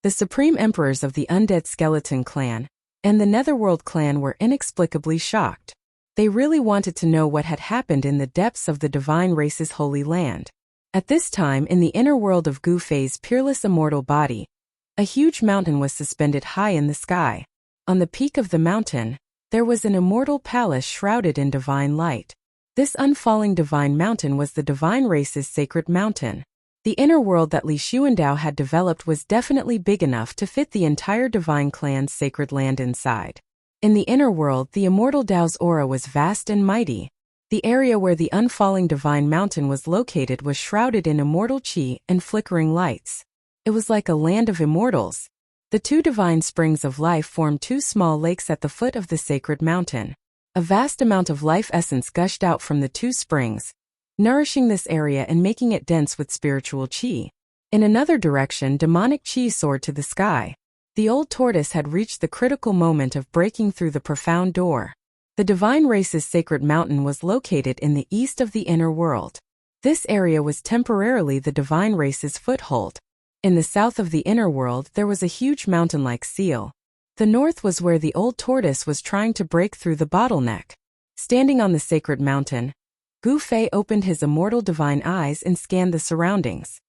The supreme emperors of the undead skeleton clan and the Netherworld clan were inexplicably shocked. They really wanted to know what had happened in the depths of the divine race's holy land. At this time, in the inner world of Gu Fei's peerless immortal body, a huge mountain was suspended high in the sky. On the peak of the mountain, there was an immortal palace shrouded in divine light. This unfalling divine mountain was the divine race's sacred mountain. The inner world that Li Xuandao had developed was definitely big enough to fit the entire divine clan's sacred land inside. In the inner world, the immortal Dao's aura was vast and mighty. The area where the unfalling divine mountain was located was shrouded in immortal qi and flickering lights. It was like a land of immortals. The two divine springs of life formed two small lakes at the foot of the sacred mountain. A vast amount of life essence gushed out from the two springs, nourishing this area and making it dense with spiritual qi. In another direction, demonic qi soared to the sky. The old tortoise had reached the critical moment of breaking through the profound door. The divine race's sacred mountain was located in the east of the inner world. This area was temporarily the divine race's foothold. In the south of the inner world, there was a huge mountain-like seal. The north was where the old tortoise was trying to break through the bottleneck. Standing on the sacred mountain, Gu Fei opened his immortal divine eyes and scanned the surroundings.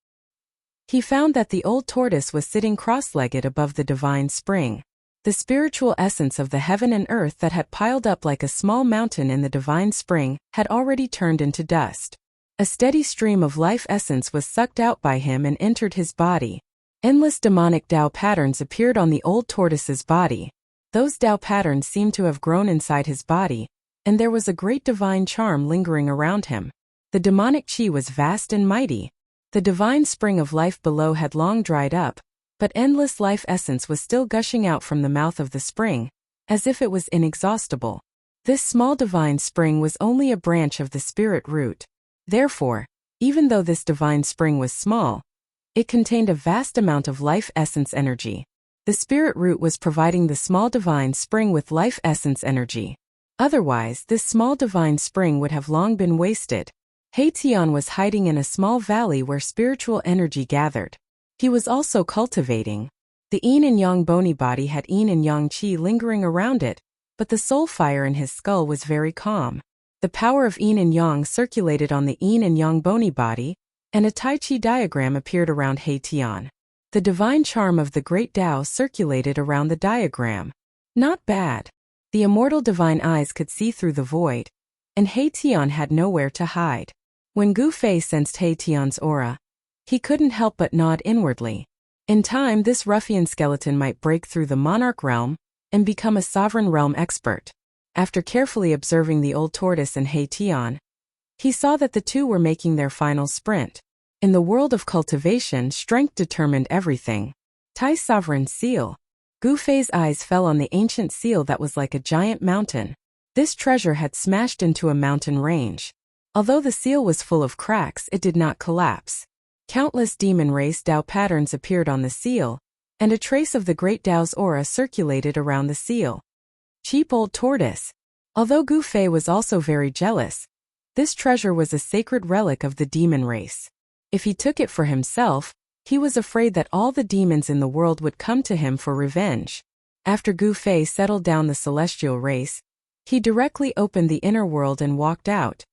He found that the old tortoise was sitting cross-legged above the divine spring. The spiritual essence of the heaven and earth that had piled up like a small mountain in the divine spring had already turned into dust. A steady stream of life essence was sucked out by him and entered his body. Endless demonic Dao patterns appeared on the old tortoise's body. Those Dao patterns seemed to have grown inside his body, and there was a great divine charm lingering around him. The demonic qi was vast and mighty. The divine spring of life below had long dried up, but endless life essence was still gushing out from the mouth of the spring, as if it was inexhaustible. This small divine spring was only a branch of the spirit root. Therefore, even though this divine spring was small, it contained a vast amount of life essence energy. The spirit root was providing the small divine spring with life essence energy. Otherwise, this small divine spring would have long been wasted. He Tian was hiding in a small valley where spiritual energy gathered. He was also cultivating. The yin and yang bony body had yin and yang qi lingering around it, but the soul fire in his skull was very calm. The power of yin and yang circulated on the yin and yang bony body, and a Tai Chi diagram appeared around He Tian. The divine charm of the great Tao circulated around the diagram. Not bad. The immortal divine eyes could see through the void, and He Tian had nowhere to hide. When Gu Fei sensed He Tian's aura, he couldn't help but nod inwardly. In time, this ruffian skeleton might break through the monarch realm and become a sovereign realm expert. After carefully observing the old tortoise and He Tian, he saw that the two were making their final sprint. In the world of cultivation, strength determined everything. Tai Sovereign Seal. Gu Fei's eyes fell on the ancient seal that was like a giant mountain. This treasure had smashed into a mountain range. Although the seal was full of cracks, it did not collapse. Countless demon race Dao patterns appeared on the seal, and a trace of the great Dao's aura circulated around the seal. Cheap old tortoise. Although Gu Fei was also very jealous, this treasure was a sacred relic of the demon race. If he took it for himself, he was afraid that all the demons in the world would come to him for revenge. After Gu Fei settled down the celestial race, he directly opened the inner world and walked out.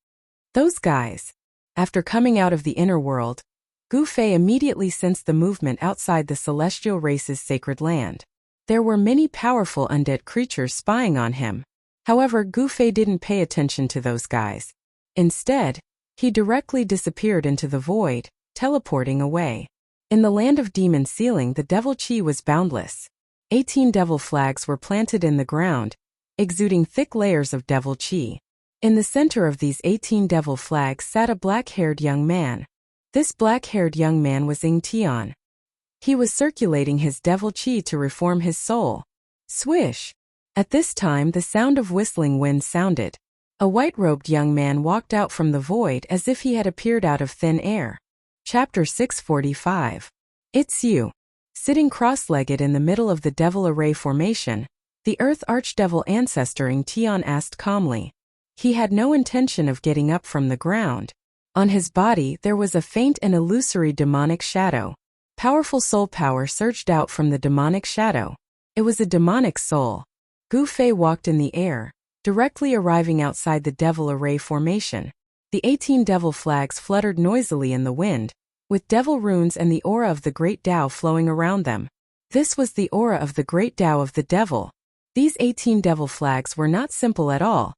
Those guys. After coming out of the inner world, Gu Fei immediately sensed the movement outside the celestial race's sacred land. There were many powerful undead creatures spying on him. However, Gu Fei didn't pay attention to those guys. Instead, he directly disappeared into the void, teleporting away. In the land of demon sealing, the devil qi was boundless. 18 devil flags were planted in the ground, exuding thick layers of devil qi. In the center of these 18 devil flags sat a black-haired young man. This black-haired young man was Ing Tian. He was circulating his devil chi to reform his soul. Swish! At this time the sound of whistling wind sounded. A white-robed young man walked out from the void as if he had appeared out of thin air. Chapter 645. It's you. Sitting cross-legged in the middle of the devil array formation, the earth archdevil ancestor Ing Tian asked calmly. He had no intention of getting up from the ground. On his body there was a faint and illusory demonic shadow. Powerful soul power surged out from the demonic shadow. It was a demonic soul. Gu Fei walked in the air, directly arriving outside the devil array formation. The 18 devil flags fluttered noisily in the wind, with devil runes and the aura of the great Tao flowing around them. This was the aura of the great Tao of the devil. These 18 devil flags were not simple at all,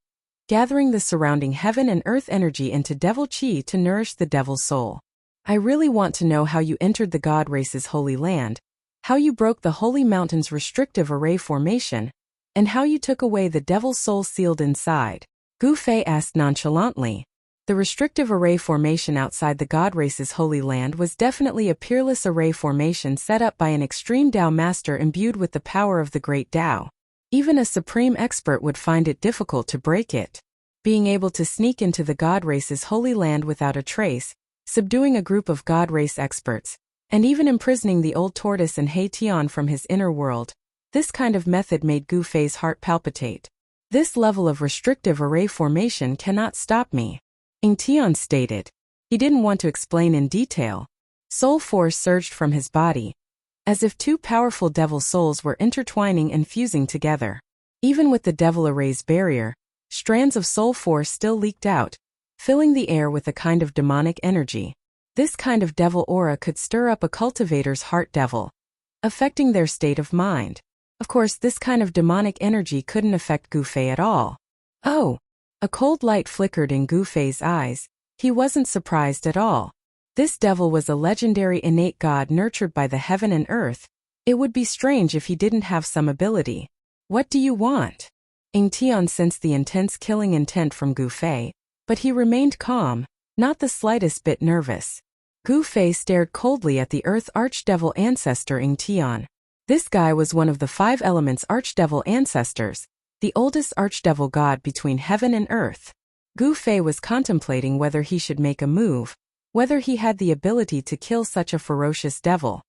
gathering the surrounding heaven and earth energy into devil chi to nourish the devil soul. I really want to know how you entered the God race's holy land, how you broke the holy mountain's restrictive array formation, and how you took away the devil's soul sealed inside. Gu Fei asked nonchalantly. The restrictive array formation outside the God race's holy land was definitely a peerless array formation set up by an extreme Tao master imbued with the power of the great Tao. Even a supreme expert would find it difficult to break it. Being able to sneak into the God race's holy land without a trace, subduing a group of God race experts, and even imprisoning the old tortoise and He Tian from his inner world, this kind of method made Gu Fei's heart palpitate. This level of restrictive array formation cannot stop me, Ing Tian stated. He didn't want to explain in detail. Soul force surged from his body, as if two powerful devil souls were intertwining and fusing together. Even with the devil array's barrier, strands of soul force still leaked out, filling the air with a kind of demonic energy. This kind of devil aura could stir up a cultivator's heart devil, affecting their state of mind. Of course, this kind of demonic energy couldn't affect Gu Fei at all. Oh! A cold light flickered in Gu Fei's eyes. He wasn't surprised at all. This devil was a legendary innate god nurtured by the heaven and earth. It would be strange if he didn't have some ability. What do you want? Ing Tian sensed the intense killing intent from Gu Fei, but he remained calm, not the slightest bit nervous. Gu Fei stared coldly at the earth archdevil ancestor Ing Tian. This guy was one of the 5 elements archdevil ancestors, the oldest archdevil god between heaven and earth. Gu Fei was contemplating whether he should make a move, whether he had the ability to kill such a ferocious devil.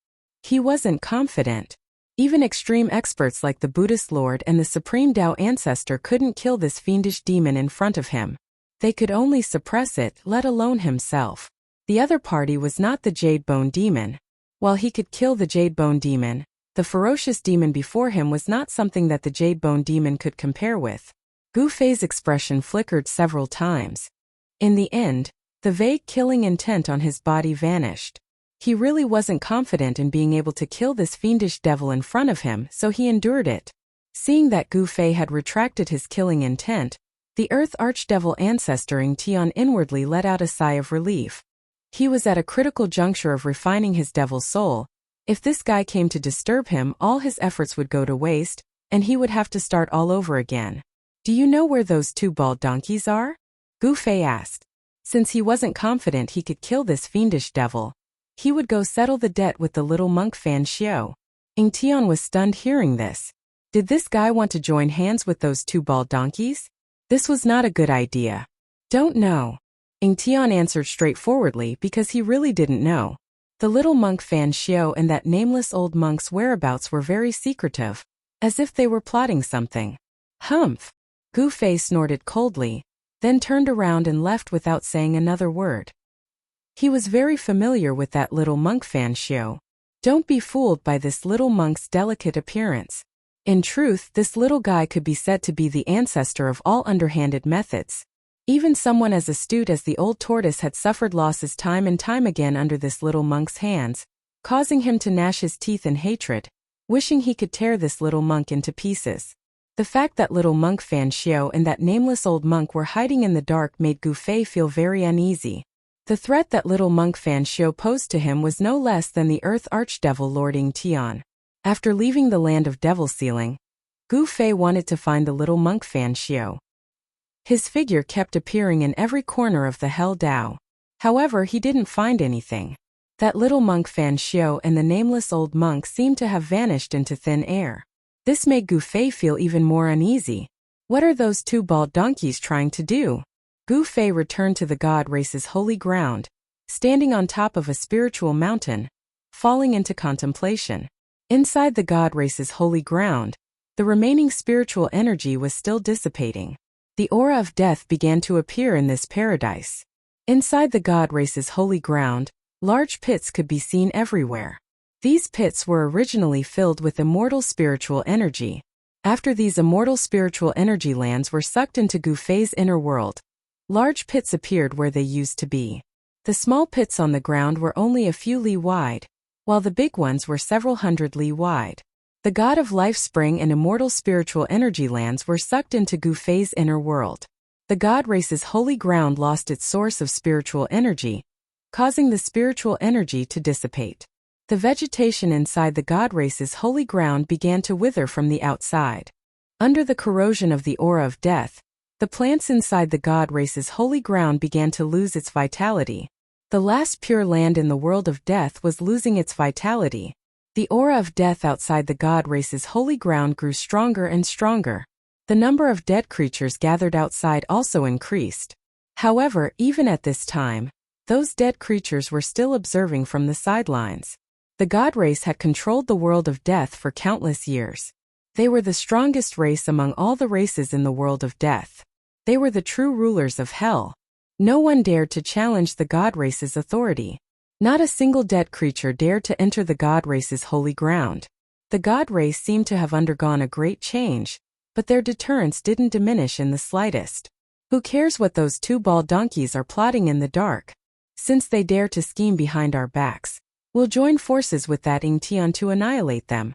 He wasn't confident. Even extreme experts like the Buddhist Lord and the Supreme Tao ancestor couldn't kill this fiendish demon in front of him. They could only suppress it, let alone himself. The other party was not the Jade Bone Demon. While he could kill the Jade Bone Demon, the ferocious demon before him was not something that the Jade Bone Demon could compare with. Gu Fei's expression flickered several times. In the end, the vague killing intent on his body vanished. He really wasn't confident in being able to kill this fiendish devil in front of him, so he endured it. Seeing that Gu Fei had retracted his killing intent, the Earth Archdevil ancestor Ing Tian inwardly let out a sigh of relief. He was at a critical juncture of refining his devil soul. If this guy came to disturb him, all his efforts would go to waste, and he would have to start all over again. Do you know where those 2 bald donkeys are? Gu Fei asked. Since he wasn't confident he could kill this fiendish devil, he would go settle the debt with the little monk Fan Xiao. Ing Tian was stunned hearing this. Did this guy want to join hands with those 2 bald donkeys? This was not a good idea. Don't know. Ing Tian answered straightforwardly because he really didn't know. The little monk Fan Xiao and that nameless old monk's whereabouts were very secretive, as if they were plotting something. Humph! Gu Fei snorted coldly, then turned around and left without saying another word. He was very familiar with that little monk Fan Xiao. Don't be fooled by this little monk's delicate appearance. In truth, this little guy could be said to be the ancestor of all underhanded methods. Even someone as astute as the old tortoise had suffered losses time and time again under this little monk's hands, causing him to gnash his teeth in hatred, wishing he could tear this little monk into pieces. The fact that little monk Fan Xiao and that nameless old monk were hiding in the dark made Gu Fei feel very uneasy. The threat that little monk Fan Xiao posed to him was no less than the Earth Archdevil Lord Ing Tian. After leaving the land of devil sealing, Gu Fei wanted to find the little monk Fan Xiao. His figure kept appearing in every corner of the Hell Dao. However, he didn't find anything. That little monk Fan Xiao and the nameless old monk seemed to have vanished into thin air. This made Gu Fei feel even more uneasy. What are those two bald donkeys trying to do? Gu Fei returned to the god race's holy ground, standing on top of a spiritual mountain, falling into contemplation. Inside the god race's holy ground, the remaining spiritual energy was still dissipating. The aura of death began to appear in this paradise. Inside the god race's holy ground, large pits could be seen everywhere. These pits were originally filled with immortal spiritual energy. After these immortal spiritual energy lands were sucked into Gu Fei's inner world, large pits appeared where they used to be. The small pits on the ground were only a few li wide, while the big ones were several hundred li wide. The god of life spring and immortal spiritual energy lands were sucked into Gu Fei's inner world. The god race's holy ground lost its source of spiritual energy, causing the spiritual energy to dissipate. The vegetation inside the god race's holy ground began to wither from the outside. Under the corrosion of the aura of death, the plants inside the god race's holy ground began to lose its vitality. The last pure land in the world of death was losing its vitality. The aura of death outside the god race's holy ground grew stronger and stronger. The number of dead creatures gathered outside also increased. However, even at this time, those dead creatures were still observing from the sidelines. The god race had controlled the world of death for countless years. They were the strongest race among all the races in the world of death. They were the true rulers of hell. No one dared to challenge the god race's authority. Not a single dead creature dared to enter the god race's holy ground. The god race seemed to have undergone a great change, but their deterrence didn't diminish in the slightest. Who cares what those two bald donkeys are plotting in the dark? Since they dare to scheme behind our backs, we'll join forces with that Ying Tian to annihilate them.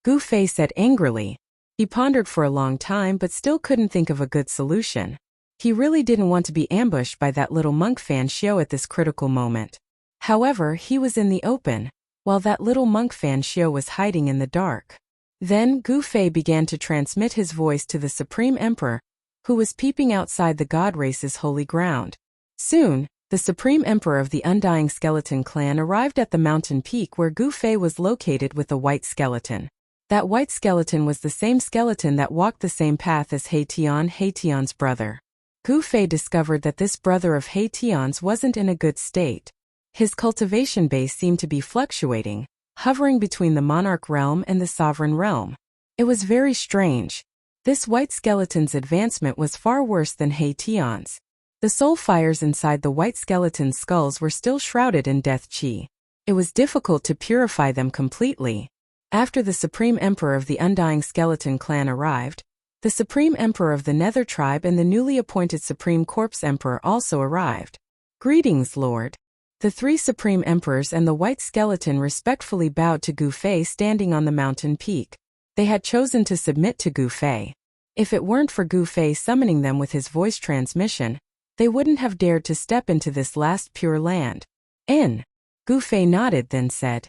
Gu Fei said angrily. He pondered for a long time but still couldn't think of a good solution. He really didn't want to be ambushed by that little monk Fan Xiao at this critical moment. However, he was in the open, while that little monk Fan Xiao was hiding in the dark. Then Gu Fei began to transmit his voice to the Supreme Emperor, who was peeping outside the god race's holy ground. Soon, the Supreme Emperor of the Undying Skeleton clan arrived at the mountain peak where Gu Fei was located with a white skeleton. That white skeleton was the same skeleton that walked the same path as He Tian's brother. Gu Fei discovered that this brother of He Tian's wasn't in a good state. His cultivation base seemed to be fluctuating, hovering between the monarch realm and the sovereign realm. It was very strange. This white skeleton's advancement was far worse than He Tian's. The soul fires inside the white skeleton's skulls were still shrouded in death qi. It was difficult to purify them completely. After the Supreme Emperor of the Undying Skeleton clan arrived, the Supreme Emperor of the Nether tribe and the newly appointed Supreme Corpse Emperor also arrived. Greetings, Lord. The three Supreme Emperors and the white skeleton respectfully bowed to Gu Fei standing on the mountain peak. They had chosen to submit to Gu Fei. If it weren't for Gu Fei summoning them with his voice transmission, they wouldn't have dared to step into this last pure land. Gu Fei nodded, then said,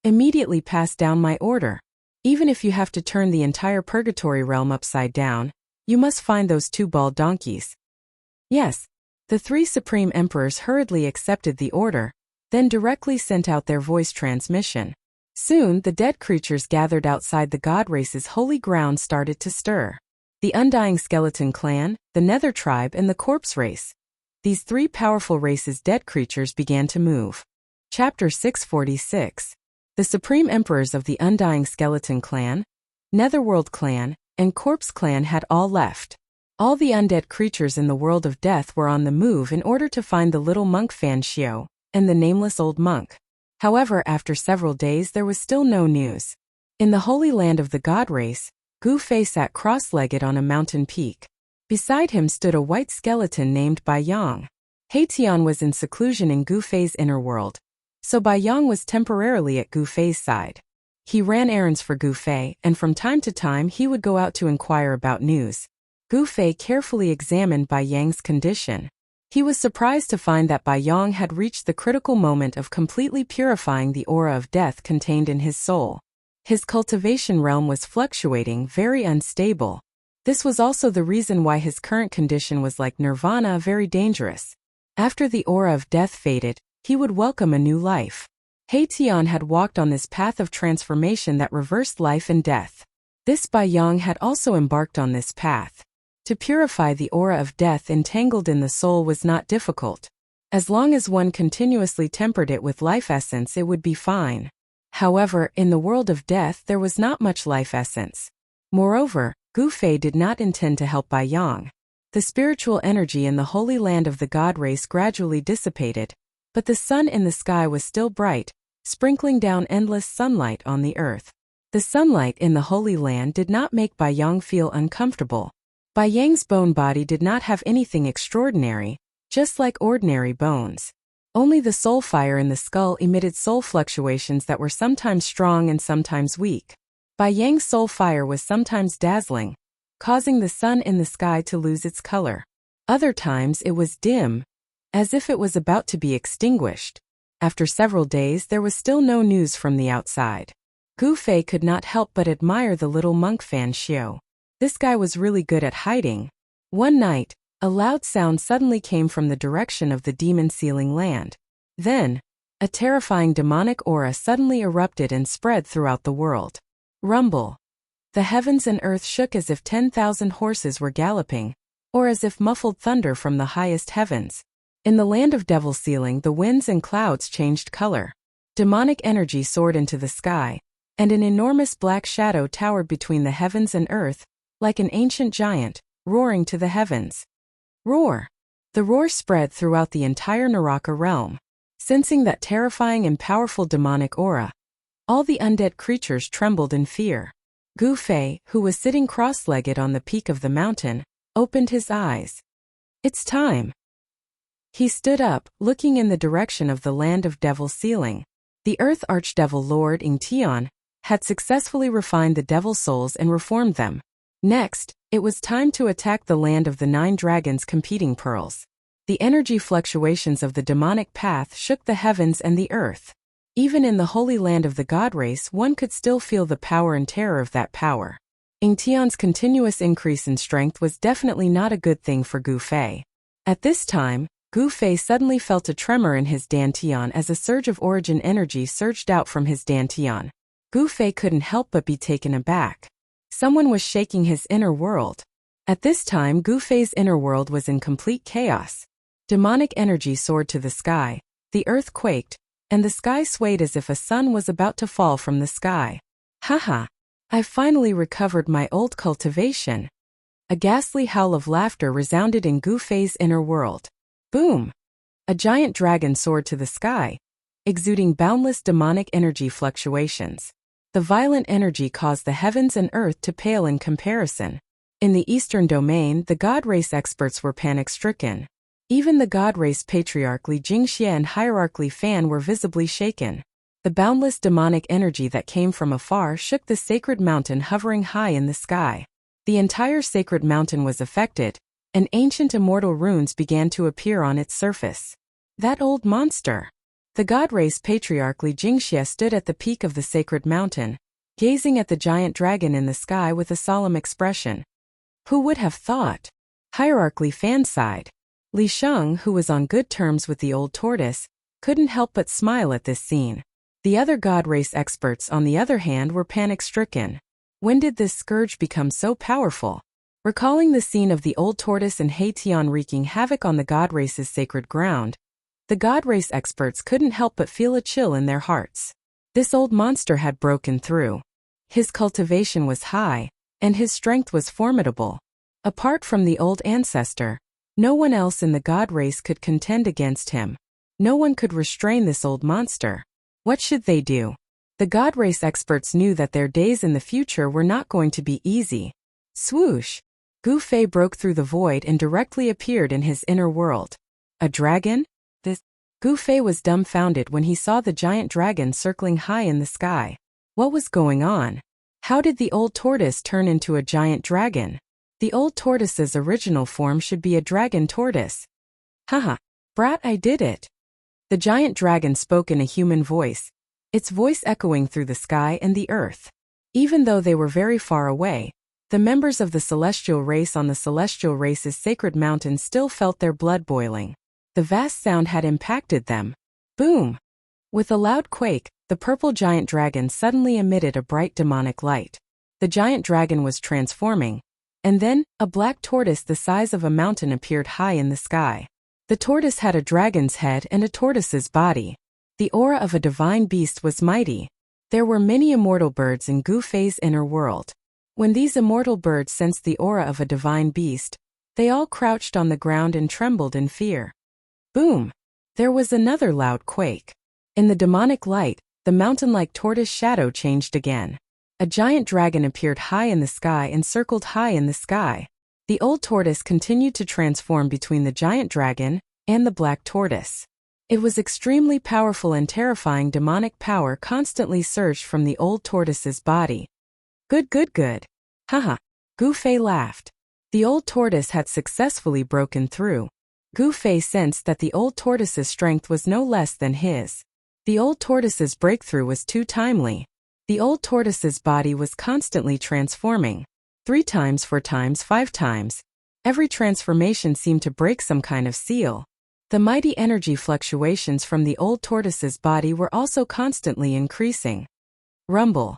"Immediately pass down my order. Even if you have to turn the entire purgatory realm upside down, you must find those two bald donkeys." Yes. The three Supreme Emperors hurriedly accepted the order, then directly sent out their voice transmission. Soon, the dead creatures gathered outside the god race's holy ground started to stir. The Undying Skeleton clan, the Nether tribe, and the Corpse race. These three powerful races' dead creatures began to move. Chapter 646. The Supreme Emperors of the Undying Skeleton clan, Netherworld clan, and Corpse clan had all left. All the undead creatures in the world of death were on the move in order to find the little monk Fan Xiao and the nameless old monk. However, after several days there was still no news. In the holy land of the god race, Gu Fei sat cross-legged on a mountain peak. Beside him stood a white skeleton named Bai Yang. He Tian was in seclusion in Gu Fei's inner world, so Bai Yang was temporarily at Gu Fei's side. He ran errands for Gu Fei, and from time to time he would go out to inquire about news. Gu Fei carefully examined Bai Yang's condition. He was surprised to find that Bai Yang had reached the critical moment of completely purifying the aura of death contained in his soul. His cultivation realm was fluctuating, very unstable. This was also the reason why his current condition was like nirvana, very dangerous. After the aura of death faded, he would welcome a new life. Tian had walked on this path of transformation that reversed life and death. This Bai Yang had also embarked on this path. To purify the aura of death entangled in the soul was not difficult. As long as one continuously tempered it with life essence, it would be fine. However, in the world of death there was not much life essence. Moreover, Gu Fei did not intend to help Bai Yang. The spiritual energy in the holy land of the god race gradually dissipated, but the sun in the sky was still bright, sprinkling down endless sunlight on the earth. The sunlight in the holy land did not make Bai Yang feel uncomfortable. Bai Yang's bone body did not have anything extraordinary, just like ordinary bones. Only the soul fire in the skull emitted soul fluctuations that were sometimes strong and sometimes weak. Bai Yang's soul fire was sometimes dazzling, causing the sun in the sky to lose its color. Other times it was dim, as if it was about to be extinguished. After several days there was still no news from the outside. Gu Fei could not help but admire the little monk Fan Xiu. This guy was really good at hiding. One night, a loud sound suddenly came from the direction of the demon sealing land. Then, a terrifying demonic aura suddenly erupted and spread throughout the world. Rumble. The heavens and earth shook as if 10,000 horses were galloping, or as if muffled thunder from the highest heavens. In the land of devil sealing, the winds and clouds changed color. Demonic energy soared into the sky, and an enormous black shadow towered between the heavens and earth, like an ancient giant, roaring to the heavens. Roar! The roar spread throughout the entire Naraka realm. Sensing that terrifying and powerful demonic aura, all the undead creatures trembled in fear. Gu Fei, who was sitting cross-legged on the peak of the mountain, opened his eyes. It's time. He stood up, looking in the direction of the land of devil sealing. The Earth Archdevil Lord Tian had successfully refined the devil souls and reformed them. Next, it was time to attack the land of the 9 dragons competing pearls. The energy fluctuations of the demonic path shook the heavens and the earth. Even in the holy land of the god race, one could still feel the power and terror of that power. Tian's continuous increase in strength was definitely not a good thing for Gu Fei. At this time, Gu Fei suddenly felt a tremor in his dantian as a surge of origin energy surged out from his dantian. Gu Fei couldn't help but be taken aback. Someone was shaking his inner world. At this time, Gu Fei's inner world was in complete chaos. Demonic energy soared to the sky, the earth quaked, and the sky swayed as if a sun was about to fall from the sky. Haha! I've finally recovered my old cultivation. A ghastly howl of laughter resounded in Gu Fei's inner world. Boom! A giant dragon soared to the sky, exuding boundless demonic energy fluctuations. The violent energy caused the heavens and earth to pale in comparison. In the eastern domain, the god race experts were panic-stricken. Even the god race patriarch Li Jingxie and hierarch Li Fan were visibly shaken. The boundless demonic energy that came from afar shook the sacred mountain hovering high in the sky. The entire sacred mountain was affected, and ancient immortal runes began to appear on its surface. That old monster! The god race patriarch Li Jingxie stood at the peak of the sacred mountain, gazing at the giant dragon in the sky with a solemn expression. Who would have thought? Hierarch Li Fan sighed. Li Sheng, who was on good terms with the old tortoise, couldn't help but smile at this scene. The other god race experts, on the other hand, were panic-stricken. When did this scourge become so powerful? Recalling the scene of the old tortoise and Tian wreaking havoc on the god race's sacred ground, the god race experts couldn't help but feel a chill in their hearts. This old monster had broken through. His cultivation was high, and his strength was formidable. Apart from the old ancestor, no one else in the god race could contend against him. No one could restrain this old monster. What should they do? The god race experts knew that their days in the future were not going to be easy. Swoosh! Gu Fei broke through the void and directly appeared in his inner world. A dragon? Gu Fei was dumbfounded when he saw the giant dragon circling high in the sky. What was going on? How did the old tortoise turn into a giant dragon? The old tortoise's original form should be a dragon tortoise. Haha, brat, I did it. The giant dragon spoke in a human voice, its voice echoing through the sky and the earth. Even though they were very far away, the members of the celestial race on the celestial race's sacred mountain still felt their blood boiling. The vast sound had impacted them. Boom! With a loud quake, the purple giant dragon suddenly emitted a bright demonic light. The giant dragon was transforming. And then, a black tortoise the size of a mountain appeared high in the sky. The tortoise had a dragon's head and a tortoise's body. The aura of a divine beast was mighty. There were many immortal birds in Gu Fei's inner world. When these immortal birds sensed the aura of a divine beast, they all crouched on the ground and trembled in fear. Boom! There was another loud quake. In the demonic light, the mountain-like tortoise shadow changed again. A giant dragon appeared high in the sky and circled high in the sky. The old tortoise continued to transform between the giant dragon and the black tortoise. It was extremely powerful and terrifying. Demonic power constantly surged from the old tortoise's body. Good. Haha. Gu Fei laughed. The old tortoise had successfully broken through. Gu Fei sensed that the old tortoise's strength was no less than his. The old tortoise's breakthrough was too timely. The old tortoise's body was constantly transforming. 3 times, 4 times, 5 times. Every transformation seemed to break some kind of seal. The mighty energy fluctuations from the old tortoise's body were also constantly increasing. Rumble.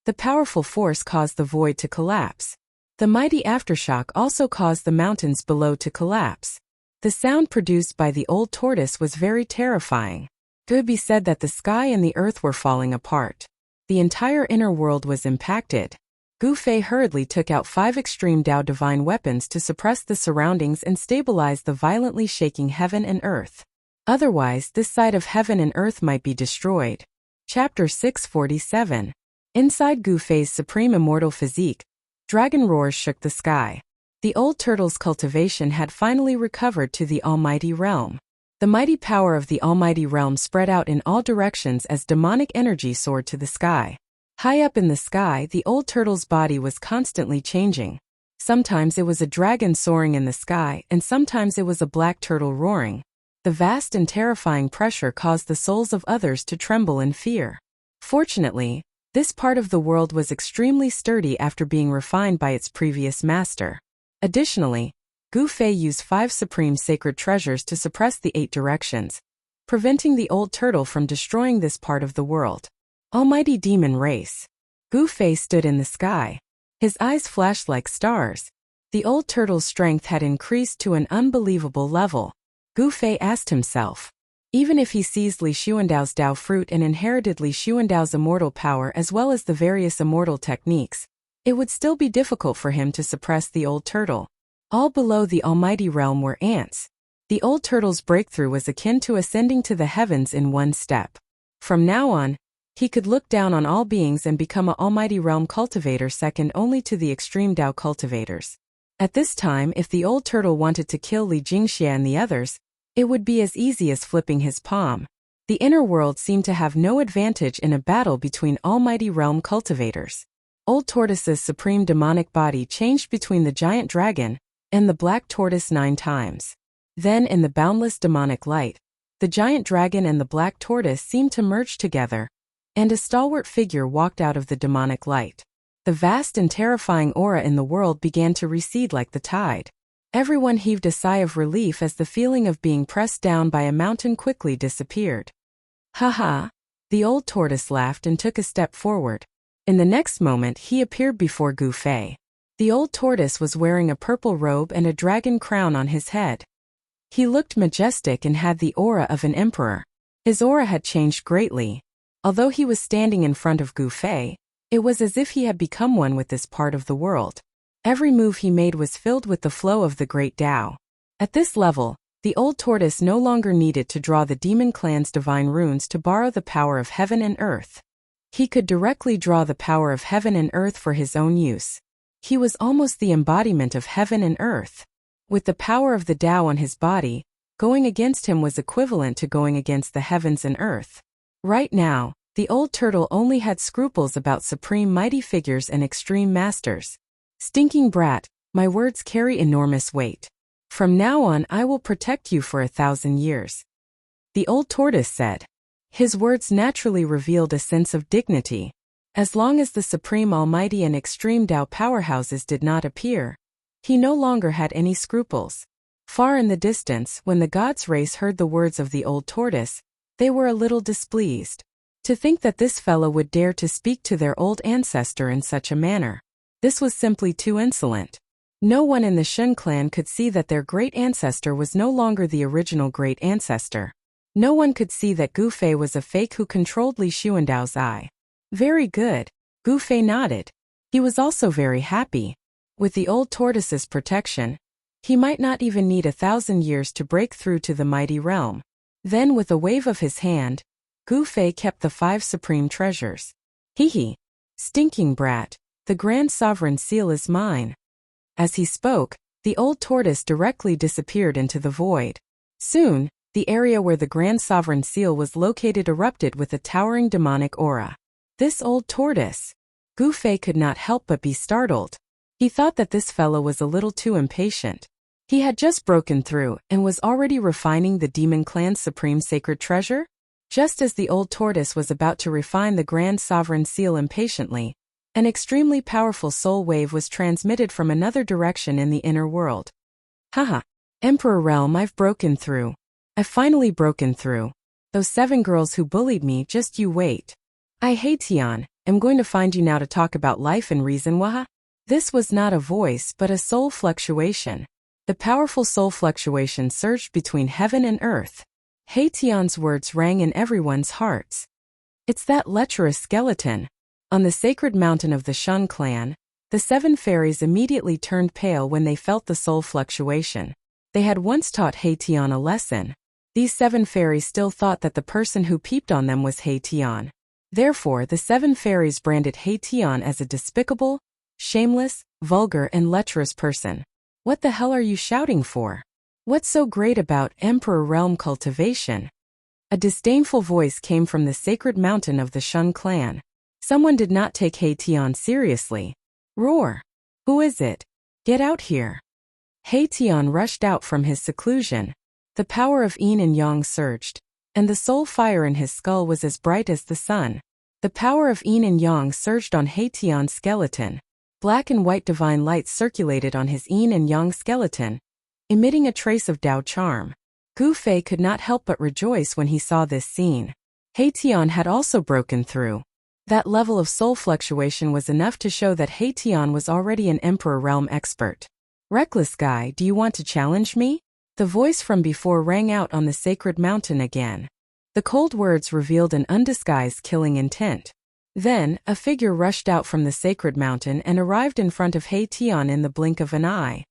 The powerful force caused the void to collapse. The mighty aftershock also caused the mountains below to collapse. The sound produced by the old tortoise was very terrifying. It could be said that the sky and the earth were falling apart. The entire inner world was impacted. Gu Fei hurriedly took out 5 extreme Dao divine weapons to suppress the surroundings and stabilize the violently shaking heaven and earth. Otherwise, this side of heaven and earth might be destroyed. Chapter 647. Inside Gu Fei's supreme immortal physique, dragon roars shook the sky. The old turtle's cultivation had finally recovered to the almighty realm. The mighty power of the almighty realm spread out in all directions as demonic energy soared to the sky. High up in the sky, the old turtle's body was constantly changing. Sometimes it was a dragon soaring in the sky, and sometimes it was a black turtle roaring. The vast and terrifying pressure caused the souls of others to tremble in fear. Fortunately, this part of the world was extremely sturdy after being refined by its previous master. Additionally, Gu Fei used 5 supreme sacred treasures to suppress the 8 directions, preventing the old turtle from destroying this part of the world. Almighty demon race. Gu Fei stood in the sky. His eyes flashed like stars. The old turtle's strength had increased to an unbelievable level. Gu Fei asked himself, even if he seized Li Xuandao's Dao fruit and inherited Li Xuandao's immortal power as well as the various immortal techniques, it would still be difficult for him to suppress the old turtle. All below the almighty realm were ants. The old turtle's breakthrough was akin to ascending to the heavens in one step. From now on, he could look down on all beings and become an almighty realm cultivator second only to the extreme Dao cultivators. At this time, if the old turtle wanted to kill Li Jingxia and the others, it would be as easy as flipping his palm. The inner world seemed to have no advantage in a battle between almighty realm cultivators. Old tortoise's supreme demonic body changed between the giant dragon and the black tortoise 9 times. Then in the boundless demonic light, the giant dragon and the black tortoise seemed to merge together, and a stalwart figure walked out of the demonic light. The vast and terrifying aura in the world began to recede like the tide. Everyone heaved a sigh of relief as the feeling of being pressed down by a mountain quickly disappeared. Ha! The old tortoise laughed and took a step forward. In the next moment he appeared before Gu Fei. The old tortoise was wearing a purple robe and a dragon crown on his head. He looked majestic and had the aura of an emperor. His aura had changed greatly. Although he was standing in front of Gu Fei, it was as if he had become one with this part of the world. Every move he made was filled with the flow of the great Tao. At this level, the old tortoise no longer needed to draw the demon clan's divine runes to borrow the power of heaven and earth. He could directly draw the power of heaven and earth for his own use. He was almost the embodiment of heaven and earth. With the power of the Tao on his body, going against him was equivalent to going against the heavens and earth. Right now, the old turtle only had scruples about supreme mighty figures and extreme masters. Stinking brat, my words carry enormous weight. From now on I will protect you for 1,000 years. The old tortoise said. His words naturally revealed a sense of dignity. As long as the supreme almighty and extreme Tao powerhouses did not appear, he no longer had any scruples. Far in the distance, when the gods' race heard the words of the old tortoise, they were a little displeased. To think that this fellow would dare to speak to their old ancestor in such a manner. This was simply too insolent. No one in the Shun clan could see that their great ancestor was no longer the original great ancestor. No one could see that Gu Fei was a fake who controlled Li Xuandao's eye. Very good. Gu Fei nodded. He was also very happy. With the old tortoise's protection, he might not even need 1,000 years to break through to the mighty realm. Then with a wave of his hand, Gu Fei kept the 5 supreme treasures. Hee. Stinking brat, the grand sovereign seal is mine. As he spoke, the old tortoise directly disappeared into the void. Soon, the area where the grand sovereign seal was located erupted with a towering demonic aura. This old tortoise. Gu Fei could not help but be startled. He thought that this fellow was a little too impatient. He had just broken through and was already refining the demon clan's supreme sacred treasure? Just as the old tortoise was about to refine the grand sovereign seal impatiently, an extremely powerful soul wave was transmitted from another direction in the inner world. Haha. Emperor Realm, I've broken through. I've finally broken through. Those 7 girls who bullied me, just you wait. I hate Tian, am going to find you now to talk about life and reason, waha? This was not a voice but a soul fluctuation. The powerful soul fluctuation surged between heaven and earth. Hei Tian's words rang in everyone's hearts. It's that lecherous skeleton. On the sacred mountain of the Shun clan, the 7 fairies immediately turned pale when they felt the soul fluctuation. They had once taught Hei Tian a lesson. These 7 fairies still thought that the person who peeped on them was Hei Tian. Therefore, the 7 fairies branded Hei Tian as a despicable, shameless, vulgar and lecherous person. What the hell are you shouting for? What's so great about Emperor Realm cultivation? A disdainful voice came from the sacred mountain of the Shun clan. Someone did not take Hei Tian seriously. Roar! Who is it? Get out here! Hei Tian rushed out from his seclusion. The power of yin and yang surged, and the soul fire in his skull was as bright as the sun. The power of yin and yang surged on Hei Tian's skeleton. Black and white divine light circulated on his yin and yang skeleton, emitting a trace of Tao charm. Gu Fei could not help but rejoice when he saw this scene. Hei Tian had also broken through. That level of soul fluctuation was enough to show that Hei Tian was already an Emperor Realm expert. Reckless guy, do you want to challenge me? The voice from before rang out on the sacred mountain again. The cold words revealed an undisguised killing intent. Then, a figure rushed out from the sacred mountain and arrived in front of Hei Tian in the blink of an eye.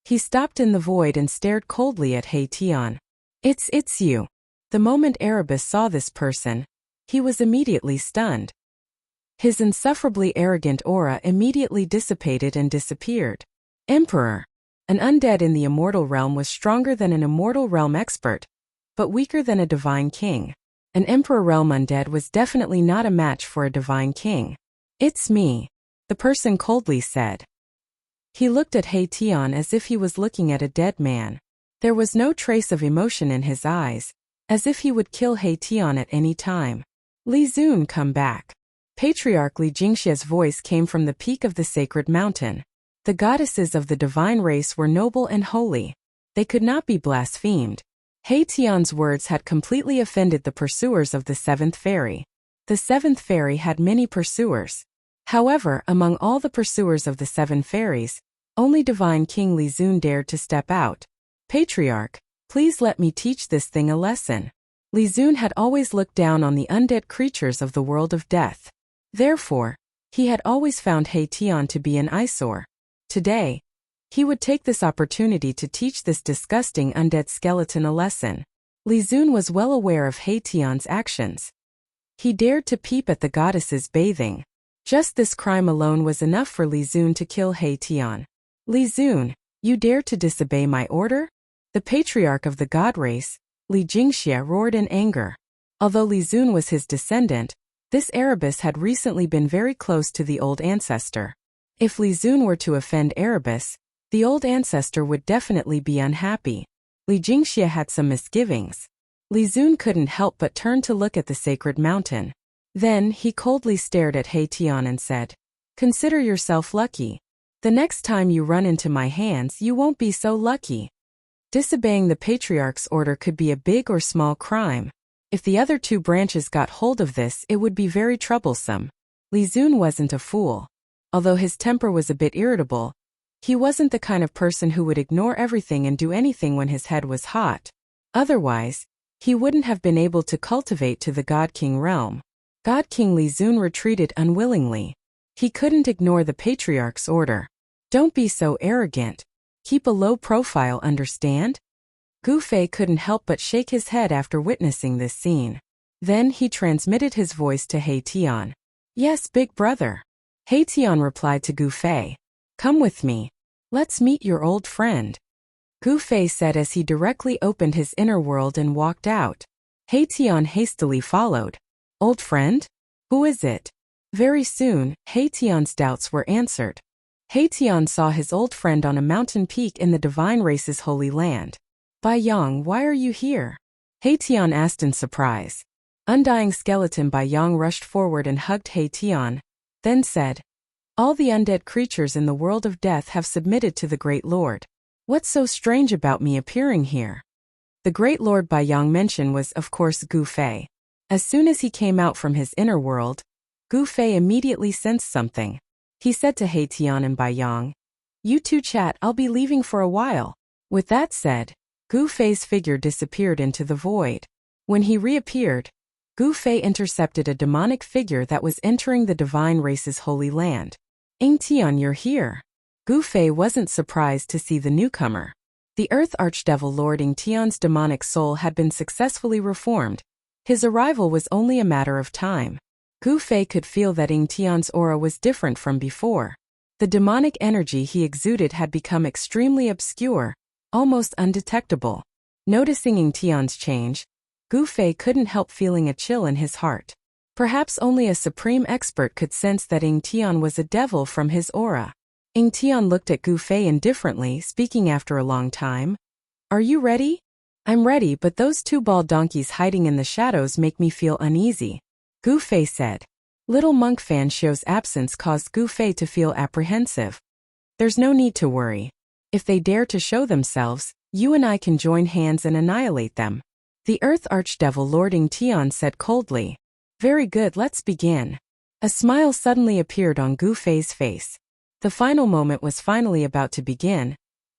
He stopped in the void and stared coldly at Hei Tian. It's you. The moment Erebus saw this person, he was immediately stunned. His insufferably arrogant aura immediately dissipated and disappeared. Emperor. An undead in the immortal realm was stronger than an immortal realm expert, but weaker than a divine king. An Emperor Realm undead was definitely not a match for a divine king. It's me, the person coldly said. He looked at Hei Tian as if he was looking at a dead man. There was no trace of emotion in his eyes, as if he would kill Hei Tian at any time. Li Zun, come back. Patriarch Li Jingxia's voice came from the peak of the sacred mountain. The goddesses of the divine race were noble and holy. They could not be blasphemed. Hei Tian's words had completely offended the pursuers of the 7th fairy. The 7th fairy had many pursuers. However, among all the pursuers of the 7 fairies, only divine King Li Zun dared to step out. Patriarch, please let me teach this thing a lesson. Li Zun had always looked down on the undead creatures of the world of death. Therefore, he had always found Hei Tian to be an eyesore. Today, he would take this opportunity to teach this disgusting undead skeleton a lesson. Li Zun was well aware of Hei Tian's actions. He dared to peep at the goddesses bathing. Just this crime alone was enough for Li Zun to kill Hei Tian. Li Zun, you dare to disobey my order? The patriarch of the god race, Li Jingxia, roared in anger. Although Li Zun was his descendant, this Erebus had recently been very close to the old ancestor. If Li Zun were to offend Erebus, the old ancestor would definitely be unhappy. Li Jingxia had some misgivings. Li Zun couldn't help but turn to look at the sacred mountain. Then, he coldly stared at Hei Tian and said, "Consider yourself lucky. The next time you run into my hands, you won't be so lucky." Disobeying the patriarch's order could be a big or small crime. If the other two branches got hold of this, it would be very troublesome. Li Zun wasn't a fool. Although his temper was a bit irritable, he wasn't the kind of person who would ignore everything and do anything when his head was hot. Otherwise, he wouldn't have been able to cultivate to the God King realm. God King Li Zun retreated unwillingly. He couldn't ignore the patriarch's order. Don't be so arrogant. Keep a low profile, understand? Gu Fei couldn't help but shake his head after witnessing this scene. Then he transmitted his voice to He Tian. Yes, big brother. He Tian replied to Gu Fei. Come with me. Let's meet your old friend. Gu Fei said as he directly opened his inner world and walked out. He Tian hastily followed. Old friend? Who is it? Very soon, He Tian's doubts were answered. He Tian saw his old friend on a mountain peak in the divine race's holy land. Bai Yang, why are you here? He Tian asked in surprise. Undying skeleton Bai Yang rushed forward and hugged He Tian, then said, all the undead creatures in the world of death have submitted to the Great Lord. What's so strange about me appearing here? The Great Lord Bai Yang mentioned was, of course, Gu Fei. As soon as he came out from his inner world, Gu Fei immediately sensed something. He said to He Tian and Bai Yang, you two chat, I'll be leaving for a while. With that said, Gu Fei's figure disappeared into the void. When he reappeared, Gu Fei intercepted a demonic figure that was entering the divine race's holy land. Ing Tian, you're here. Gu Fei wasn't surprised to see the newcomer. The Earth Archdevil Lord Ing Tian's demonic soul had been successfully reformed. His arrival was only a matter of time. Gu Fei could feel that Ing Tian's aura was different from before. The demonic energy he exuded had become extremely obscure, almost undetectable. Noticing Ing Tian's change, Gu Fei couldn't help feeling a chill in his heart. Perhaps only a supreme expert could sense that Ing Tian was a devil from his aura. Ing Tian looked at Gu Fei indifferently, speaking after a long time. Are you ready? I'm ready, but those two bald donkeys hiding in the shadows make me feel uneasy. Gu Fei said. Little monk Fan Xiu's absence caused Gu Fei to feel apprehensive. There's no need to worry. If they dare to show themselves, you and I can join hands and annihilate them. The Earth Archdevil Lord Ing Tian said coldly. Very good, let's begin. A smile suddenly appeared on Gu Fei's face. The final moment was finally about to begin.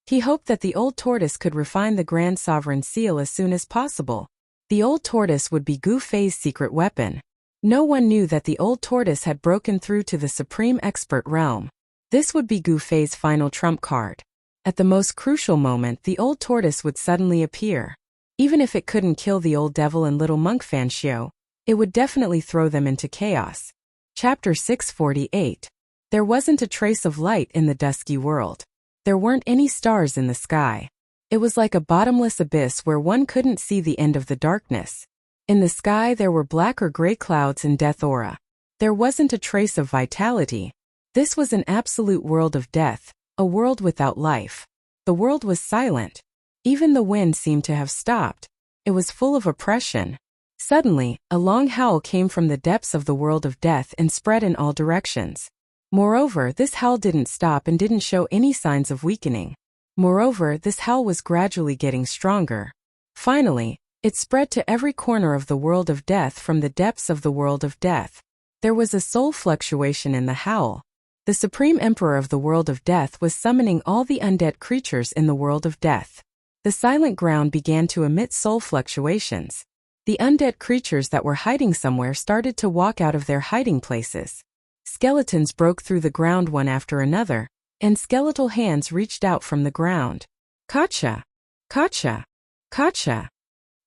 He hoped that the old tortoise could refine the Grand Sovereign Seal as soon as possible. The old tortoise would be Gu Fei's secret weapon. No one knew that the old tortoise had broken through to the supreme expert realm. This would be Gu Fei's final trump card. At the most crucial moment, the old tortoise would suddenly appear. Even if it couldn't kill the old devil and little monk Fan Xiu, it would definitely throw them into chaos. Chapter 648. There wasn't a trace of light in the dusky world. There weren't any stars in the sky. It was like a bottomless abyss where one couldn't see the end of the darkness. In the sky there were black or gray clouds and death aura. There wasn't a trace of vitality. This was an absolute world of death, a world without life. The world was silent. Even the wind seemed to have stopped. It was full of oppression. Suddenly, a long howl came from the depths of the world of death and spread in all directions. Moreover, this howl didn't stop and didn't show any signs of weakening. Moreover, this howl was gradually getting stronger. Finally, it spread to every corner of the world of death from the depths of the world of death. There was a soul fluctuation in the howl. The Supreme Emperor of the world of death was summoning all the undead creatures in the world of death. The silent ground began to emit soul fluctuations. The undead creatures that were hiding somewhere started to walk out of their hiding places. Skeletons broke through the ground one after another, and skeletal hands reached out from the ground. Kacha! Kacha! Kacha!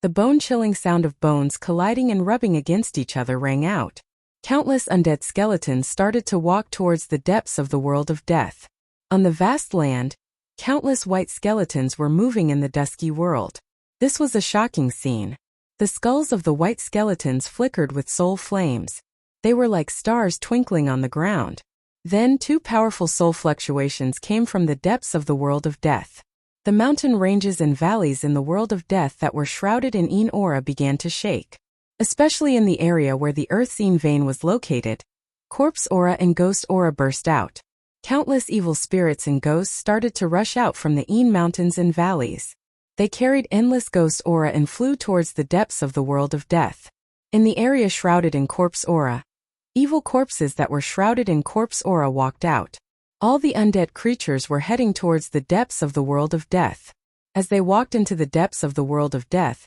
The bone-chilling sound of bones colliding and rubbing against each other rang out. Countless undead skeletons started to walk towards the depths of the world of death. On the vast land, countless white skeletons were moving in the dusky world. This was a shocking scene. The skulls of the white skeletons flickered with soul flames. They were like stars twinkling on the ground. Then two powerful soul fluctuations came from the depths of the world of death. The mountain ranges and valleys in the world of death that were shrouded in Yin aura began to shake. Especially in the area where the Earth's Yin vein was located, corpse aura and ghost aura burst out. Countless evil spirits and ghosts started to rush out from the Yin mountains and valleys. They carried endless ghost aura and flew towards the depths of the world of death. In the area shrouded in corpse aura, evil corpses that were shrouded in corpse aura walked out. All the undead creatures were heading towards the depths of the world of death. As they walked into the depths of the world of death,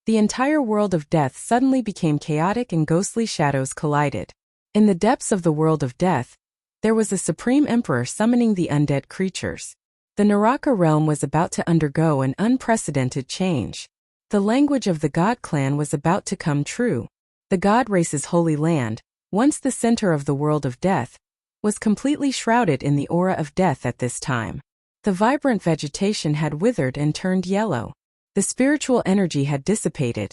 the entire world of death suddenly became chaotic and ghostly shadows collided. In the depths of the world of death, there was a supreme emperor summoning the undead creatures. The Naraka realm was about to undergo an unprecedented change. The language of the God clan was about to come true. The God race's holy land, once the center of the world of death, was completely shrouded in the aura of death at this time. The vibrant vegetation had withered and turned yellow. The spiritual energy had dissipated,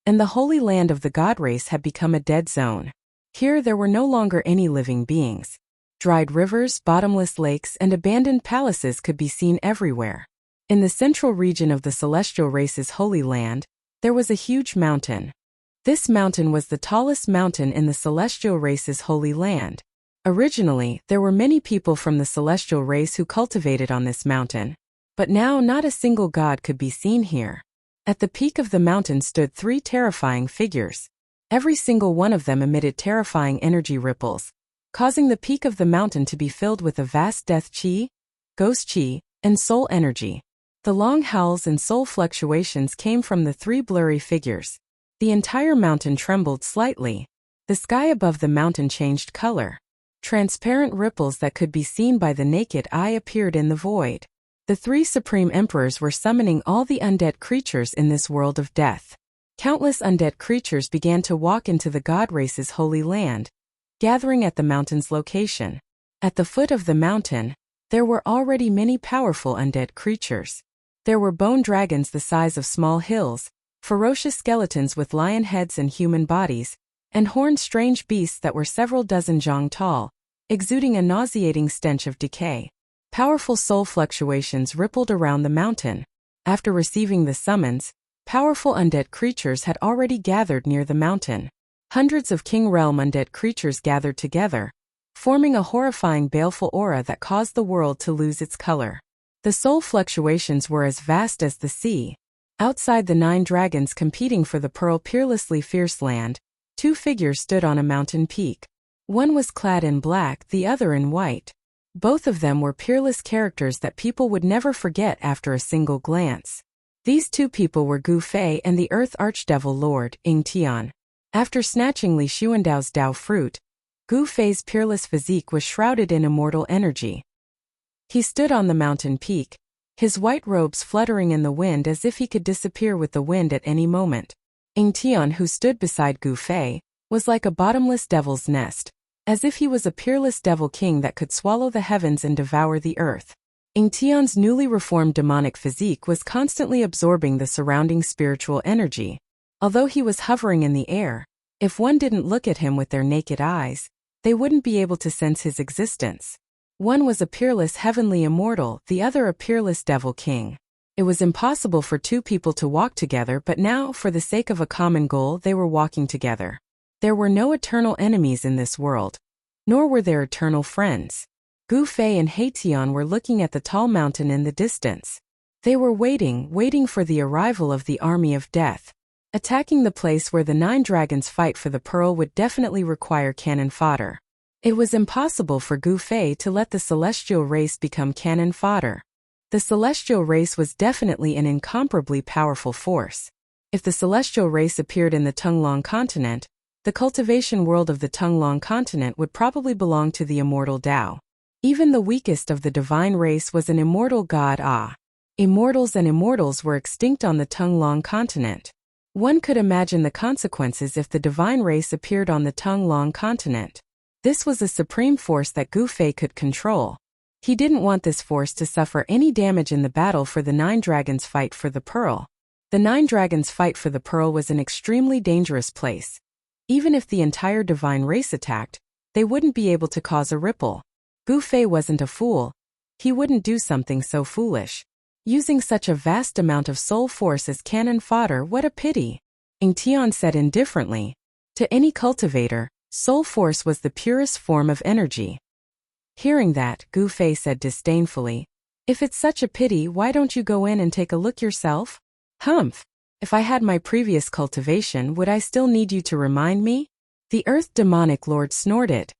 and the holy land of the God race had become a dead zone. Here there were no longer any living beings. Dried rivers, bottomless lakes, and abandoned palaces could be seen everywhere. In the central region of the celestial race's holy land, there was a huge mountain. This mountain was the tallest mountain in the celestial race's holy land. Originally, there were many people from the celestial race who cultivated on this mountain, but now not a single god could be seen here. At the peak of the mountain stood 3 terrifying figures. Every single one of them emitted terrifying energy ripples, causing the peak of the mountain to be filled with a vast death chi, ghost chi, and soul energy. The long howls and soul fluctuations came from the 3 blurry figures. The entire mountain trembled slightly. The sky above the mountain changed color. Transparent ripples that could be seen by the naked eye appeared in the void. The 3 supreme emperors were summoning all the undead creatures in this world of death. Countless undead creatures began to walk into the God race's holy land, gathering at the mountain's location. At the foot of the mountain, there were already many powerful undead creatures. There were bone dragons the size of small hills, ferocious skeletons with lion heads and human bodies, and horned strange beasts that were several dozen zhang tall, exuding a nauseating stench of decay. Powerful soul fluctuations rippled around the mountain. After receiving the summons, powerful undead creatures had already gathered near the mountain. Hundreds of King Realm undead creatures gathered together, forming a horrifying baleful aura that caused the world to lose its color. The soul fluctuations were as vast as the sea. Outside the 9 dragons competing for the pearl peerlessly fierce land, 2 figures stood on a mountain peak. One was clad in black, the other in white. Both of them were peerless characters that people would never forget after a single glance. These 2 people were Gu Fei and the Earth Archdevil Lord, Ying Tian. After snatching Li Xuandao's Dao fruit, Gu Fei's peerless physique was shrouded in immortal energy. He stood on the mountain peak, his white robes fluttering in the wind as if he could disappear with the wind at any moment. Ying Tian, who stood beside Gu Fei, was like a bottomless devil's nest, as if he was a peerless devil king that could swallow the heavens and devour the earth. Ying Tian's newly reformed demonic physique was constantly absorbing the surrounding spiritual energy. Although he was hovering in the air, if one didn't look at him with their naked eyes, they wouldn't be able to sense his existence. One was a peerless heavenly immortal, the other a peerless devil king. It was impossible for 2 people to walk together, but now, for the sake of a common goal, they were walking together. There were no eternal enemies in this world, nor were there eternal friends. Gu Fei and Tian were looking at the tall mountain in the distance. They were waiting for the arrival of the army of death. Attacking the place where the 9 dragons fight for the pearl would definitely require cannon fodder. It was impossible for Gu Fei to let the celestial race become cannon fodder. The celestial race was definitely an incomparably powerful force. If the celestial race appeared in the Tunglong continent, the cultivation world of the Tunglong continent would probably belong to the immortal Tao. Even the weakest of the divine race was an immortal god. Immortals and immortals were extinct on the Tunglong continent. One could imagine the consequences if the divine race appeared on the Tunglong continent. This was a supreme force that Gu Fei could control. He didn't want this force to suffer any damage in the battle for the 9 dragons' fight for the pearl. The 9 dragons' fight for the pearl was an extremely dangerous place. Even if the entire divine race attacked, they wouldn't be able to cause a ripple. Gu Fei wasn't a fool. He wouldn't do something so foolish. Using such a vast amount of soul force as cannon fodder, what a pity. Ying Tian said indifferently. To any cultivator, soul force was the purest form of energy. Hearing that, Gu Fei said disdainfully, If it's such a pity, why don't you go in and take a look yourself? Humph. If I had my previous cultivation, would I still need you to remind me? The earth demonic lord snorted.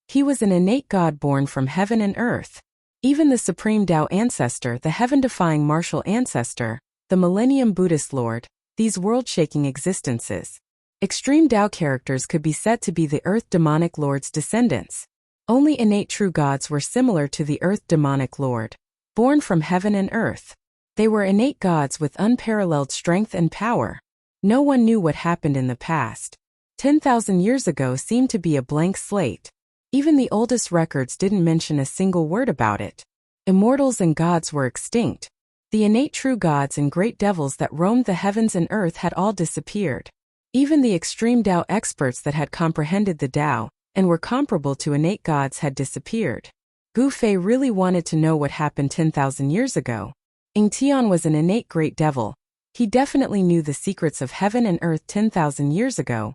He was an innate god born from heaven and earth. Even the supreme Tao ancestor, the heaven-defying martial ancestor, the millennium Buddhist lord, these world-shaking existences. Extreme Tao characters could be said to be the earth demonic lord's descendants. Only innate true gods were similar to the earth demonic lord. Born from heaven and earth. They were innate gods with unparalleled strength and power. No one knew what happened in the past. 10,000 years ago seemed to be a blank slate. Even the oldest records didn't mention a single word about it. Immortals and gods were extinct. The innate true gods and great devils that roamed the heavens and earth had all disappeared. Even the extreme Tao experts that had comprehended the Tao and were comparable to innate gods had disappeared. Gu Fei really wanted to know what happened 10,000 years ago. Ying Tian was an innate great devil. He definitely knew the secrets of heaven and earth 10,000 years ago.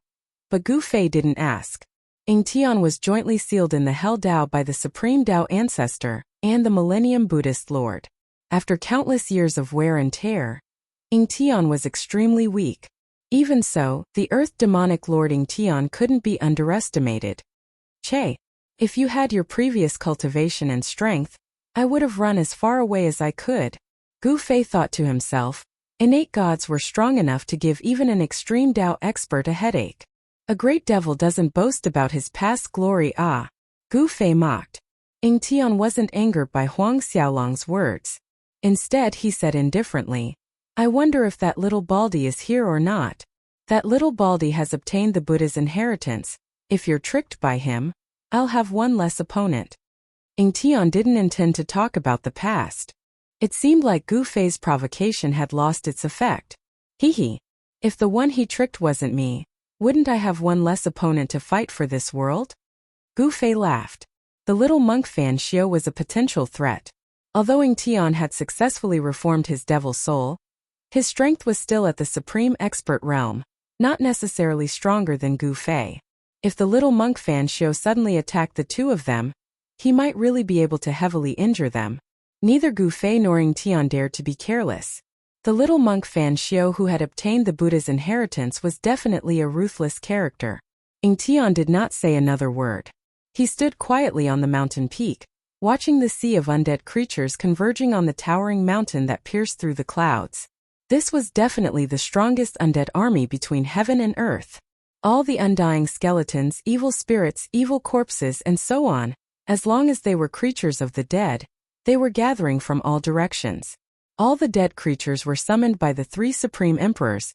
But Gu Fei didn't ask. Ying Tian was jointly sealed in the Hell Tao by the Supreme Tao Ancestor and the Millennium Buddhist Lord. After countless years of wear and tear, Ying Tian was extremely weak. Even so, the Earth Demonic Lord Ying Tian couldn't be underestimated. Che, if you had your previous cultivation and strength, I would have run as far away as I could. Gu Fei thought to himself, innate gods were strong enough to give even an extreme Tao expert a headache. A great devil doesn't boast about his past glory. Gu Fei mocked. Ying Tian wasn't angered by Huang Xiaolong's words. Instead, he said indifferently, I wonder if that little baldy is here or not. That little baldy has obtained the Buddha's inheritance. If you're tricked by him, I'll have one less opponent. Ying Tian didn't intend to talk about the past. It seemed like Gu Fei's provocation had lost its effect. Hee. If the one he tricked wasn't me, wouldn't I have one less opponent to fight for this world? Gu Fei laughed. The little monk Fan Xiao was a potential threat. Although Ying Tian had successfully reformed his devil soul, his strength was still at the supreme expert realm, not necessarily stronger than Gu Fei. If the little monk Fan Xiao suddenly attacked the two of them, he might really be able to heavily injure them. Neither Gu Fei nor Ying Tian dared to be careless. The little monk Fan Xiao who had obtained the Buddha's inheritance was definitely a ruthless character. Ying Tian did not say another word. He stood quietly on the mountain peak, watching the sea of undead creatures converging on the towering mountain that pierced through the clouds. This was definitely the strongest undead army between heaven and earth. All the undying skeletons, evil spirits, evil corpses, and so on, as long as they were creatures of the dead, they were gathering from all directions. All the dead creatures were summoned by the three supreme emperors,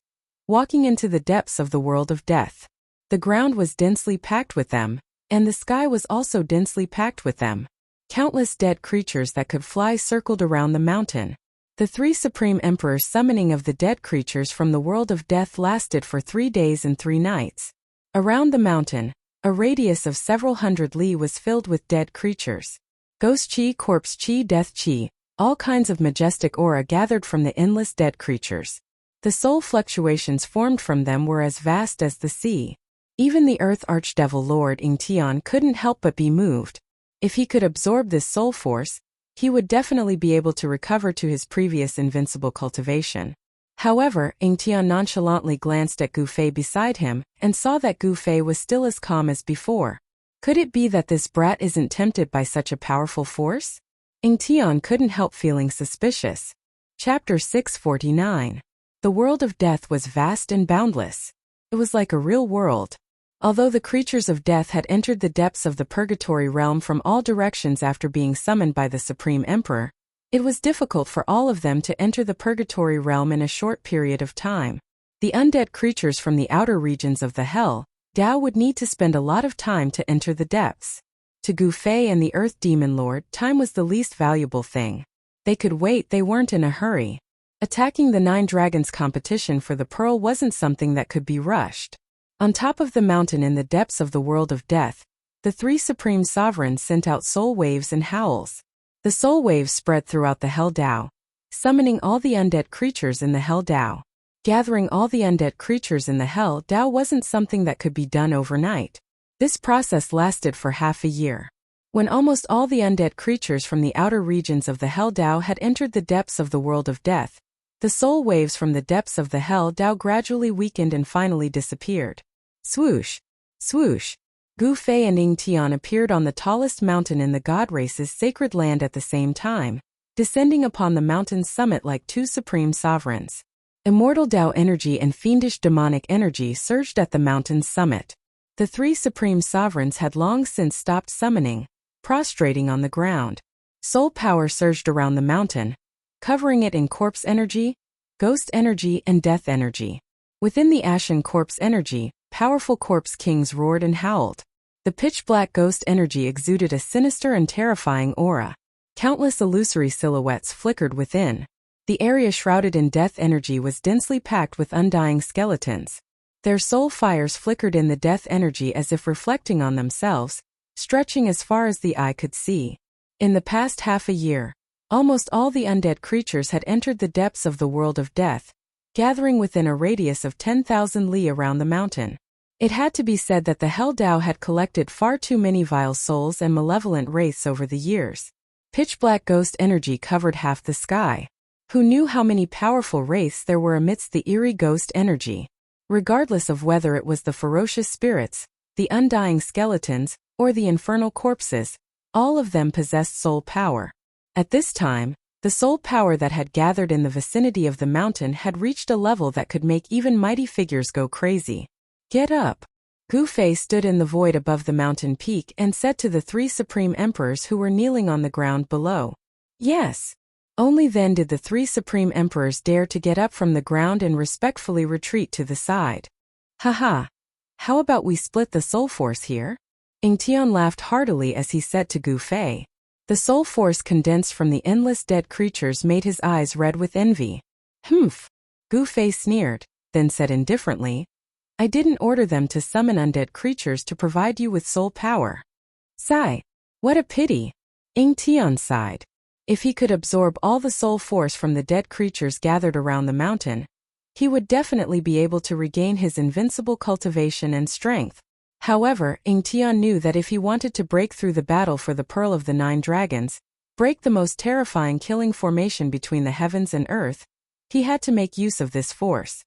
walking into the depths of the world of death. The ground was densely packed with them, and the sky was also densely packed with them. Countless dead creatures that could fly circled around the mountain. The three supreme emperors' summoning of the dead creatures from the world of death lasted for 3 days and 3 nights. Around the mountain, a radius of several hundred li was filled with dead creatures. Ghost chi, corpse chi, death chi, all kinds of majestic aura gathered from the endless dead creatures. The soul fluctuations formed from them were as vast as the sea. Even the Earth Archdevil Lord Ying Tian couldn't help but be moved. If he could absorb this soul force, he would definitely be able to recover to his previous invincible cultivation. However, Ying Tian nonchalantly glanced at Gu Fei beside him and saw that Gu Fei was still as calm as before. Could it be that this brat isn't tempted by such a powerful force? Ying Tian couldn't help feeling suspicious. Chapter 649. The world of death was vast and boundless. It was like a real world. Although the creatures of death had entered the depths of the purgatory realm from all directions after being summoned by the Supreme Emperor, it was difficult for all of them to enter the purgatory realm in a short period of time. The undead creatures from the outer regions of the hell, Tao would need to spend a lot of time to enter the depths. To Gu Fei and the Earth Demon Lord, time was the least valuable thing. They could wait, they weren't in a hurry. Attacking the 9 dragons competition for the pearl wasn't something that could be rushed. On top of the mountain in the depths of the world of death, the 3 supreme sovereigns sent out soul waves and howls. The soul waves spread throughout the Hell Tao, summoning all the undead creatures in the Hell Tao. Gathering all the undead creatures in the Hell Tao wasn't something that could be done overnight. This process lasted for half a year. When almost all the undead creatures from the outer regions of the Hell Dao had entered the depths of the world of death, the soul waves from the depths of the Hell Dao gradually weakened and finally disappeared. Swoosh! Swoosh! Gu Fei and Ying Tian appeared on the tallest mountain in the God Race's sacred land at the same time, descending upon the mountain's summit like two supreme sovereigns. Immortal Dao energy and fiendish demonic energy surged at the mountain's summit. The three supreme sovereigns had long since stopped summoning, prostrating on the ground. Soul power surged around the mountain, covering it in corpse energy, ghost energy, and death energy. Within the ashen corpse energy, powerful corpse kings roared and howled. The pitch-black ghost energy exuded a sinister and terrifying aura. Countless illusory silhouettes flickered within. The area shrouded in death energy was densely packed with undying skeletons. Their soul fires flickered in the death energy as if reflecting on themselves, stretching as far as the eye could see. In the past half a year, almost all the undead creatures had entered the depths of the world of death, gathering within a radius of 10,000 li around the mountain. It had to be said that the Hell Dao had collected far too many vile souls and malevolent wraiths over the years. Pitch-black ghost energy covered half the sky. Who knew how many powerful wraiths there were amidst the eerie ghost energy? Regardless of whether it was the ferocious spirits, the undying skeletons, or the infernal corpses, all of them possessed soul power. At this time, the soul power that had gathered in the vicinity of the mountain had reached a level that could make even mighty figures go crazy. Get up! Gu Fei stood in the void above the mountain peak and said to the three supreme emperors who were kneeling on the ground below. Yes. Only then did the three supreme emperors dare to get up from the ground and respectfully retreat to the side. Haha! How about we split the soul force here? Ying Tian laughed heartily as he said to Gu Fei. The soul force condensed from the endless dead creatures made his eyes red with envy. Humph! Gu Fei sneered, then said indifferently, I didn't order them to summon undead creatures to provide you with soul power. Sigh. What a pity. Ying Tian sighed. If he could absorb all the soul force from the dead creatures gathered around the mountain, he would definitely be able to regain his invincible cultivation and strength. However, Ying Tian knew that if he wanted to break through the battle for the Pearl of the Nine Dragons, break the most terrifying killing formation between the heavens and earth, he had to make use of this force.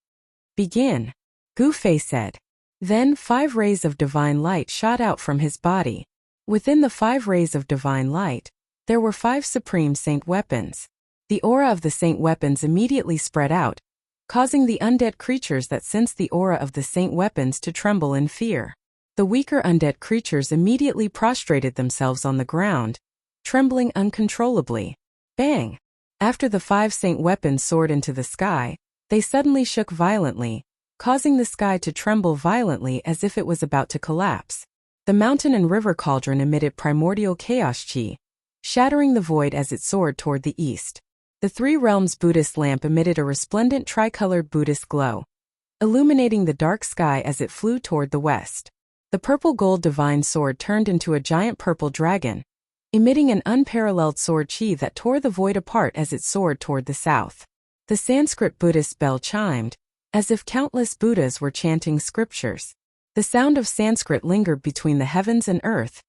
Begin. Gu Fei said. Then 5 rays of divine light shot out from his body. Within the 5 rays of divine light, there were 5 supreme saint weapons. The aura of the saint weapons immediately spread out, causing the undead creatures that sensed the aura of the saint weapons to tremble in fear. The weaker undead creatures immediately prostrated themselves on the ground, trembling uncontrollably. Bang! After the 5 saint weapons soared into the sky, they suddenly shook violently, causing the sky to tremble violently as if it was about to collapse. The mountain and river cauldron emitted primordial chaos chi, shattering the void as it soared toward the east. The Three Realms Buddhist lamp emitted a resplendent tricolored Buddhist glow, illuminating the dark sky as it flew toward the west. The purple gold divine sword turned into a giant purple dragon, emitting an unparalleled sword chi that tore the void apart as it soared toward the south. The Sanskrit Buddhist bell chimed, as if countless Buddhas were chanting scriptures. The sound of Sanskrit lingered between the heavens and earth,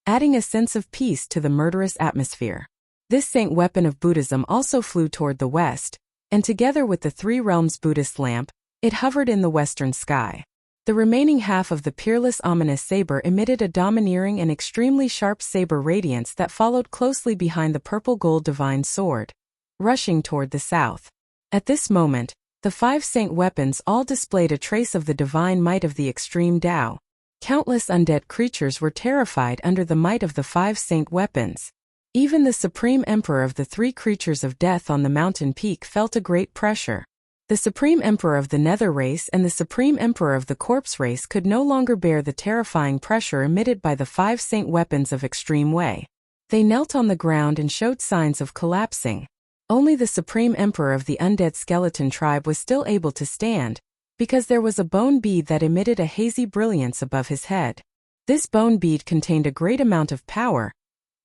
adding a sense of peace to the murderous atmosphere. This saint weapon of Buddhism also flew toward the west, and together with the Three Realms Buddhist lamp, it hovered in the western sky. The remaining half of the peerless ominous saber emitted a domineering and extremely sharp saber radiance that followed closely behind the purple gold divine sword, rushing toward the south. At this moment, the 5 saint weapons all displayed a trace of the divine might of the extreme Tao. Countless undead creatures were terrified under the might of the 5 saint weapons. Even the supreme emperor of the 3 creatures of death on the mountain peak felt a great pressure. The supreme emperor of the nether race and the supreme emperor of the corpse race could no longer bear the terrifying pressure emitted by the 5 saint weapons of extreme way. They knelt on the ground and showed signs of collapsing. Only the supreme emperor of the undead skeleton tribe was still able to stand, because there was a bone bead that emitted a hazy brilliance above his head. This bone bead contained a great amount of power,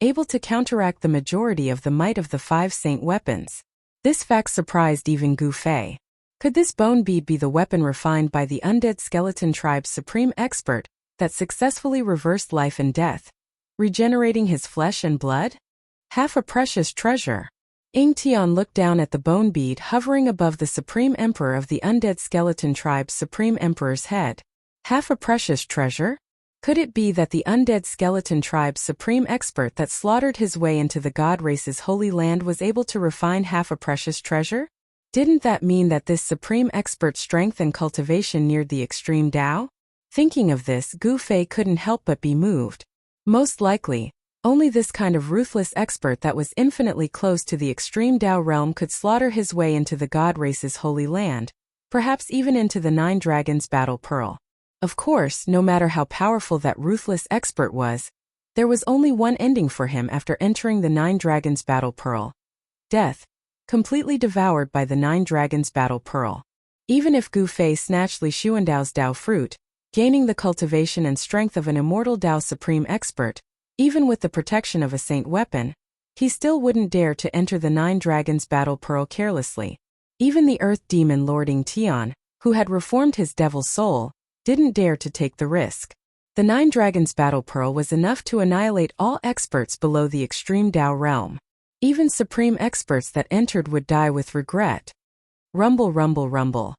able to counteract the majority of the might of the 5 saint weapons. This fact surprised even Gu Fei. Could this bone bead be the weapon refined by the undead skeleton tribe's supreme expert that successfully reversed life and death? regenerating his flesh and blood? Half a precious treasure. Ing Tian looked down at the bone bead hovering above the Supreme Emperor of the Undead Skeleton Tribe's Supreme Emperor's head. Half a precious treasure? Could it be that the Undead Skeleton Tribe's Supreme Expert that slaughtered his way into the God Race's Holy Land was able to refine half a precious treasure? Didn't that mean that this Supreme Expert's strength and cultivation neared the extreme Tao? Thinking of this, Gu Fei couldn't help but be moved. Most likely, only this kind of ruthless expert that was infinitely close to the extreme Tao realm could slaughter his way into the God Race's Holy Land, perhaps even into the Nine Dragons Battle Pearl. Of course, no matter how powerful that ruthless expert was, there was only one ending for him after entering the Nine Dragons Battle Pearl. Death, completely devoured by the Nine Dragons Battle Pearl. Even if Gu Fei snatched Li Xuandao's Dao fruit, gaining the cultivation and strength of an immortal Dao Supreme Expert, even with the protection of a saint weapon, he still wouldn't dare to enter the Nine Dragons Battle Pearl carelessly. Even the Earth Demon Lord Ing Tian, who had reformed his devil soul, didn't dare to take the risk. The Nine Dragons Battle Pearl was enough to annihilate all experts below the extreme Tao realm. Even supreme experts that entered would die with regret. Rumble, rumble, rumble.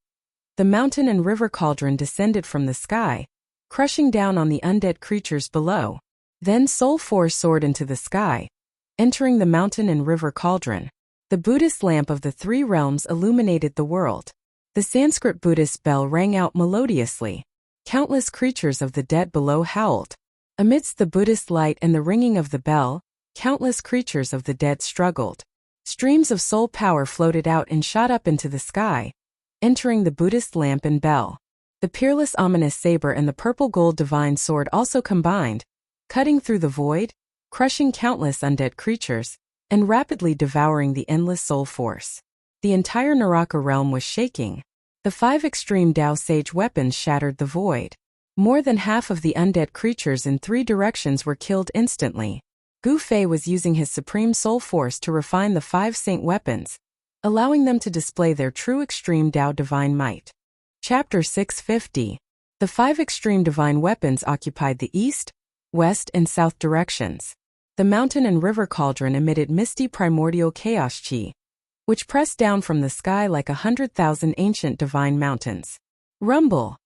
The mountain and river cauldron descended from the sky, crushing down on the undead creatures below. Then Soul Force soared into the sky, entering the mountain and river cauldron. The Buddhist lamp of the three realms illuminated the world. The Sanskrit Buddhist bell rang out melodiously. Countless creatures of the dead below howled. Amidst the Buddhist light and the ringing of the bell, countless creatures of the dead struggled. Streams of soul power floated out and shot up into the sky, entering the Buddhist lamp and bell. The peerless ominous saber and the purple gold divine sword also combined, cutting through the void, crushing countless undead creatures, and rapidly devouring the endless soul force. The entire Naraka realm was shaking. The 5 extreme Dao Sage weapons shattered the void. More than half of the undead creatures in 3 directions were killed instantly. Gu Fei was using his supreme soul force to refine the 5 saint weapons, allowing them to display their true extreme Dao divine might. Chapter 650. The 5 extreme divine weapons occupied the east, west, and south directions. The mountain and river cauldron emitted misty primordial chaos chi, which pressed down from the sky like 100,000 ancient divine mountains. Rumble!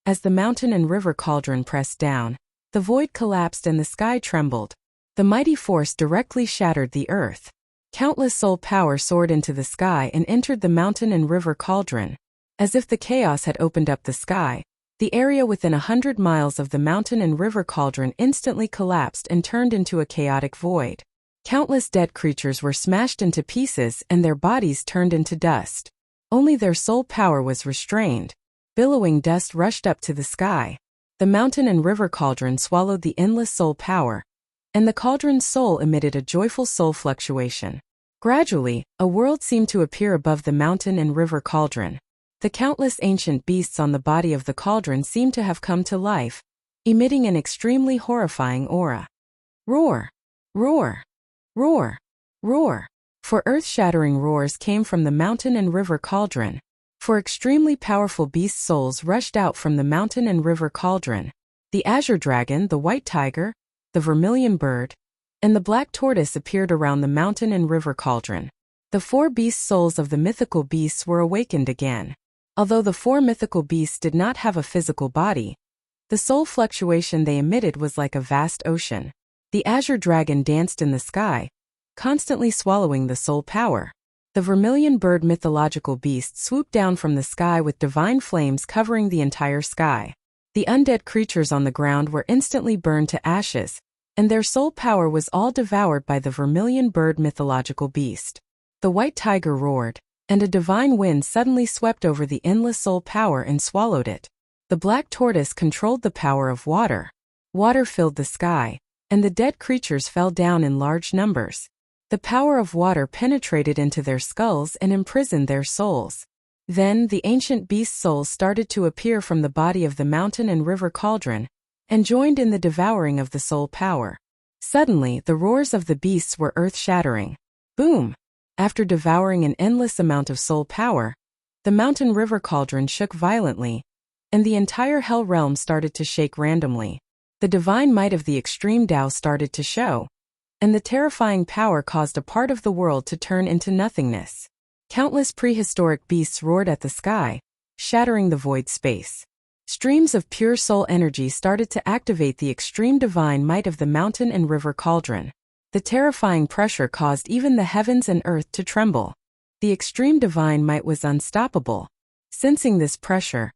As the mountain and river cauldron pressed down, the void collapsed and the sky trembled. The mighty force directly shattered the earth. Countless soul power soared into the sky and entered the mountain and river cauldron. As if the chaos had opened up the sky, the area within 100 miles of the mountain and river cauldron instantly collapsed and turned into a chaotic void. Countless dead creatures were smashed into pieces and their bodies turned into dust. Only their soul power was restrained. Billowing dust rushed up to the sky. The mountain and river cauldron swallowed the endless soul power, and the cauldron's soul emitted a joyful soul fluctuation. Gradually, a world seemed to appear above the mountain and river cauldron. The countless ancient beasts on the body of the cauldron seemed to have come to life, emitting an extremely horrifying aura. Roar! Roar! Roar! Roar! For earth-shattering roars came from the mountain and river cauldron. For extremely powerful beast souls rushed out from the mountain and river cauldron. The azure dragon, the white tiger, the vermilion bird, and the black tortoise appeared around the mountain and river cauldron. The 4 beast souls of the mythical beasts were awakened again. Although the 4 mythical beasts did not have a physical body, the soul fluctuation they emitted was like a vast ocean. The azure dragon danced in the sky, constantly swallowing the soul power. The vermilion bird mythological beast swooped down from the sky with divine flames covering the entire sky. The undead creatures on the ground were instantly burned to ashes, and their soul power was all devoured by the vermilion bird mythological beast. The white tiger roared, and a divine wind suddenly swept over the endless soul power and swallowed it. The black tortoise controlled the power of water. Water filled the sky, and the dead creatures fell down in large numbers. The power of water penetrated into their skulls and imprisoned their souls. Then the ancient beast souls started to appear from the body of the mountain and river cauldron, and joined in the devouring of the soul power. Suddenly, the roars of the beasts were earth-shattering. Boom! After devouring an endless amount of soul power, the mountain river cauldron shook violently, and the entire hell realm started to shake randomly. The divine might of the extreme Tao started to show, and the terrifying power caused a part of the world to turn into nothingness. Countless prehistoric beasts roared at the sky, shattering the void space. Streams of pure soul energy started to activate the extreme divine might of the mountain and river cauldron. The terrifying pressure caused even the heavens and earth to tremble. The extreme divine might was unstoppable. Sensing this pressure,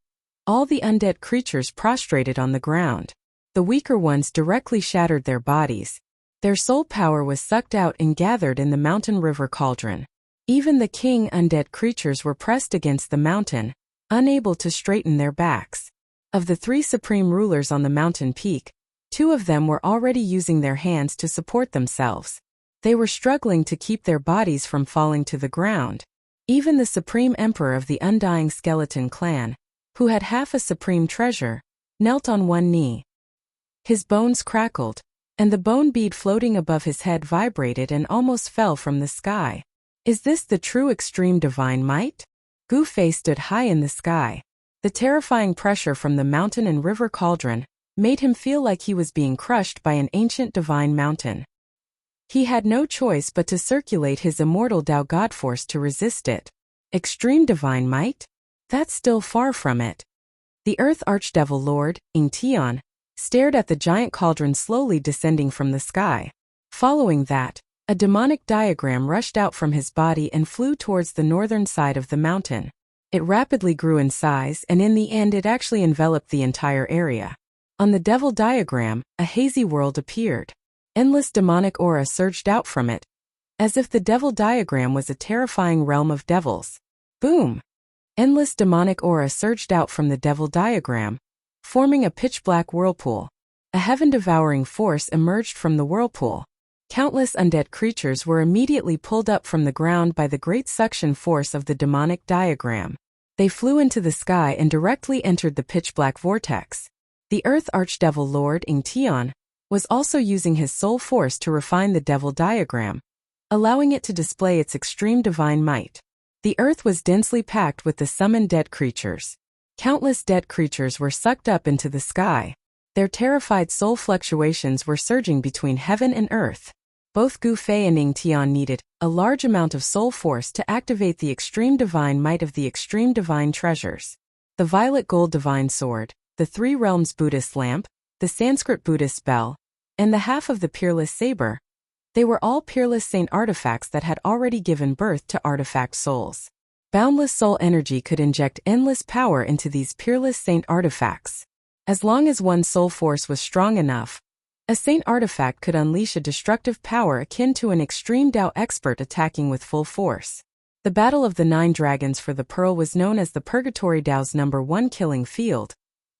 all the undead creatures prostrated on the ground. The weaker ones directly shattered their bodies. Their soul power was sucked out and gathered in the mountain river cauldron. Even the king undead creatures were pressed against the mountain, unable to straighten their backs. Of the 3 supreme rulers on the mountain peak, 2 of them were already using their hands to support themselves. They were struggling to keep their bodies from falling to the ground. Even the supreme emperor of the undying skeleton clan, who had half a supreme treasure, knelt on one knee. His bones crackled, and the bone bead floating above his head vibrated and almost fell from the sky. Is this the true extreme divine might? Gu Fei stood high in the sky. The terrifying pressure from the mountain and river cauldron made him feel like he was being crushed by an ancient divine mountain. He had no choice but to circulate his immortal Tao God force to resist it. Extreme divine might? That's still far from it. The Earth Archdevil Lord, Ing Tian, stared at the giant cauldron slowly descending from the sky. Following that, a demonic diagram rushed out from his body and flew towards the northern side of the mountain. It rapidly grew in size, and in the end it actually enveloped the entire area. On the devil diagram, a hazy world appeared. Endless demonic aura surged out from it, as if the devil diagram was a terrifying realm of devils. Boom! Endless demonic aura surged out from the devil diagram, forming a pitch-black whirlpool. A heaven-devouring force emerged from the whirlpool. Countless undead creatures were immediately pulled up from the ground by the great suction force of the demonic diagram. They flew into the sky and directly entered the pitch-black vortex. The Earth Archdevil Lord Ing Tian was also using his soul force to refine the devil diagram, allowing it to display its extreme divine might. The earth was densely packed with the summoned dead creatures. Countless dead creatures were sucked up into the sky. Their terrified soul fluctuations were surging between heaven and earth. Both Gu Fei and Ing Tian needed a large amount of soul force to activate the extreme divine might of the extreme divine treasures. The violet gold divine sword, the 3 realms Buddhist lamp, the Sanskrit Buddhist bell, and the half of the peerless saber. They were all peerless saint artifacts that had already given birth to artifact souls. Boundless soul energy could inject endless power into these peerless saint artifacts. As long as one's soul force was strong enough, a saint artifact could unleash a destructive power akin to an extreme Tao expert attacking with full force. The Battle of the 9 Dragons for the Pearl was known as the Purgatory Tao's #1 killing field,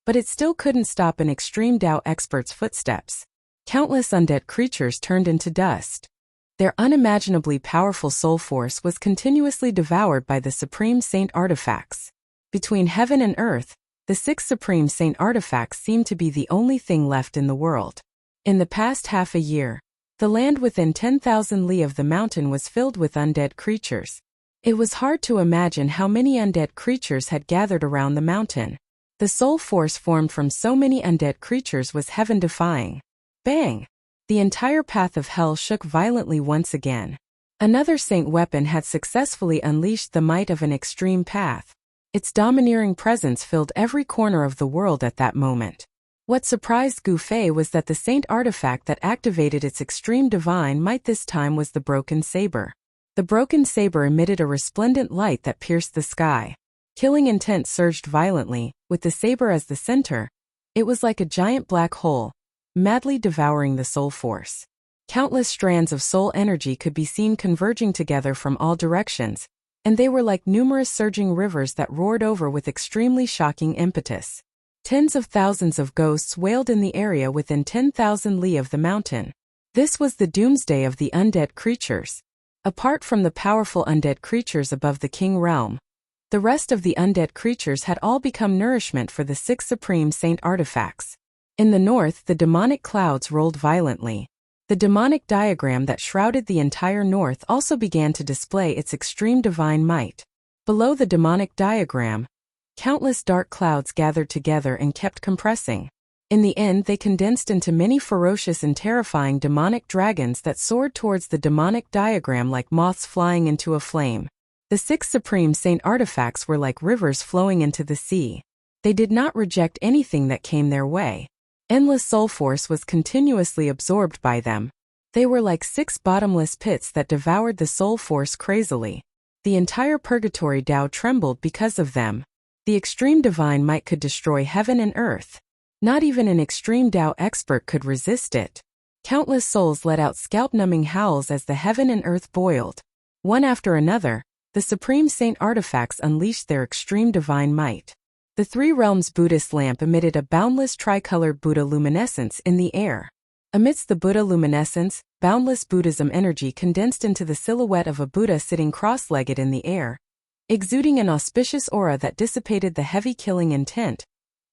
but it still couldn't stop an extreme Tao expert's footsteps. Countless undead creatures turned into dust. Their unimaginably powerful soul force was continuously devoured by the supreme saint artifacts. Between heaven and earth, the 6 supreme saint artifacts seemed to be the only thing left in the world. In the past half a year, the land within 10,000 li of the mountain was filled with undead creatures. It was hard to imagine how many undead creatures had gathered around the mountain. The soul force formed from so many undead creatures was heaven-defying. Bang! The entire path of hell shook violently once again. Another saint weapon had successfully unleashed the might of an extreme path. Its domineering presence filled every corner of the world at that moment. What surprised Gu Fei was that the saint artifact that activated its extreme divine might this time was the broken saber. The broken saber emitted a resplendent light that pierced the sky. Killing intent surged violently, with the saber as the center. It was like a giant black hole, madly devouring the soul force. Countless strands of soul energy could be seen converging together from all directions, and they were like numerous surging rivers that roared over with extremely shocking impetus. Tens of thousands of ghosts wailed in the area within 10,000 li of the mountain. This was the doomsday of the undead creatures. Apart from the powerful undead creatures above the king realm, the rest of the undead creatures had all become nourishment for the 6 supreme saint artifacts. In the north, the demonic clouds rolled violently. The demonic diagram that shrouded the entire north also began to display its extreme divine might. Below the demonic diagram, countless dark clouds gathered together and kept compressing. In the end, they condensed into many ferocious and terrifying demonic dragons that soared towards the demonic diagram like moths flying into a flame. The 6 supreme saint artifacts were like rivers flowing into the sea. They did not reject anything that came their way. Endless soul force was continuously absorbed by them. They were like 6 bottomless pits that devoured the soul force crazily. The entire purgatory Tao trembled because of them. The extreme divine might could destroy heaven and earth. Not even an extreme Tao expert could resist it. Countless souls let out scalp-numbing howls as the heaven and earth boiled. One after another, the supreme saint artifacts unleashed their extreme divine might. The 3 realms Buddhist lamp emitted a boundless tricolored Buddha luminescence in the air. Amidst the Buddha luminescence, boundless Buddhism energy condensed into the silhouette of a Buddha sitting cross-legged in the air, exuding an auspicious aura that dissipated the heavy killing intent,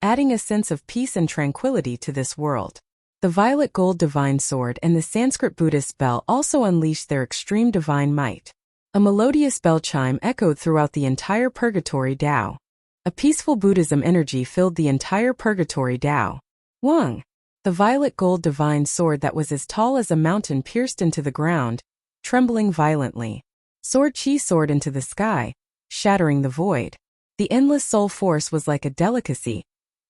adding a sense of peace and tranquility to this world. The violet gold divine sword and the Sanskrit Buddhist bell also unleashed their extreme divine might. A melodious bell chime echoed throughout the entire purgatory Tao. A peaceful Buddhism energy filled the entire purgatory Tao. Wang, the violet gold divine sword that was as tall as a mountain pierced into the ground, trembling violently. Sword Chi soared into the sky, shattering the void. The endless soul force was like a delicacy,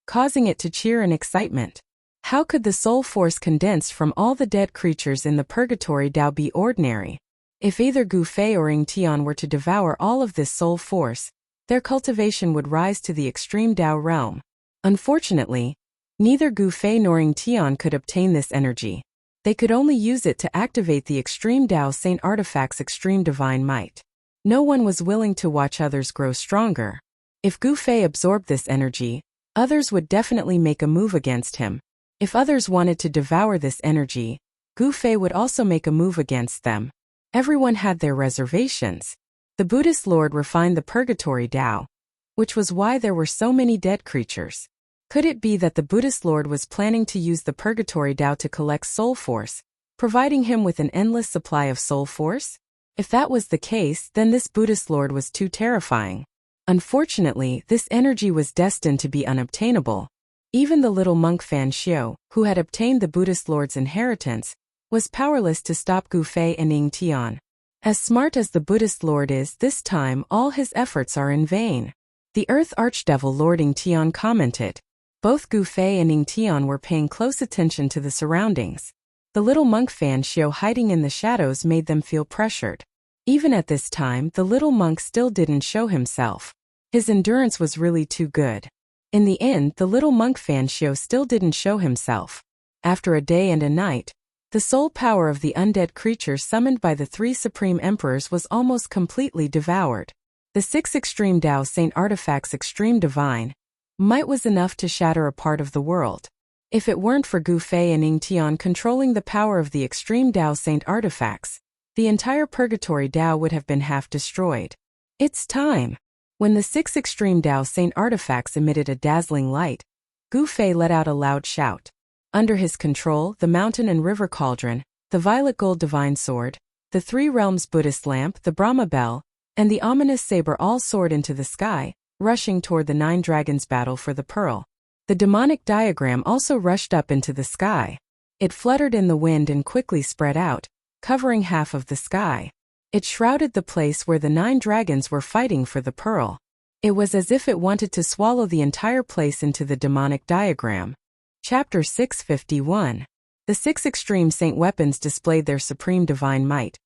causing it to cheer in excitement. How could the soul force condensed from all the dead creatures in the purgatory Tao be ordinary? If either Gu Fei or Ying Tian were to devour all of this soul force, their cultivation would rise to the extreme Tao realm. Unfortunately, neither Gu Fei nor Ying Tian could obtain this energy. They could only use it to activate the extreme Tao Saint Artifact's extreme divine might. No one was willing to watch others grow stronger. If Gu Fei absorbed this energy, others would definitely make a move against him. If others wanted to devour this energy, Gu Fei would also make a move against them. Everyone had their reservations. The Buddhist Lord refined the purgatory Tao, which was why there were so many dead creatures. Could it be that the Buddhist Lord was planning to use the purgatory Tao to collect soul force, providing him with an endless supply of soul force? If that was the case, then this Buddhist Lord was too terrifying. Unfortunately, this energy was destined to be unobtainable. Even the little monk Fan Xiu, who had obtained the Buddhist Lord's inheritance, was powerless to stop Gu Fei and Ying Tian. As smart as the Buddhist Lord is, this time all his efforts are in vain. The Earth Archdevil Lord Ying Tian commented. Both Gu Fei and Ying Tian were paying close attention to the surroundings. The little monk Fan Xiu hiding in the shadows made them feel pressured. Even at this time, the little monk still didn't show himself. His endurance was really too good. In the end, the little monk Fan Xiu still didn't show himself. After a day and a night, the soul power of the undead creature summoned by the 3 supreme emperors was almost completely devoured. The 6 extreme Tao Saint Artifacts' extreme divine might was enough to shatter a part of the world. If it weren't for Gu Fei and Ying Tian controlling the power of the extreme Tao Saint Artifacts, the entire purgatory Tao would have been half destroyed. It's time. When the 6 extreme Tao Saint Artifacts emitted a dazzling light, Gu Fei let out a loud shout. Under his control, the mountain and river cauldron, the violet gold divine sword, the 3 realms Buddhist lamp, the Brahma bell, and the ominous saber all soared into the sky, rushing toward the 9 dragons' battle for the pearl. The demonic diagram also rushed up into the sky. It fluttered in the wind and quickly spread out, covering half of the sky. It shrouded the place where the 9 dragons were fighting for the pearl. It was as if it wanted to swallow the entire place into the demonic diagram. Chapter 651. The 6 extreme saint weapons displayed their supreme divine might,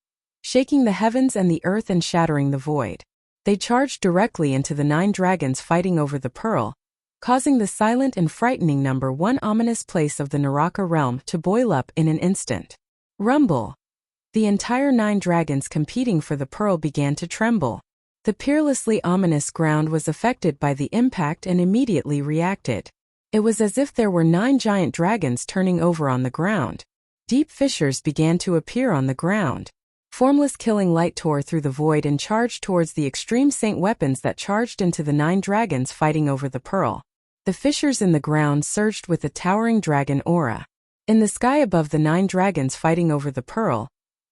shaking the heavens and the earth and shattering the void. They charged directly into the 9 dragons fighting over the pearl, causing the silent and frightening number 1 ominous place of the Naraka realm to boil up in an instant. Rumble. The entire 9 dragons competing for the pearl began to tremble. The peerlessly ominous ground was affected by the impact and immediately reacted. It was as if there were 9 giant dragons turning over on the ground. Deep fissures began to appear on the ground. Formless killing light tore through the void and charged towards the extreme saint weapons that charged into the 9 dragons fighting over the pearl. The fissures in the ground surged with a towering dragon aura. In the sky above the 9 dragons fighting over the pearl,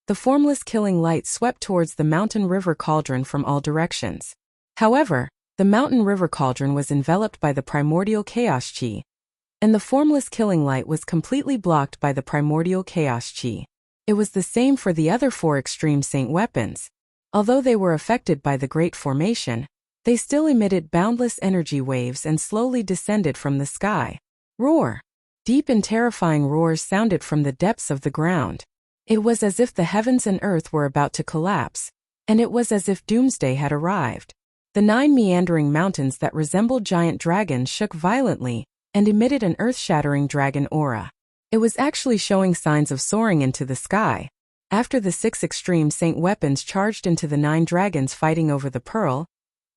the formless killing light swept towards the mountain river cauldron from all directions. However, the mountain river cauldron was enveloped by the primordial chaos chi, and the formless killing light was completely blocked by the primordial chaos chi. It was the same for the other 4 extreme saint weapons. Although they were affected by the Great Formation, they still emitted boundless energy waves and slowly descended from the sky. Roar! Deep and terrifying roars sounded from the depths of the ground. It was as if the heavens and earth were about to collapse, and it was as if doomsday had arrived. The 9 meandering mountains that resembled giant dragons shook violently and emitted an earth-shattering dragon aura. It was actually showing signs of soaring into the sky. After the 6 extreme saint weapons charged into the 9 dragons fighting over the pearl,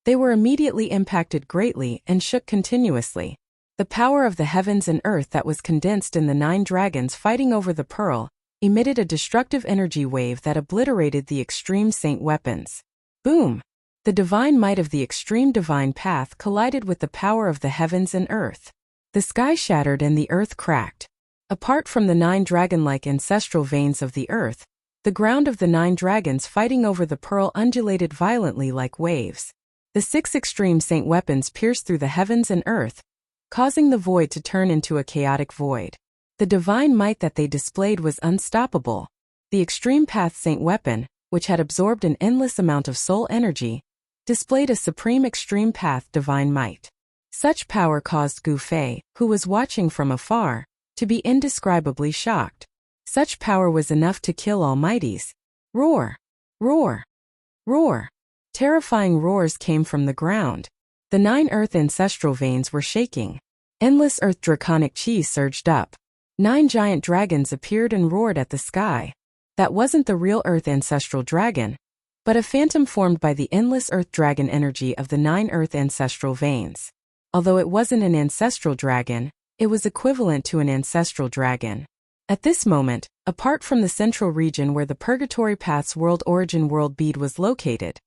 they were immediately impacted greatly and shook continuously. The power of the heavens and earth that was condensed in the 9 dragons fighting over the pearl emitted a destructive energy wave that obliterated the extreme saint weapons. Boom! The divine might of the extreme divine path collided with the power of the heavens and earth. The sky shattered and the earth cracked. Apart from the 9 dragon-like ancestral veins of the earth, the ground of the 9 dragons fighting over the pearl undulated violently like waves. The 6 extreme saint weapons pierced through the heavens and earth, causing the void to turn into a chaotic void. The divine might that they displayed was unstoppable. The extreme path saint weapon, which had absorbed an endless amount of soul energy, displayed a supreme extreme path divine might. Such power caused Gu Fei, who was watching from afar, to be indescribably shocked. Such power was enough to kill almighties. Roar! Roar! Roar! Terrifying roars came from the ground. The 9 earth ancestral veins were shaking. Endless earth draconic chi surged up. 9 giant dragons appeared and roared at the sky. That wasn't the real earth ancestral dragon, but a phantom formed by the endless earth dragon energy of the 9 earth ancestral veins. Although it wasn't an ancestral dragon, it was equivalent to an ancestral dragon. At this moment, apart from the central region where the Purgatory Path's world origin world bead was located,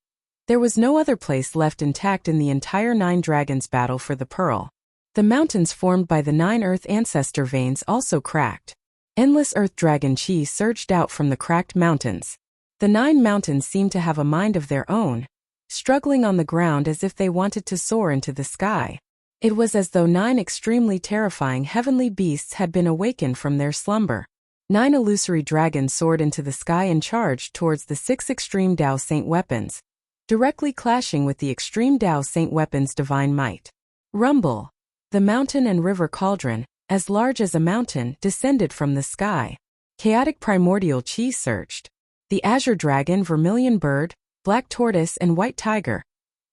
there was no other place left intact in the entire 9 dragons battle for the pearl. The mountains formed by the 9 earth ancestor veins also cracked. Endless earth dragon chi surged out from the cracked mountains. The 9 mountains seemed to have a mind of their own, struggling on the ground as if they wanted to soar into the sky. It was as though 9 extremely terrifying heavenly beasts had been awakened from their slumber. 9 illusory dragons soared into the sky and charged towards the 6 extreme Tao saint weapons, directly clashing with the extreme Tao saint weapons' divine might. Rumble! The mountain and river cauldron, as large as a mountain, descended from the sky. Chaotic primordial chi surged. The azure dragon, vermilion bird, black tortoise and white tiger.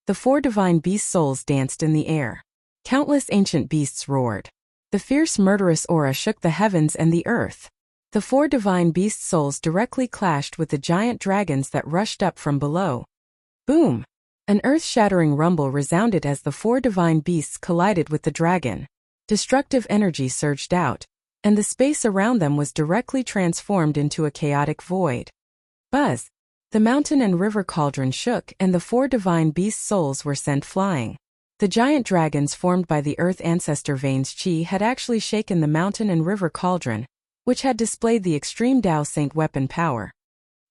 The 4 divine beast souls danced in the air. Countless ancient beasts roared. The fierce murderous aura shook the heavens and the earth. The 4 divine beast souls directly clashed with the giant dragons that rushed up from below. Boom! An earth-shattering rumble resounded as the 4 divine beasts collided with the dragon. Destructive energy surged out, and the space around them was directly transformed into a chaotic void. Buzz! The mountain and river cauldron shook and the 4 divine beast souls were sent flying. The giant dragons formed by the earth ancestor veins chi had actually shaken the mountain and river cauldron, which had displayed the extreme Tao saint weapon power.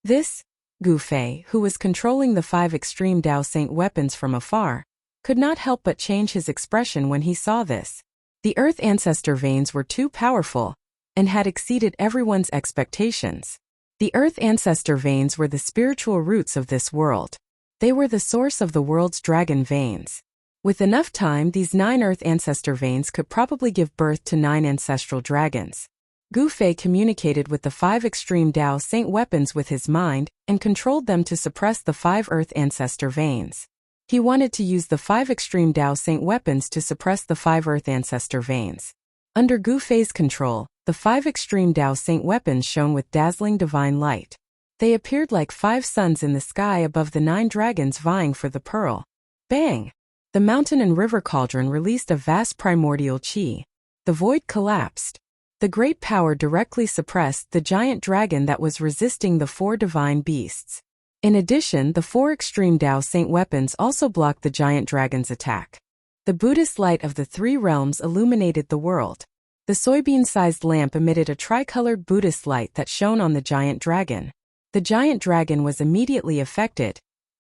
This, Gu Fei, who was controlling the 5 extreme Tao saint weapons from afar, could not help but change his expression when he saw this. The earth ancestor veins were too powerful, and had exceeded everyone's expectations. The earth ancestor veins were the spiritual roots of this world. They were the source of the world's dragon veins. With enough time, these 9 earth ancestor veins could probably give birth to 9 ancestral dragons. Gu Fei communicated with the 5 extreme Tao saint weapons with his mind and controlled them to suppress the 5 earth ancestor veins. He wanted to use the 5 extreme Tao saint weapons to suppress the 5 earth ancestor veins. Under Gu Fei's control, the 5 extreme Tao saint weapons shone with dazzling divine light. They appeared like 5 suns in the sky above the 9 dragons vying for the pearl. Bang! The mountain and river cauldron released a vast primordial chi. The void collapsed. The great power directly suppressed the giant dragon that was resisting the 4 divine beasts. In addition, the 4 extreme Tao saint weapons also blocked the giant dragon's attack. The Buddhist light of the 3 realms illuminated the world. The soybean-sized lamp emitted a tricolored Buddhist light that shone on the giant dragon. The giant dragon was immediately affected,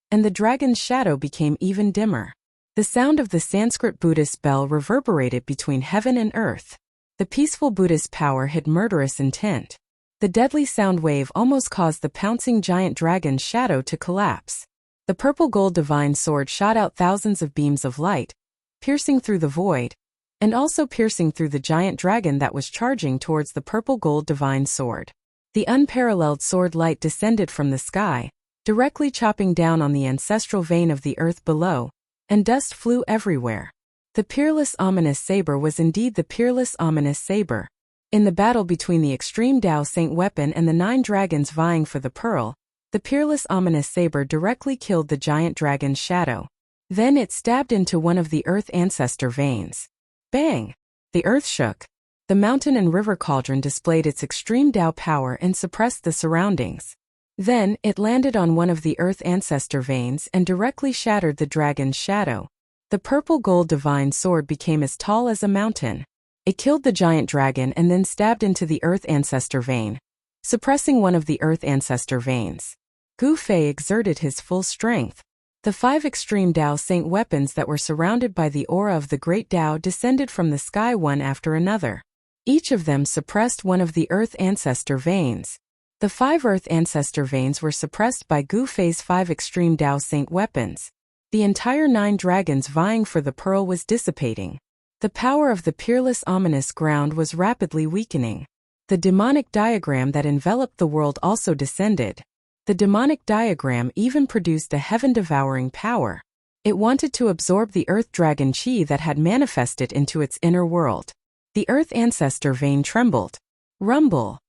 and the dragon's shadow became even dimmer. The sound of the Sanskrit Buddhist bell reverberated between heaven and earth. The peaceful Buddhist power hid murderous intent. The deadly sound wave almost caused the pouncing giant dragon's shadow to collapse. The purple gold divine sword shot out thousands of beams of light, piercing through the void, and also piercing through the giant dragon that was charging towards the purple gold divine sword. The unparalleled sword light descended from the sky, directly chopping down on the ancestral vein of the earth below, and dust flew everywhere. The peerless ominous saber was indeed the peerless ominous saber. In the battle between the extreme Tao Saint weapon and the 9 dragons vying for the pearl, the peerless ominous saber directly killed the giant dragon's shadow. Then it stabbed into one of the earth ancestor veins. Bang! The earth shook. The mountain and river cauldron displayed its extreme Tao power and suppressed the surroundings. Then, it landed on one of the earth ancestor veins and directly shattered the dragon's shadow. The purple gold divine sword became as tall as a mountain. It killed the giant dragon and then stabbed into the earth ancestor vein, suppressing one of the earth ancestor veins. Gu Fei exerted his full strength. The 5 extreme Tao Saint weapons that were surrounded by the aura of the great Tao descended from the sky one after another. Each of them suppressed one of the earth ancestor veins. The 5 earth ancestor veins were suppressed by Gu Fei's 5 extreme Tao Saint weapons. The entire 9 dragons vying for the pearl was dissipating. The power of the peerless ominous ground was rapidly weakening. The demonic diagram that enveloped the world also descended. The demonic diagram even produced a heaven-devouring power. It wanted to absorb the earth dragon chi that had manifested into its inner world. The earth ancestor vein trembled. Rumble!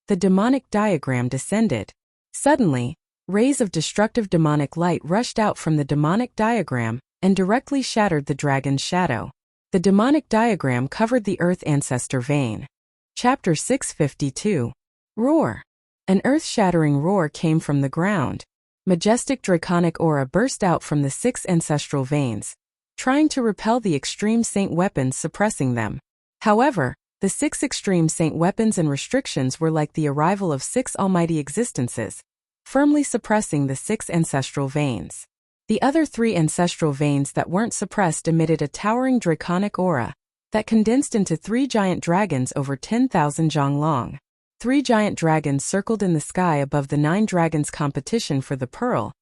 The demonic diagram descended. Suddenly, rays of destructive demonic light rushed out from the demonic diagram and directly shattered the dragon's shadow. The demonic diagram covered the earth ancestor vein. Chapter 652. Roar. An earth-shattering roar came from the ground. Majestic draconic aura burst out from the 6 ancestral veins, trying to repel the extreme saint weapons suppressing them. However, the 6 extreme saint weapons and restrictions were like the arrival of 6 almighty existences, firmly suppressing the 6 ancestral veins. The other 3 ancestral veins that weren't suppressed emitted a towering draconic aura that condensed into 3 giant dragons over 10,000 zhang long. 3 giant dragons circled in the sky above the 9 dragons' competition for the pearl,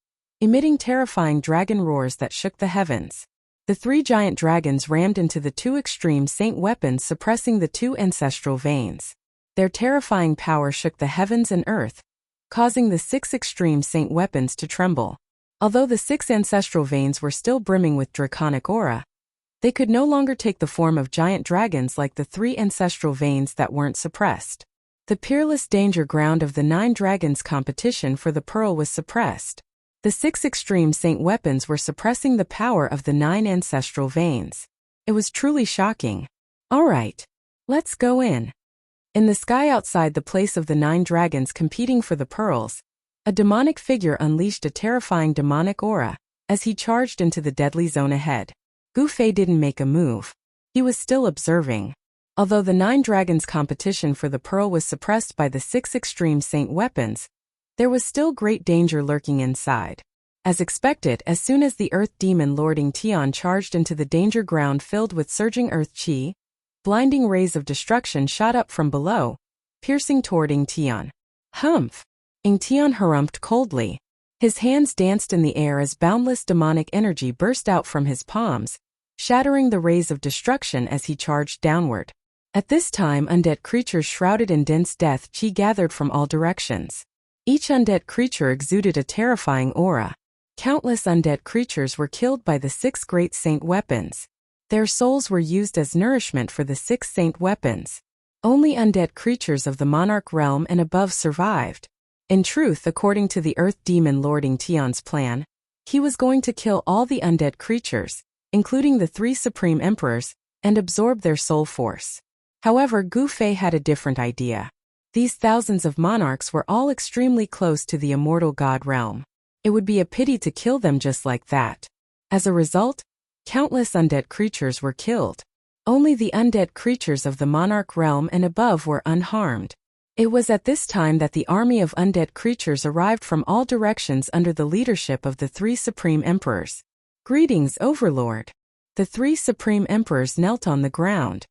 emitting terrifying dragon roars that shook the heavens. The 3 giant dragons rammed into the 2 extreme saint weapons, suppressing the 2 ancestral veins. Their terrifying power shook the heavens and earth, causing the 6 extreme saint weapons to tremble. Although the 6 ancestral veins were still brimming with draconic aura, they could no longer take the form of giant dragons like the 3 ancestral veins that weren't suppressed. The peerless danger ground of the 9 dragons' competition for the pearl was suppressed. The 6 extreme saint weapons were suppressing the power of the 9 ancestral veins. It was truly shocking. Alright, let's go in. In the sky outside the place of the 9 dragons competing for the pearls, a demonic figure unleashed a terrifying demonic aura as he charged into the deadly zone ahead. Gu Fei didn't make a move. He was still observing. Although the 9 dragons' competition for the pearl was suppressed by the 6 extreme saint weapons, there was still great danger lurking inside. As expected, as soon as the earth demon lording Tian charged into the danger ground filled with surging earth chi, blinding rays of destruction shot up from below, piercing toward Ing Tian. Humph! Ing Tian harumphed coldly. His hands danced in the air as boundless demonic energy burst out from his palms, shattering the rays of destruction as he charged downward. At this time, undead creatures shrouded in dense death chi gathered from all directions. Each undead creature exuded a terrifying aura. Countless undead creatures were killed by the 6 great saint weapons. Their souls were used as nourishment for the 6 saint weapons. Only undead creatures of the monarch realm and above survived. In truth, according to the earth demon lording Tian's plan, he was going to kill all the undead creatures, including the 3 supreme emperors, and absorb their soul force. However, Gu Fei had a different idea. These thousands of monarchs were all extremely close to the immortal god realm. It would be a pity to kill them just like that. As a result, countless undead creatures were killed. Only the undead creatures of the monarch realm and above were unharmed. It was at this time that the army of undead creatures arrived from all directions under the leadership of the 3 supreme emperors. Greetings, Overlord. The 3 supreme emperors knelt on the ground.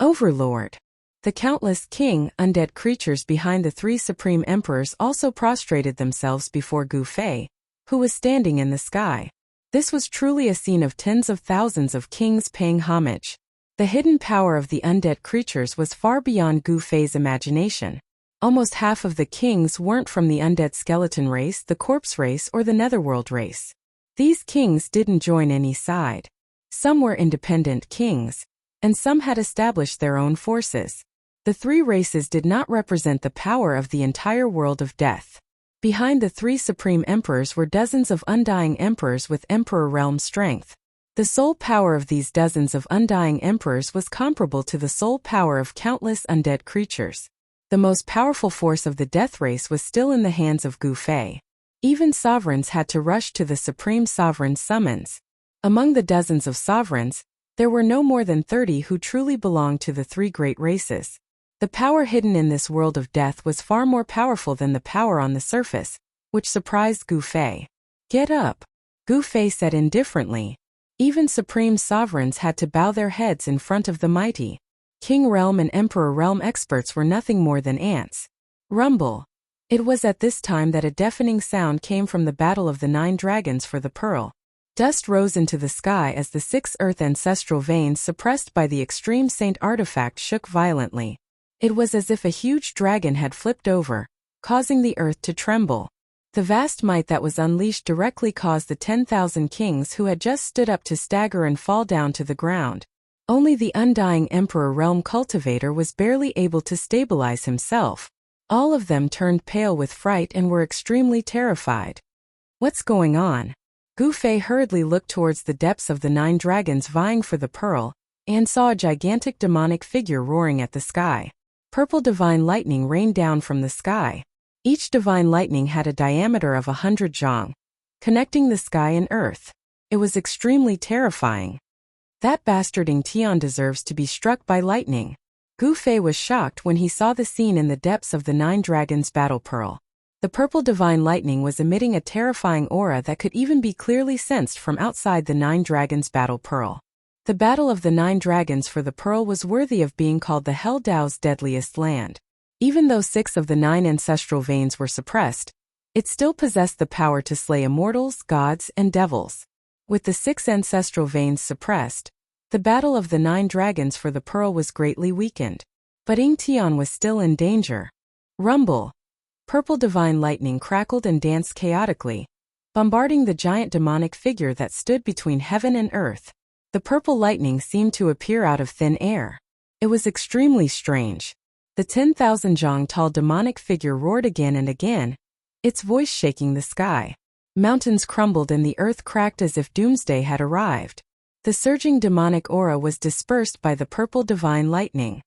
Overlord. The countless king, undead creatures behind the three supreme emperors also prostrated themselves before Gu Fei, who was standing in the sky. This was truly a scene of tens of thousands of kings paying homage. The hidden power of the undead creatures was far beyond Gu Fei's imagination. Almost half of the kings weren't from the undead skeleton race, the corpse race, or the netherworld race. These kings didn't join any side. Some were independent kings, and some had established their own forces. The three races did not represent the power of the entire world of death. Behind the three supreme emperors were dozens of undying emperors with emperor realm strength. The soul power of these dozens of undying emperors was comparable to the soul power of countless undead creatures. The most powerful force of the death race was still in the hands of Gu Fei. Even sovereigns had to rush to the supreme sovereign's summons. Among the dozens of sovereigns, there were no more than 30 who truly belonged to the three great races. The power hidden in this world of death was far more powerful than the power on the surface, which surprised Gu Fei. "Get up," Gu Fei said indifferently. Even supreme sovereigns had to bow their heads in front of the mighty. King realm and emperor realm experts were nothing more than ants. Rumble. It was at this time that a deafening sound came from the battle of the 9 dragons for the pearl. Dust rose into the sky as the 6 earth ancestral veins suppressed by the extreme saint artifact shook violently. It was as if a huge dragon had flipped over, causing the earth to tremble. The vast might that was unleashed directly caused the 10,000 kings who had just stood up to stagger and fall down to the ground. Only the undying emperor realm cultivator was barely able to stabilize himself. All of them turned pale with fright and were extremely terrified. What's going on? Gu Fei hurriedly looked towards the depths of the 9 dragons vying for the pearl, and saw a gigantic demonic figure roaring at the sky. Purple divine lightning rained down from the sky. Each divine lightning had a diameter of 100 zhang, connecting the sky and earth. It was extremely terrifying. That bastarding Tian deserves to be struck by lightning. Gu Fei was shocked when he saw the scene in the depths of the 9 dragons battle pearl. The purple divine lightning was emitting a terrifying aura that could even be clearly sensed from outside the 9 dragons battle pearl. The battle of the 9 dragons for the pearl was worthy of being called the Hell Dao's deadliest land. Even though 6 of the 9 ancestral veins were suppressed, it still possessed the power to slay immortals, gods, and devils. With the 6 ancestral veins suppressed, the battle of the 9 dragons for the pearl was greatly weakened. But Ying Tian was still in danger. Rumble. Purple divine lightning crackled and danced chaotically, bombarding the giant demonic figure that stood between heaven and earth. The purple lightning seemed to appear out of thin air. It was extremely strange. The 10,000 zhang tall demonic figure roared again and again, its voice shaking the sky. Mountains crumbled and the earth cracked as if doomsday had arrived. The surging demonic aura was dispersed by the purple divine lightning.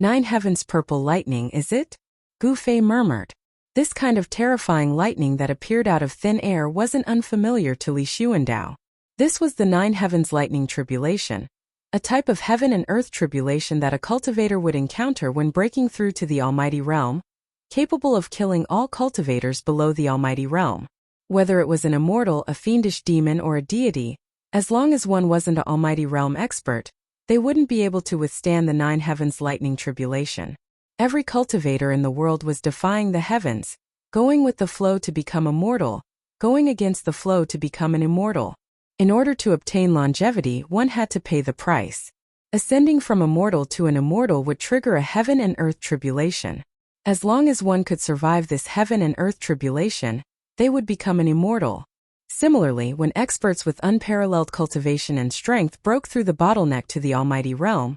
9 heavens purple lightning, is it? Gu Fei murmured. This kind of terrifying lightning that appeared out of thin air wasn't unfamiliar to Li Xuandao. This was the 9 heavens lightning tribulation, a type of heaven and earth tribulation that a cultivator would encounter when breaking through to the almighty realm, capable of killing all cultivators below the almighty realm. Whether it was an immortal, a fiendish demon, or a deity, as long as one wasn't an almighty realm expert, they wouldn't be able to withstand the 9 heavens lightning tribulation. Every cultivator in the world was defying the heavens, going with the flow to become immortal, going against the flow to become an immortal. In order to obtain longevity, one had to pay the price. Ascending from immortal to an immortal would trigger a heaven and earth tribulation. As long as one could survive this heaven and earth tribulation, they would become an immortal. Similarly, when experts with unparalleled cultivation and strength broke through the bottleneck to the almighty realm,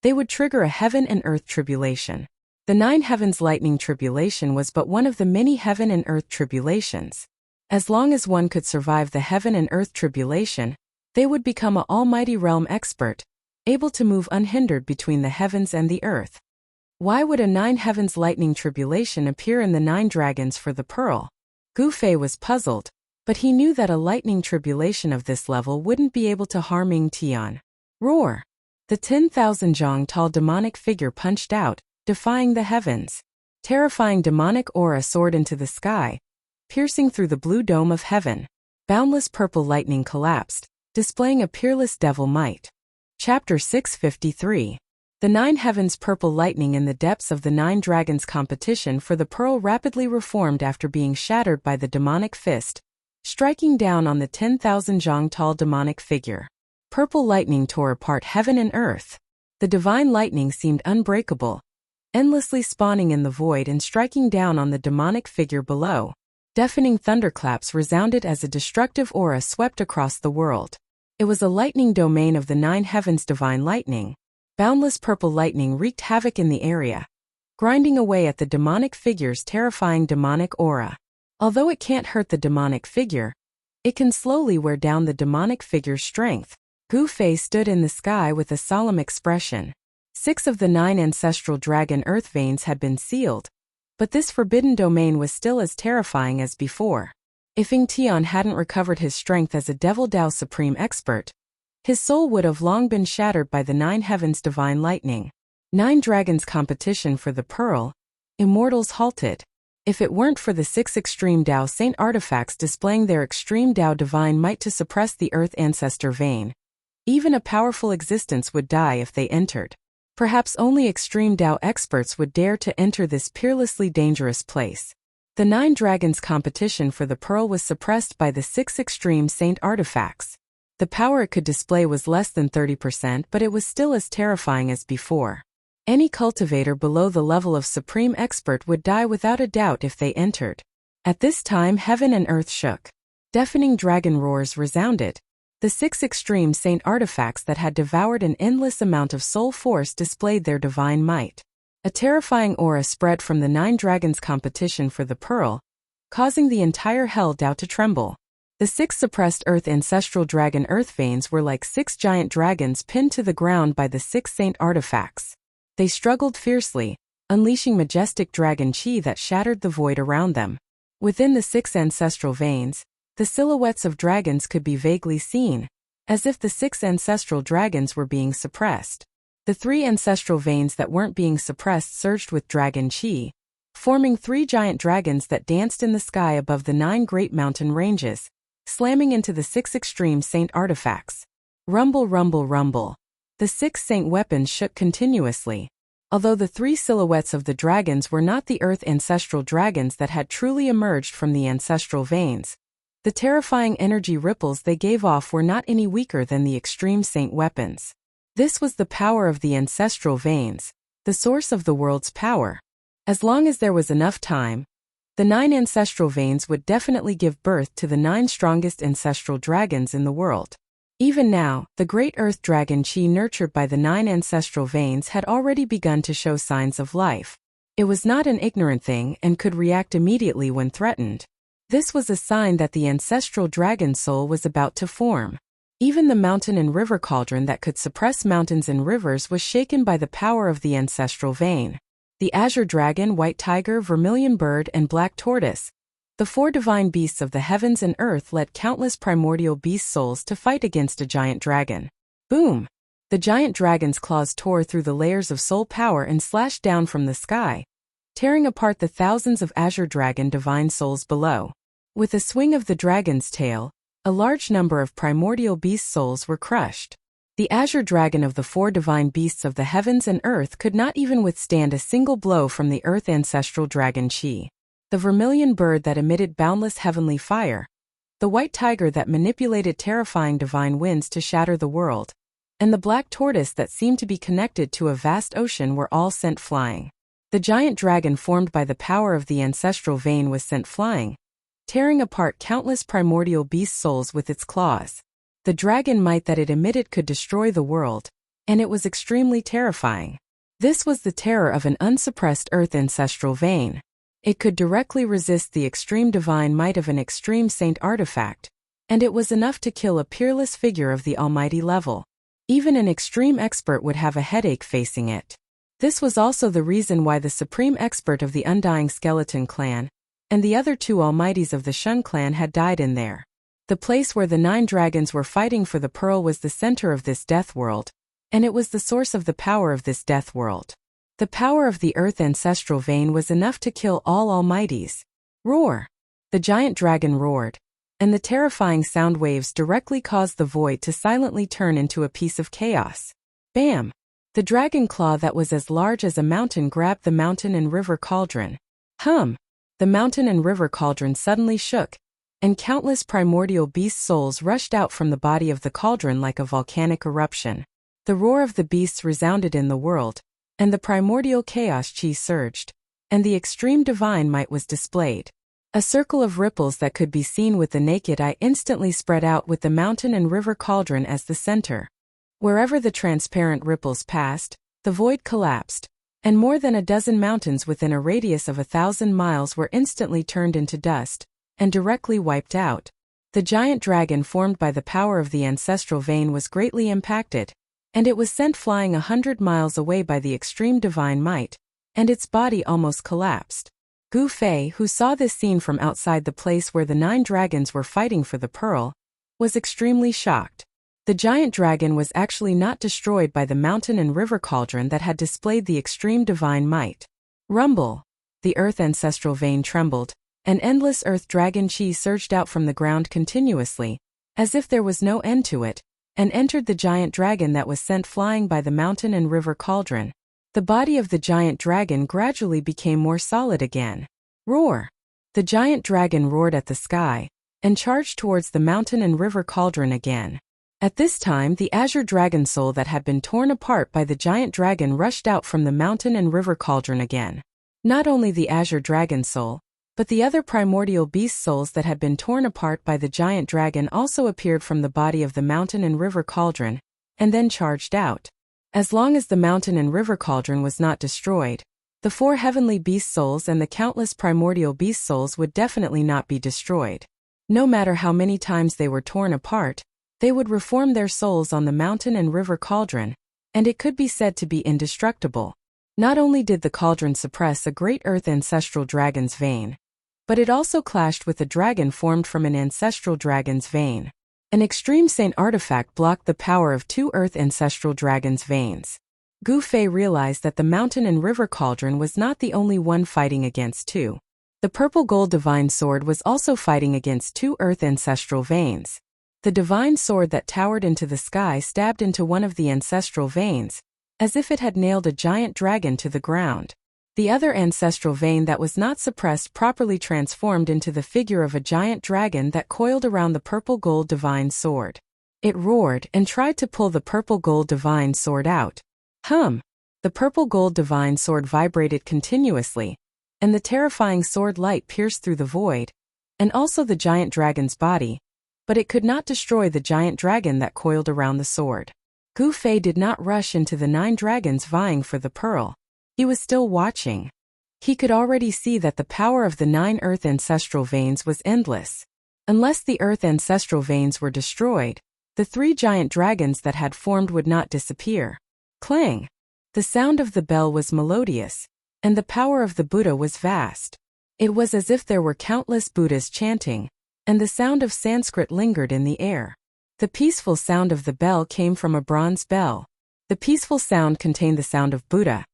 they would trigger a heaven and earth tribulation. The 9 heavens lightning tribulation was but one of the many heaven and earth tribulations. As long as one could survive the heaven and earth tribulation, they would become an almighty realm expert, able to move unhindered between the heavens and the earth. Why would a 9 heavens lightning tribulation appear in the 9 dragons for the pearl? Gu Fei was puzzled, but he knew that a lightning tribulation of this level wouldn't be able to harm Ying Tian. Roar! The 10,000 zhang tall demonic figure punched out, defying the heavens. Terrifying demonic aura soared into the sky, piercing through the blue dome of heaven. Boundless purple lightning collapsed, displaying a peerless devil might. Chapter 653. The nine heavens purple lightning in the depths of the nine dragons competition for the pearl rapidly reformed after being shattered by the demonic fist, striking down on the 10,000 zhang tall demonic figure. Purple lightning tore apart heaven and earth. The divine lightning seemed unbreakable, endlessly spawning in the void and striking down on the demonic figure below. Deafening thunderclaps resounded as a destructive aura swept across the world. It was a lightning domain of the nine heavens divine lightning. Boundless purple lightning wreaked havoc in the area, grinding away at the demonic figure's terrifying demonic aura. Although it can't hurt the demonic figure, it can slowly wear down the demonic figure's strength. Gu Fei stood in the sky with a solemn expression. 6 of the 9 ancestral dragon earth veins had been sealed, but this forbidden domain was still as terrifying as before. If Ying Tian hadn't recovered his strength as a Devil Dao supreme expert, his soul would have long been shattered by the 9 heavens divine lightning. 9 dragons competition for the pearl. Immortals halted. If it weren't for the 6 extreme Dao Saint artifacts displaying their extreme Dao divine might to suppress the earth ancestor vein, even a powerful existence would die if they entered. Perhaps only extreme Dao experts would dare to enter this peerlessly dangerous place. The 9 dragons competition for the pearl was suppressed by the 6 extreme Saint artifacts. The power it could display was less than 30%, but it was still as terrifying as before. Any cultivator below the level of supreme expert would die without a doubt if they entered. At this time heaven and earth shook. Deafening dragon roars resounded. The 6 extreme Saint artifacts that had devoured an endless amount of soul force displayed their divine might. A terrifying aura spread from the 9 dragons competition for the pearl, causing the entire Hell Dao to tremble. The 6 suppressed earth ancestral dragon earth veins were like 6 giant dragons pinned to the ground by the 6 Saint artifacts. They struggled fiercely, unleashing majestic dragon chi that shattered the void around them. Within the 6 ancestral veins, the silhouettes of dragons could be vaguely seen, as if the 6 ancestral dragons were being suppressed. The 3 ancestral veins that weren't being suppressed surged with dragon chi, forming 3 giant dragons that danced in the sky above the 9 great mountain ranges, slamming into the 6 extreme Saint artifacts. Rumble, rumble, rumble. The 6 Saint weapons shook continuously. Although the 3 silhouettes of the dragons were not the earth ancestral dragons that had truly emerged from the ancestral veins, the terrifying energy ripples they gave off were not any weaker than the extreme Saint weapons. This was the power of the ancestral veins, the source of the world's power. As long as there was enough time, the 9 ancestral veins would definitely give birth to the 9 strongest ancestral dragons in the world. Even now, the great earth dragon chi nurtured by the 9 ancestral veins had already begun to show signs of life. It was not an ignorant thing and could react immediately when threatened. This was a sign that the ancestral dragon soul was about to form. Even the mountain and river cauldron that could suppress mountains and rivers was shaken by the power of the ancestral vein. The azure dragon, white tiger, vermilion bird, and black tortoise, the 4 divine beasts of the heavens and earth led countless primordial beast souls to fight against a giant dragon. Boom! The giant dragon's claws tore through the layers of soul power and slashed down from the sky, tearing apart the thousands of azure dragon divine souls below. With a swing of the dragon's tail, a large number of primordial beast souls were crushed. The azure dragon of the 4 divine beasts of the heavens and earth could not even withstand a single blow from the earth ancestral dragon chi. The vermilion bird that emitted boundless heavenly fire, the white tiger that manipulated terrifying divine winds to shatter the world, and the black tortoise that seemed to be connected to a vast ocean were all sent flying. The giant dragon formed by the power of the ancestral vein was sent flying, tearing apart countless primordial beast souls with its claws. The dragon might that it emitted could destroy the world, and it was extremely terrifying. This was the terror of an unsuppressed earth ancestral vein. It could directly resist the extreme divine might of an extreme saint artifact, and it was enough to kill a peerless figure of the almighty level. Even an extreme expert would have a headache facing it. This was also the reason why the supreme expert of the Undying Skeleton clan, and the other 2 almighties of the Shun clan had died in there. The place where the 9 dragons were fighting for the pearl was the center of this death world, and it was the source of the power of this death world. The power of the earth ancestral vein was enough to kill all almighties. Roar! The giant dragon roared, and the terrifying sound waves directly caused the void to silently turn into a piece of chaos. Bam! The dragon claw that was as large as a mountain grabbed the mountain and river cauldron. The mountain and river cauldron suddenly shook, and countless primordial beast souls rushed out from the body of the cauldron like a volcanic eruption. The roar of the beasts resounded in the world, and the primordial chaos chi surged, and the extreme divine might was displayed. A circle of ripples that could be seen with the naked eye instantly spread out with the mountain and river cauldron as the center. Wherever the transparent ripples passed, the void collapsed, and more than a dozen mountains within a radius of 1,000 miles were instantly turned into dust, and directly wiped out. The giant dragon formed by the power of the ancestral vein was greatly impacted, and it was sent flying 100 miles away by the extreme divine might, and its body almost collapsed. Gu Fei, who saw this scene from outside the place where the 9 dragons were fighting for the pearl, was extremely shocked. The giant dragon was actually not destroyed by the mountain and river cauldron that had displayed the extreme divine might. Rumble! The earth ancestral vein trembled, and endless earth dragon chi surged out from the ground continuously, as if there was no end to it, and entered the giant dragon that was sent flying by the mountain and river cauldron. The body of the giant dragon gradually became more solid again. Roar! The giant dragon roared at the sky, and charged towards the mountain and river cauldron again. At this time, the azure dragon soul that had been torn apart by the giant dragon rushed out from the mountain and river cauldron again. Not only the azure dragon soul, but the other primordial beast souls that had been torn apart by the giant dragon also appeared from the body of the mountain and river cauldron, and then charged out. As long as the mountain and river cauldron was not destroyed, the 4 heavenly beast souls and the countless primordial beast souls would definitely not be destroyed. No matter how many times they were torn apart, they would reform their souls on the mountain and river cauldron, and it could be said to be indestructible. Not only did the cauldron suppress a great earth ancestral dragon's vein, but it also clashed with a dragon formed from an ancestral dragon's vein. An extreme saint artifact blocked the power of 2 earth ancestral dragon's veins. Gu Fei realized that the mountain and river cauldron was not the only one fighting against 2. The purple gold divine sword was also fighting against 2 earth ancestral veins. The divine sword that towered into the sky stabbed into one of the ancestral veins, as if it had nailed a giant dragon to the ground. The other ancestral vein that was not suppressed properly transformed into the figure of a giant dragon that coiled around the purple gold divine sword. It roared and tried to pull the purple gold divine sword out. The purple gold divine sword vibrated continuously, and the terrifying sword light pierced through the void, and also the giant dragon's body, but it could not destroy the giant dragon that coiled around the sword. Gu Fei did not rush into the 9 dragons vying for the pearl. He was still watching. He could already see that the power of the 9 earth ancestral veins was endless. Unless the earth ancestral veins were destroyed, the 3 giant dragons that had formed would not disappear. Clang! The sound of the bell was melodious, and the power of the Buddha was vast. It was as if there were countless Buddhas chanting, and the sound of Sanskrit lingered in the air. The peaceful sound of the bell came from a bronze bell. The peaceful sound contained the sound of Buddha,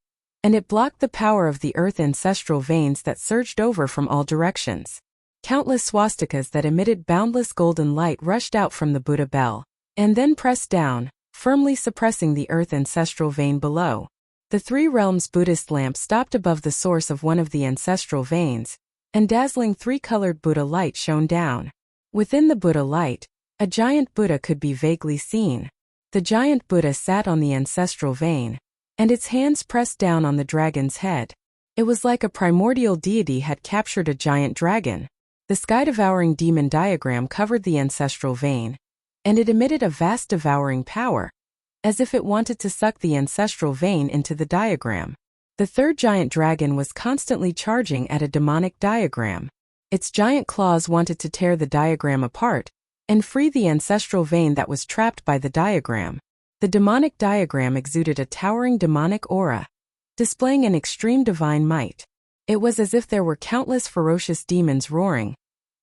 and it blocked the power of the earth ancestral veins that surged over from all directions. Countless swastikas that emitted boundless golden light rushed out from the Buddha bell, and then pressed down, firmly suppressing the earth ancestral vein below. The 3 realms Buddhist lamp stopped above the source of one of the ancestral veins, and dazzling 3-colored Buddha light shone down. Within the Buddha light, a giant Buddha could be vaguely seen. The giant Buddha sat on the ancestral vein, and its hands pressed down on the dragon's head. It was like a primordial deity had captured a giant dragon. The sky-devouring demon diagram covered the ancestral vein, and it emitted a vast devouring power, as if it wanted to suck the ancestral vein into the diagram. The 3rd giant dragon was constantly charging at a demonic diagram. Its giant claws wanted to tear the diagram apart and free the ancestral vein that was trapped by the diagram. The demonic diagram exuded a towering demonic aura, displaying an extreme divine might. It was as if there were countless ferocious demons roaring,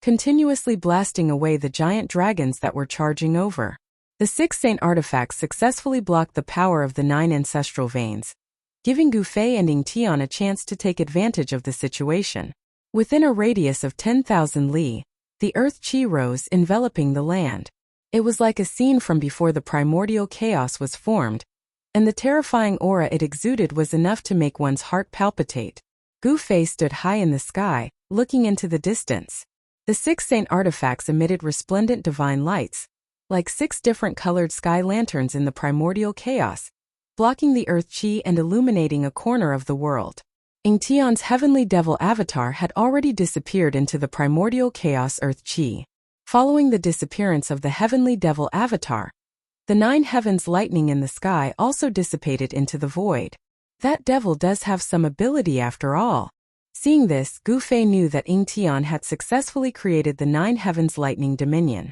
continuously blasting away the giant dragons that were charging over. The 6 saint artifacts successfully blocked the power of the 9 ancestral veins, giving Gu Fei and Ying Tian a chance to take advantage of the situation. Within a radius of 10,000 li, the earth chi rose enveloping the land. It was like a scene from before the primordial chaos was formed, and the terrifying aura it exuded was enough to make one's heart palpitate. Gu Fei stood high in the sky, looking into the distance. The 6 saint artifacts emitted resplendent divine lights, like 6 different colored sky lanterns in the primordial chaos, blocking the earth chi and illuminating a corner of the world. Ingtian's heavenly devil avatar had already disappeared into the primordial chaos earth chi. Following the disappearance of the heavenly devil avatar, the 9 heavens lightning in the sky also dissipated into the void. That devil does have some ability after all. Seeing this, Gu Fei knew that Ingtian had successfully created the 9 heavens lightning dominion.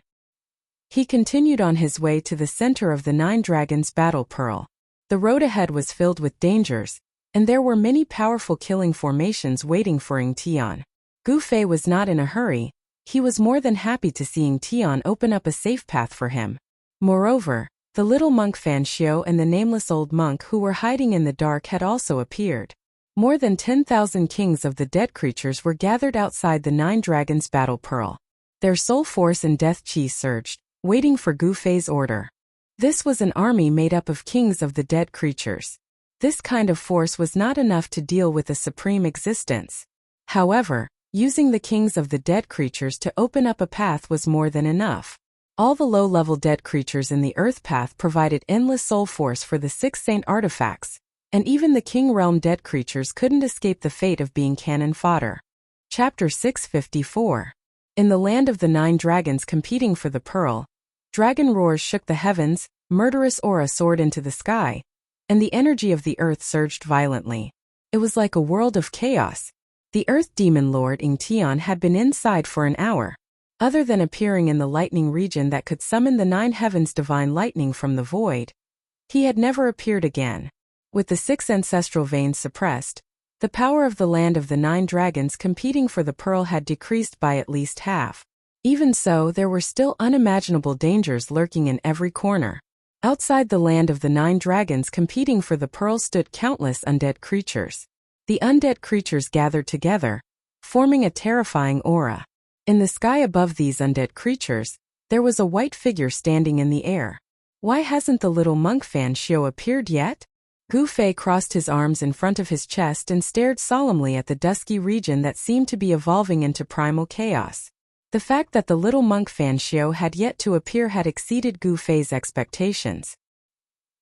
He continued on his way to the center of the 9 dragons battle pearl. The road ahead was filled with dangers, and there were many powerful killing formations waiting for Ingtian. Gu Fei was not in a hurry. He was more than happy to see Ingtian open up a safe path for him. Moreover, the little monk Fan Xiu and the nameless old monk who were hiding in the dark had also appeared. More than 10,000 kings of the dead creatures were gathered outside the 9 dragons battle pearl. Their soul force and death chi surged, waiting for Gu Fei's order. This was an army made up of kings of the dead creatures. This kind of force was not enough to deal with a supreme existence. However, using the kings of the dead creatures to open up a path was more than enough. All the low-level dead creatures in the earth path provided endless soul force for the 6 saint artifacts, and even the king realm dead creatures couldn't escape the fate of being cannon fodder. Chapter 654. In the land of the 9 dragons competing for the pearl, dragon roars shook the heavens, murderous aura soared into the sky, and the energy of the earth surged violently. It was like a world of chaos. The earth demon lord Ingtian had been inside for an hour. Other than appearing in the lightning region that could summon the 9 heavens divine lightning from the void, he had never appeared again. With the 6 ancestral veins suppressed, the power of the land of the 9 dragons competing for the pearl had decreased by at least half. Even so, there were still unimaginable dangers lurking in every corner. Outside the land of the 9 dragons competing for the pearl stood countless undead creatures. The undead creatures gathered together, forming a terrifying aura. In the sky above these undead creatures, there was a white figure standing in the air. Why hasn't the little monk Fan Xiu appeared yet? Gu Fei crossed his arms in front of his chest and stared solemnly at the dusky region that seemed to be evolving into primal chaos. The fact that the little monk Fan Xiu had yet to appear had exceeded Gu Fei's expectations.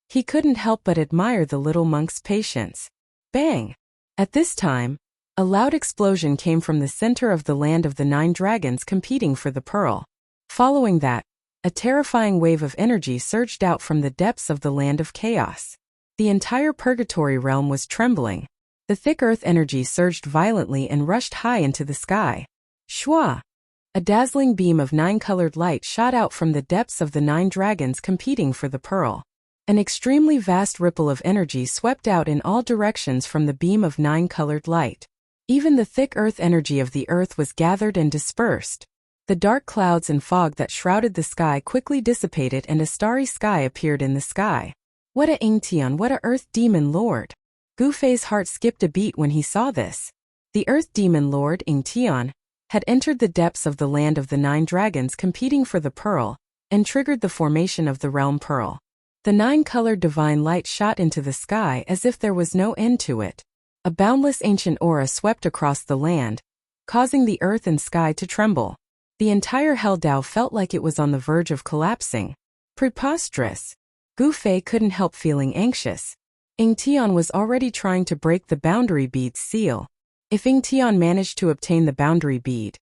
He couldn't help but admire the little monk's patience. Bang! At this time, a loud explosion came from the center of the land of the 9 dragons competing for the pearl. Following that, a terrifying wave of energy surged out from the depths of the land of chaos. The entire purgatory realm was trembling. The thick earth energy surged violently and rushed high into the sky. Shwa! A dazzling beam of 9-colored light shot out from the depths of the 9 dragons competing for the pearl. An extremely vast ripple of energy swept out in all directions from the beam of 9-colored light. Even the thick earth energy of the earth was gathered and dispersed. The dark clouds and fog that shrouded the sky quickly dissipated and a starry sky appeared in the sky. What a Ingtian, what a earth demon lord! Gu Fei's heart skipped a beat when he saw this. The earth demon lord, Ingtian, had entered the depths of the land of the 9 dragons competing for the pearl, and triggered the formation of the realm pearl. The 9-colored divine light shot into the sky as if there was no end to it. A boundless ancient aura swept across the land, causing the earth and sky to tremble. The entire Helldao felt like it was on the verge of collapsing. Preposterous! Gu Fei couldn't help feeling anxious. Ingtian was already trying to break the boundary bead's seal. If Ingtian managed to obtain the boundary bead,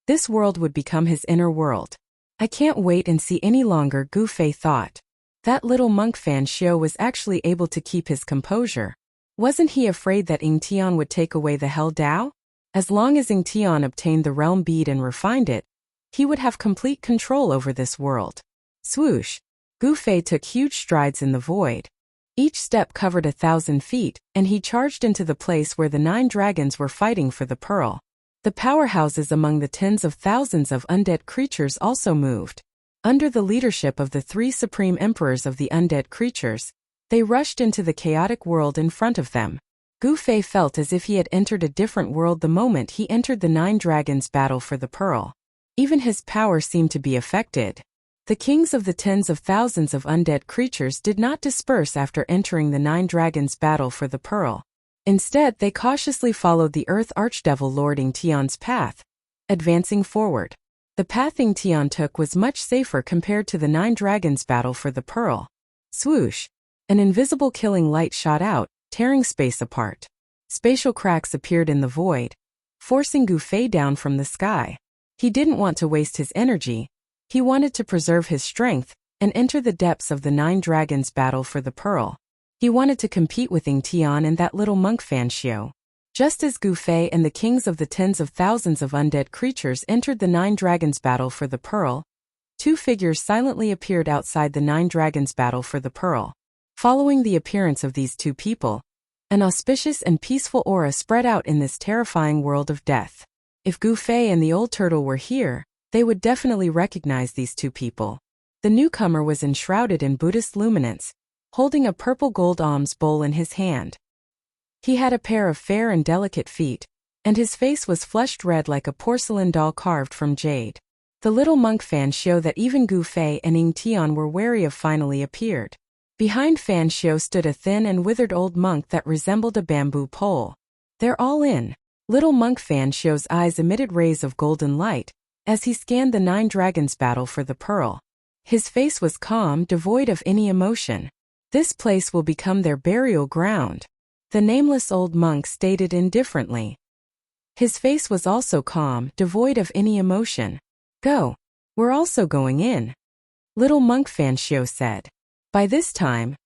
this world would become his inner world. I can't wait and see any longer, Gu Fei thought. That little monk Fan Xiu was actually able to keep his composure. Wasn't he afraid that Ingtian would take away the Helldao? As long as Ingtian obtained the realm bead and refined it, he would have complete control over this world. Swoosh! Gu Fei took huge strides in the void. Each step covered 1,000 feet, and he charged into the place where the 9 dragons were fighting for the pearl. The powerhouses among the tens of thousands of undead creatures also moved. Under the leadership of the 3 supreme emperors of the undead creatures, they rushed into the chaotic world in front of them. Gu Fei felt as if he had entered a different world the moment he entered the 9 dragons' battle for the pearl. Even his power seemed to be affected. The kings of the tens of thousands of undead creatures did not disperse after entering the 9 dragons' battle for the pearl. Instead, they cautiously followed the Earth Archdevil lording Tion's path, advancing forward. The pathing Tion took was much safer compared to the 9 dragons' battle for the pearl. Swoosh! An invisible killing light shot out, tearing space apart. Spatial cracks appeared in the void, forcing Gu Fei down from the sky. He didn't want to waste his energy. He wanted to preserve his strength and enter the depths of the 9 dragons' battle for the pearl. He wanted to compete with Ying Tian and that little monk Fan Xiu. Just as Gu Fei and the kings of the tens of thousands of undead creatures entered the 9 dragons' battle for the pearl, 2 figures silently appeared outside the 9 dragons' battle for the pearl. Following the appearance of these 2 people, an auspicious and peaceful aura spread out in this terrifying world of death. If Gu Fei and the old turtle were here, they would definitely recognize these 2 people. The newcomer was enshrouded in Buddhist luminance, holding a purple gold alms bowl in his hand. He had a pair of fair and delicate feet, and his face was flushed red like a porcelain doll carved from jade. The little monk Fan Xiu that even Gu Fei and Ying Tian were wary of finally appeared. Behind Fan Xiu stood a thin and withered old monk that resembled a bamboo pole. They're all in. Little monk Fan Xiu's eyes emitted rays of golden light as he scanned the 9 dragons' battle for the pearl. His face was calm, devoid of any emotion. This place will become their burial ground, the nameless old monk stated indifferently. His face was also calm, devoid of any emotion. Go. We're also going in, little monk Fan Xiu said. By this time,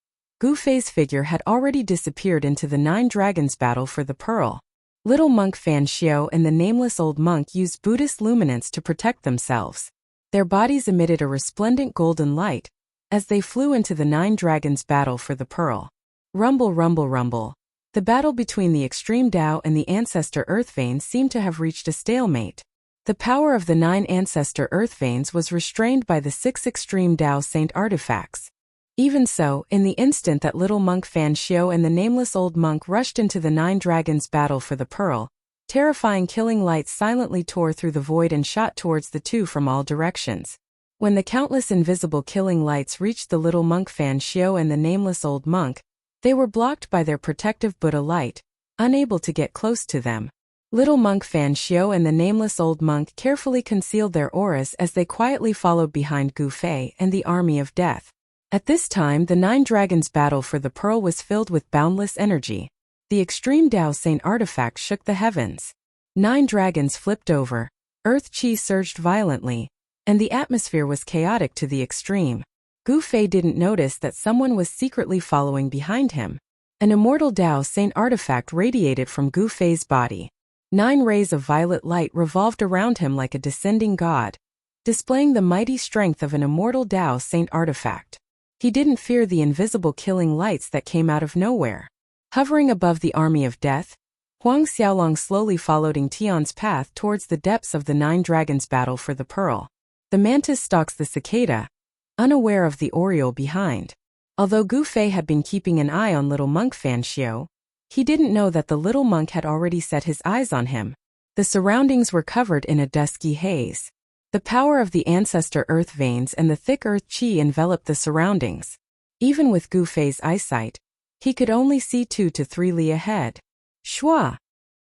Gu Fei's figure had already disappeared into the 9 dragons' battle for the pearl. Little monk Fan Xiu and the nameless old monk used Buddhist luminance to protect themselves. Their bodies emitted a resplendent golden light as they flew into the 9 dragons' battle for the pearl. Rumble, rumble, rumble. The battle between the extreme Tao and the ancestor earth veins seemed to have reached a stalemate. The power of the 9 ancestor earth veins was restrained by the 6 extreme Tao saint artifacts. Even so, in the instant that little monk Fan Xiu and the nameless old monk rushed into the 9 dragons' battle for the pearl, terrifying killing lights silently tore through the void and shot towards the 2 from all directions. When the countless invisible killing lights reached the little monk Fan Xiu and the nameless old monk, they were blocked by their protective Buddha light, unable to get close to them. Little monk Fan Xiu and the nameless old monk carefully concealed their auras as they quietly followed behind Gu Fei and the army of death. At this time, the 9 dragons' battle for the pearl was filled with boundless energy. The extreme Tao Saint artifact shook the heavens. 9 dragons flipped over, earth chi surged violently, and the atmosphere was chaotic to the extreme. Gu Fei didn't notice that someone was secretly following behind him. An immortal Tao Saint artifact radiated from Gu Fei's body. 9 rays of violet light revolved around him like a descending god, displaying the mighty strength of an immortal Tao Saint artifact. He didn't fear the invisible killing lights that came out of nowhere. Hovering above the army of death, Huang Xiaolong slowly followed Ying Tian's path towards the depths of the 9 dragons' battle for the pearl. The mantis stalks the cicada, unaware of the oriole behind. Although Gu Fei had been keeping an eye on little monk Fan Xiu, he didn't know that the little monk had already set his eyes on him. The surroundings were covered in a dusky haze. The power of the ancestor earth veins and the thick earth chi enveloped the surroundings. Even with Gu Fei's eyesight, he could only see 2 to 3 li ahead. Shua!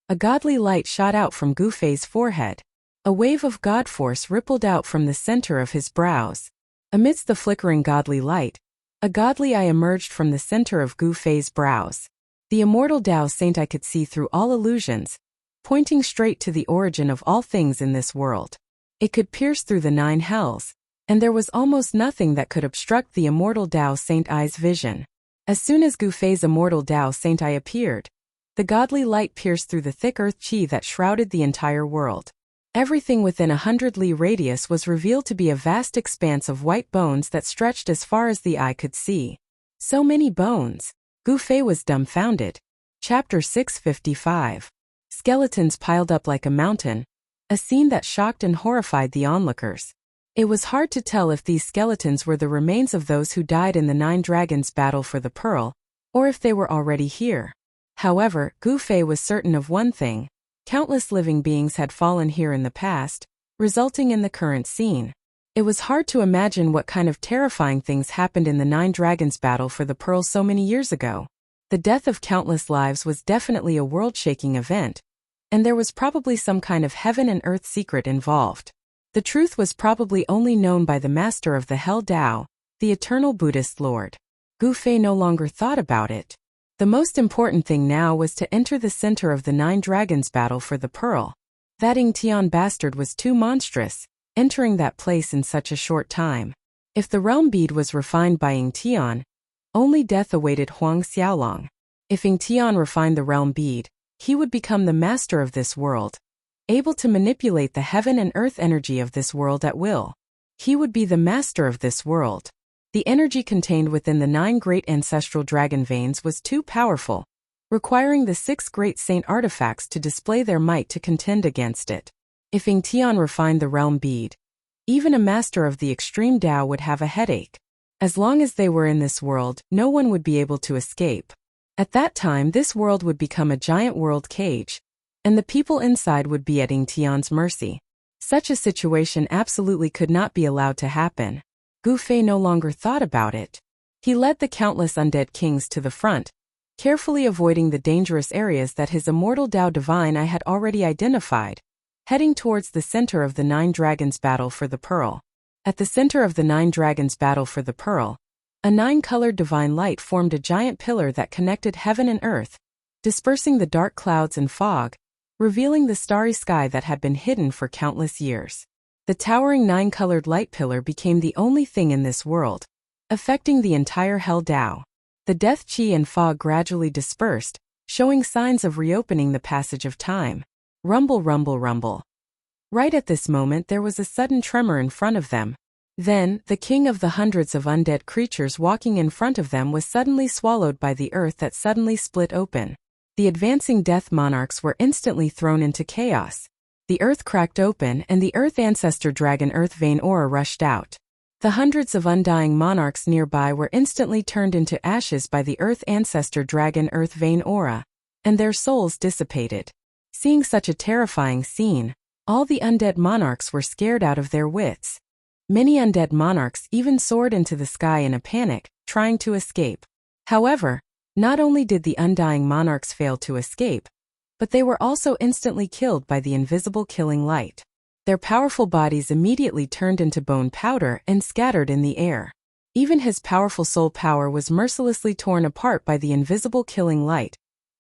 A godly light shot out from Gu Fei's forehead. A wave of god force rippled out from the center of his brows. Amidst the flickering godly light, a godly eye emerged from the center of Gu Fei's brows. The immortal Tao Saint eye could see through all illusions, pointing straight to the origin of all things in this world. It could pierce through the 9 hells, and there was almost nothing that could obstruct the immortal Tao Saint eye's vision. As soon as Gu Fei's immortal Tao Saint eye appeared, the godly light pierced through the thick earth chi that shrouded the entire world. Everything within 100 li radius was revealed to be a vast expanse of white bones that stretched as far as the eye could see. So many bones! Gu Fei was dumbfounded. Chapter 655. Skeletons piled up like a mountain, a scene that shocked and horrified the onlookers. It was hard to tell if these skeletons were the remains of those who died in the 9 dragons' battle for the pearl, or if they were already here. However, Gu Fei was certain of one thing: countless living beings had fallen here in the past, resulting in the current scene. It was hard to imagine what kind of terrifying things happened in the Nine Dragons battle for the Pearl so many years ago. The death of countless lives was definitely a world-shaking event, and there was probably some kind of heaven and earth secret involved. The truth was probably only known by the master of the Hell Tao, the eternal Buddhist Lord. Gu Fei no longer thought about it. The most important thing now was to enter the center of the Nine Dragons battle for the Pearl. That Ying Tian bastard was too monstrous, entering that place in such a short time. If the realm bead was refined by Ying Tian, only death awaited Huang Xiaolong. If Ying Tian refined the realm bead, he would become the master of this world, able to manipulate the heaven and earth energy of this world at will. He would be the master of this world. The energy contained within the 9 great ancestral dragon veins was too powerful, requiring the 6 great saint artifacts to display their might to contend against it. If Ying Tian refined the realm bead, even a master of the extreme Tao would have a headache. As long as they were in this world, no one would be able to escape. At that time, this world would become a giant world cage, and the people inside would be at Ying Tian's mercy. Such a situation absolutely could not be allowed to happen. Gu Fei no longer thought about it. He led the countless undead kings to the front, carefully avoiding the dangerous areas that his immortal Tao Divine I had already identified, heading towards the center of the Nine Dragons battle for the Pearl. At the center of the Nine Dragons battle for the Pearl, a 9-colored divine light formed a giant pillar that connected heaven and earth, dispersing the dark clouds and fog, revealing the starry sky that had been hidden for countless years. The towering 9-colored light pillar became the only thing in this world, affecting the entire Hell Tao. The death chi and fog gradually dispersed, showing signs of reopening the passage of time. Rumble, rumble, rumble. Right at this moment there was a sudden tremor in front of them. Then, the king of the hundreds of undead creatures walking in front of them was suddenly swallowed by the earth that suddenly split open. The advancing death monarchs were instantly thrown into chaos. The earth cracked open and the earth ancestor dragon earth vein aura rushed out. The hundreds of undying monarchs nearby were instantly turned into ashes by the earth ancestor dragon earth vein aura, and their souls dissipated. Seeing such a terrifying scene, all the undead monarchs were scared out of their wits. Many undead monarchs even soared into the sky in a panic, trying to escape. However, not only did the undying monarchs fail to escape, but they were also instantly killed by the invisible killing light. Their powerful bodies immediately turned into bone powder and scattered in the air. Even his powerful soul power was mercilessly torn apart by the invisible killing light,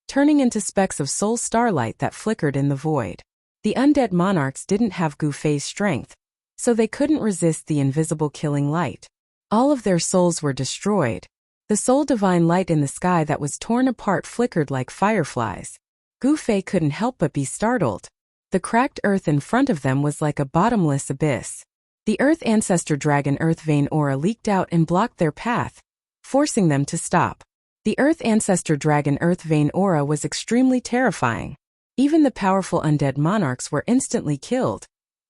turning into specks of soul starlight that flickered in the void. The undead monarchs didn't have Gu Fei's strength, so they couldn't resist the invisible killing light. All of their souls were destroyed. The soul divine light in the sky that was torn apart flickered like fireflies. Gu Fei couldn't help but be startled. The cracked earth in front of them was like a bottomless abyss. The earth ancestor dragon earth vein aura leaked out and blocked their path, forcing them to stop. The earth ancestor dragon earth vein aura was extremely terrifying. Even the powerful undead monarchs were instantly killed,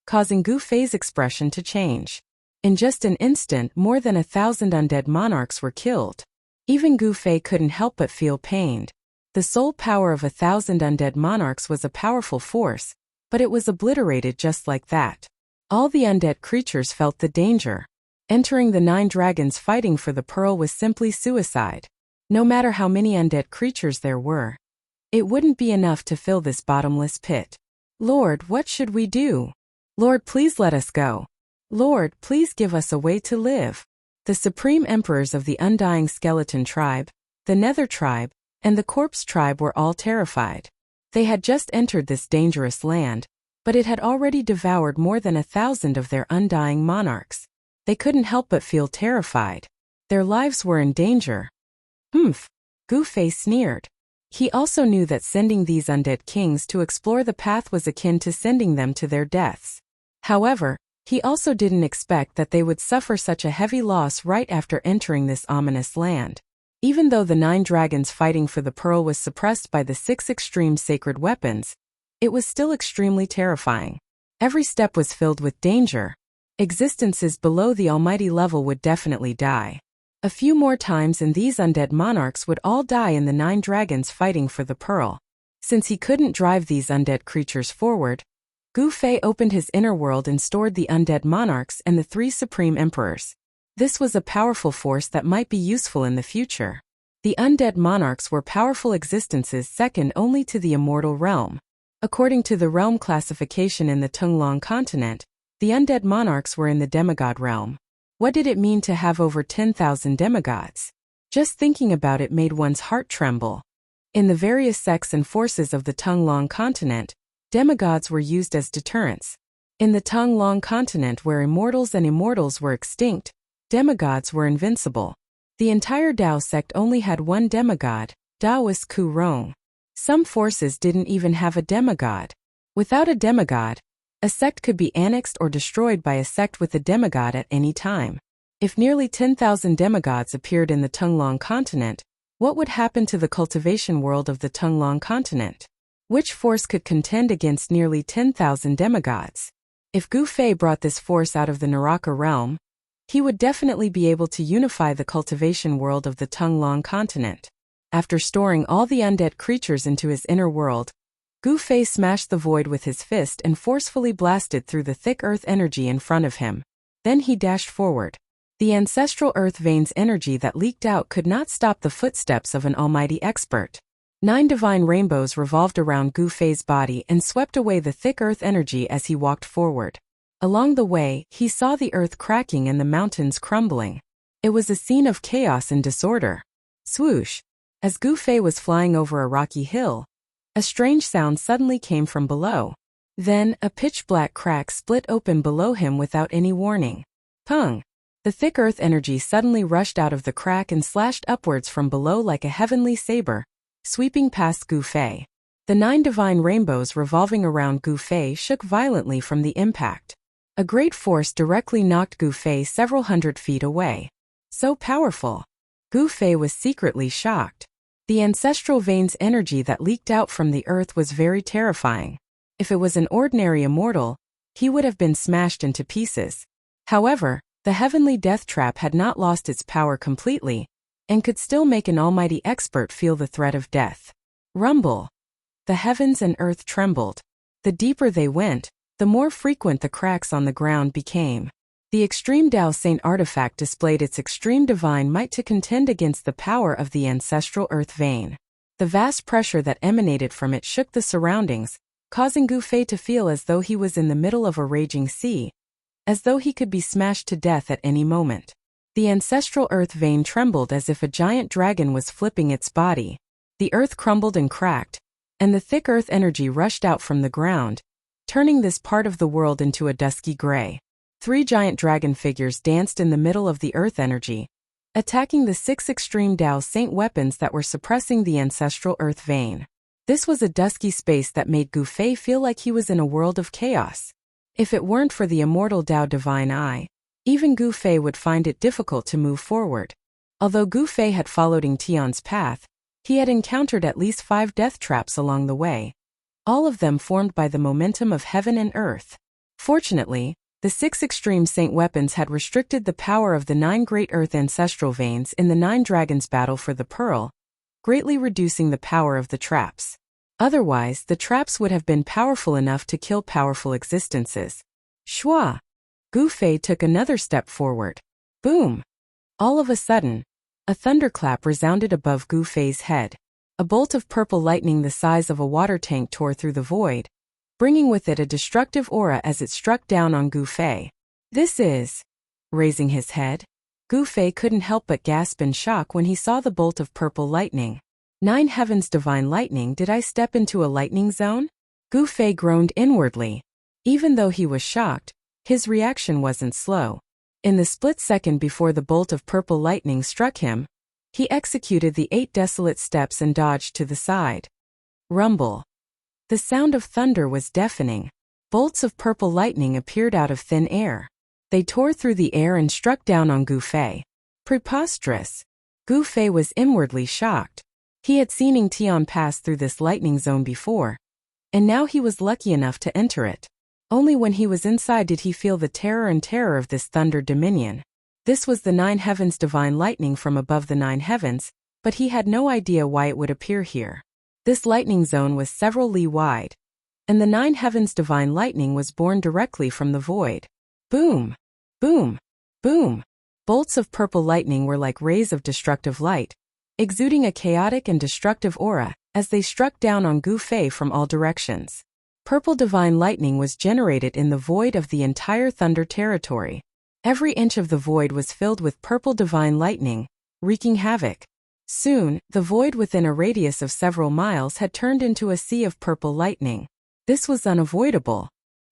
causing Gu Fei's expression to change. In just an instant, more than 1,000 undead monarchs were killed. Even Gu Fei couldn't help but feel pained. The soul power of 1,000 undead monarchs was a powerful force, but it was obliterated just like that. All the undead creatures felt the danger. Entering the 9 dragons fighting for the pearl was simply suicide. No matter how many undead creatures there were, it wouldn't be enough to fill this bottomless pit. Lord, what should we do? Lord, please let us go. Lord, please give us a way to live. The supreme emperors of the undying skeleton tribe, the nether tribe, and the corpse tribe were all terrified. They had just entered this dangerous land, but it had already devoured more than 1,000 of their undying monarchs. They couldn't help but feel terrified. Their lives were in danger. Humph! Gu Fei sneered. He also knew that sending these undead kings to explore the path was akin to sending them to their deaths. However, he also didn't expect that they would suffer such a heavy loss right after entering this ominous land. Even though the 9 dragons fighting for the pearl was suppressed by the 6 extreme sacred weapons, it was still extremely terrifying. Every step was filled with danger. Existences below the almighty level would definitely die. A few more times and these undead monarchs would all die in the 9 dragons fighting for the pearl. Since he couldn't drive these undead creatures forward, Gu Fei opened his inner world and stored the undead monarchs and the 3 supreme emperors. This was a powerful force that might be useful in the future. The undead monarchs were powerful existences second only to the immortal realm. According to the realm classification in the Tunglong continent, the undead monarchs were in the demigod realm. What did it mean to have over 10,000 demigods? Just thinking about it made one's heart tremble. In the various sects and forces of the Tunglong continent, demigods were used as deterrents. In the Tunglong continent where immortals and immortals were extinct, demigods were invincible. The entire Dao sect only had one demigod, Daoist Ku Rong. Some forces didn't even have a demigod. Without a demigod, a sect could be annexed or destroyed by a sect with a demigod at any time. If nearly 10,000 demigods appeared in the Tunglong continent, what would happen to the cultivation world of the Tunglong continent? Which force could contend against nearly 10,000 demigods? If Gu Fei brought this force out of the Naraka realm, he would definitely be able to unify the cultivation world of the Tunglong continent. After storing all the undead creatures into his inner world, Gu Fei smashed the void with his fist and forcefully blasted through the thick earth energy in front of him. Then he dashed forward. The ancestral earth veins energy that leaked out could not stop the footsteps of an almighty expert. 9 divine rainbows revolved around Gu Fei's body and swept away the thick earth energy as he walked forward. Along the way, he saw the earth cracking and the mountains crumbling. It was a scene of chaos and disorder. Swoosh! As Gu Fei was flying over a rocky hill, a strange sound suddenly came from below. Then, a pitch-black crack split open below him without any warning. Pung! The thick earth energy suddenly rushed out of the crack and slashed upwards from below like a heavenly saber, sweeping past Gu Fei. The 9 divine rainbows revolving around Gu Fei shook violently from the impact. A great force directly knocked Gu Fei several hundred feet away. So powerful! Gu Fei was secretly shocked. The ancestral veins energy that leaked out from the earth was very terrifying. If it was an ordinary immortal, he would have been smashed into pieces. However, the heavenly death trap had not lost its power completely, and could still make an almighty expert feel the threat of death. Rumble! The heavens and earth trembled. The deeper they went, the more frequent the cracks on the ground became. The extreme Dao Saint artifact displayed its extreme divine might to contend against the power of the ancestral earth vein. The vast pressure that emanated from it shook the surroundings, causing Gu Fei to feel as though he was in the middle of a raging sea, as though he could be smashed to death at any moment. The ancestral earth vein trembled as if a giant dragon was flipping its body. The earth crumbled and cracked, and the thick earth energy rushed out from the ground, turning this part of the world into a dusky gray. 3 giant dragon figures danced in the middle of the earth energy, attacking the 6 extreme Dao Saint weapons that were suppressing the ancestral earth vein. This was a dusky space that made Gu Fei feel like he was in a world of chaos. If it weren't for the immortal Dao Divine Eye, even Gu Fei would find it difficult to move forward. Although Gu Fei had followed Ying Tian's path, he had encountered at least 5 death traps along the way, all of them formed by the momentum of heaven and earth. Fortunately, the 6 extreme saint weapons had restricted the power of the 9 great earth ancestral veins in the 9 dragons' battle for the pearl, greatly reducing the power of the traps. Otherwise, the traps would have been powerful enough to kill powerful existences. Shua! Gu Fei took another step forward. Boom! All of a sudden, a thunderclap resounded above Gu Fei's head. A bolt of purple lightning the size of a water tank tore through the void, bringing with it a destructive aura as it struck down on Gu Fei. This is... Raising his head, Gu Fei couldn't help but gasp in shock when he saw the bolt of purple lightning. 9 heavens divine lightning, did I step into a lightning zone? Gu Fei groaned inwardly. Even though he was shocked, his reaction wasn't slow. In the split second before the bolt of purple lightning struck him, he executed the 8 desolate steps and dodged to the side. Rumble. The sound of thunder was deafening. Bolts of purple lightning appeared out of thin air. They tore through the air and struck down on Gu Fei. Preposterous. Gu Fei was inwardly shocked. He had seen Ying Tian pass through this lightning zone before, and now he was lucky enough to enter it. Only when he was inside did he feel the terror of this thunder dominion. This was the 9 heavens divine lightning from above the 9 heavens, but he had no idea why it would appear here. This lightning zone was several li wide. and the 9 heavens' divine lightning was born directly from the void. Boom! Boom! Boom! Bolts of purple lightning were like rays of destructive light, exuding a chaotic and destructive aura as they struck down on Gu Fei from all directions. Purple divine lightning was generated in the void of the entire thunder territory. Every inch of the void was filled with purple divine lightning, wreaking havoc. Soon, the void within a radius of several miles had turned into a sea of purple lightning. This was unavoidable.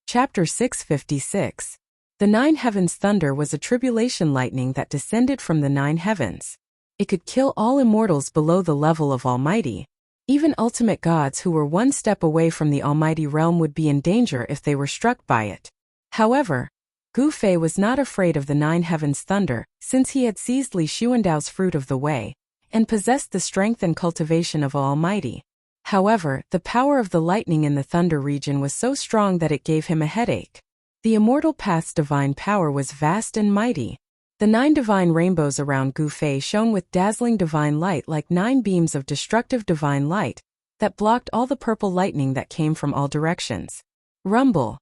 Chapter 656. The 9 heavens' thunder was a tribulation lightning that descended from the 9 heavens. It could kill all immortals below the level of Almighty. Even ultimate gods who were one step away from the Almighty realm would be in danger if they were struck by it. However, Gu Fei was not afraid of the 9 heavens' thunder, since he had seized Li Xuandao's fruit of the way, and possessed the strength and cultivation of Almighty. However, the power of the lightning in the thunder region was so strong that it gave him a headache. The immortal path's divine power was vast and mighty. The 9 divine rainbows around Gu Fei shone with dazzling divine light like 9 beams of destructive divine light that blocked all the purple lightning that came from all directions. Rumble!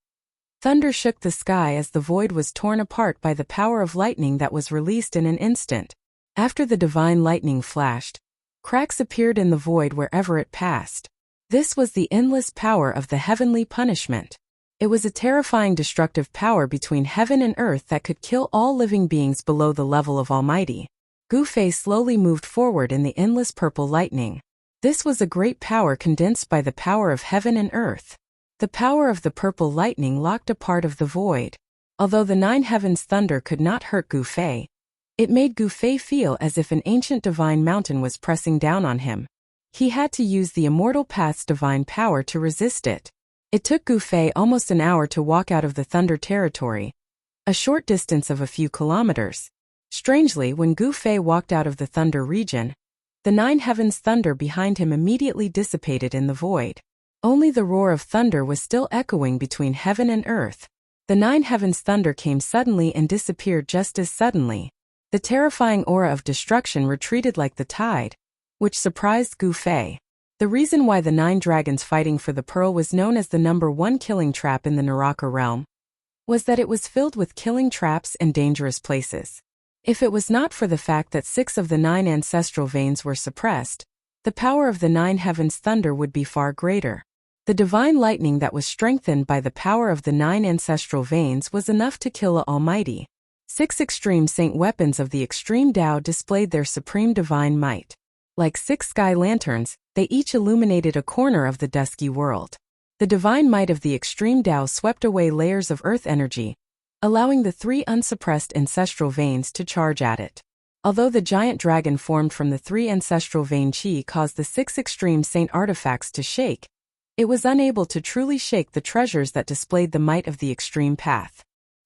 Thunder shook the sky as the void was torn apart by the power of lightning that was released in an instant. After the divine lightning flashed, cracks appeared in the void wherever it passed. This was the endless power of the heavenly punishment. It was a terrifying destructive power between heaven and earth that could kill all living beings below the level of Almighty. Gu Fei slowly moved forward in the endless purple lightning. This was a great power condensed by the power of heaven and earth. The power of the purple lightning locked a part of the void. Although the 9 heavens' thunder could not hurt Gu Fei, it made Gu Fei feel as if an ancient divine mountain was pressing down on him. He had to use the immortal path's divine power to resist it. It took Gu Fei almost an hour to walk out of the thunder territory, a short distance of a few kilometers. Strangely, when Gu Fei walked out of the thunder region, the 9 heavens' thunder behind him immediately dissipated in the void. Only the roar of thunder was still echoing between heaven and earth. The 9 heavens' thunder came suddenly and disappeared just as suddenly. The terrifying aura of destruction retreated like the tide, which surprised Gu Fei. The reason why the 9 dragons fighting for the pearl was known as the number 1 killing trap in the Naraka realm was that it was filled with killing traps and dangerous places. If it was not for the fact that 6 of the 9 ancestral veins were suppressed, the power of the 9 heavens' thunder would be far greater. The divine lightning that was strengthened by the power of the 9 ancestral veins was enough to kill a Almighty. 6 extreme saint weapons of the extreme Tao displayed their supreme divine might. Like 6 sky lanterns, they each illuminated a corner of the dusky world. The divine might of the extreme Tao swept away layers of earth energy, allowing the 3 unsuppressed ancestral veins to charge at it. Although the giant dragon formed from the 3 ancestral vein chi caused the 6 extreme saint artifacts to shake, it was unable to truly shake the treasures that displayed the might of the extreme path.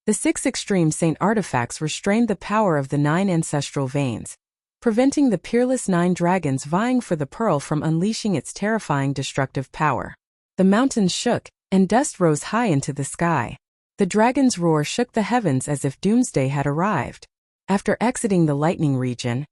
The 6 extreme saint artifacts restrained the power of the 9 ancestral veins, preventing the peerless 9 dragons vying for the pearl from unleashing its terrifying destructive power. The mountains shook, and dust rose high into the sky. The dragon's roar shook the heavens as if doomsday had arrived. After exiting the lightning region,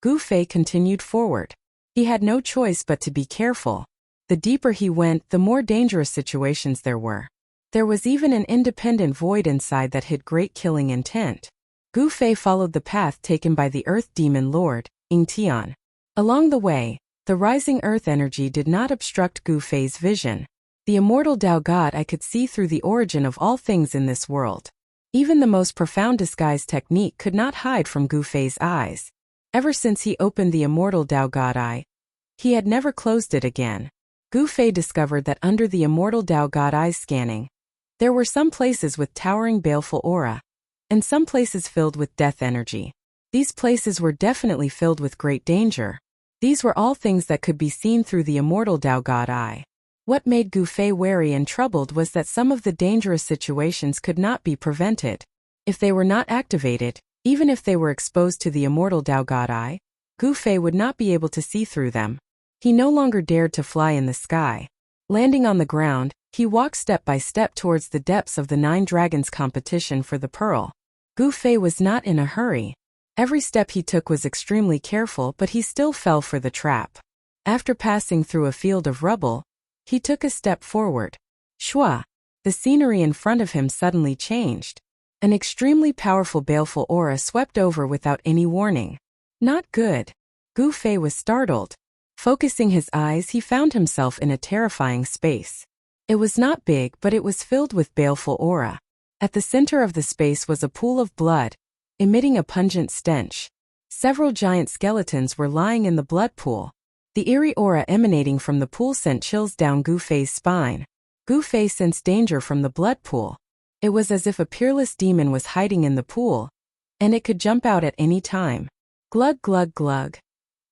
Gu Fei continued forward. He had no choice but to be careful. The deeper he went, the more dangerous situations there were. There was even an independent void inside that hid great killing intent. Gu Fei followed the path taken by the Earth Demon Lord, Ying Tian. Along the way, the rising earth energy did not obstruct Gu Fei's vision. The immortal Tao God I could see through the origin of all things in this world. Even the most profound disguise technique could not hide from Gu Fei's eyes. Ever since he opened the immortal Tao God Eye, he had never closed it again. Gu Fei discovered that under the immortal Tao God Eye's scanning, there were some places with towering baleful aura, and some places filled with death energy. These places were definitely filled with great danger. These were all things that could be seen through the immortal Tao God Eye. What made Gu Fei wary and troubled was that some of the dangerous situations could not be prevented. If they were not activated, even if they were exposed to the immortal Tao God Eye, Gu Fei would not be able to see through them. He no longer dared to fly in the sky. Landing on the ground, he walked step by step towards the depths of the 9 dragons' competition for the pearl. Gu Fei was not in a hurry. Every step he took was extremely careful, but he still fell for the trap. After passing through a field of rubble, he took a step forward. Shwa! The scenery in front of him suddenly changed. An extremely powerful baleful aura swept over without any warning. Not good. Gu Fei was startled. Focusing his eyes, he found himself in a terrifying space. It was not big, but it was filled with baleful aura. At the center of the space was a pool of blood, emitting a pungent stench. Several giant skeletons were lying in the blood pool. The eerie aura emanating from the pool sent chills down Gu Fei's spine. Gu Fei sensed danger from the blood pool. It was as if a peerless demon was hiding in the pool, and it could jump out at any time. Glug glug glug.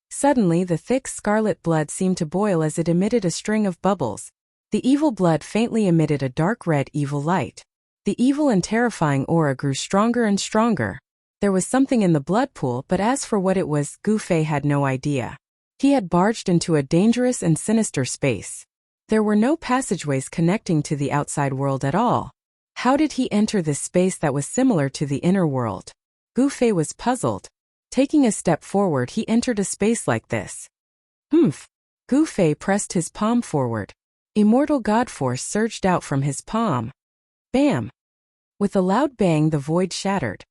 Suddenly the thick scarlet blood seemed to boil as it emitted a string of bubbles. The evil blood faintly emitted a dark red evil light. The evil and terrifying aura grew stronger and stronger. There was something in the blood pool, but as for what it was, Gu Fei had no idea. He had barged into a dangerous and sinister space. There were no passageways connecting to the outside world at all. How did he enter this space that was similar to the inner world? Gu Fei was puzzled. Taking a step forward, he entered a space like this. Humph! Gu Fei pressed his palm forward. Immortal God Force surged out from his palm. Bam! With a loud bang, the void shattered.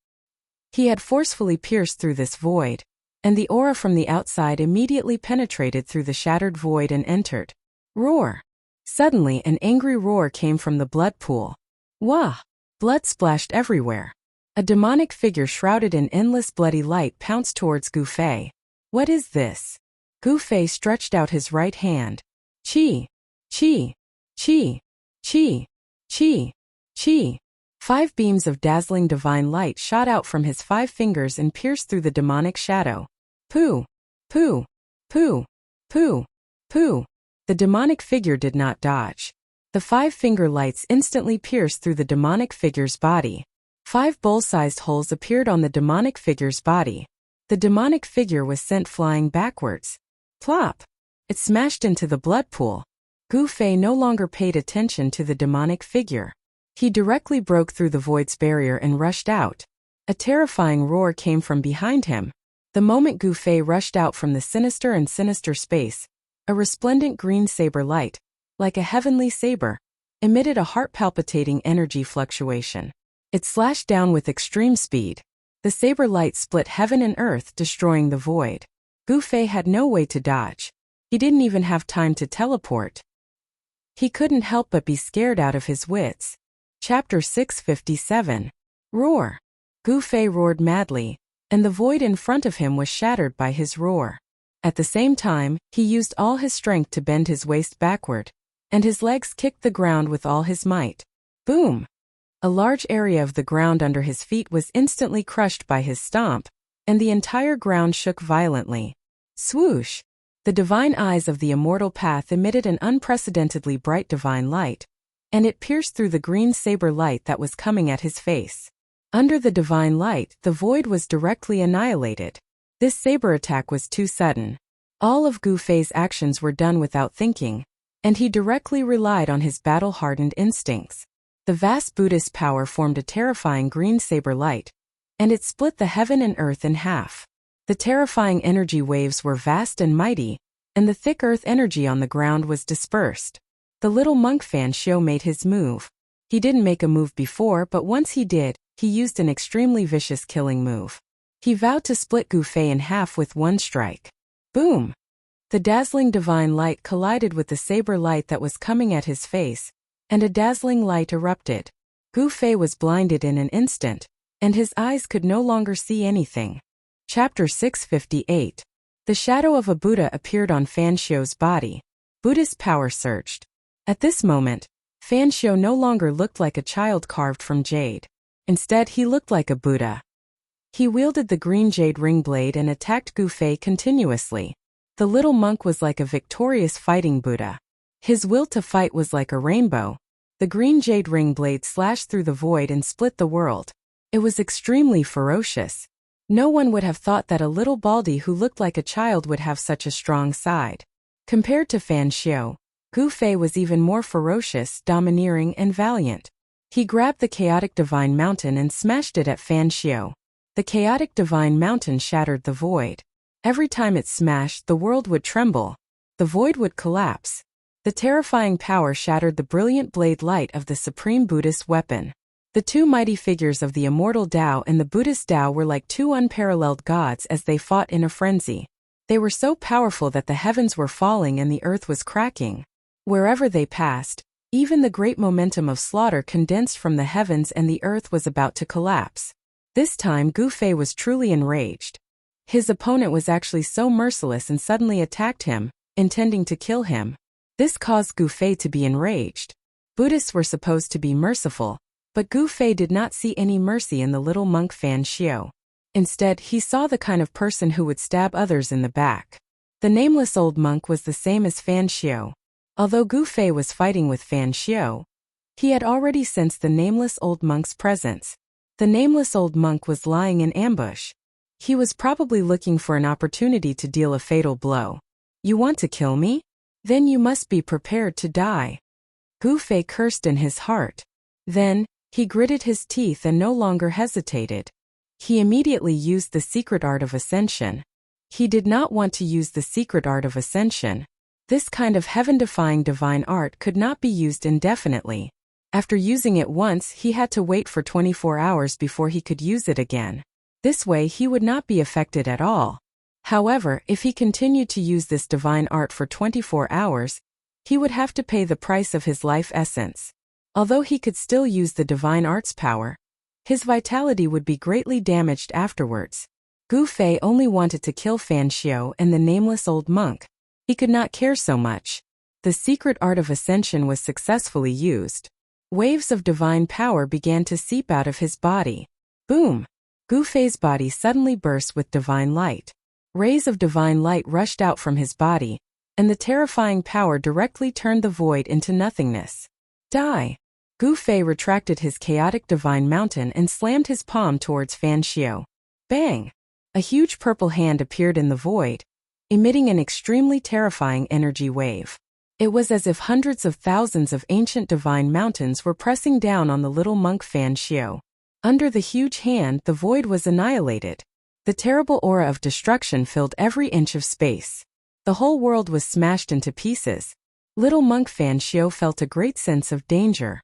He had forcefully pierced through this void, and the aura from the outside immediately penetrated through the shattered void and entered. Roar! Suddenly, an angry roar came from the blood pool. Wah! Blood splashed everywhere. A demonic figure shrouded in endless bloody light pounced towards Gu Fei. What is this? Gu Fei stretched out his right hand. Chi! Chi! Chi! Chi! Chi! Chi! 5 beams of dazzling divine light shot out from his 5 fingers and pierced through the demonic shadow. Pooh! Pooh! Pooh! Pooh! Pooh! The demonic figure did not dodge. The 5-finger lights instantly pierced through the demonic figure's body. 5 bowl-sized holes appeared on the demonic figure's body. The demonic figure was sent flying backwards. Plop! It smashed into the blood pool. Gu Fei no longer paid attention to the demonic figure. He directly broke through the void's barrier and rushed out. A terrifying roar came from behind him. The moment Gu Fei rushed out from the sinister and sinister space, a resplendent green saber light, like a heavenly saber, emitted a heart-palpitating energy fluctuation. It slashed down with extreme speed. The saber light split heaven and earth, destroying the void. Gu Fei had no way to dodge. He didn't even have time to teleport. He couldn't help but be scared out of his wits. Chapter 657. Roar! Gu Fei roared madly, and the void in front of him was shattered by his roar. At the same time, he used all his strength to bend his waist backward, and his legs kicked the ground with all his might. Boom! A large area of the ground under his feet was instantly crushed by his stomp, and the entire ground shook violently. Swoosh! The divine eyes of the immortal path emitted an unprecedentedly bright divine light, and it pierced through the green saber light that was coming at his face. Under the divine light, the void was directly annihilated. This saber attack was too sudden. All of Gu Fei's actions were done without thinking, and he directly relied on his battle-hardened instincts. The vast Buddhist power formed a terrifying green saber light, and it split the heaven and earth in half. The terrifying energy waves were vast and mighty, and the thick earth energy on the ground was dispersed. The little monk Fan Xiu made his move. He didn't make a move before, but once he did, he used an extremely vicious killing move. He vowed to split Gu Fei in half with one strike. Boom! The dazzling divine light collided with the saber light that was coming at his face, and a dazzling light erupted. Gu Fei was blinded in an instant, and his eyes could no longer see anything. Chapter 658. The shadow of a Buddha appeared on Fan Xiu's body. Buddhist power surged. At this moment, Fan Xiu no longer looked like a child carved from jade. Instead, he looked like a Buddha. He wielded the green jade ring blade and attacked Gu Fei continuously. The little monk was like a victorious fighting Buddha. His will to fight was like a rainbow. The green jade ring blade slashed through the void and split the world. It was extremely ferocious. No one would have thought that a little baldy who looked like a child would have such a strong side. Compared to Fan Xiu, Gu Fei was even more ferocious, domineering, and valiant. He grabbed the chaotic divine mountain and smashed it at Fan Xiu. The chaotic divine mountain shattered the void. Every time it smashed, the world would tremble. The void would collapse. The terrifying power shattered the brilliant blade light of the supreme Buddhist weapon. The two mighty figures of the immortal Tao and the Buddhist Tao were like two unparalleled gods as they fought in a frenzy. They were so powerful that the heavens were falling and the earth was cracking. Wherever they passed, even the great momentum of slaughter condensed from the heavens and the earth was about to collapse. This time Gu Fei was truly enraged. His opponent was actually so merciless and suddenly attacked him, intending to kill him. This caused Gu Fei to be enraged. Buddhists were supposed to be merciful, but Gu Fei did not see any mercy in the little monk Fan Xiao. Instead, he saw the kind of person who would stab others in the back. The nameless old monk was the same as Fan Xiao. Although Gu Fei was fighting with Fan Xiao, he had already sensed the nameless old monk's presence. The nameless old monk was lying in ambush. He was probably looking for an opportunity to deal a fatal blow. "You want to kill me? Then you must be prepared to die." Gu Fei cursed in his heart. Then, he gritted his teeth and no longer hesitated. He immediately used the secret art of ascension. He did not want to use the secret art of ascension. This kind of heaven-defying divine art could not be used indefinitely. After using it once, he had to wait for 24 hours before he could use it again. This way he would not be affected at all. However, if he continued to use this divine art for 24 hours, he would have to pay the price of his life essence. Although he could still use the divine art's power, his vitality would be greatly damaged afterwards. Gu Fei only wanted to kill Fan Xiao and the nameless old monk. He could not care so much. The secret art of ascension was successfully used. Waves of divine power began to seep out of his body. Boom! Gu Fei's body suddenly burst with divine light. Rays of divine light rushed out from his body, and the terrifying power directly turned the void into nothingness. Die! Gu Fei retracted his chaotic divine mountain and slammed his palm towards Fan Xiao. Bang! A huge purple hand appeared in the void, emitting an extremely terrifying energy wave. It was as if hundreds of thousands of ancient divine mountains were pressing down on the little monk Fan Xiao. Under the huge hand, the void was annihilated. The terrible aura of destruction filled every inch of space. The whole world was smashed into pieces. Little monk Fan Xiao felt a great sense of danger.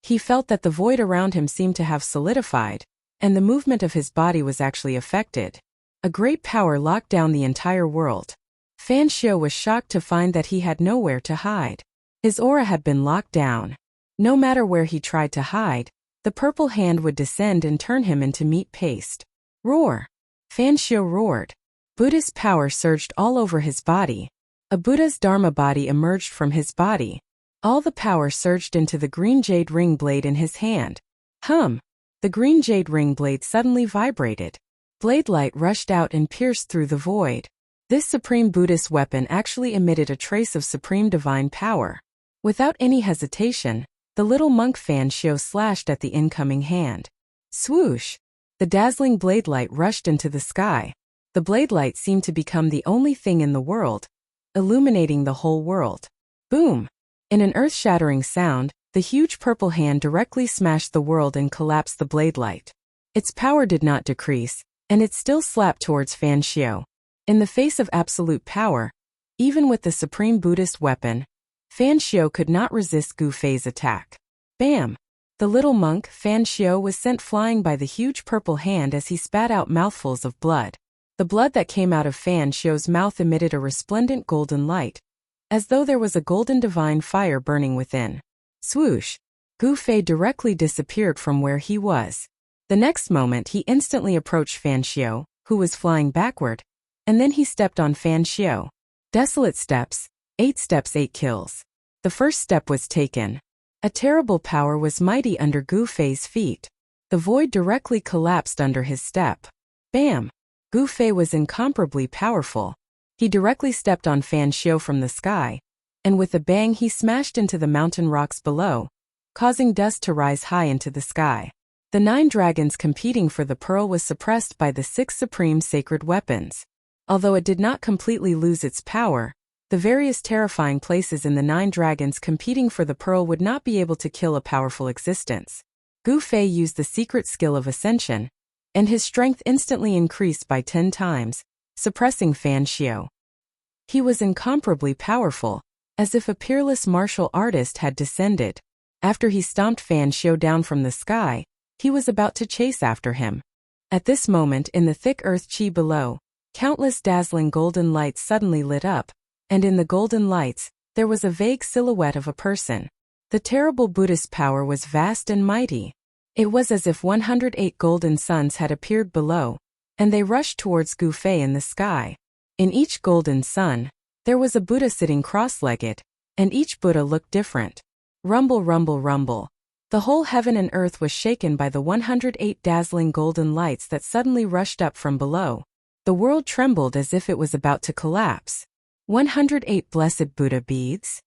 He felt that the void around him seemed to have solidified, and the movement of his body was actually affected. A great power locked down the entire world. Fan Xiao was shocked to find that he had nowhere to hide. His aura had been locked down. No matter where he tried to hide, the purple hand would descend and turn him into meat paste. Roar! Fan Xiao roared. Buddhist power surged all over his body. A Buddha's Dharma body emerged from his body. All the power surged into the green jade ring blade in his hand. Hum! The green jade ring blade suddenly vibrated. Blade light rushed out and pierced through the void. This supreme Buddhist weapon actually emitted a trace of supreme divine power. Without any hesitation, the little monk Fan Xiao slashed at the incoming hand. Swoosh! The dazzling blade light rushed into the sky. The blade light seemed to become the only thing in the world, illuminating the whole world. Boom! In an earth-shattering sound, the huge purple hand directly smashed the world and collapsed the blade light. Its power did not decrease, and it still slapped towards Fan Xiao. In the face of absolute power, even with the supreme Buddhist weapon, Fan Xiao could not resist Gu Fei's attack. Bam! The little monk, Fan Xiao, was sent flying by the huge purple hand as he spat out mouthfuls of blood. The blood that came out of Fan Xiao's mouth emitted a resplendent golden light, as though there was a golden divine fire burning within. Swoosh! Gu Fei directly disappeared from where he was. The next moment he instantly approached Fan Xiao, who was flying backward, and then he stepped on Fan Xiao. Desolate steps, 8 steps 8 kills. The first step was taken. A terrible power was mighty under Gu Fei's feet. The void directly collapsed under his step. Bam! Gu Fei was incomparably powerful. He directly stepped on Fan Xiao from the sky, and with a bang he smashed into the mountain rocks below, causing dust to rise high into the sky. The 9 dragons competing for the pearl was suppressed by the 6 supreme sacred weapons. Although it did not completely lose its power, the various terrifying places in the 9 dragons competing for the pearl would not be able to kill a powerful existence. Gu Fei used the secret skill of ascension, and his strength instantly increased by 10 times, suppressing Fan Xiao. He was incomparably powerful. as if a peerless martial artist had descended. After he stomped Fan Xiao down from the sky, he was about to chase after him. At this moment, in the thick earth chi below, countless dazzling golden lights suddenly lit up, and in the golden lights, there was a vague silhouette of a person. The terrible Buddhist power was vast and mighty. It was as if 108 golden suns had appeared below, and they rushed towards Gu Fei in the sky. In each golden sun, there was a Buddha sitting cross-legged, and each Buddha looked different. Rumble, rumble, rumble. The whole heaven and earth was shaken by the 108 dazzling golden lights that suddenly rushed up from below. The world trembled as if it was about to collapse. 108 blessed Buddha beads?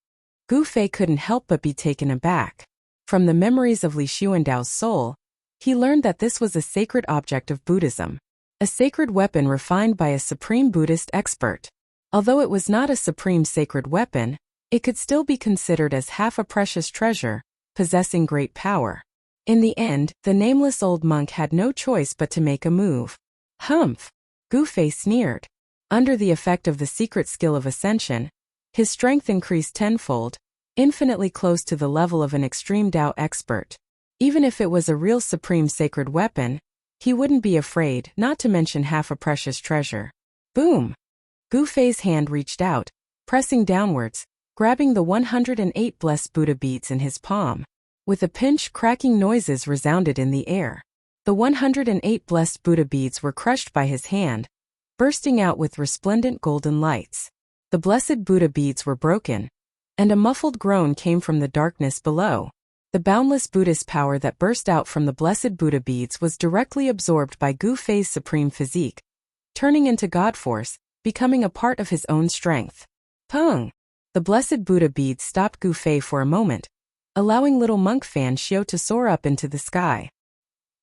Gu Fei couldn't help but be taken aback. From the memories of Li Xuandao's soul, he learned that this was a sacred object of Buddhism, a sacred weapon refined by a supreme Buddhist expert. Although it was not a supreme sacred weapon, it could still be considered as half a precious treasure, possessing great power. In the end, the nameless old monk had no choice but to make a move. Humph! Gu Fei sneered. Under the effect of the secret skill of ascension, his strength increased tenfold, infinitely close to the level of an extreme Dao expert. Even if it was a real supreme sacred weapon, he wouldn't be afraid, not to mention half a precious treasure. Boom! Gu Fei's hand reached out, pressing downwards, grabbing the 108 blessed Buddha beads in his palm. With a pinch, cracking noises resounded in the air. The 108 blessed Buddha beads were crushed by his hand, bursting out with resplendent golden lights. The blessed Buddha beads were broken, and a muffled groan came from the darkness below. The boundless Buddhist power that burst out from the blessed Buddha beads was directly absorbed by Gu Fei's supreme physique, turning into God force, becoming a part of his own strength. Pung! The blessed Buddha beads stopped Gu Fei for a moment, allowing little monk Fan Xiao to soar up into the sky.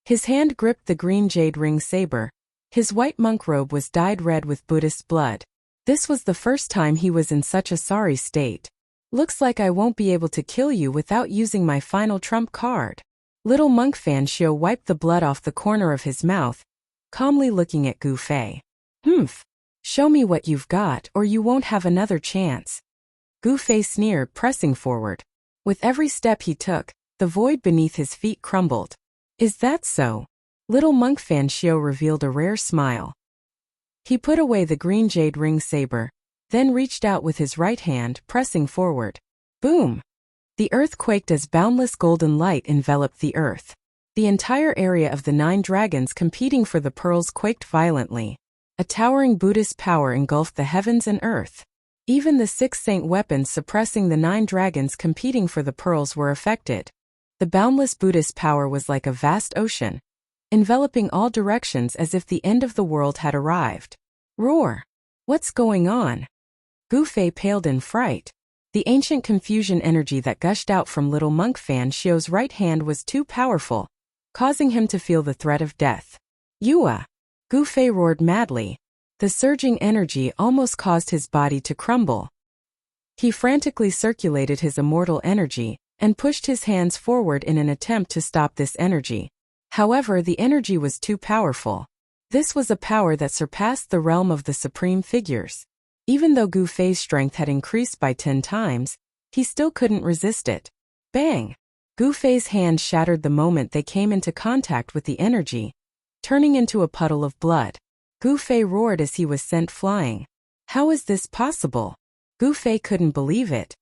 His hand gripped the green jade ring saber. His white monk robe was dyed red with Buddhist blood. This was the first time he was in such a sorry state. Looks like I won't be able to kill you without using my final trump card. Little monk Fan Xiao wiped the blood off the corner of his mouth, calmly looking at Gu Fei. Humph! Show me what you've got or you won't have another chance. Gu Fei sneered, pressing forward. With every step he took, the void beneath his feet crumbled. Is that so? Little monk Fan Xiao revealed a rare smile. He put away the green jade ring saber, then reached out with his right hand, pressing forward. Boom! The earth quaked as boundless golden light enveloped the earth. The entire area of the 9 dragons competing for the pearls quaked violently. A towering Buddhist power engulfed the heavens and earth. Even the 6 saint weapons suppressing the 9 dragons competing for the pearls were affected. The boundless Buddhist power was like a vast ocean, enveloping all directions as if the end of the world had arrived. Roar! What's going on? Gu Fei paled in fright. The ancient confusion energy that gushed out from little monk Fan Xiao's right hand was too powerful, causing him to feel the threat of death. Yua! Gu Fei roared madly. The surging energy almost caused his body to crumble. He frantically circulated his immortal energy and pushed his hands forward in an attempt to stop this energy. However, the energy was too powerful. This was a power that surpassed the realm of the supreme figures. Even though Gu Fei's strength had increased by 10 times, he still couldn't resist it. Bang! Gu Fei's hand shattered the moment they came into contact with the energy, turning into a puddle of blood. Gu Fei roared as he was sent flying. How is this possible? Gu Fei couldn't believe it.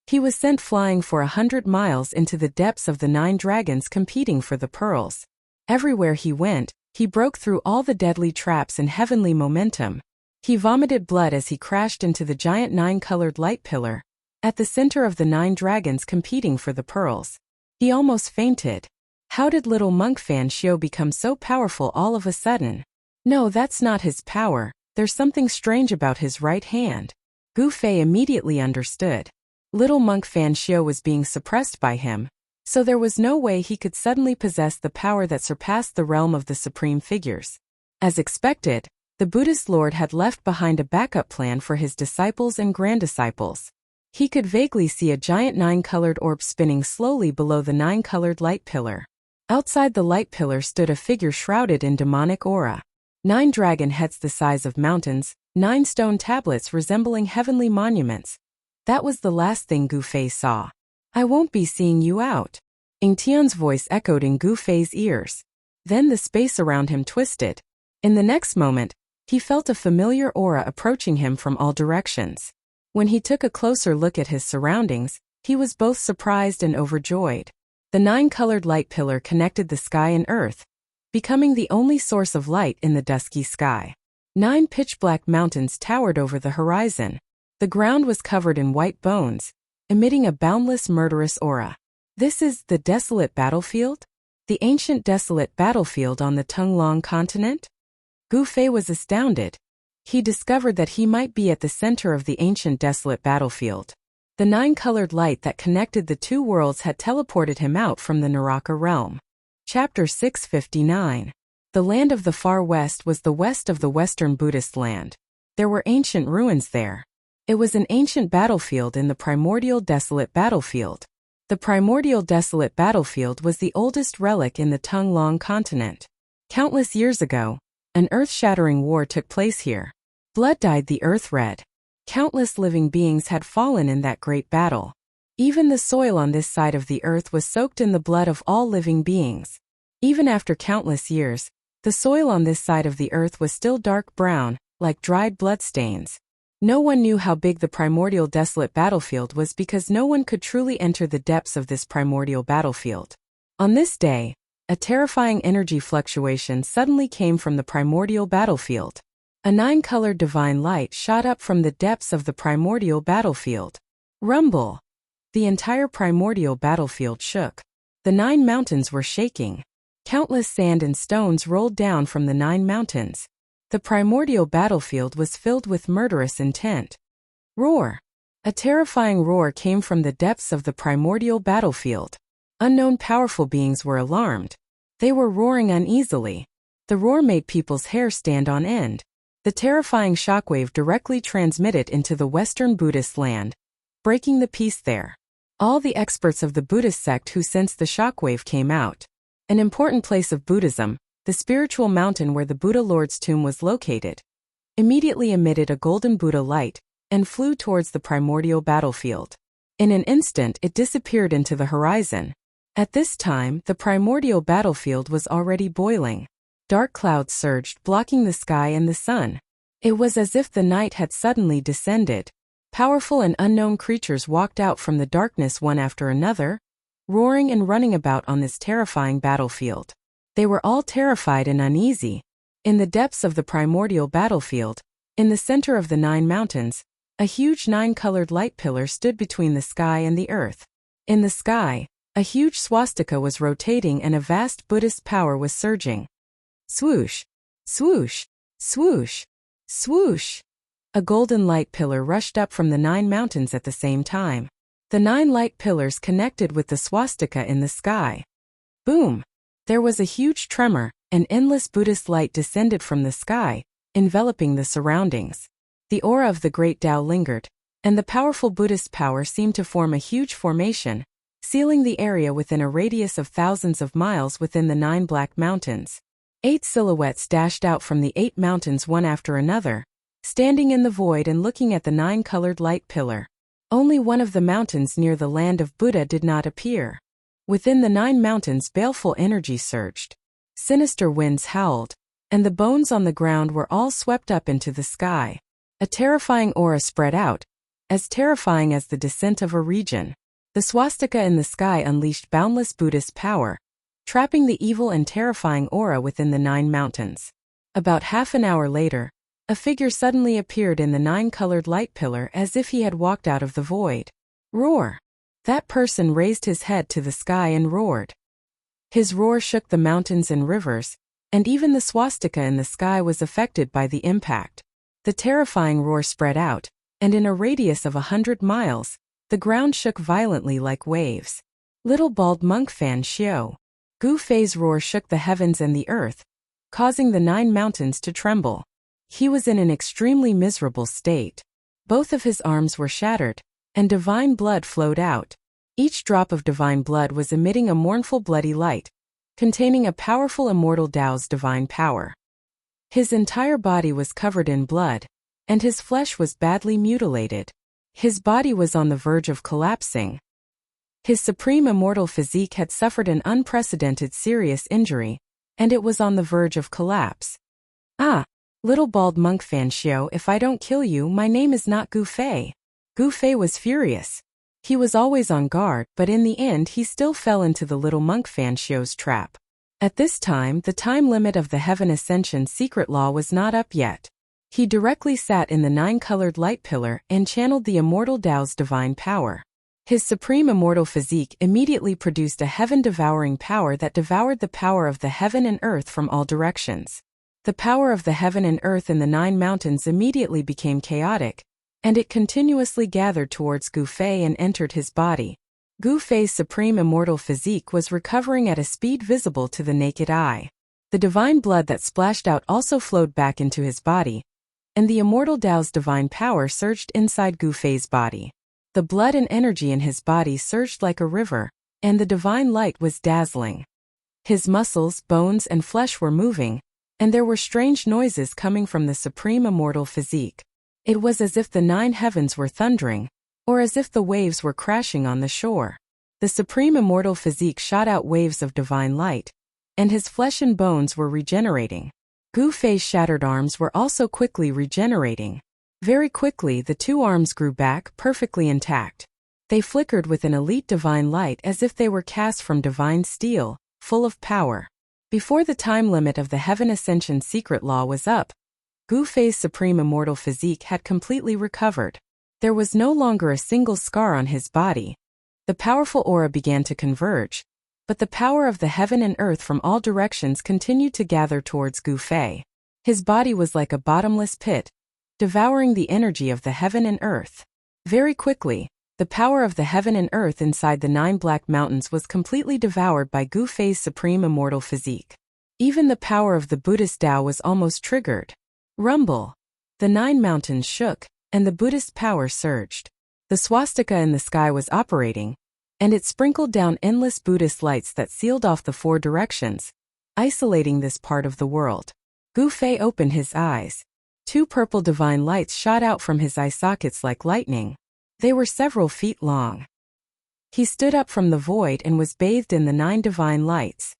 He was sent flying for 100 miles into the depths of the 9 dragons competing for the pearls. Everywhere he went, he broke through all the deadly traps and heavenly momentum. He vomited blood as he crashed into the giant 9-colored light pillar, at the center of the 9 dragons competing for the pearls. He almost fainted. How did little monk Fan Xiao become so powerful all of a sudden? No, that's not his power. There's something strange about his right hand. Gu Fei immediately understood. Little monk Fan Xiao was being suppressed by him, so there was no way he could suddenly possess the power that surpassed the realm of the supreme figures. As expected, the Buddhist Lord had left behind a backup plan for his disciples and granddisciples. He could vaguely see a giant 9-colored orb spinning slowly below the 9-colored light pillar. Outside the light pillar stood a figure shrouded in demonic aura. 9 dragon heads the size of mountains, 9 stone tablets resembling heavenly monuments, That was the last thing Gu Fei saw. I won't be seeing you out. Ying Tian's voice echoed in Gu Fei's ears. Then the space around him twisted. In the next moment, he felt a familiar aura approaching him from all directions. When he took a closer look at his surroundings, he was both surprised and overjoyed. The 9-colored light pillar connected the sky and earth, becoming the only source of light in the dusky sky. 9 pitch-black mountains towered over the horizon. The ground was covered in white bones, emitting a boundless murderous aura. This is the desolate battlefield? The ancient desolate battlefield on the Tunglong continent? Gu Fei was astounded. He discovered that he might be at the center of the ancient desolate battlefield. The 9-colored light that connected the two worlds had teleported him out from the Naraka realm. Chapter 659. The land of the far west was the west of the Western Buddhist land. There were ancient ruins there. It was an ancient battlefield in the primordial desolate battlefield. The primordial desolate battlefield was the oldest relic in the Tunglong continent. Countless years ago, an earth-shattering war took place here. Blood dyed the earth red. Countless living beings had fallen in that great battle. Even the soil on this side of the earth was soaked in the blood of all living beings. Even after countless years, the soil on this side of the earth was still dark brown, like dried bloodstains. No one knew how big the primordial desolate battlefield was because no one could truly enter the depths of this primordial battlefield. On this day, a terrifying energy fluctuation suddenly came from the primordial battlefield. A 9-colored divine light shot up from the depths of the primordial battlefield. Rumble! The entire primordial battlefield shook. The 9 mountains were shaking. Countless sand and stones rolled down from the 9 mountains. The primordial battlefield was filled with murderous intent. Roar! A terrifying roar came from the depths of the primordial battlefield. Unknown powerful beings were alarmed. They were roaring uneasily. The roar made people's hair stand on end. The terrifying shockwave directly transmitted into the Western Buddhist land, breaking the peace there. All the experts of the Buddhist sect who sensed the shockwave came out. An important place of Buddhism, the spiritual mountain where the Buddha Lord's tomb was located, immediately emitted a golden Buddha light and flew towards the primordial battlefield. In an instant it disappeared into the horizon. At this time, the primordial battlefield was already boiling. Dark clouds surged, blocking the sky and the sun. It was as if the night had suddenly descended. Powerful and unknown creatures walked out from the darkness one after another, roaring and running about on this terrifying battlefield. They were all terrified and uneasy. In the depths of the primordial battlefield, in the center of the 9 mountains, a huge 9-colored light pillar stood between the sky and the earth. In the sky, a huge swastika was rotating and a vast Buddhist power was surging. Swoosh! Swoosh! Swoosh! Swoosh! A golden light pillar rushed up from the 9 mountains at the same time. The 9 light pillars connected with the swastika in the sky. Boom! There was a huge tremor, and endless Buddhist light descended from the sky, enveloping the surroundings. The aura of the great Tao lingered, and the powerful Buddhist power seemed to form a huge formation, sealing the area within a radius of thousands of miles within the 9 black mountains. 8 silhouettes dashed out from the 8 mountains one after another, standing in the void and looking at the 9-colored light pillar. Only one of the mountains near the land of Buddha did not appear. Within the 9 mountains baleful energy surged. Sinister winds howled, and the bones on the ground were all swept up into the sky. A terrifying aura spread out, as terrifying as the descent of a region. The swastika in the sky unleashed boundless Buddhist power, trapping the evil and terrifying aura within the 9 mountains. About half an hour later, a figure suddenly appeared in the 9-colored light pillar as if he had walked out of the void. Roar! That person raised his head to the sky and roared. His roar shook the mountains and rivers, and even the swastika in the sky was affected by the impact. The terrifying roar spread out, and in a radius of 100 miles, the ground shook violently like waves. Little bald monk Fan Xiao. Gu Fei's roar shook the heavens and the earth, causing the 9 mountains to tremble. He was in an extremely miserable state. Both of his arms were shattered, and divine blood flowed out. Each drop of divine blood was emitting a mournful bloody light, containing a powerful immortal Tao's divine power. His entire body was covered in blood, and his flesh was badly mutilated. His body was on the verge of collapsing. His supreme immortal physique had suffered an unprecedented serious injury, and it was on the verge of collapse. "Ah, little bald monk Fanxio, if I don't kill you, my name is not Gu Fei." Gu Fei was furious. He was always on guard, but in the end he still fell into the little monk Fanxio's trap. At this time, the time limit of the Heaven Ascension secret law was not up yet. He directly sat in the 9-colored light pillar and channeled the immortal Tao's divine power. His supreme immortal physique immediately produced a heaven-devouring power that devoured the power of the heaven and earth from all directions. The power of the heaven and earth in the 9 mountains immediately became chaotic, and it continuously gathered towards Gu Fei and entered his body. Gu Fei's supreme immortal physique was recovering at a speed visible to the naked eye. The divine blood that splashed out also flowed back into his body, and the immortal Tao's divine power surged inside Gu Fei's body. The blood and energy in his body surged like a river, and the divine light was dazzling. His muscles, bones, and flesh were moving, and there were strange noises coming from the supreme immortal physique. It was as if the 9 heavens were thundering, or as if the waves were crashing on the shore. The supreme immortal physique shot out waves of divine light, and his flesh and bones were regenerating. Gu Fei's shattered arms were also quickly regenerating. Very quickly the 2 arms grew back, perfectly intact. They flickered with an elite divine light as if they were cast from divine steel, full of power. Before the time limit of the Heaven Ascension secret law was up, Gu Fei's supreme immortal physique had completely recovered. There was no longer a single scar on his body. The powerful aura began to converge, but the power of the heaven and earth from all directions continued to gather towards Gu Fei. His body was like a bottomless pit, devouring the energy of the heaven and earth. Very quickly, the power of the heaven and earth inside the 9 black mountains was completely devoured by Gu Fei's supreme immortal physique. Even the power of the Buddhist Tao was almost triggered. Rumble! The 9 mountains shook, and the Buddhist power surged. The swastika in the sky was operating, and it sprinkled down endless Buddhist lights that sealed off the 4 directions, isolating this part of the world. Gu Fei opened his eyes. 2 purple divine lights shot out from his eye sockets like lightning. They were several feet long. He stood up from the void and was bathed in the 9 divine lights.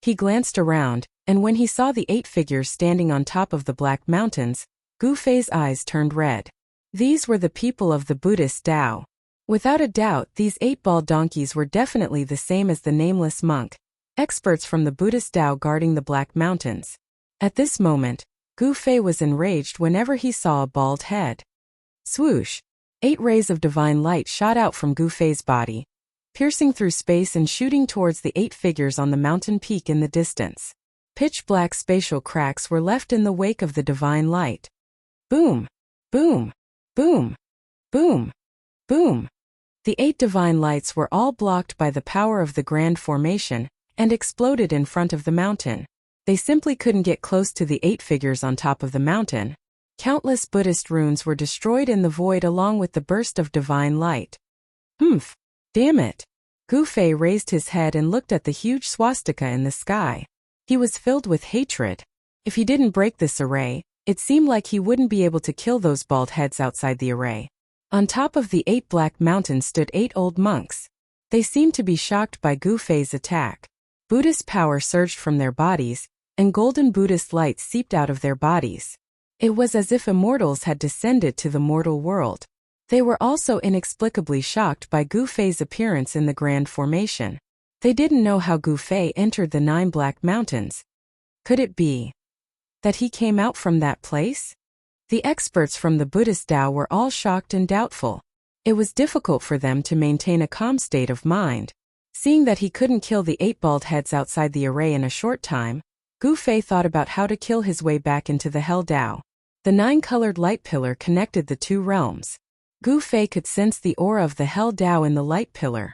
He glanced around, and when he saw the 8 figures standing on top of the black mountains, Gu Fei's eyes turned red. These were the people of the Buddhist Tao. Without a doubt, these 8 bald donkeys were definitely the same as the nameless monk, experts from the Buddhist Tao guarding the black mountains. At this moment, Gu Fei was enraged whenever he saw a bald head. Swoosh! 8 rays of divine light shot out from Gu Fei's body, piercing through space and shooting towards the 8 figures on the mountain peak in the distance. Pitch-black spatial cracks were left in the wake of the divine light. Boom! Boom! Boom! Boom! Boom! The 8 divine lights were all blocked by the power of the Grand Formation and exploded in front of the mountain. They simply couldn't get close to the 8 figures on top of the mountain. Countless Buddhist runes were destroyed in the void along with the burst of divine light. Humph! Damn it! Gu Fei raised his head and looked at the huge swastika in the sky. He was filled with hatred. If he didn't break this array, it seemed like he wouldn't be able to kill those bald heads outside the array. On top of the 8 black mountains stood 8 old monks. They seemed to be shocked by Gu Fei's attack. Buddhist power surged from their bodies, and golden Buddhist light seeped out of their bodies. It was as if immortals had descended to the mortal world. They were also inexplicably shocked by Gu Fei's appearance in the Grand Formation. They didn't know how Gu Fei entered the 9 black mountains. Could it be that he came out from that place? The experts from the Buddhist Tao were all shocked and doubtful. It was difficult for them to maintain a calm state of mind. Seeing that he couldn't kill the 8 bald heads outside the array in a short time, Gu Fei thought about how to kill his way back into the Hell Tao. The 9-colored light pillar connected the 2 realms. Gu Fei could sense the aura of the Hell Tao in the light pillar.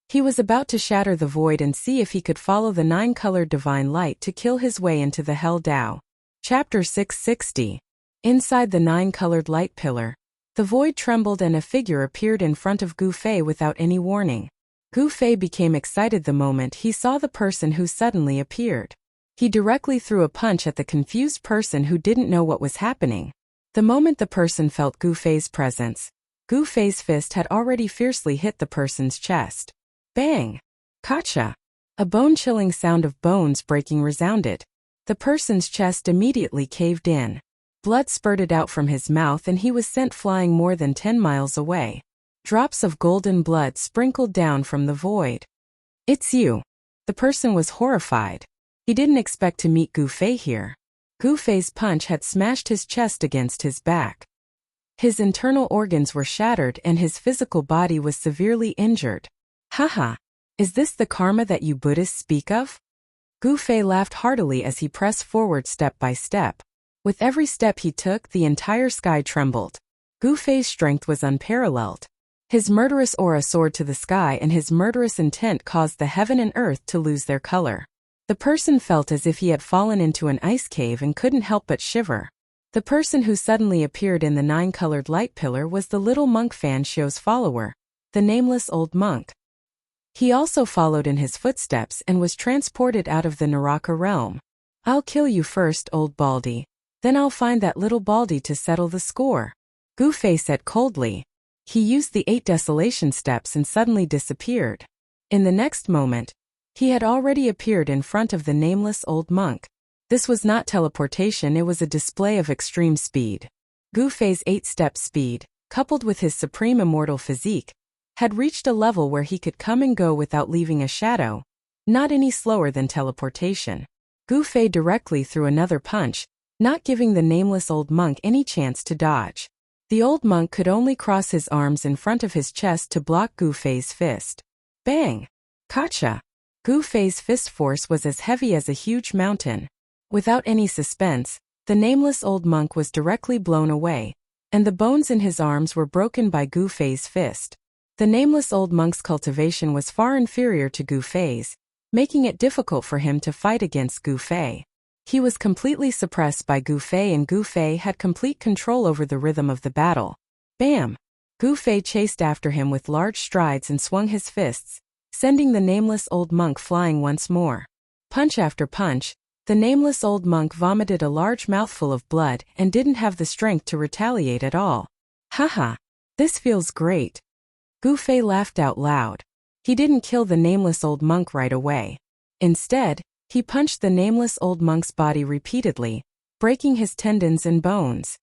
He was about to shatter the void and see if he could follow the 9-colored divine light to kill his way into the Hell Tao. Chapter 660. Inside the 9-colored light pillar, the void trembled and a figure appeared in front of Gu Fei without any warning. Gu Fei became excited the moment he saw the person who suddenly appeared. He directly threw a punch at the confused person who didn't know what was happening. The moment the person felt Gu Fei's presence, Gu Fei's fist had already fiercely hit the person's chest. Bang! Gotcha! A bone-chilling sound of bones breaking resounded. The person's chest immediately caved in. Blood spurted out from his mouth and he was sent flying more than 10 miles away. Drops of golden blood sprinkled down from the void. It's you. The person was horrified. He didn't expect to meet Gu Fei here. Gu Fei's punch had smashed his chest against his back. His internal organs were shattered and his physical body was severely injured. Haha. Is this the karma that you Buddhists speak of? Gu Fei laughed heartily as he pressed forward step by step. With every step he took, the entire sky trembled. Gu Fei's strength was unparalleled. His murderous aura soared to the sky and his murderous intent caused the heaven and earth to lose their color. The person felt as if he had fallen into an ice cave and couldn't help but shiver. The person who suddenly appeared in the 9-colored light pillar was the little monk Fan Xiu's follower, the nameless old monk. He also followed in his footsteps and was transported out of the Naraka realm. I'll kill you first, old Baldy. Then I'll find that little Baldy to settle the score. Gu Fei said coldly. He used the 8 desolation steps and suddenly disappeared. In the next moment, he had already appeared in front of the nameless old monk. This was not teleportation, it was a display of extreme speed. Gu Fei's 8-step speed, coupled with his supreme immortal physique, had reached a level where he could come and go without leaving a shadow, not any slower than teleportation. Gu Fei directly threw another punch, not giving the nameless old monk any chance to dodge. The old monk could only cross his arms in front of his chest to block Gu Fei's fist. Bang! Gotcha! Gu Fei's fist force was as heavy as a huge mountain. Without any suspense, the nameless old monk was directly blown away, and the bones in his arms were broken by Gu Fei's fist. The nameless old monk's cultivation was far inferior to Gu Fei's, making it difficult for him to fight against Gu Fei. He was completely suppressed by Gu Fei and Gu Fei had complete control over the rhythm of the battle. Bam! Gu Fei chased after him with large strides and swung his fists, sending the nameless old monk flying once more. Punch after punch, the nameless old monk vomited a large mouthful of blood and didn't have the strength to retaliate at all. Haha! This feels great. Gu Fei laughed out loud. He didn't kill the nameless old monk right away. Instead, he punched the nameless old monk's body repeatedly, breaking his tendons and bones.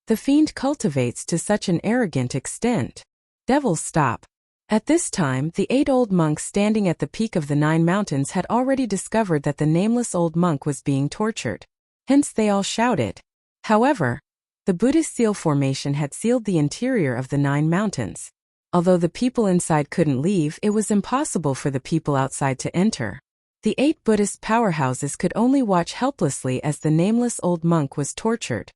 The fiend cultivates to such an arrogant extent. Devil, stop. At this time, the 8 old monks standing at the peak of the 9 mountains had already discovered that the nameless old monk was being tortured. Hence they all shouted. However, the Buddhist seal formation had sealed the interior of the 9 mountains. Although the people inside couldn't leave, it was impossible for the people outside to enter. The 8 Buddhist powerhouses could only watch helplessly as the nameless old monk was tortured.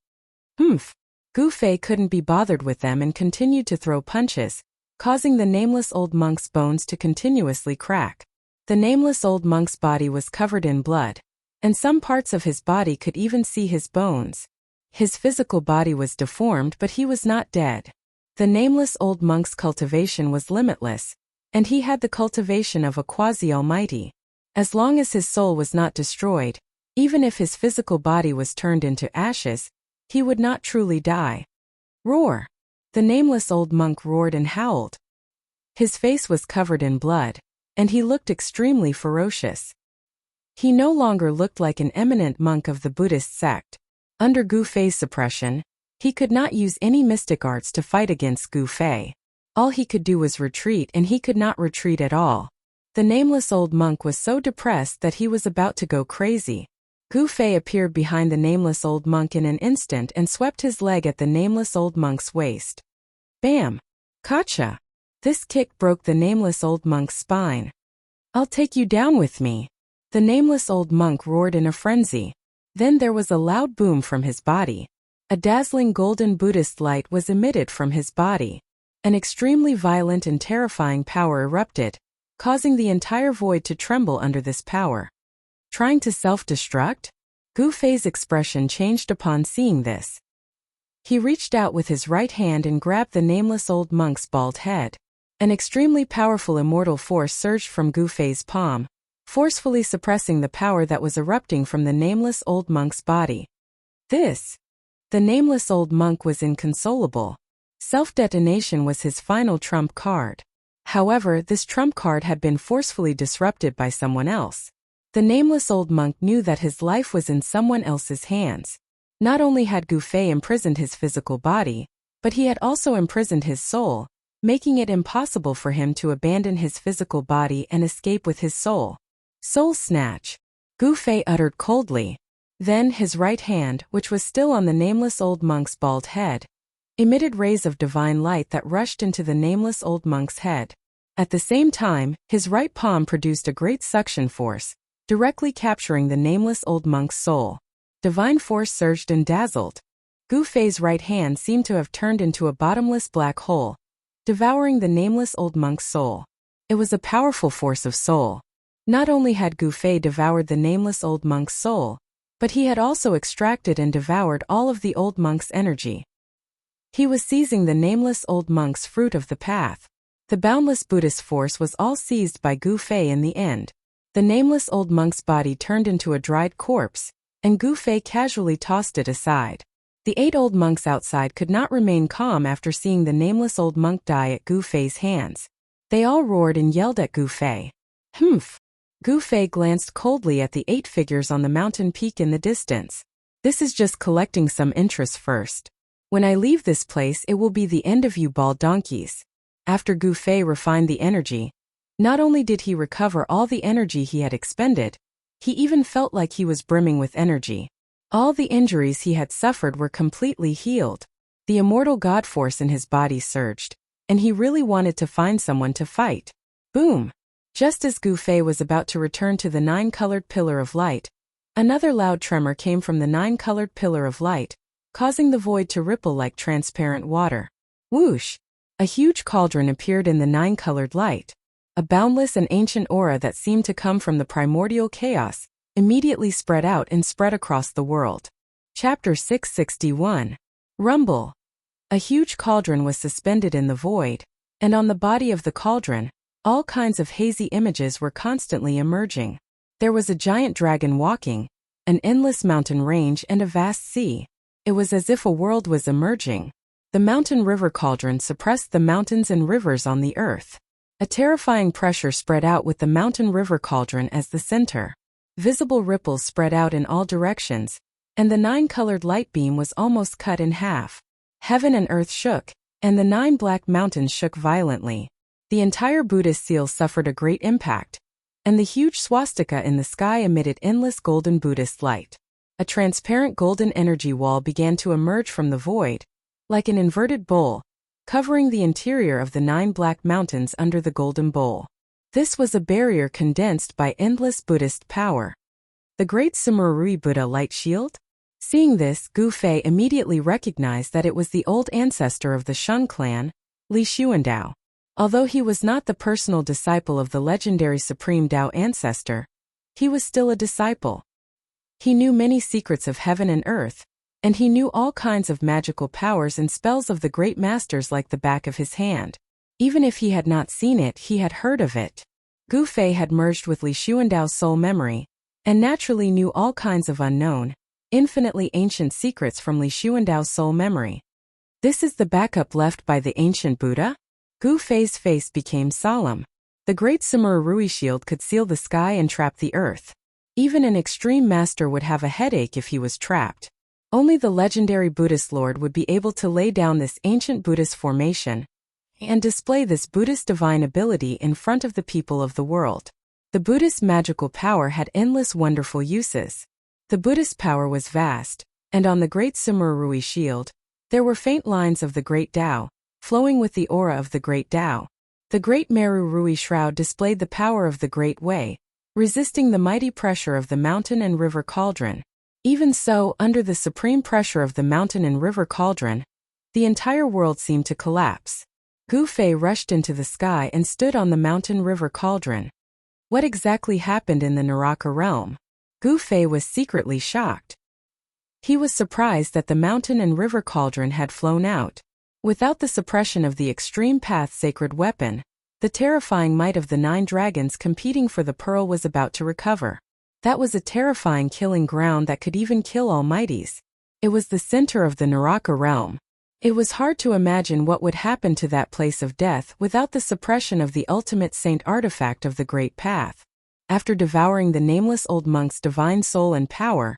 Gu Fei couldn't be bothered with them and continued to throw punches, causing the nameless old monk's bones to continuously crack. The nameless old monk's body was covered in blood, and some parts of his body could even see his bones. His physical body was deformed, but he was not dead. The nameless old monk's cultivation was limitless, and he had the cultivation of a quasi-almighty. As long as his soul was not destroyed, even if his physical body was turned into ashes, he would not truly die. Roar! The nameless old monk roared and howled. His face was covered in blood, and he looked extremely ferocious. He no longer looked like an eminent monk of the Buddhist sect. Under Gu Fei's suppression, he could not use any mystic arts to fight against Gu Fei. All he could do was retreat, and he could not retreat at all. The nameless old monk was so depressed that he was about to go crazy. Gu Fei appeared behind the nameless old monk in an instant and swept his leg at the nameless old monk's waist. Bam! Gotcha! This kick broke the nameless old monk's spine. I'll take you down with me. The nameless old monk roared in a frenzy. Then there was a loud boom from his body. A dazzling golden Buddhist light was emitted from his body. An extremely violent and terrifying power erupted, causing the entire void to tremble under this power. Trying to self-destruct? Gu Fei's expression changed upon seeing this. He reached out with his right hand and grabbed the nameless old monk's bald head. An extremely powerful immortal force surged from Gu Fei's palm, forcefully suppressing the power that was erupting from the nameless old monk's body. The nameless old monk was inconsolable. Self-detonation was his final trump card. However, this trump card had been forcefully disrupted by someone else. The nameless old monk knew that his life was in someone else's hands. Not only had Gu Fei imprisoned his physical body, but he had also imprisoned his soul, making it impossible for him to abandon his physical body and escape with his soul. Soul snatch, Gu Fei uttered coldly. Then his right hand, which was still on the nameless old monk's bald head, emitted rays of divine light that rushed into the nameless old monk's head. At the same time, his right palm produced a great suction force, directly capturing the nameless old monk's soul. Divine force surged and dazzled. Gu Fei's right hand seemed to have turned into a bottomless black hole, devouring the nameless old monk's soul. It was a powerful force of soul. Not only had Gu Fei devoured the nameless old monk's soul, but he had also extracted and devoured all of the old monk's energy. He was seizing the nameless old monk's fruit of the path. The boundless Buddhist force was all seized by Gu Fei in the end. The nameless old monk's body turned into a dried corpse, and Gu Fei casually tossed it aside. The 8 old monks outside could not remain calm after seeing the nameless old monk die at Gu Fei's hands. They all roared and yelled at Gu Fei. Humph! Gu Fei glanced coldly at the 8 figures on the mountain peak in the distance. This is just collecting some interest first. When I leave this place, it will be the end of you bald donkeys. After Gu Fei refined the energy, not only did he recover all the energy he had expended, he even felt like he was brimming with energy. All the injuries he had suffered were completely healed. The immortal god force in his body surged, and he really wanted to find someone to fight. Boom! Just as Gu Fei was about to return to the 9-colored pillar of light, another loud tremor came from the 9-colored pillar of light, causing the void to ripple like transparent water. Whoosh! A huge cauldron appeared in the 9-colored light. A boundless and ancient aura that seemed to come from the primordial chaos immediately spread out and spread across the world. Chapter 661. Rumble. A huge cauldron was suspended in the void, and on the body of the cauldron, all kinds of hazy images were constantly emerging. There was a giant dragon walking, an endless mountain range and a vast sea. It was as if a world was emerging. The mountain river cauldron suppressed the mountains and rivers on the earth. A terrifying pressure spread out with the mountain river cauldron as the center. Visible ripples spread out in all directions, and the 9-colored light beam was almost cut in half. Heaven and earth shook, and the 9 black mountains shook violently. The entire Buddhist seal suffered a great impact, and the huge swastika in the sky emitted endless golden Buddhist light. A transparent golden energy wall began to emerge from the void, like an inverted bowl, covering the interior of the 9 black mountains under the golden bowl. This was a barrier condensed by endless Buddhist power. The Great Sumurui Buddha Light Shield? Seeing this, Gu Fei immediately recognized that it was the old ancestor of the Shun clan, Li Xuandao. Although he was not the personal disciple of the legendary Supreme Tao ancestor, he was still a disciple. He knew many secrets of heaven and earth, and he knew all kinds of magical powers and spells of the great masters like the back of his hand. Even if he had not seen it, he had heard of it. Gu Fei had merged with Li Xuandao's soul memory, and naturally knew all kinds of unknown, infinitely ancient secrets from Li Xuandao's soul memory. This is the backup left by the ancient Buddha? Gu Fei's face became solemn. The great Sumurui shield could seal the sky and trap the earth. Even an extreme master would have a headache if he was trapped. Only the legendary Buddhist Lord would be able to lay down this ancient Buddhist formation and display this Buddhist divine ability in front of the people of the world. The Buddhist magical power had endless wonderful uses. The Buddhist power was vast, and on the great Sumurui shield, there were faint lines of the great Tao, flowing with the aura of the great Tao. The great Meru Rui shroud displayed the power of the Great Way, resisting the mighty pressure of the mountain and river cauldron. Even so, under the supreme pressure of the mountain and river cauldron, the entire world seemed to collapse. Gu Fei rushed into the sky and stood on the mountain river cauldron. What exactly happened in the Naraka realm? Gu Fei was secretly shocked. He was surprised that the mountain and river cauldron had flown out. Without the suppression of the extreme path sacred weapon, the terrifying might of the 9 dragons competing for the pearl was about to recover. That was a terrifying killing ground that could even kill almighties. It was the center of the Naraka realm. It was hard to imagine what would happen to that place of death without the suppression of the ultimate saint artifact of the Great Path. After devouring the nameless old monk's divine soul and power,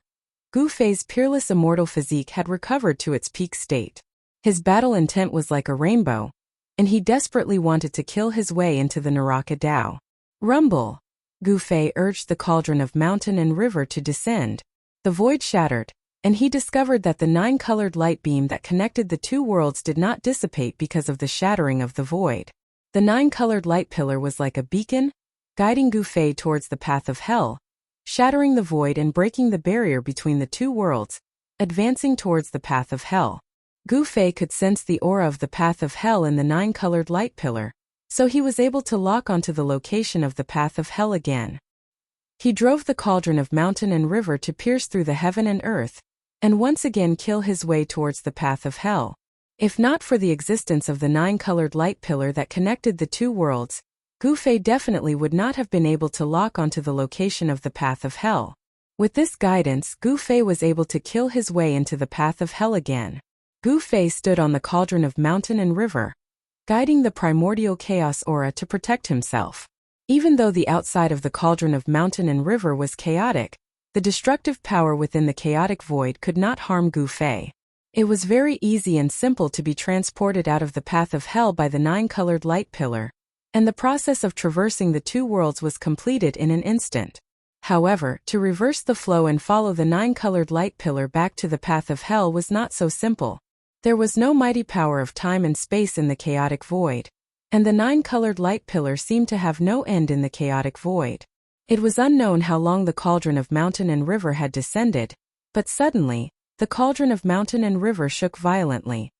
Gu Fei's peerless immortal physique had recovered to its peak state. His battle intent was like a rainbow, and he desperately wanted to kill his way into the Naraka Dao. Rumble! Gu Fei urged the cauldron of mountain and river to descend. The void shattered, and he discovered that the 9-colored light beam that connected the two worlds did not dissipate because of the shattering of the void. The 9-colored light pillar was like a beacon, guiding Gu Fei towards the path of hell, shattering the void and breaking the barrier between the two worlds, advancing towards the path of hell. Gu Fei could sense the aura of the path of hell in the 9-colored light pillar, so he was able to lock onto the location of the path of hell again. He drove the cauldron of mountain and river to pierce through the heaven and earth, and once again kill his way towards the path of hell. If not for the existence of the 9-colored light pillar that connected the two worlds, Gu Fei definitely would not have been able to lock onto the location of the path of hell. With this guidance, Gu Fei was able to kill his way into the path of hell again. Gu Fei stood on the cauldron of mountain and river, guiding the primordial chaos aura to protect himself. Even though the outside of the cauldron of mountain and river was chaotic, the destructive power within the chaotic void could not harm Gu Fei. It was very easy and simple to be transported out of the path of hell by the 9-colored light pillar, and the process of traversing the two worlds was completed in an instant. However, to reverse the flow and follow the 9-colored light pillar back to the path of hell was not so simple. There was no mighty power of time and space in the chaotic void, and the 9-colored light pillar seemed to have no end in the chaotic void. It was unknown how long the cauldron of mountain and river had descended, but suddenly, the cauldron of mountain and river shook violently.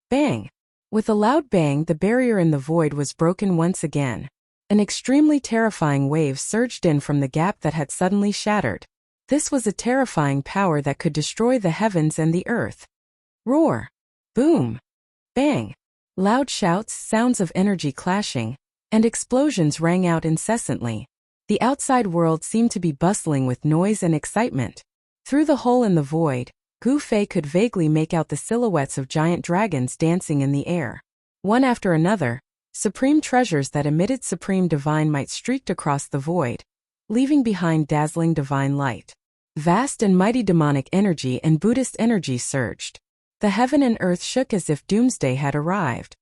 Bang! With a loud bang, the barrier in the void was broken once again. An extremely terrifying wave surged in from the gap that had suddenly shattered. This was a terrifying power that could destroy the heavens and the earth. Roar! Boom! Bang! Loud shouts, sounds of energy clashing, and explosions rang out incessantly. The outside world seemed to be bustling with noise and excitement. Through the hole in the void, Gu Fei could vaguely make out the silhouettes of giant dragons dancing in the air. One after another, supreme treasures that emitted supreme divine might streaked across the void, leaving behind dazzling divine light. Vast and mighty demonic energy and Buddhist energy surged. The heaven and earth shook as if doomsday had arrived.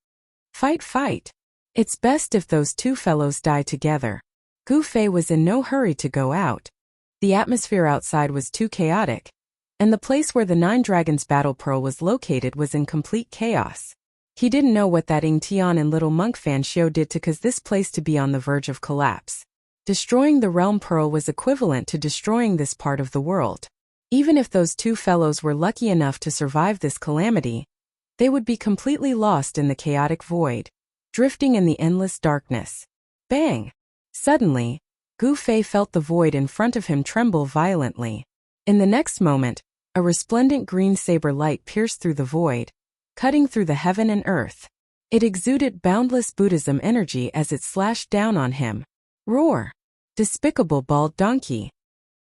Fight, fight! It's best if those two fellows die together. Gu Fei was in no hurry to go out. The atmosphere outside was too chaotic, and the place where the 9 Dragons battle pearl was located was in complete chaos. He didn't know what that Ying Tian and little monk Fan Xiu did to cause this place to be on the verge of collapse. Destroying the realm pearl was equivalent to destroying this part of the world. Even if those two fellows were lucky enough to survive this calamity, they would be completely lost in the chaotic void, drifting in the endless darkness. Bang! Suddenly, Gu Fei felt the void in front of him tremble violently. In the next moment, a resplendent green saber light pierced through the void, cutting through the heaven and earth. It exuded boundless Buddhism energy as it slashed down on him. Roar! Despicable bald donkey!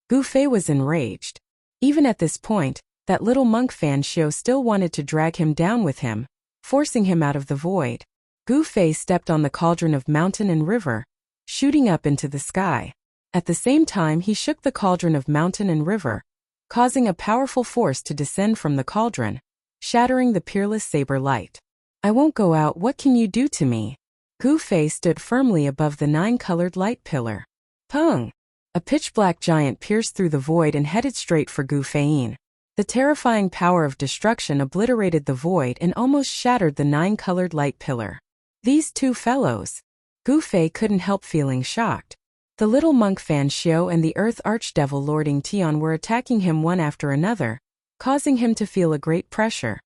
Gu Fei was enraged. Even at this point, that little monk Fan Xiu still wanted to drag him down with him, forcing him out of the void. Gu Fei stepped on the cauldron of mountain and river, shooting up into the sky. At the same time, he shook the cauldron of mountain and river, causing a powerful force to descend from the cauldron, shattering the peerless saber light. I won't go out, what can you do to me? Gu Fei stood firmly above the 9-colored light pillar. Pung! A pitch-black giant pierced through the void and headed straight for Gu Fei. The terrifying power of destruction obliterated the void and almost shattered the 9-colored light pillar. These two fellows. Gu Fei couldn't help feeling shocked. The little monk Fan Xiu and the earth archdevil Lord Ying Tian were attacking him one after another, causing him to feel a great pressure.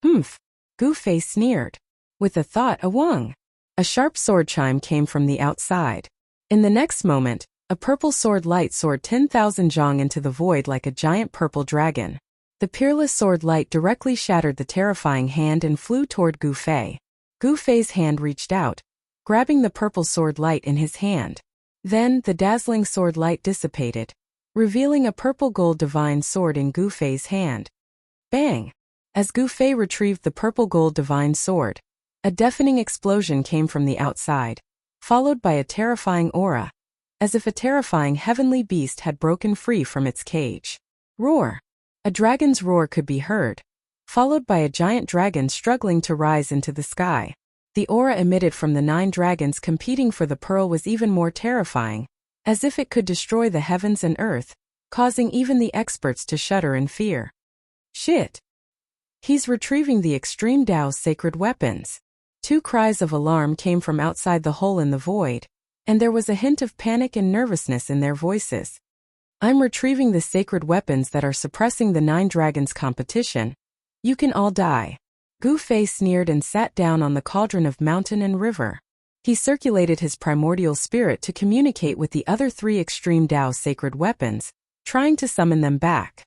Humph! Gu Fei sneered. With a thought, a wong! A sharp sword chime came from the outside. In the next moment, a purple sword light soared 10,000 zhang into the void like a giant purple dragon. The peerless sword light directly shattered the terrifying hand and flew toward Gu Fei. Gu Fei's hand reached out, grabbing the purple sword light in his hand. Then, the dazzling sword light dissipated, revealing a purple gold divine sword in Gu Fei's hand. Bang! As Gu Fei retrieved the purple gold divine sword, a deafening explosion came from the outside, followed by a terrifying aura, as if a terrifying heavenly beast had broken free from its cage. Roar! A dragon's roar could be heard, followed by a giant dragon struggling to rise into the sky. The aura emitted from the 9 dragons competing for the pearl was even more terrifying, as if it could destroy the heavens and earth, causing even the experts to shudder in fear. Shit! He's retrieving the Extreme Tao's sacred weapons. 2 cries of alarm came from outside the hole in the void, and there was a hint of panic and nervousness in their voices. I'm retrieving the sacred weapons that are suppressing the 9 dragons' competition. You can all die. Gu Fei sneered and sat down on the cauldron of mountain and river. He circulated his primordial spirit to communicate with the other 3 Extreme Tao sacred weapons, trying to summon them back.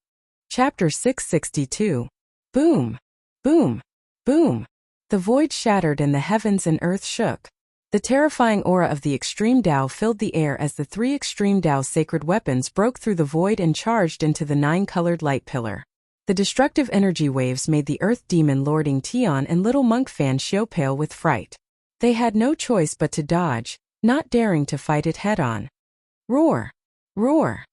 Chapter 662. Boom! Boom! Boom! The void shattered and the heavens and earth shook. The terrifying aura of the Extreme Tao filled the air as the 3 Extreme Tao sacred weapons broke through the void and charged into the 9-colored light pillar. The destructive energy waves made the Earth Demon Lord Ing Tian and little monk Fan Xiu pale with fright. They had no choice but to dodge, not daring to fight it head-on. Roar! Roar!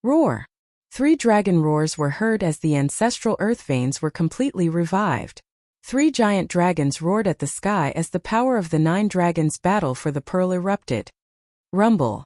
Roar! 3 dragon roars were heard as the ancestral earth veins were completely revived. 3 giant dragons roared at the sky as the power of the 9 dragons' battle for the pearl erupted. Rumble!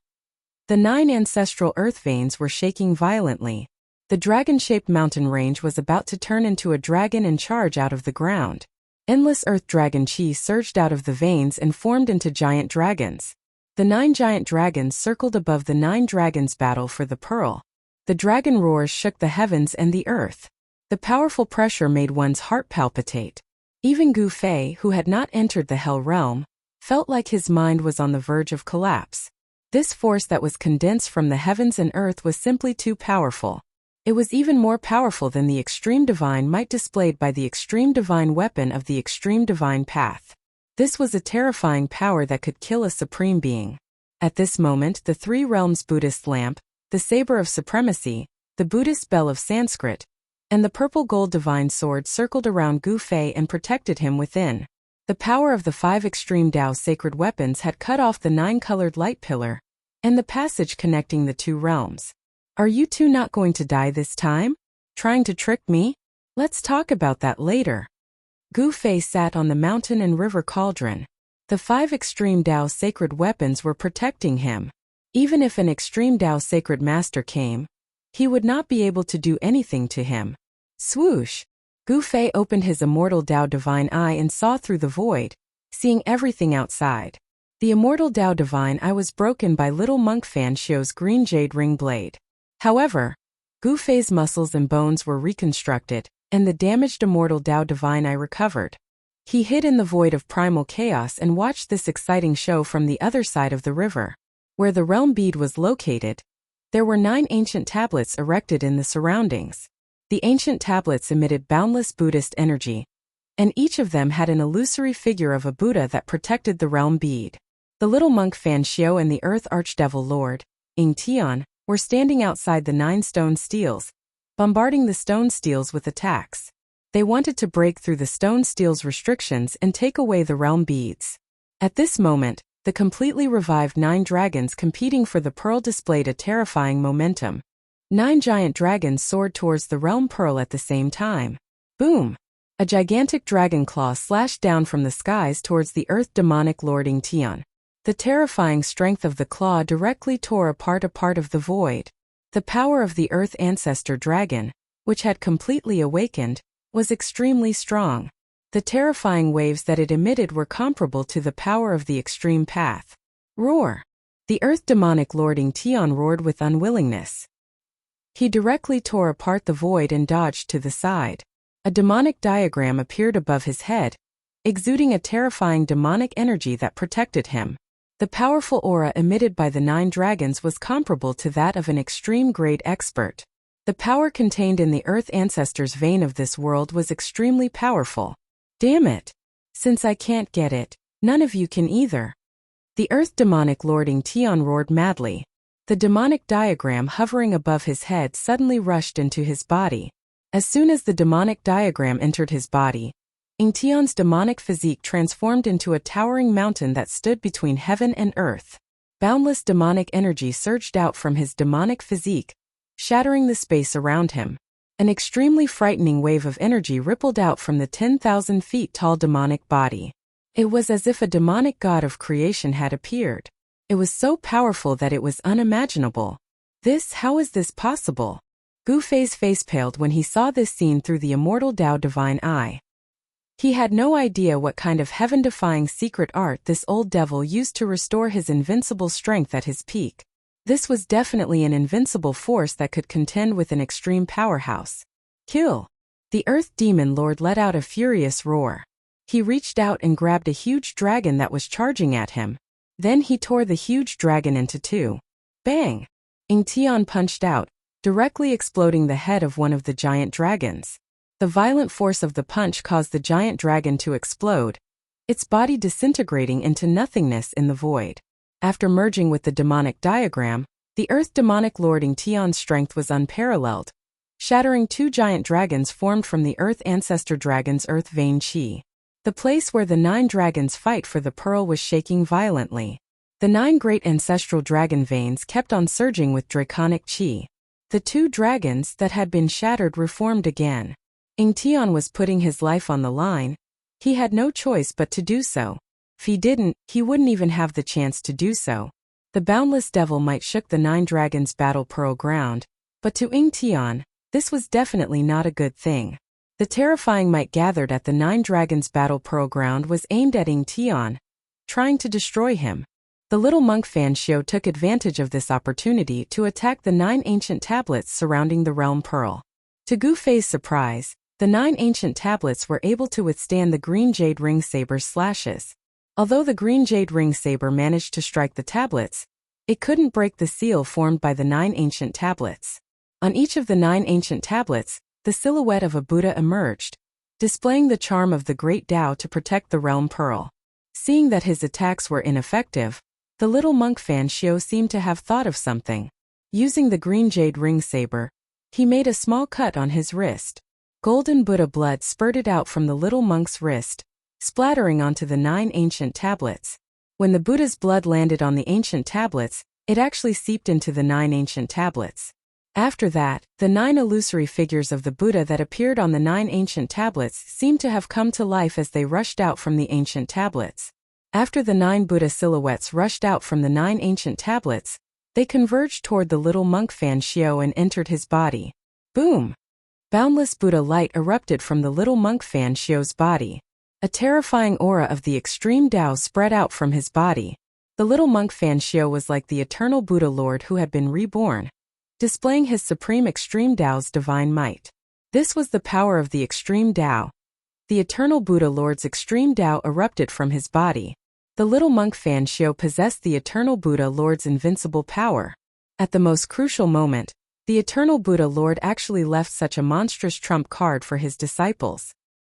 The 9 ancestral earth veins were shaking violently. The dragon-shaped mountain range was about to turn into a dragon and charge out of the ground. Endless earth dragon chi surged out of the veins and formed into giant dragons. The 9 giant dragons circled above the 9 dragons' battle for the pearl. The dragon roars shook the heavens and the earth. The powerful pressure made one's heart palpitate. Even Gu Fei, who had not entered the Hell Realm, felt like his mind was on the verge of collapse. This force that was condensed from the heavens and earth was simply too powerful. It was even more powerful than the extreme divine might displayed by the extreme divine weapon of the extreme divine path. This was a terrifying power that could kill a supreme being. At this moment, the 3 realms Buddhist lamp, the saber of supremacy, the Buddhist bell of Sanskrit, and the purple gold divine sword circled around Gu Fei and protected him within. The power of the 5 extreme Tao sacred weapons had cut off the 9-colored light pillar, and the passage connecting the 2 realms. Are you 2 not going to die this time? Trying to trick me? Let's talk about that later. Gu Fei sat on the mountain and river cauldron. The 5 extreme Tao sacred weapons were protecting him. Even if an extreme Tao sacred master came, he would not be able to do anything to him. Swoosh! Gu Fei opened his immortal Tao divine eye and saw through the void, seeing everything outside. The immortal Tao divine eye was broken by little monk Fan Xiu's green jade ring blade. However, Gu Fei's muscles and bones were reconstructed, and the damaged immortal Tao divine eye recovered. He hid in the void of primal chaos and watched this exciting show from the other side of the river. Where the realm bead was located, there were 9 ancient tablets erected in the surroundings. The ancient tablets emitted boundless Buddhist energy, and each of them had an illusory figure of a Buddha that protected the realm bead. The little monk Fan Xiu and the Earth Archdevil Lord, Ing Tian, were standing outside the 9 stone steels, bombarding the stone steels with attacks. They wanted to break through the stone steel's restrictions and take away the realm beads. At this moment, the completely revived 9 dragons competing for the pearl displayed a terrifying momentum. 9 giant dragons soared towards the realm pearl at the same time. Boom! A gigantic dragon claw slashed down from the skies towards the earth demonic Lord Ing Tian. The terrifying strength of the claw directly tore apart a part of the void. The power of the earth ancestor dragon, which had completely awakened, was extremely strong. The terrifying waves that it emitted were comparable to the power of the extreme path. Roar! The earth demonic Lord Ing Tian roared with unwillingness. He directly tore apart the void and dodged to the side. A demonic diagram appeared above his head, exuding a terrifying demonic energy that protected him. The powerful aura emitted by the 9 dragons was comparable to that of an extreme-grade expert. The power contained in the Earth Ancestor's vein of this world was extremely powerful. Damn it! Since I can't get it, none of you can either. The Earth Demonic Lord Ing Tian roared madly. The demonic diagram hovering above his head suddenly rushed into his body, As soon as the demonic diagram entered his body, Ingtion's demonic physique transformed into a towering mountain that stood between heaven and earth. Boundless demonic energy surged out from his demonic physique, shattering the space around him. An extremely frightening wave of energy rippled out from the 10,000 feet tall demonic body. It was as if a demonic god of creation had appeared. It was so powerful that it was unimaginable. How is this possible? Gu Fei's face paled when he saw this scene through the immortal Tao divine eye. He had no idea what kind of heaven-defying secret art this old devil used to restore his invincible strength at his peak. This was definitely an invincible force that could contend with an extreme powerhouse. Kill! The Earth Demon Lord let out a furious roar. He reached out and grabbed a huge dragon that was charging at him. Then he tore the huge dragon into two. Bang! Ingtian punched out, directly exploding the head of one of the giant dragons. The violent force of the punch caused the giant dragon to explode, its body disintegrating into nothingness in the void. After merging with the demonic diagram, the Earth Demonic Lord Ingtion's strength was unparalleled, shattering two giant dragons formed from the Earth Ancestor Dragon's Earth Vein Qi. The place where the 9 dragons fight for the pearl was shaking violently. The 9 great ancestral dragon veins kept on surging with draconic qi. The 2 dragons that had been shattered reformed again. Ingtian was putting his life on the line. He had no choice but to do so. If he didn't, he wouldn't even have the chance to do so. The boundless devil might shook the 9 dragons' battle pearl ground, but to Ingtian, this was definitely not a good thing. The terrifying might gathered at the 9 dragons' battle pearl ground was aimed at Ingtian, trying to destroy him. The little monk Fan Xiao took advantage of this opportunity to attack the 9 ancient tablets surrounding the realm pearl. To Gu Fei's surprise, the 9 ancient tablets were able to withstand the green jade ring saber's slashes. Although the green jade ring saber managed to strike the tablets, it couldn't break the seal formed by the 9 ancient tablets. On each of the 9 ancient tablets, the silhouette of a Buddha emerged, displaying the charm of the great Tao to protect the realm pearl. Seeing that his attacks were ineffective, the little monk Fan Xiao seemed to have thought of something. Using the green jade ring saber, he made a small cut on his wrist. Golden Buddha blood spurted out from the little monk's wrist, splattering onto the 9 ancient tablets. When the Buddha's blood landed on the ancient tablets, it actually seeped into the 9 ancient tablets. After that, the 9 illusory figures of the Buddha that appeared on the 9 ancient tablets seemed to have come to life as they rushed out from the ancient tablets. After the 9 Buddha silhouettes rushed out from the 9 ancient tablets, they converged toward the little monk Fan Xiao and entered his body. Boom! Boundless Buddha light erupted from the little monk Fan Xiao's body. A terrifying aura of the extreme Tao spread out from his body. The little monk Fan Xiao was like the eternal Buddha Lord who had been reborn, displaying his supreme extreme Tao's divine might. This was the power of the extreme Tao. The eternal Buddha Lord's extreme Tao erupted from his body. The little monk Fan Xiao possessed the eternal Buddha Lord's invincible power. At the most crucial moment, the eternal Buddha Lord actually left such a monstrous trump card for his disciples.